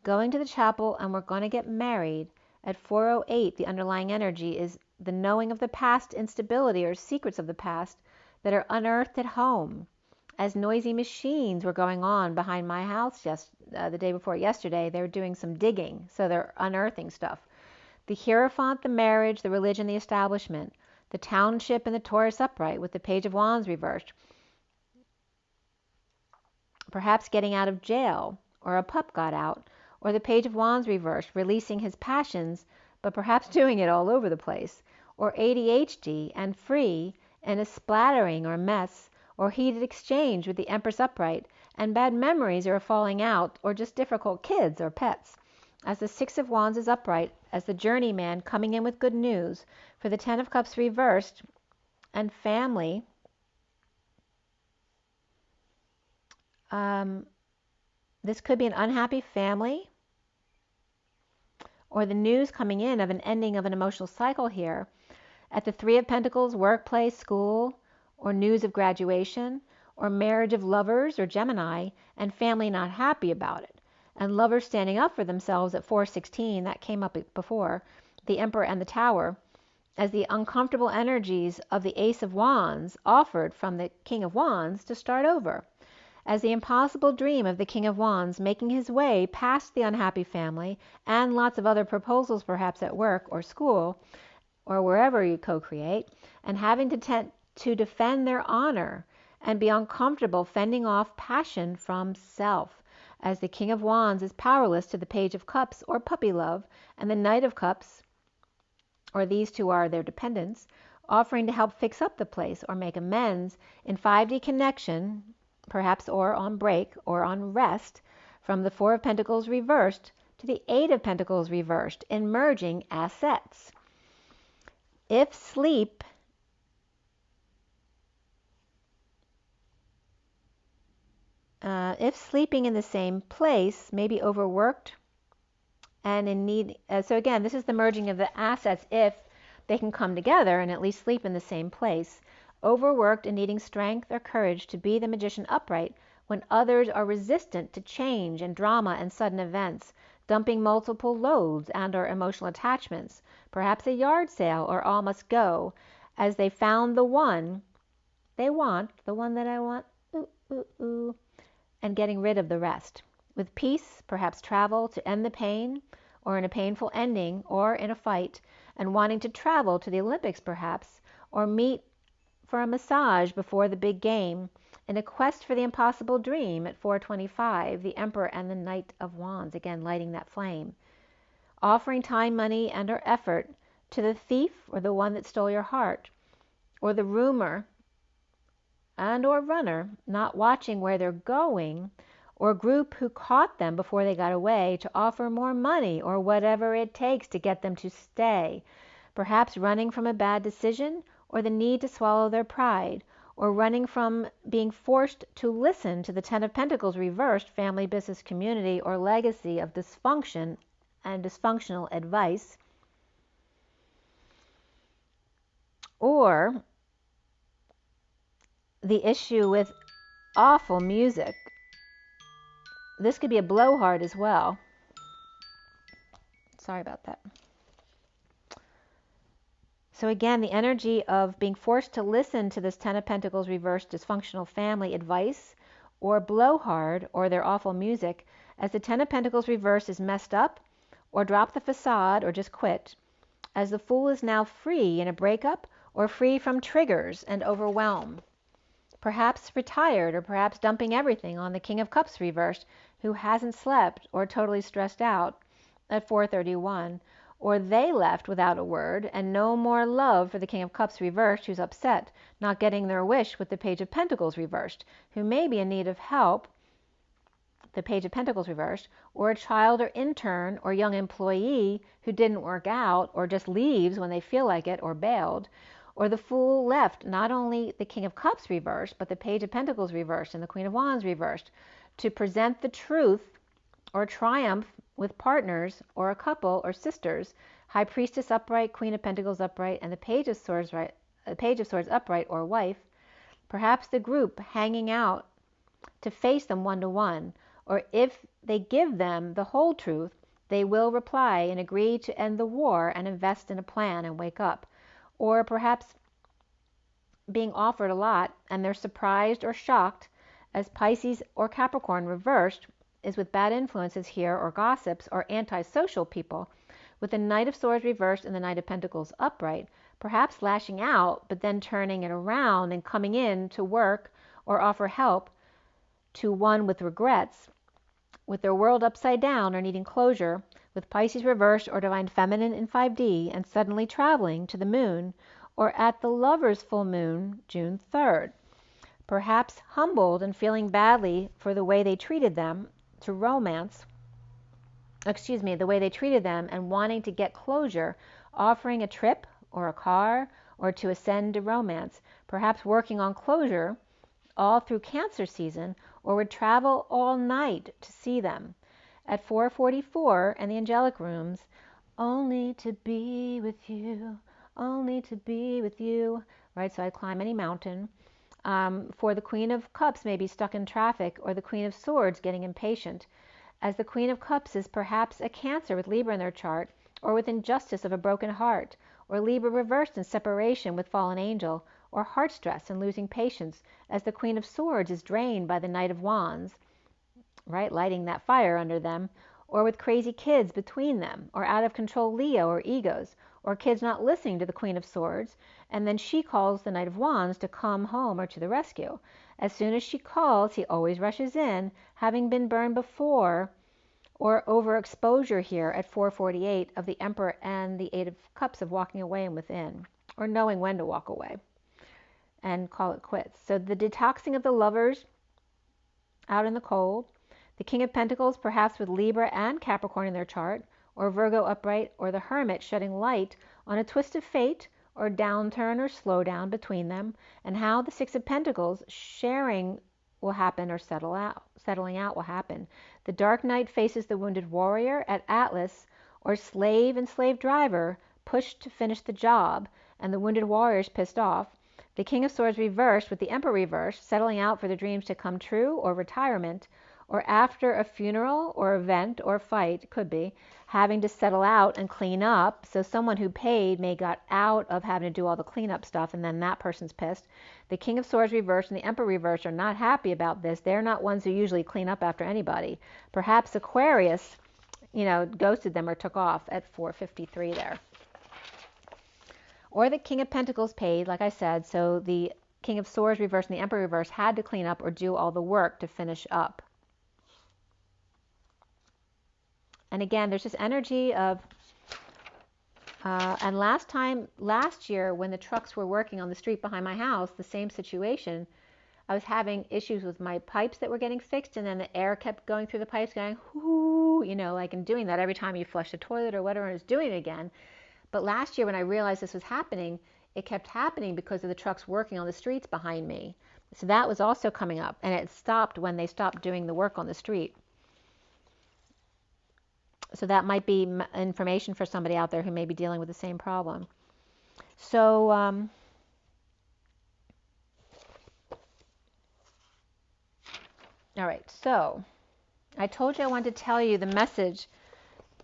going to the chapel and we're going to get married, at 4:08, the underlying energy is the knowing of the past instability or secrets of the past that are unearthed at home. As noisy machines were going on behind my house the day before yesterday, they were doing some digging, so they're unearthing stuff. The hierophant, the marriage, the religion, the establishment, the township, and the Taurus upright with the Page of Wands reversed. Perhaps getting out of jail, or a pup got out, or the Page of Wands reversed, releasing his passions, but perhaps doing it all over the place, or ADHD and free, and a splattering or mess, or heated exchange with the Empress upright, and bad memories or a falling out, or just difficult kids or pets. As the 6 of Wands is upright, as the journeyman coming in with good news, for the 10 of Cups reversed, and family, this could be an unhappy family, or the news coming in of an ending of an emotional cycle here. At the 3 of Pentacles, workplace, school, or news of graduation, or marriage of lovers or Gemini, and family not happy about it. And lovers standing up for themselves at 4:16, that came up before, the Emperor and the Tower, as the uncomfortable energies of the Ace of Wands offered from the King of Wands to start over. As the impossible dream of the King of Wands making his way past the unhappy family and lots of other proposals perhaps at work or school, or wherever you co-create, and having to defend their honor and be uncomfortable fending off passion from self, as the King of Wands is powerless to the Page of Cups or puppy love, and the Knight of Cups, or these two are their dependents, offering to help fix up the place or make amends in 5D connection, perhaps, or on break or on rest, from the Four of Pentacles reversed to the Eight of Pentacles reversed, in merging assets. If sleeping in the same place, maybe overworked and in need. So again, this is the merging of the assets if they can come together and at least sleep in the same place. Overworked and needing strength or courage to be the magician upright when others are resistant to change and drama and sudden events, dumping multiple loads and or emotional attachments, perhaps a yard sale or all must go, as they found the one they want, the one that I want, ooh, ooh, ooh, and getting rid of the rest. With peace, perhaps travel to end the pain, or in a painful ending, or in a fight, and wanting to travel to the Olympics perhaps, or meet for a massage before the big game, in a quest for the impossible dream at 425, the Emperor and the Knight of Wands, again lighting that flame. Offering time, money, and or effort to the thief or the one that stole your heart, or the rumor and or runner not watching where they're going, or group who caught them before they got away, to offer more money or whatever it takes to get them to stay, perhaps running from a bad decision or the need to swallow their pride, or running from being forced to listen to the Ten of Pentacles reversed, family, business, community, or legacy of dysfunction and dysfunctional advice, or the issue with awful music. This could be a blowhard as well. Sorry about that. So again, the energy of being forced to listen to this Ten of Pentacles reversed dysfunctional family advice, or blowhard, or their awful music, as the Ten of Pentacles reversed is messed up, or drop the facade, or just quit, as the Fool is now free in a breakup, or free from triggers and overwhelm. Perhaps retired, or perhaps dumping everything on the King of Cups reversed, who hasn't slept or totally stressed out at 431, or they left without a word and no more love for the King of Cups reversed, who's upset, not getting their wish with the Page of Pentacles reversed, who may be in need of help, the Page of Pentacles reversed, or a child or intern or young employee who didn't work out or just leaves when they feel like it or bailed, or the Fool left not only the King of Cups reversed, but the Page of Pentacles reversed and the Queen of Wands reversed, to present the truth or triumph with partners or a couple or sisters, High Priestess upright, Queen of Pentacles upright, and the Page of Swords upright or wife, perhaps the group hanging out to face them one-to-one, or if they give them the whole truth, they will reply and agree to end the war and invest in a plan and wake up. Or perhaps being offered a lot and they're surprised or shocked, as Pisces or Capricorn reversed is with bad influences here, or gossips or antisocial people, with the Knight of Swords reversed and the Knight of Pentacles upright, perhaps lashing out but then turning it around and coming in to work or offer help to one with regrets, with their world upside down or needing closure, with Pisces reversed or Divine Feminine in 5D, and suddenly traveling to the moon, or at the Lover's full moon, June 3rd. Perhaps humbled and feeling badly for the way they treated them the way they treated them and wanting to get closure, offering a trip or a car or to ascend to romance, perhaps working on closure all through Cancer season, or would travel all night to see them. At 444 and the angelic rooms, only to be with you, only to be with you, right? So I'd climb any mountain. For the Queen of Cups may be stuck in traffic, or the Queen of Swords getting impatient, as the Queen of Cups is perhaps a Cancer with Libra in their chart, or with injustice of a broken heart, or Libra reversed in separation with fallen angel, or heart stress and losing patience, as the Queen of Swords is drained by the Knight of Wands, right, lighting that fire under them, or with crazy kids between them, or out of control Leo or egos, or kids not listening to the Queen of Swords, and then she calls the Knight of Wands to come home or to the rescue. As soon as she calls, he always rushes in, having been burned before, or overexposure here at 448 of the Emperor and the Eight of Cups of walking away and within, or knowing when to walk away and call it quits. So the detoxing of the lovers out in the cold, the King of Pentacles perhaps with Libra and Capricorn in their chart, or Virgo upright, or the Hermit shedding light on a twist of fate or downturn or slowdown between them, and how the Six of Pentacles sharing will happen or settling out will happen. The Dark Knight faces the wounded warrior at Atlas, or slave and slave driver pushed to finish the job, and the wounded warrior's pissed off. The King of Swords reversed with the Emperor reversed, settling out for the dreams to come true or retirement, or after a funeral or event or fight, could be, having to settle out and clean up. So someone who paid may got out of having to do all the cleanup stuff, and then that person's pissed. The King of Swords reversed and the Emperor reversed are not happy about this. They're not ones who usually clean up after anybody. Perhaps Aquarius, ghosted them or took off at 453 there. Or the King of Pentacles paid, like I said, so the King of Swords reversed and the Emperor reversed had to clean up or do all the work to finish up. And again, there's this energy of, and last year when the trucks were working on the street behind my house, the same situation, I was having issues with my pipes that were getting fixed, and then the air kept going through the pipes going, whoo, like and doing that every time you flush the toilet or whatever, and it's doing it again. But last year when I realized this was happening, it kept happening because of the trucks working on the streets behind me. So that was also coming up, and it stopped when they stopped doing the work on the street. So that might be information for somebody out there who may be dealing with the same problem. So, all right, so I told you I wanted to tell you the message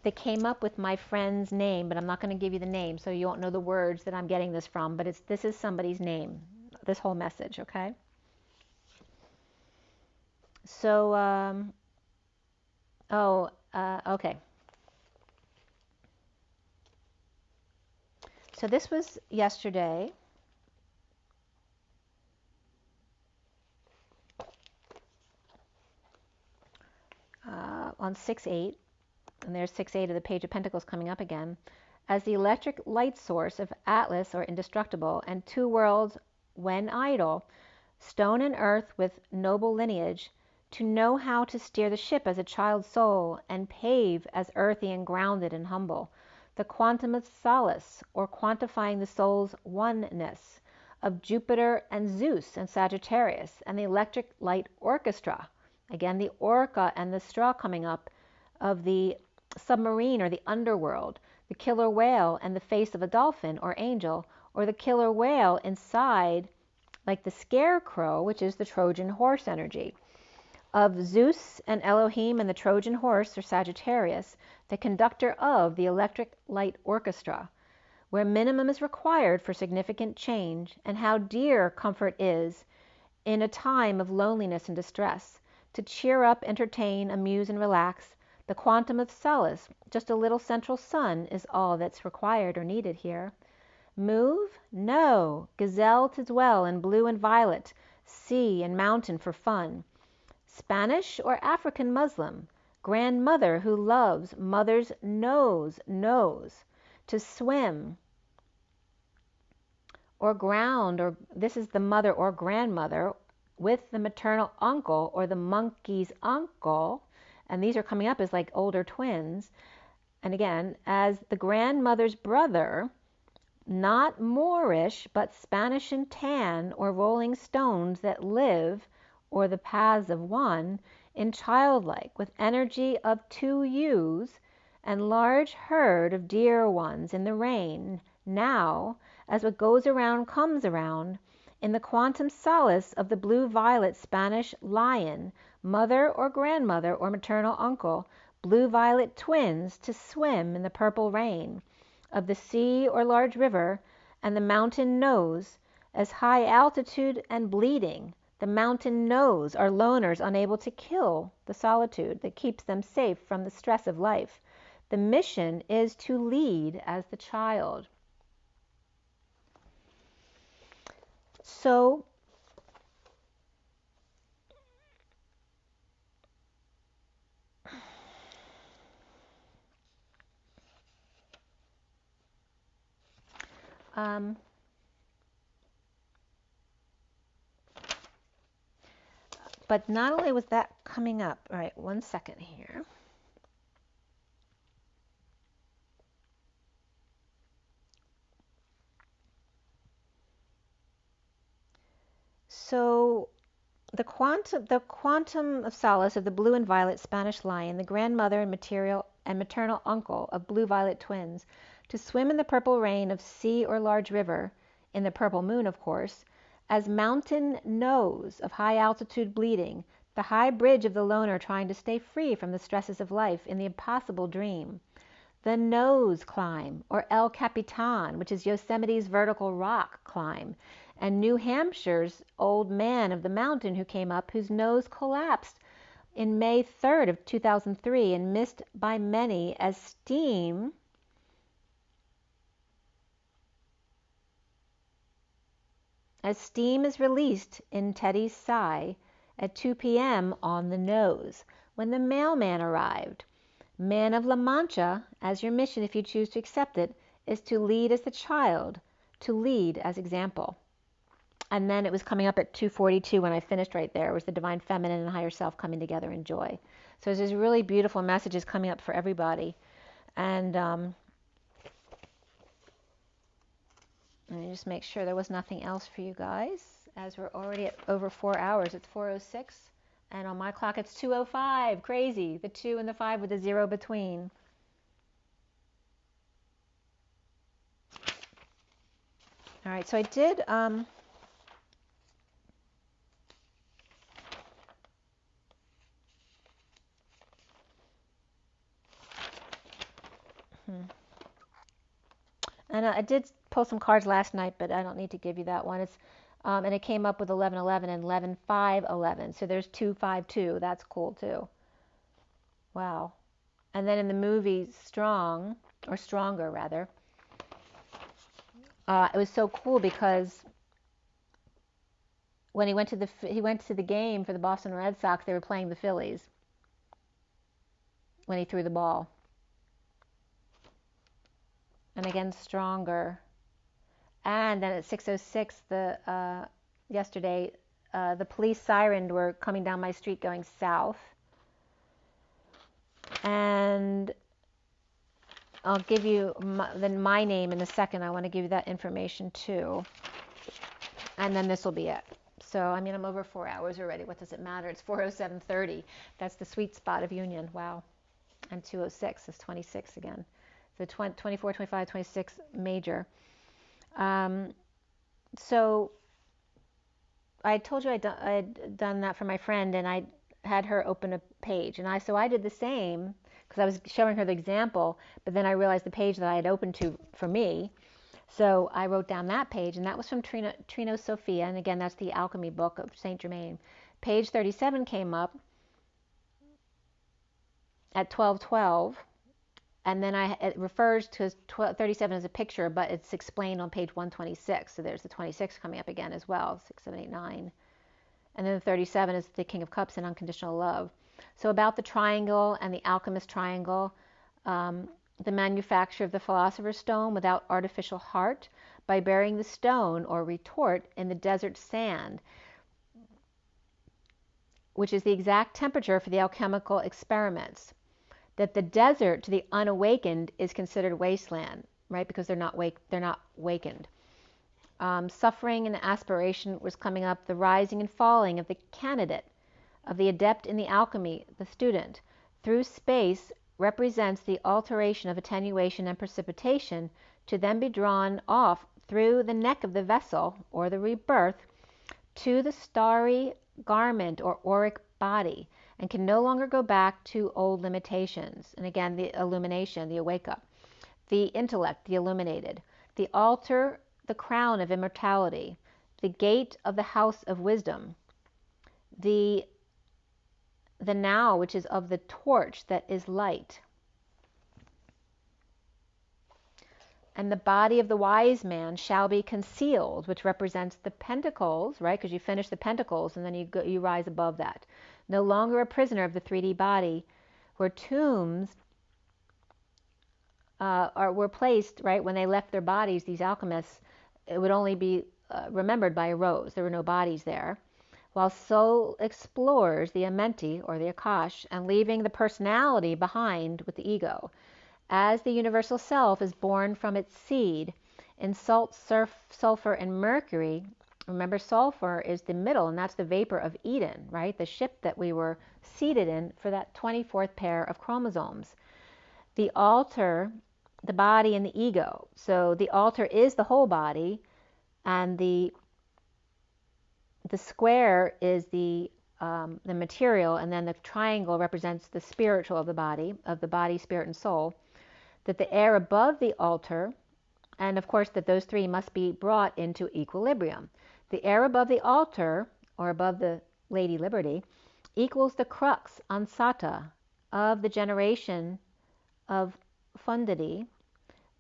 that came up with my friend's name, but I'm not going to give you the name, so you won't know the words that I'm getting this from, but this is somebody's name, this whole message, okay? So, okay. So this was yesterday. On 6/8, and there's 6/8 of the Page of Pentacles coming up again, as the electric light source of Atlas or indestructible, and two worlds when idle, stone and earth with noble lineage, to know how to steer the ship as a child's soul, and pave as earthy and grounded and humble, the quantum of solace, or quantifying the soul's oneness, of Jupiter and Zeus and Sagittarius, and the electric light orchestra, again the orca and the straw coming up, of the submarine or the underworld, the killer whale and the face of a dolphin or angel, or the killer whale inside, like the scarecrow, which is the Trojan horse energy, of Zeus and Elohim and the Trojan horse or Sagittarius, the conductor of the electric light orchestra, where minimum is required for significant change, and how dear comfort is in a time of loneliness and distress, to cheer up, entertain, amuse, and relax. The quantum of solace, just a little central sun, is all that's required or needed here. Move? No. Gazelle to dwell in blue and violet, sea and mountain for fun. Spanish or African Muslim, grandmother who loves mother's knows, to swim, or ground, or this is the mother or grandmother, with the maternal uncle or the monkey's uncle, and these are coming up as like older twins, and again, as the grandmother's brother, not Moorish, but Spanish and tan, or rolling stones that live, or the paths of one, in childlike, with energy of two ewes, and large herd of dear ones in the rain, now, as what goes around comes around, in the quantum solace of the blue-violet Spanish lion, mother or grandmother or maternal uncle, blue-violet twins to swim in the purple rain, of the sea or large river, and the mountain knows, as high altitude and bleeding, the mountain knows are loners unable to kill the solitude that keeps them safe from the stress of life. The mission is to lead as the child. So, but not only was that coming up, all right, 1 second here. So the quantum of solace of the blue and violet Spanish lion, the grandmother and maternal uncle of blue-violet twins, to swim in the purple rain of sea or large river, in the purple moon, of course, as mountain nose of high altitude bleeding, the high bridge of the loner trying to stay free from the stresses of life in the impossible dream. The nose climb, or El Capitan, which is Yosemite's vertical rock climb, and New Hampshire's old man of the mountain who came up, whose nose collapsed in May 3rd of 2003 and missed by many as steam is released in Teddy's sigh at 2 p.m. on the nose when the mailman arrived. Man of La Mancha, as your mission, if you choose to accept it, is to lead as the child, to lead as example. And then it was coming up at 2:42 when I finished right there. It was the divine feminine and higher self coming together in joy. So there's really beautiful messages coming up for everybody. And let me just make sure there was nothing else for you guys, as we're already at over 4 hours. It's 4:06, and on my clock it's 2:05. Crazy. The 2 and the 5 with the 0 between. All right, so I did and I did pull some cards last night, but I don't need to give you that one. It's and it came up with 1111 and 11511. So there's 252. That's cool too. Wow. And then in the movie Strong, or Stronger rather, it was so cool because when he went to the game for the Boston Red Sox, they were playing the Phillies when he threw the ball. And again, Stronger. And then at 6:06, yesterday, the police siren were coming down my street going south. And I'll give you my name in a second. I want to give you that information too. And then this will be it. So, I mean, I'm over 4 hours already. What does it matter? It's 4:07:30. That's the sweet spot of union. Wow. And 2:06 is 26 again. So 24, 25, 26 major. So I told you I'd done that for my friend, and I had her open a page. And so I did the same because I was showing her the example, but then I realized the page that I had opened to for me. So I wrote down that page, and that was from Trino Sophia. And again, that's the Alchemy book of Saint Germain. Page 37 came up at 12:12. And then it refers to 37 as a picture, but it's explained on page 126. So there's the 26 coming up again as well, 6, 7, 8, 9. And then the 37 is the King of Cups and unconditional love. So about the triangle and the alchemist triangle, the manufacture of the philosopher's stone without artificial heart by burying the stone or retort in the desert sand, which is the exact temperature for the alchemical experiments. That the desert to the unawakened is considered wasteland, right? Because they're not wakened. Suffering and aspiration was coming up. The rising and falling of the candidate, of the adept in the alchemy, the student, through space represents the alteration of attenuation and precipitation to then be drawn off through the neck of the vessel, or the rebirth, to the starry garment or auric body, and can no longer go back to old limitations. And again, the illumination, the awake up, the intellect, the illuminated, the altar, the crown of immortality, the gate of the house of wisdom, the now, which is of the torch that is light. And the body of the wise man shall be concealed, which represents the pentacles, right? Because you finish the pentacles and then you rise above that. No longer a prisoner of the 3D body, where tombs were placed, right? When they left their bodies, these alchemists, it would only be remembered by a rose. There were no bodies there. While soul explores the amenti, or the akash, and leaving the personality behind with the ego. As the universal self is born from its seed in salt, sulfur, and mercury. Remember, sulfur is the middle, and that's the vapor of Eden, right? The ship that we were seated in for that 24th pair of chromosomes. The altar, the body, and the ego. So the altar is the whole body, and the square is the material, and then the triangle represents the spiritual of the body, spirit, and soul. That the air above the altar, and of course that those three must be brought into equilibrium. The air above the altar, or above the Lady Liberty, equals the crux ansata of the generation of fundity.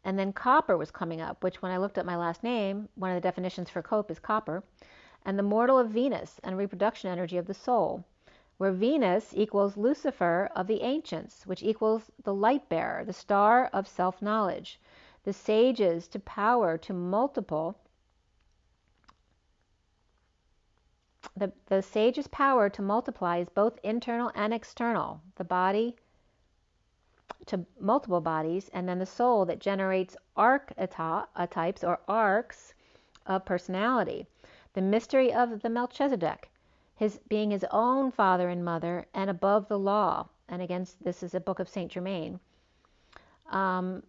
And then copper was coming up, which when I looked at my last name, one of the definitions for cope is copper. And the mortal of Venus and reproduction energy of the soul, where Venus equals Lucifer of the ancients, which equals the light bearer, the star of self-knowledge, the sages to power to multiple, the sage's power to multiply is both internal and external, the body to multiple bodies, and then the soul that generates archetypes or arcs of personality. The mystery of the Melchizedek, his being his own father and mother and above the law. And again, this is a book of Saint Germain, and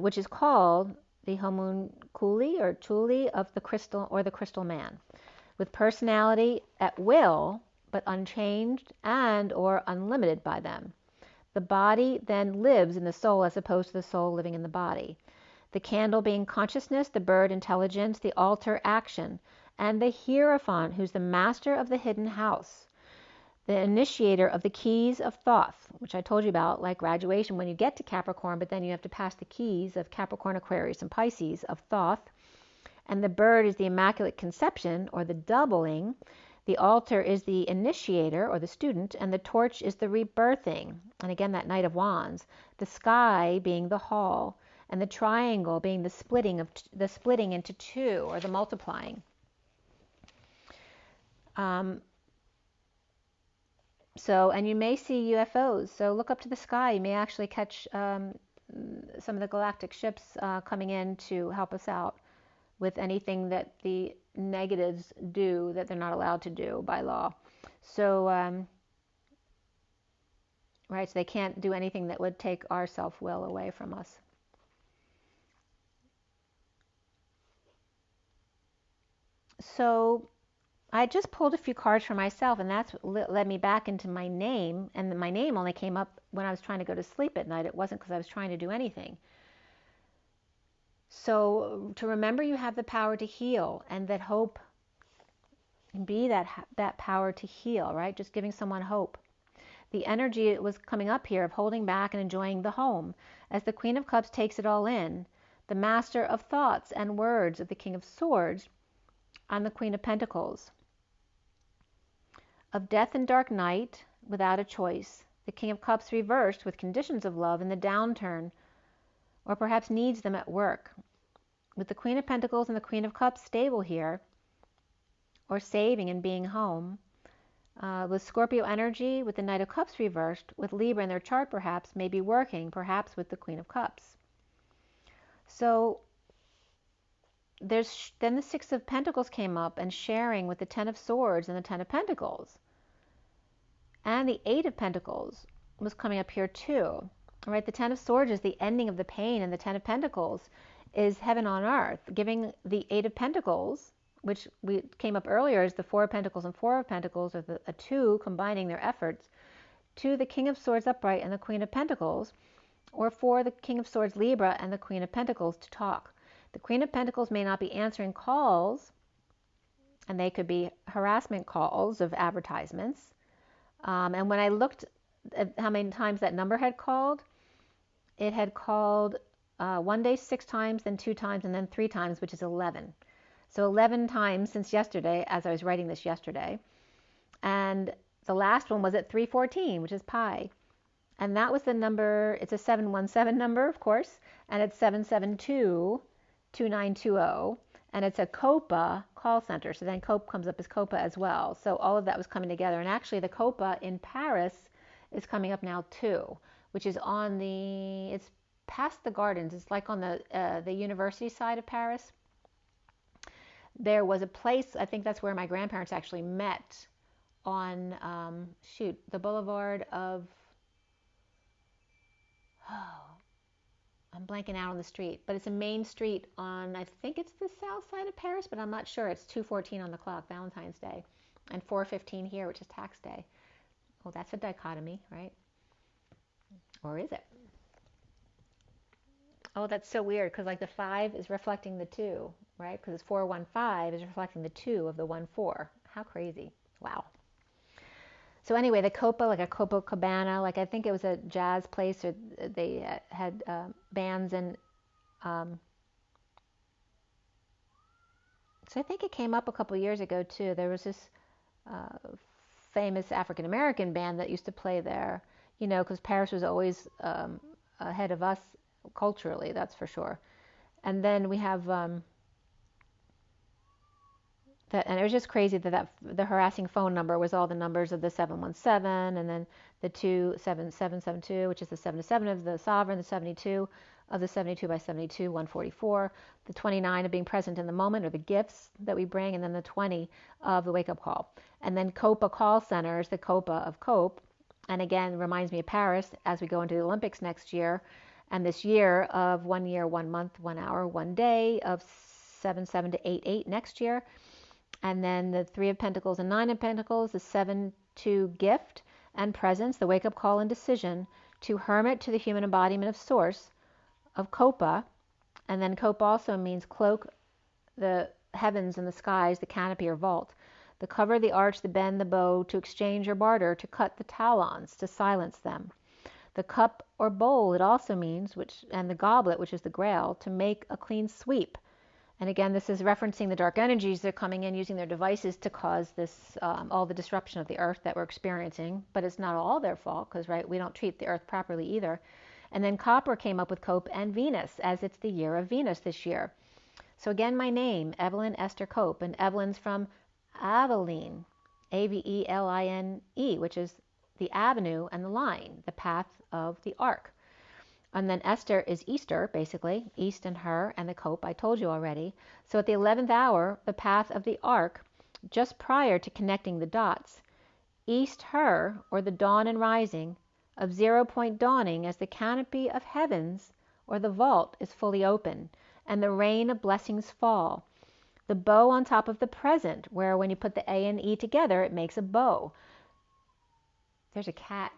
which is called the homunculi or tuli of the crystal, or the crystal man, with personality at will but unchanged and or unlimited by them. The body then lives in the soul as opposed to the soul living in the body. The candle being consciousness, the bird intelligence, the altar action, and the Hierophant, who's the master of the hidden house, the initiator of the keys of Thoth, which I told you about, like graduation when you get to Capricorn, but then you have to pass the keys of Capricorn, Aquarius, and Pisces of Thoth. And the bird is the Immaculate Conception, or the doubling. The altar is the initiator, or the student, and the torch is the rebirthing. And again, that Knight of Wands. The sky being the hall, and the triangle being the splitting into two, or the multiplying. And you may see UFOs. So look up to the sky. You may actually catch some of the galactic ships coming in to help us out with anything that the negatives do that they're not allowed to do by law. So, right, so they can't do anything that would take our self-will away from us. So I just pulled a few cards for myself, and that's led me back into my name. And my name only came up when I was trying to go to sleep at night. It wasn't because I was trying to do anything. So to remember you have the power to heal, and that hope can be that power to heal, right? Just giving someone hope. The energy was coming up here of holding back and enjoying the home as the Queen of Cups takes it all in. The Master of Thoughts and Words of the King of Swords on the Queen of Pentacles. Of death and dark night without a choice. The King of Cups reversed with conditions of love in the downturn, or perhaps needs them at work. With the Queen of Pentacles and the Queen of Cups stable here, or saving and being home. With Scorpio energy, with the Knight of Cups reversed, with Libra in their chart perhaps, may be working, perhaps with the Queen of Cups. So then the Six of Pentacles came up, and sharing with the Ten of Swords and the Ten of Pentacles. And the Eight of Pentacles was coming up here too. Right? The Ten of Swords is the ending of the pain, and the Ten of Pentacles is heaven on earth, giving the Eight of Pentacles, which we came up earlier as the Four of Pentacles and Four of Pentacles, or a two combining their efforts, to the King of Swords upright and the Queen of Pentacles, or for the King of Swords Libra and the Queen of Pentacles to talk. The Queen of Pentacles may not be answering calls, and they could be harassment calls of advertisements. And when I looked at how many times that number had called, it had called one day 6 times, then 2 times, and then 3 times, which is 11. So 11 times since yesterday, as I was writing this yesterday. And the last one was at 314, which is pi. And that was the number, it's a 717 number, of course, and it's 772-2920, and it's a COPA call center. So then COPE comes up as COPA as well. So all of that was coming together. And actually the COPA in Paris is coming up now too, which is on the, it's past the gardens. It's like on the university side of Paris. There was a place, I think that's where my grandparents actually met on, the boulevard of, I'm blanking out on the street, but it's a main street on, I think it's the south side of Paris, but I'm not sure. It's 2:14 on the clock, Valentine's Day, and 4:15 here, which is tax day. Well, that's a dichotomy, right? Or is it? Oh, that's so weird, because like the 5 is reflecting the 2, right? Because it's 415 is reflecting the 2 of the 14. How crazy. Wow. So anyway, the Copa, like a Copacabana, like I think it was a jazz place, or they had bands, and so I think it came up a couple years ago too. There was this famous African American band that used to play there, you know, because Paris was always ahead of us culturally, that's for sure. And then we have that, and it was just crazy that the harassing phone number was all the numbers of the 717, and then the 27772, which is the 7 to 7 of the sovereign, the 72 of the 72 by 72, 144, the 29 of being present in the moment, or the gifts that we bring, and then the 20 of the wake-up call. And then COPA call centers, the COPA of COPE, and again reminds me of Paris as we go into the Olympics next year, and this year of 1 year, 1 month, 1 hour, 1 day of 77 to 88 next year. And then the 3 of Pentacles and 9 of Pentacles, the 7-2 gift and presence, the wake-up call and decision, to hermit, to the human embodiment of source, of Copa. And then Copa also means cloak the heavens and the skies, the canopy or vault, the cover, the arch, the bend, the bow, to exchange or barter, to cut the talons, to silence them. The cup or bowl, it also means, and the goblet, which is the grail, to make a clean sweep. And again, this is referencing the dark energies. They're coming in using their devices to cause this, all the disruption of the earth that we're experiencing. But it's not all their fault, because, right, we don't treat the earth properly either. And then Copper came up with Cope and Venus, as it's the year of Venus this year. So again, my name, Evelyn Esther Cope, and Evelyn's from Aveline, Aveline, which is the avenue and the line, the path of the arc. And then Esther is Easter, basically, East and her, and the Cope, I told you already. So at the 11th hour, the path of the arc, just prior to connecting the dots, East her, or the dawn and rising, of 0 point dawning as the canopy of heavens, or the vault, is fully open, and the rain of blessings fall. The bow on top of the present, where when you put the A and E together, it makes a bow. There's a cat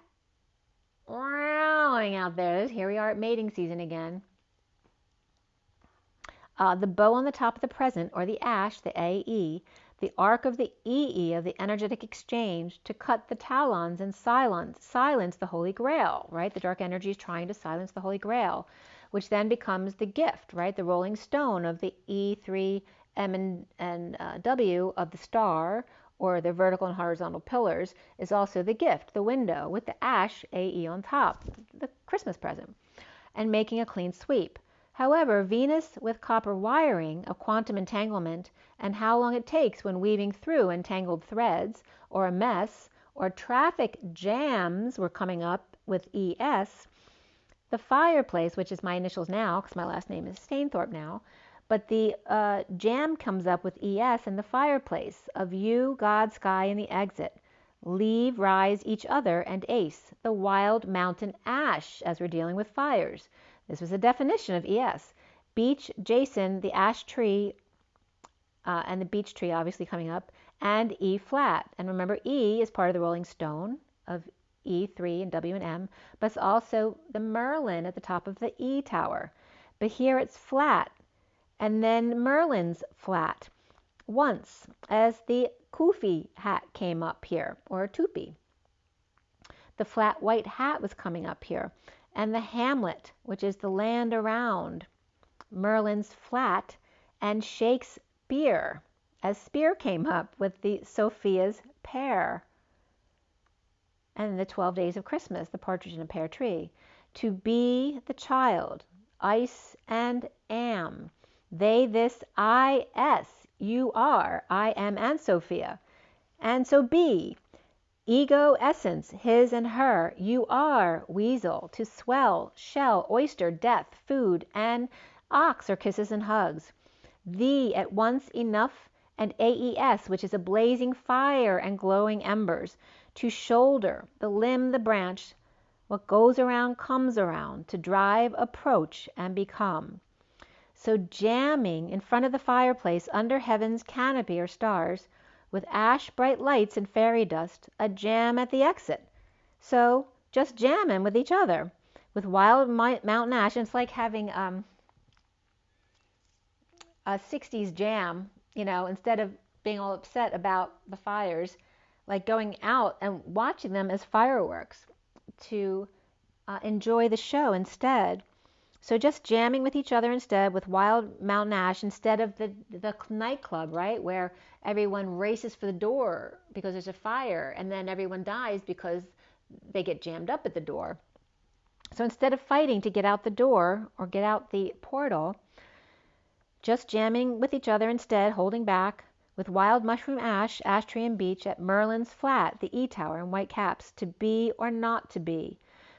meowing out there. Here we are at mating season again. The bow on the top of the present, or the ash, the AE, the arc of the EE of the energetic exchange, to cut the talons and silence the Holy Grail, right? The dark energy is trying to silence the Holy Grail, which then becomes the gift, right? The rolling stone of the E3, M, and W of the star, or the vertical and horizontal pillars, is also the gift, the window, with the ash, AE, on top, the Christmas present, and making a clean sweep. However, Venus with copper wiring of quantum entanglement, and how long it takes when weaving through entangled threads, or a mess, or traffic jams were coming up with ES, the fireplace, which is my initials now, because my last name is Stainthorpe now, but the jam comes up with ES, and the fireplace of you, God, sky, and the exit. Leave, rise, each other, and ace, the wild mountain ash, as we're dealing with fires. This was a definition of ES. Beach, Jason, the ash tree, and the beech tree obviously coming up, and E flat. And remember, E is part of the rolling stone of E3 and W and M, but it's also the Merlin at the top of the E tower. But here it's flat. And then Merlin's flat once, as the kufi hat came up here, or a toupee. The flat white hat was coming up here. and the hamlet, which is the land around, Merlin's flat, and Shakespeare, as Spear came up with the Sophia's pear, and the 12 Days of Christmas, the partridge in a pear tree. To be the child, ice and am, they, this, I, s, you are, I am and Sophia, and so be, ego, essence, his and her, you are, weasel, to swell, shell, oyster, death, food, and ox are kisses and hugs. Thee at once enough, and AES, which is a blazing fire and glowing embers, to shoulder, the limb, the branch, what goes around comes around, to drive, approach, and become. So jamming in front of the fireplace under heaven's canopy or stars, with ash bright lights and fairy dust, a jam at the exit. So just jamming with each other, with wild mountain ash. And it's like having a 60s jam, instead of being all upset about the fires, like going out and watching them as fireworks to enjoy the show instead. So just jamming with each other instead, with wild mountain ash, instead of the nightclub, right, where everyone races for the door because there's a fire, and then everyone dies because they get jammed up at the door. So instead of fighting to get out the door or get out the portal, just jamming with each other instead, holding back, with wild mushroom ash, ash tree and beach, at Merlin's flat, the E-tower and white caps, to be or not to be.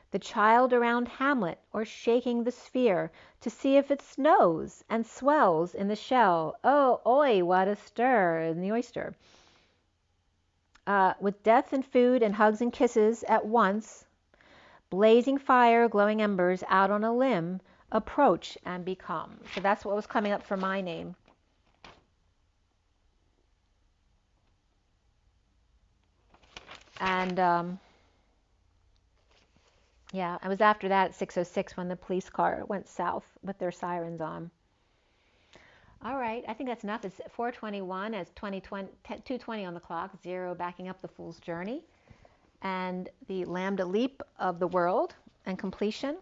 The child around Hamlet, or shaking the sphere, to see if it snows and swells in the shell. Oh, oi, what a stir in the oyster. With death and food and hugs and kisses at once, blazing fire, glowing embers, out on a limb, approach and become. So that's what was coming up for my name. And yeah, I was after that at 6:06 when the police car went south with their sirens on. All right, I think that's enough. It's 4:21 as 2:20 on the clock, 0 backing up the Fool's Journey, and the Lambda Leap of the world and completion.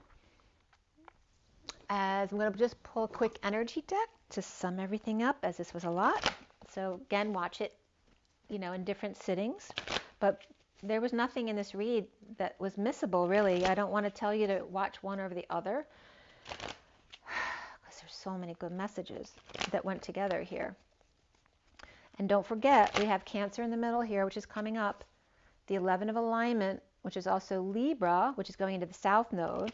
As I'm going to just pull a quick energy deck to sum everything up, as this was a lot. So again, watch it, in different sittings. But there was nothing in this read that was missable, really. I don't want to tell you to watch one over the other, because there's so many good messages that went together here. And don't forget, we have Cancer in the middle here, which is coming up. The 11 of alignment, which is also Libra, which is going into the South Node.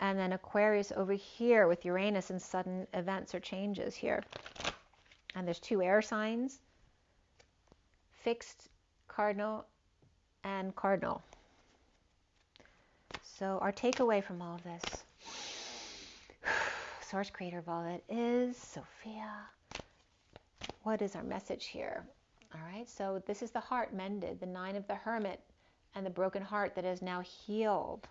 And then Aquarius over here with Uranus and sudden events or changes here. And there's 2 air signs, fixed, cardinal, and cardinal. So our takeaway from all of this, source creator of all that is Sophia. What is our message here? All right, so this is the heart mended, the 9 of the Hermit, and the broken heart that is now healed,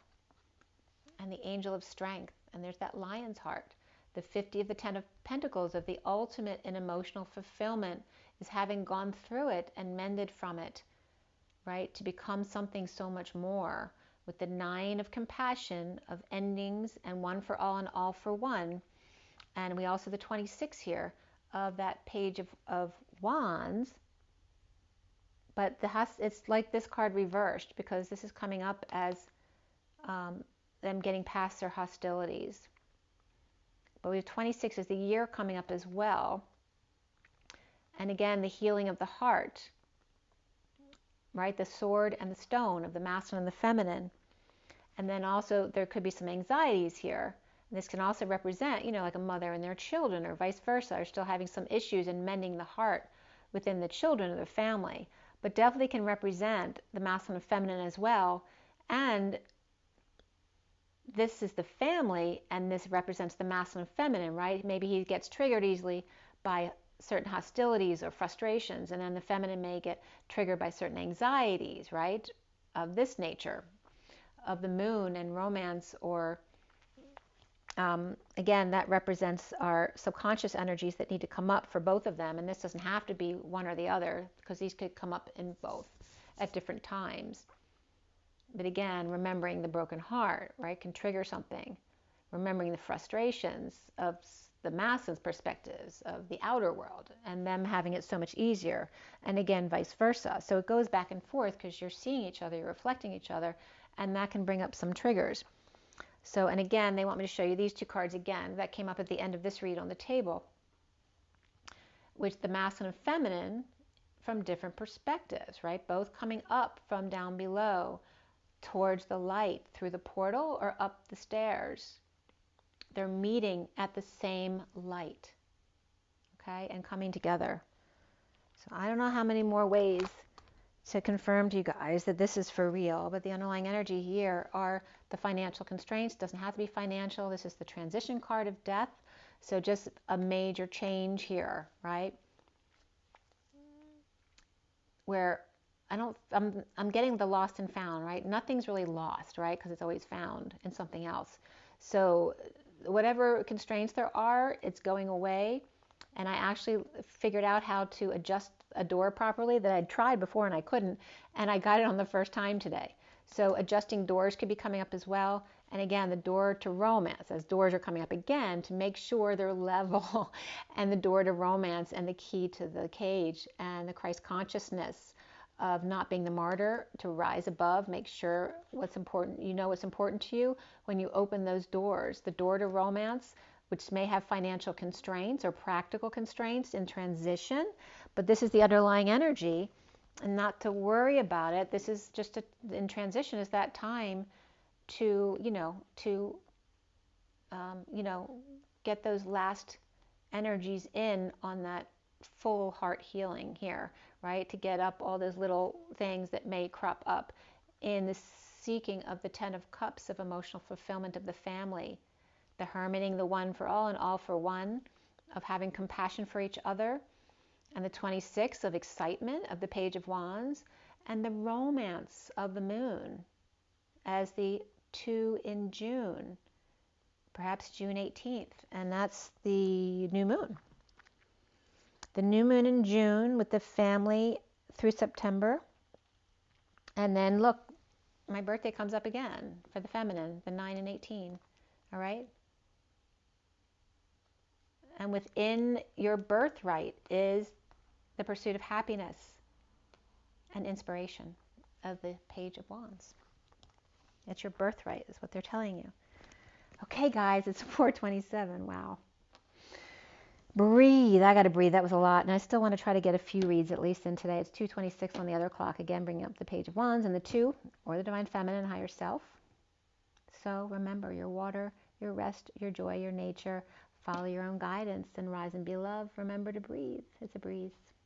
and the angel of strength, and there's that lion's heart. The 50 of the 10 of Pentacles, of the ultimate in emotional fulfillment, is having gone through it and mended from it, right, to become something so much more, with the 9 of compassion, of endings, and one for all and all for one. And we also, the 26 here, of that page of wands, but it's like this card reversed, because this is coming up as them getting past their hostilities. But we have 26 as the year coming up as well. And again, the healing of the heart, right? The sword and the stone, of the masculine and the feminine. And then also there could be some anxieties here. And this can also represent, like a mother and their children, or vice versa, are still having some issues in mending the heart within the children of the family. But definitely can represent the masculine and feminine as well. And this is the family, and this represents the masculine and feminine, right? Maybe he gets triggered easily by certain hostilities or frustrations, and then the feminine may get triggered by certain anxieties, right, of this nature, of the moon and romance, or again, that represents our subconscious energies that need to come up for both of them. And this doesn't have to be one or the other, because these could come up in both at different times. But again, remembering the broken heart, right, can trigger something. Remembering the frustrations of the masses' perspectives of the outer world and them having it so much easier. And again, vice versa. So it goes back and forth because you're seeing each other, you're reflecting each other, and that can bring up some triggers. So, and again, they want me to show you these two cards again. That came up at the end of this read on the table, which the masculine and feminine from different perspectives, right? Both coming up from down below towards the light through the portal or up the stairs. They're meeting at the same light, okay, and coming together. So I don't know how many more ways to confirm to you guys that this is for real, but the underlying energy here are the financial constraints. It doesn't have to be financial. This is the transition card of death. So just a major change here, right? Where I'm getting the lost and found, right? Nothing's really lost, right? Because it's always found in something else. So whatever constraints there are, it's going away. And I actually figured out how to adjust a door properly that I'd tried before and I couldn't. And I got it on the first time today. So adjusting doors could be coming up as well. And again, the door to romance, as doors are coming up again, to make sure they're level. And the door to romance and the key to the cage and the Christ consciousness of not being the martyr, to rise above, make sure what's important, you know what's important to you when you open those doors. The door to romance, which may have financial constraints or practical constraints in transition, but this is the underlying energy, and not to worry about it. This is just in transition is that time to, get those last energies in on that full heart healing here, right? To get up all those little things that may crop up in the seeking of the 10 of Cups of emotional fulfillment of the family, the hermiting, the one for all and all for one, of having compassion for each other, and the 26 of excitement of the Page of Wands, and the romance of the moon as the 2 in June, perhaps June 18th, and that's the new moon. The new moon in June with the family through September. And then look, my birthday comes up again for the feminine, the 9 and 18. All right? And within your birthright is the pursuit of happiness and inspiration of the Page of Wands. It's your birthright is what they're telling you. Okay, guys, it's 4:27. Wow. Breathe. I got to breathe. That was a lot. And I still want to try to get a few reads at least in today. It's 2:26 on the other clock. Again, bringing up the Page of Wands and the 2, or the Divine Feminine, higher self. So remember your water, your rest, your joy, your nature. Follow your own guidance and rise and be love. Remember to breathe. It's a breeze.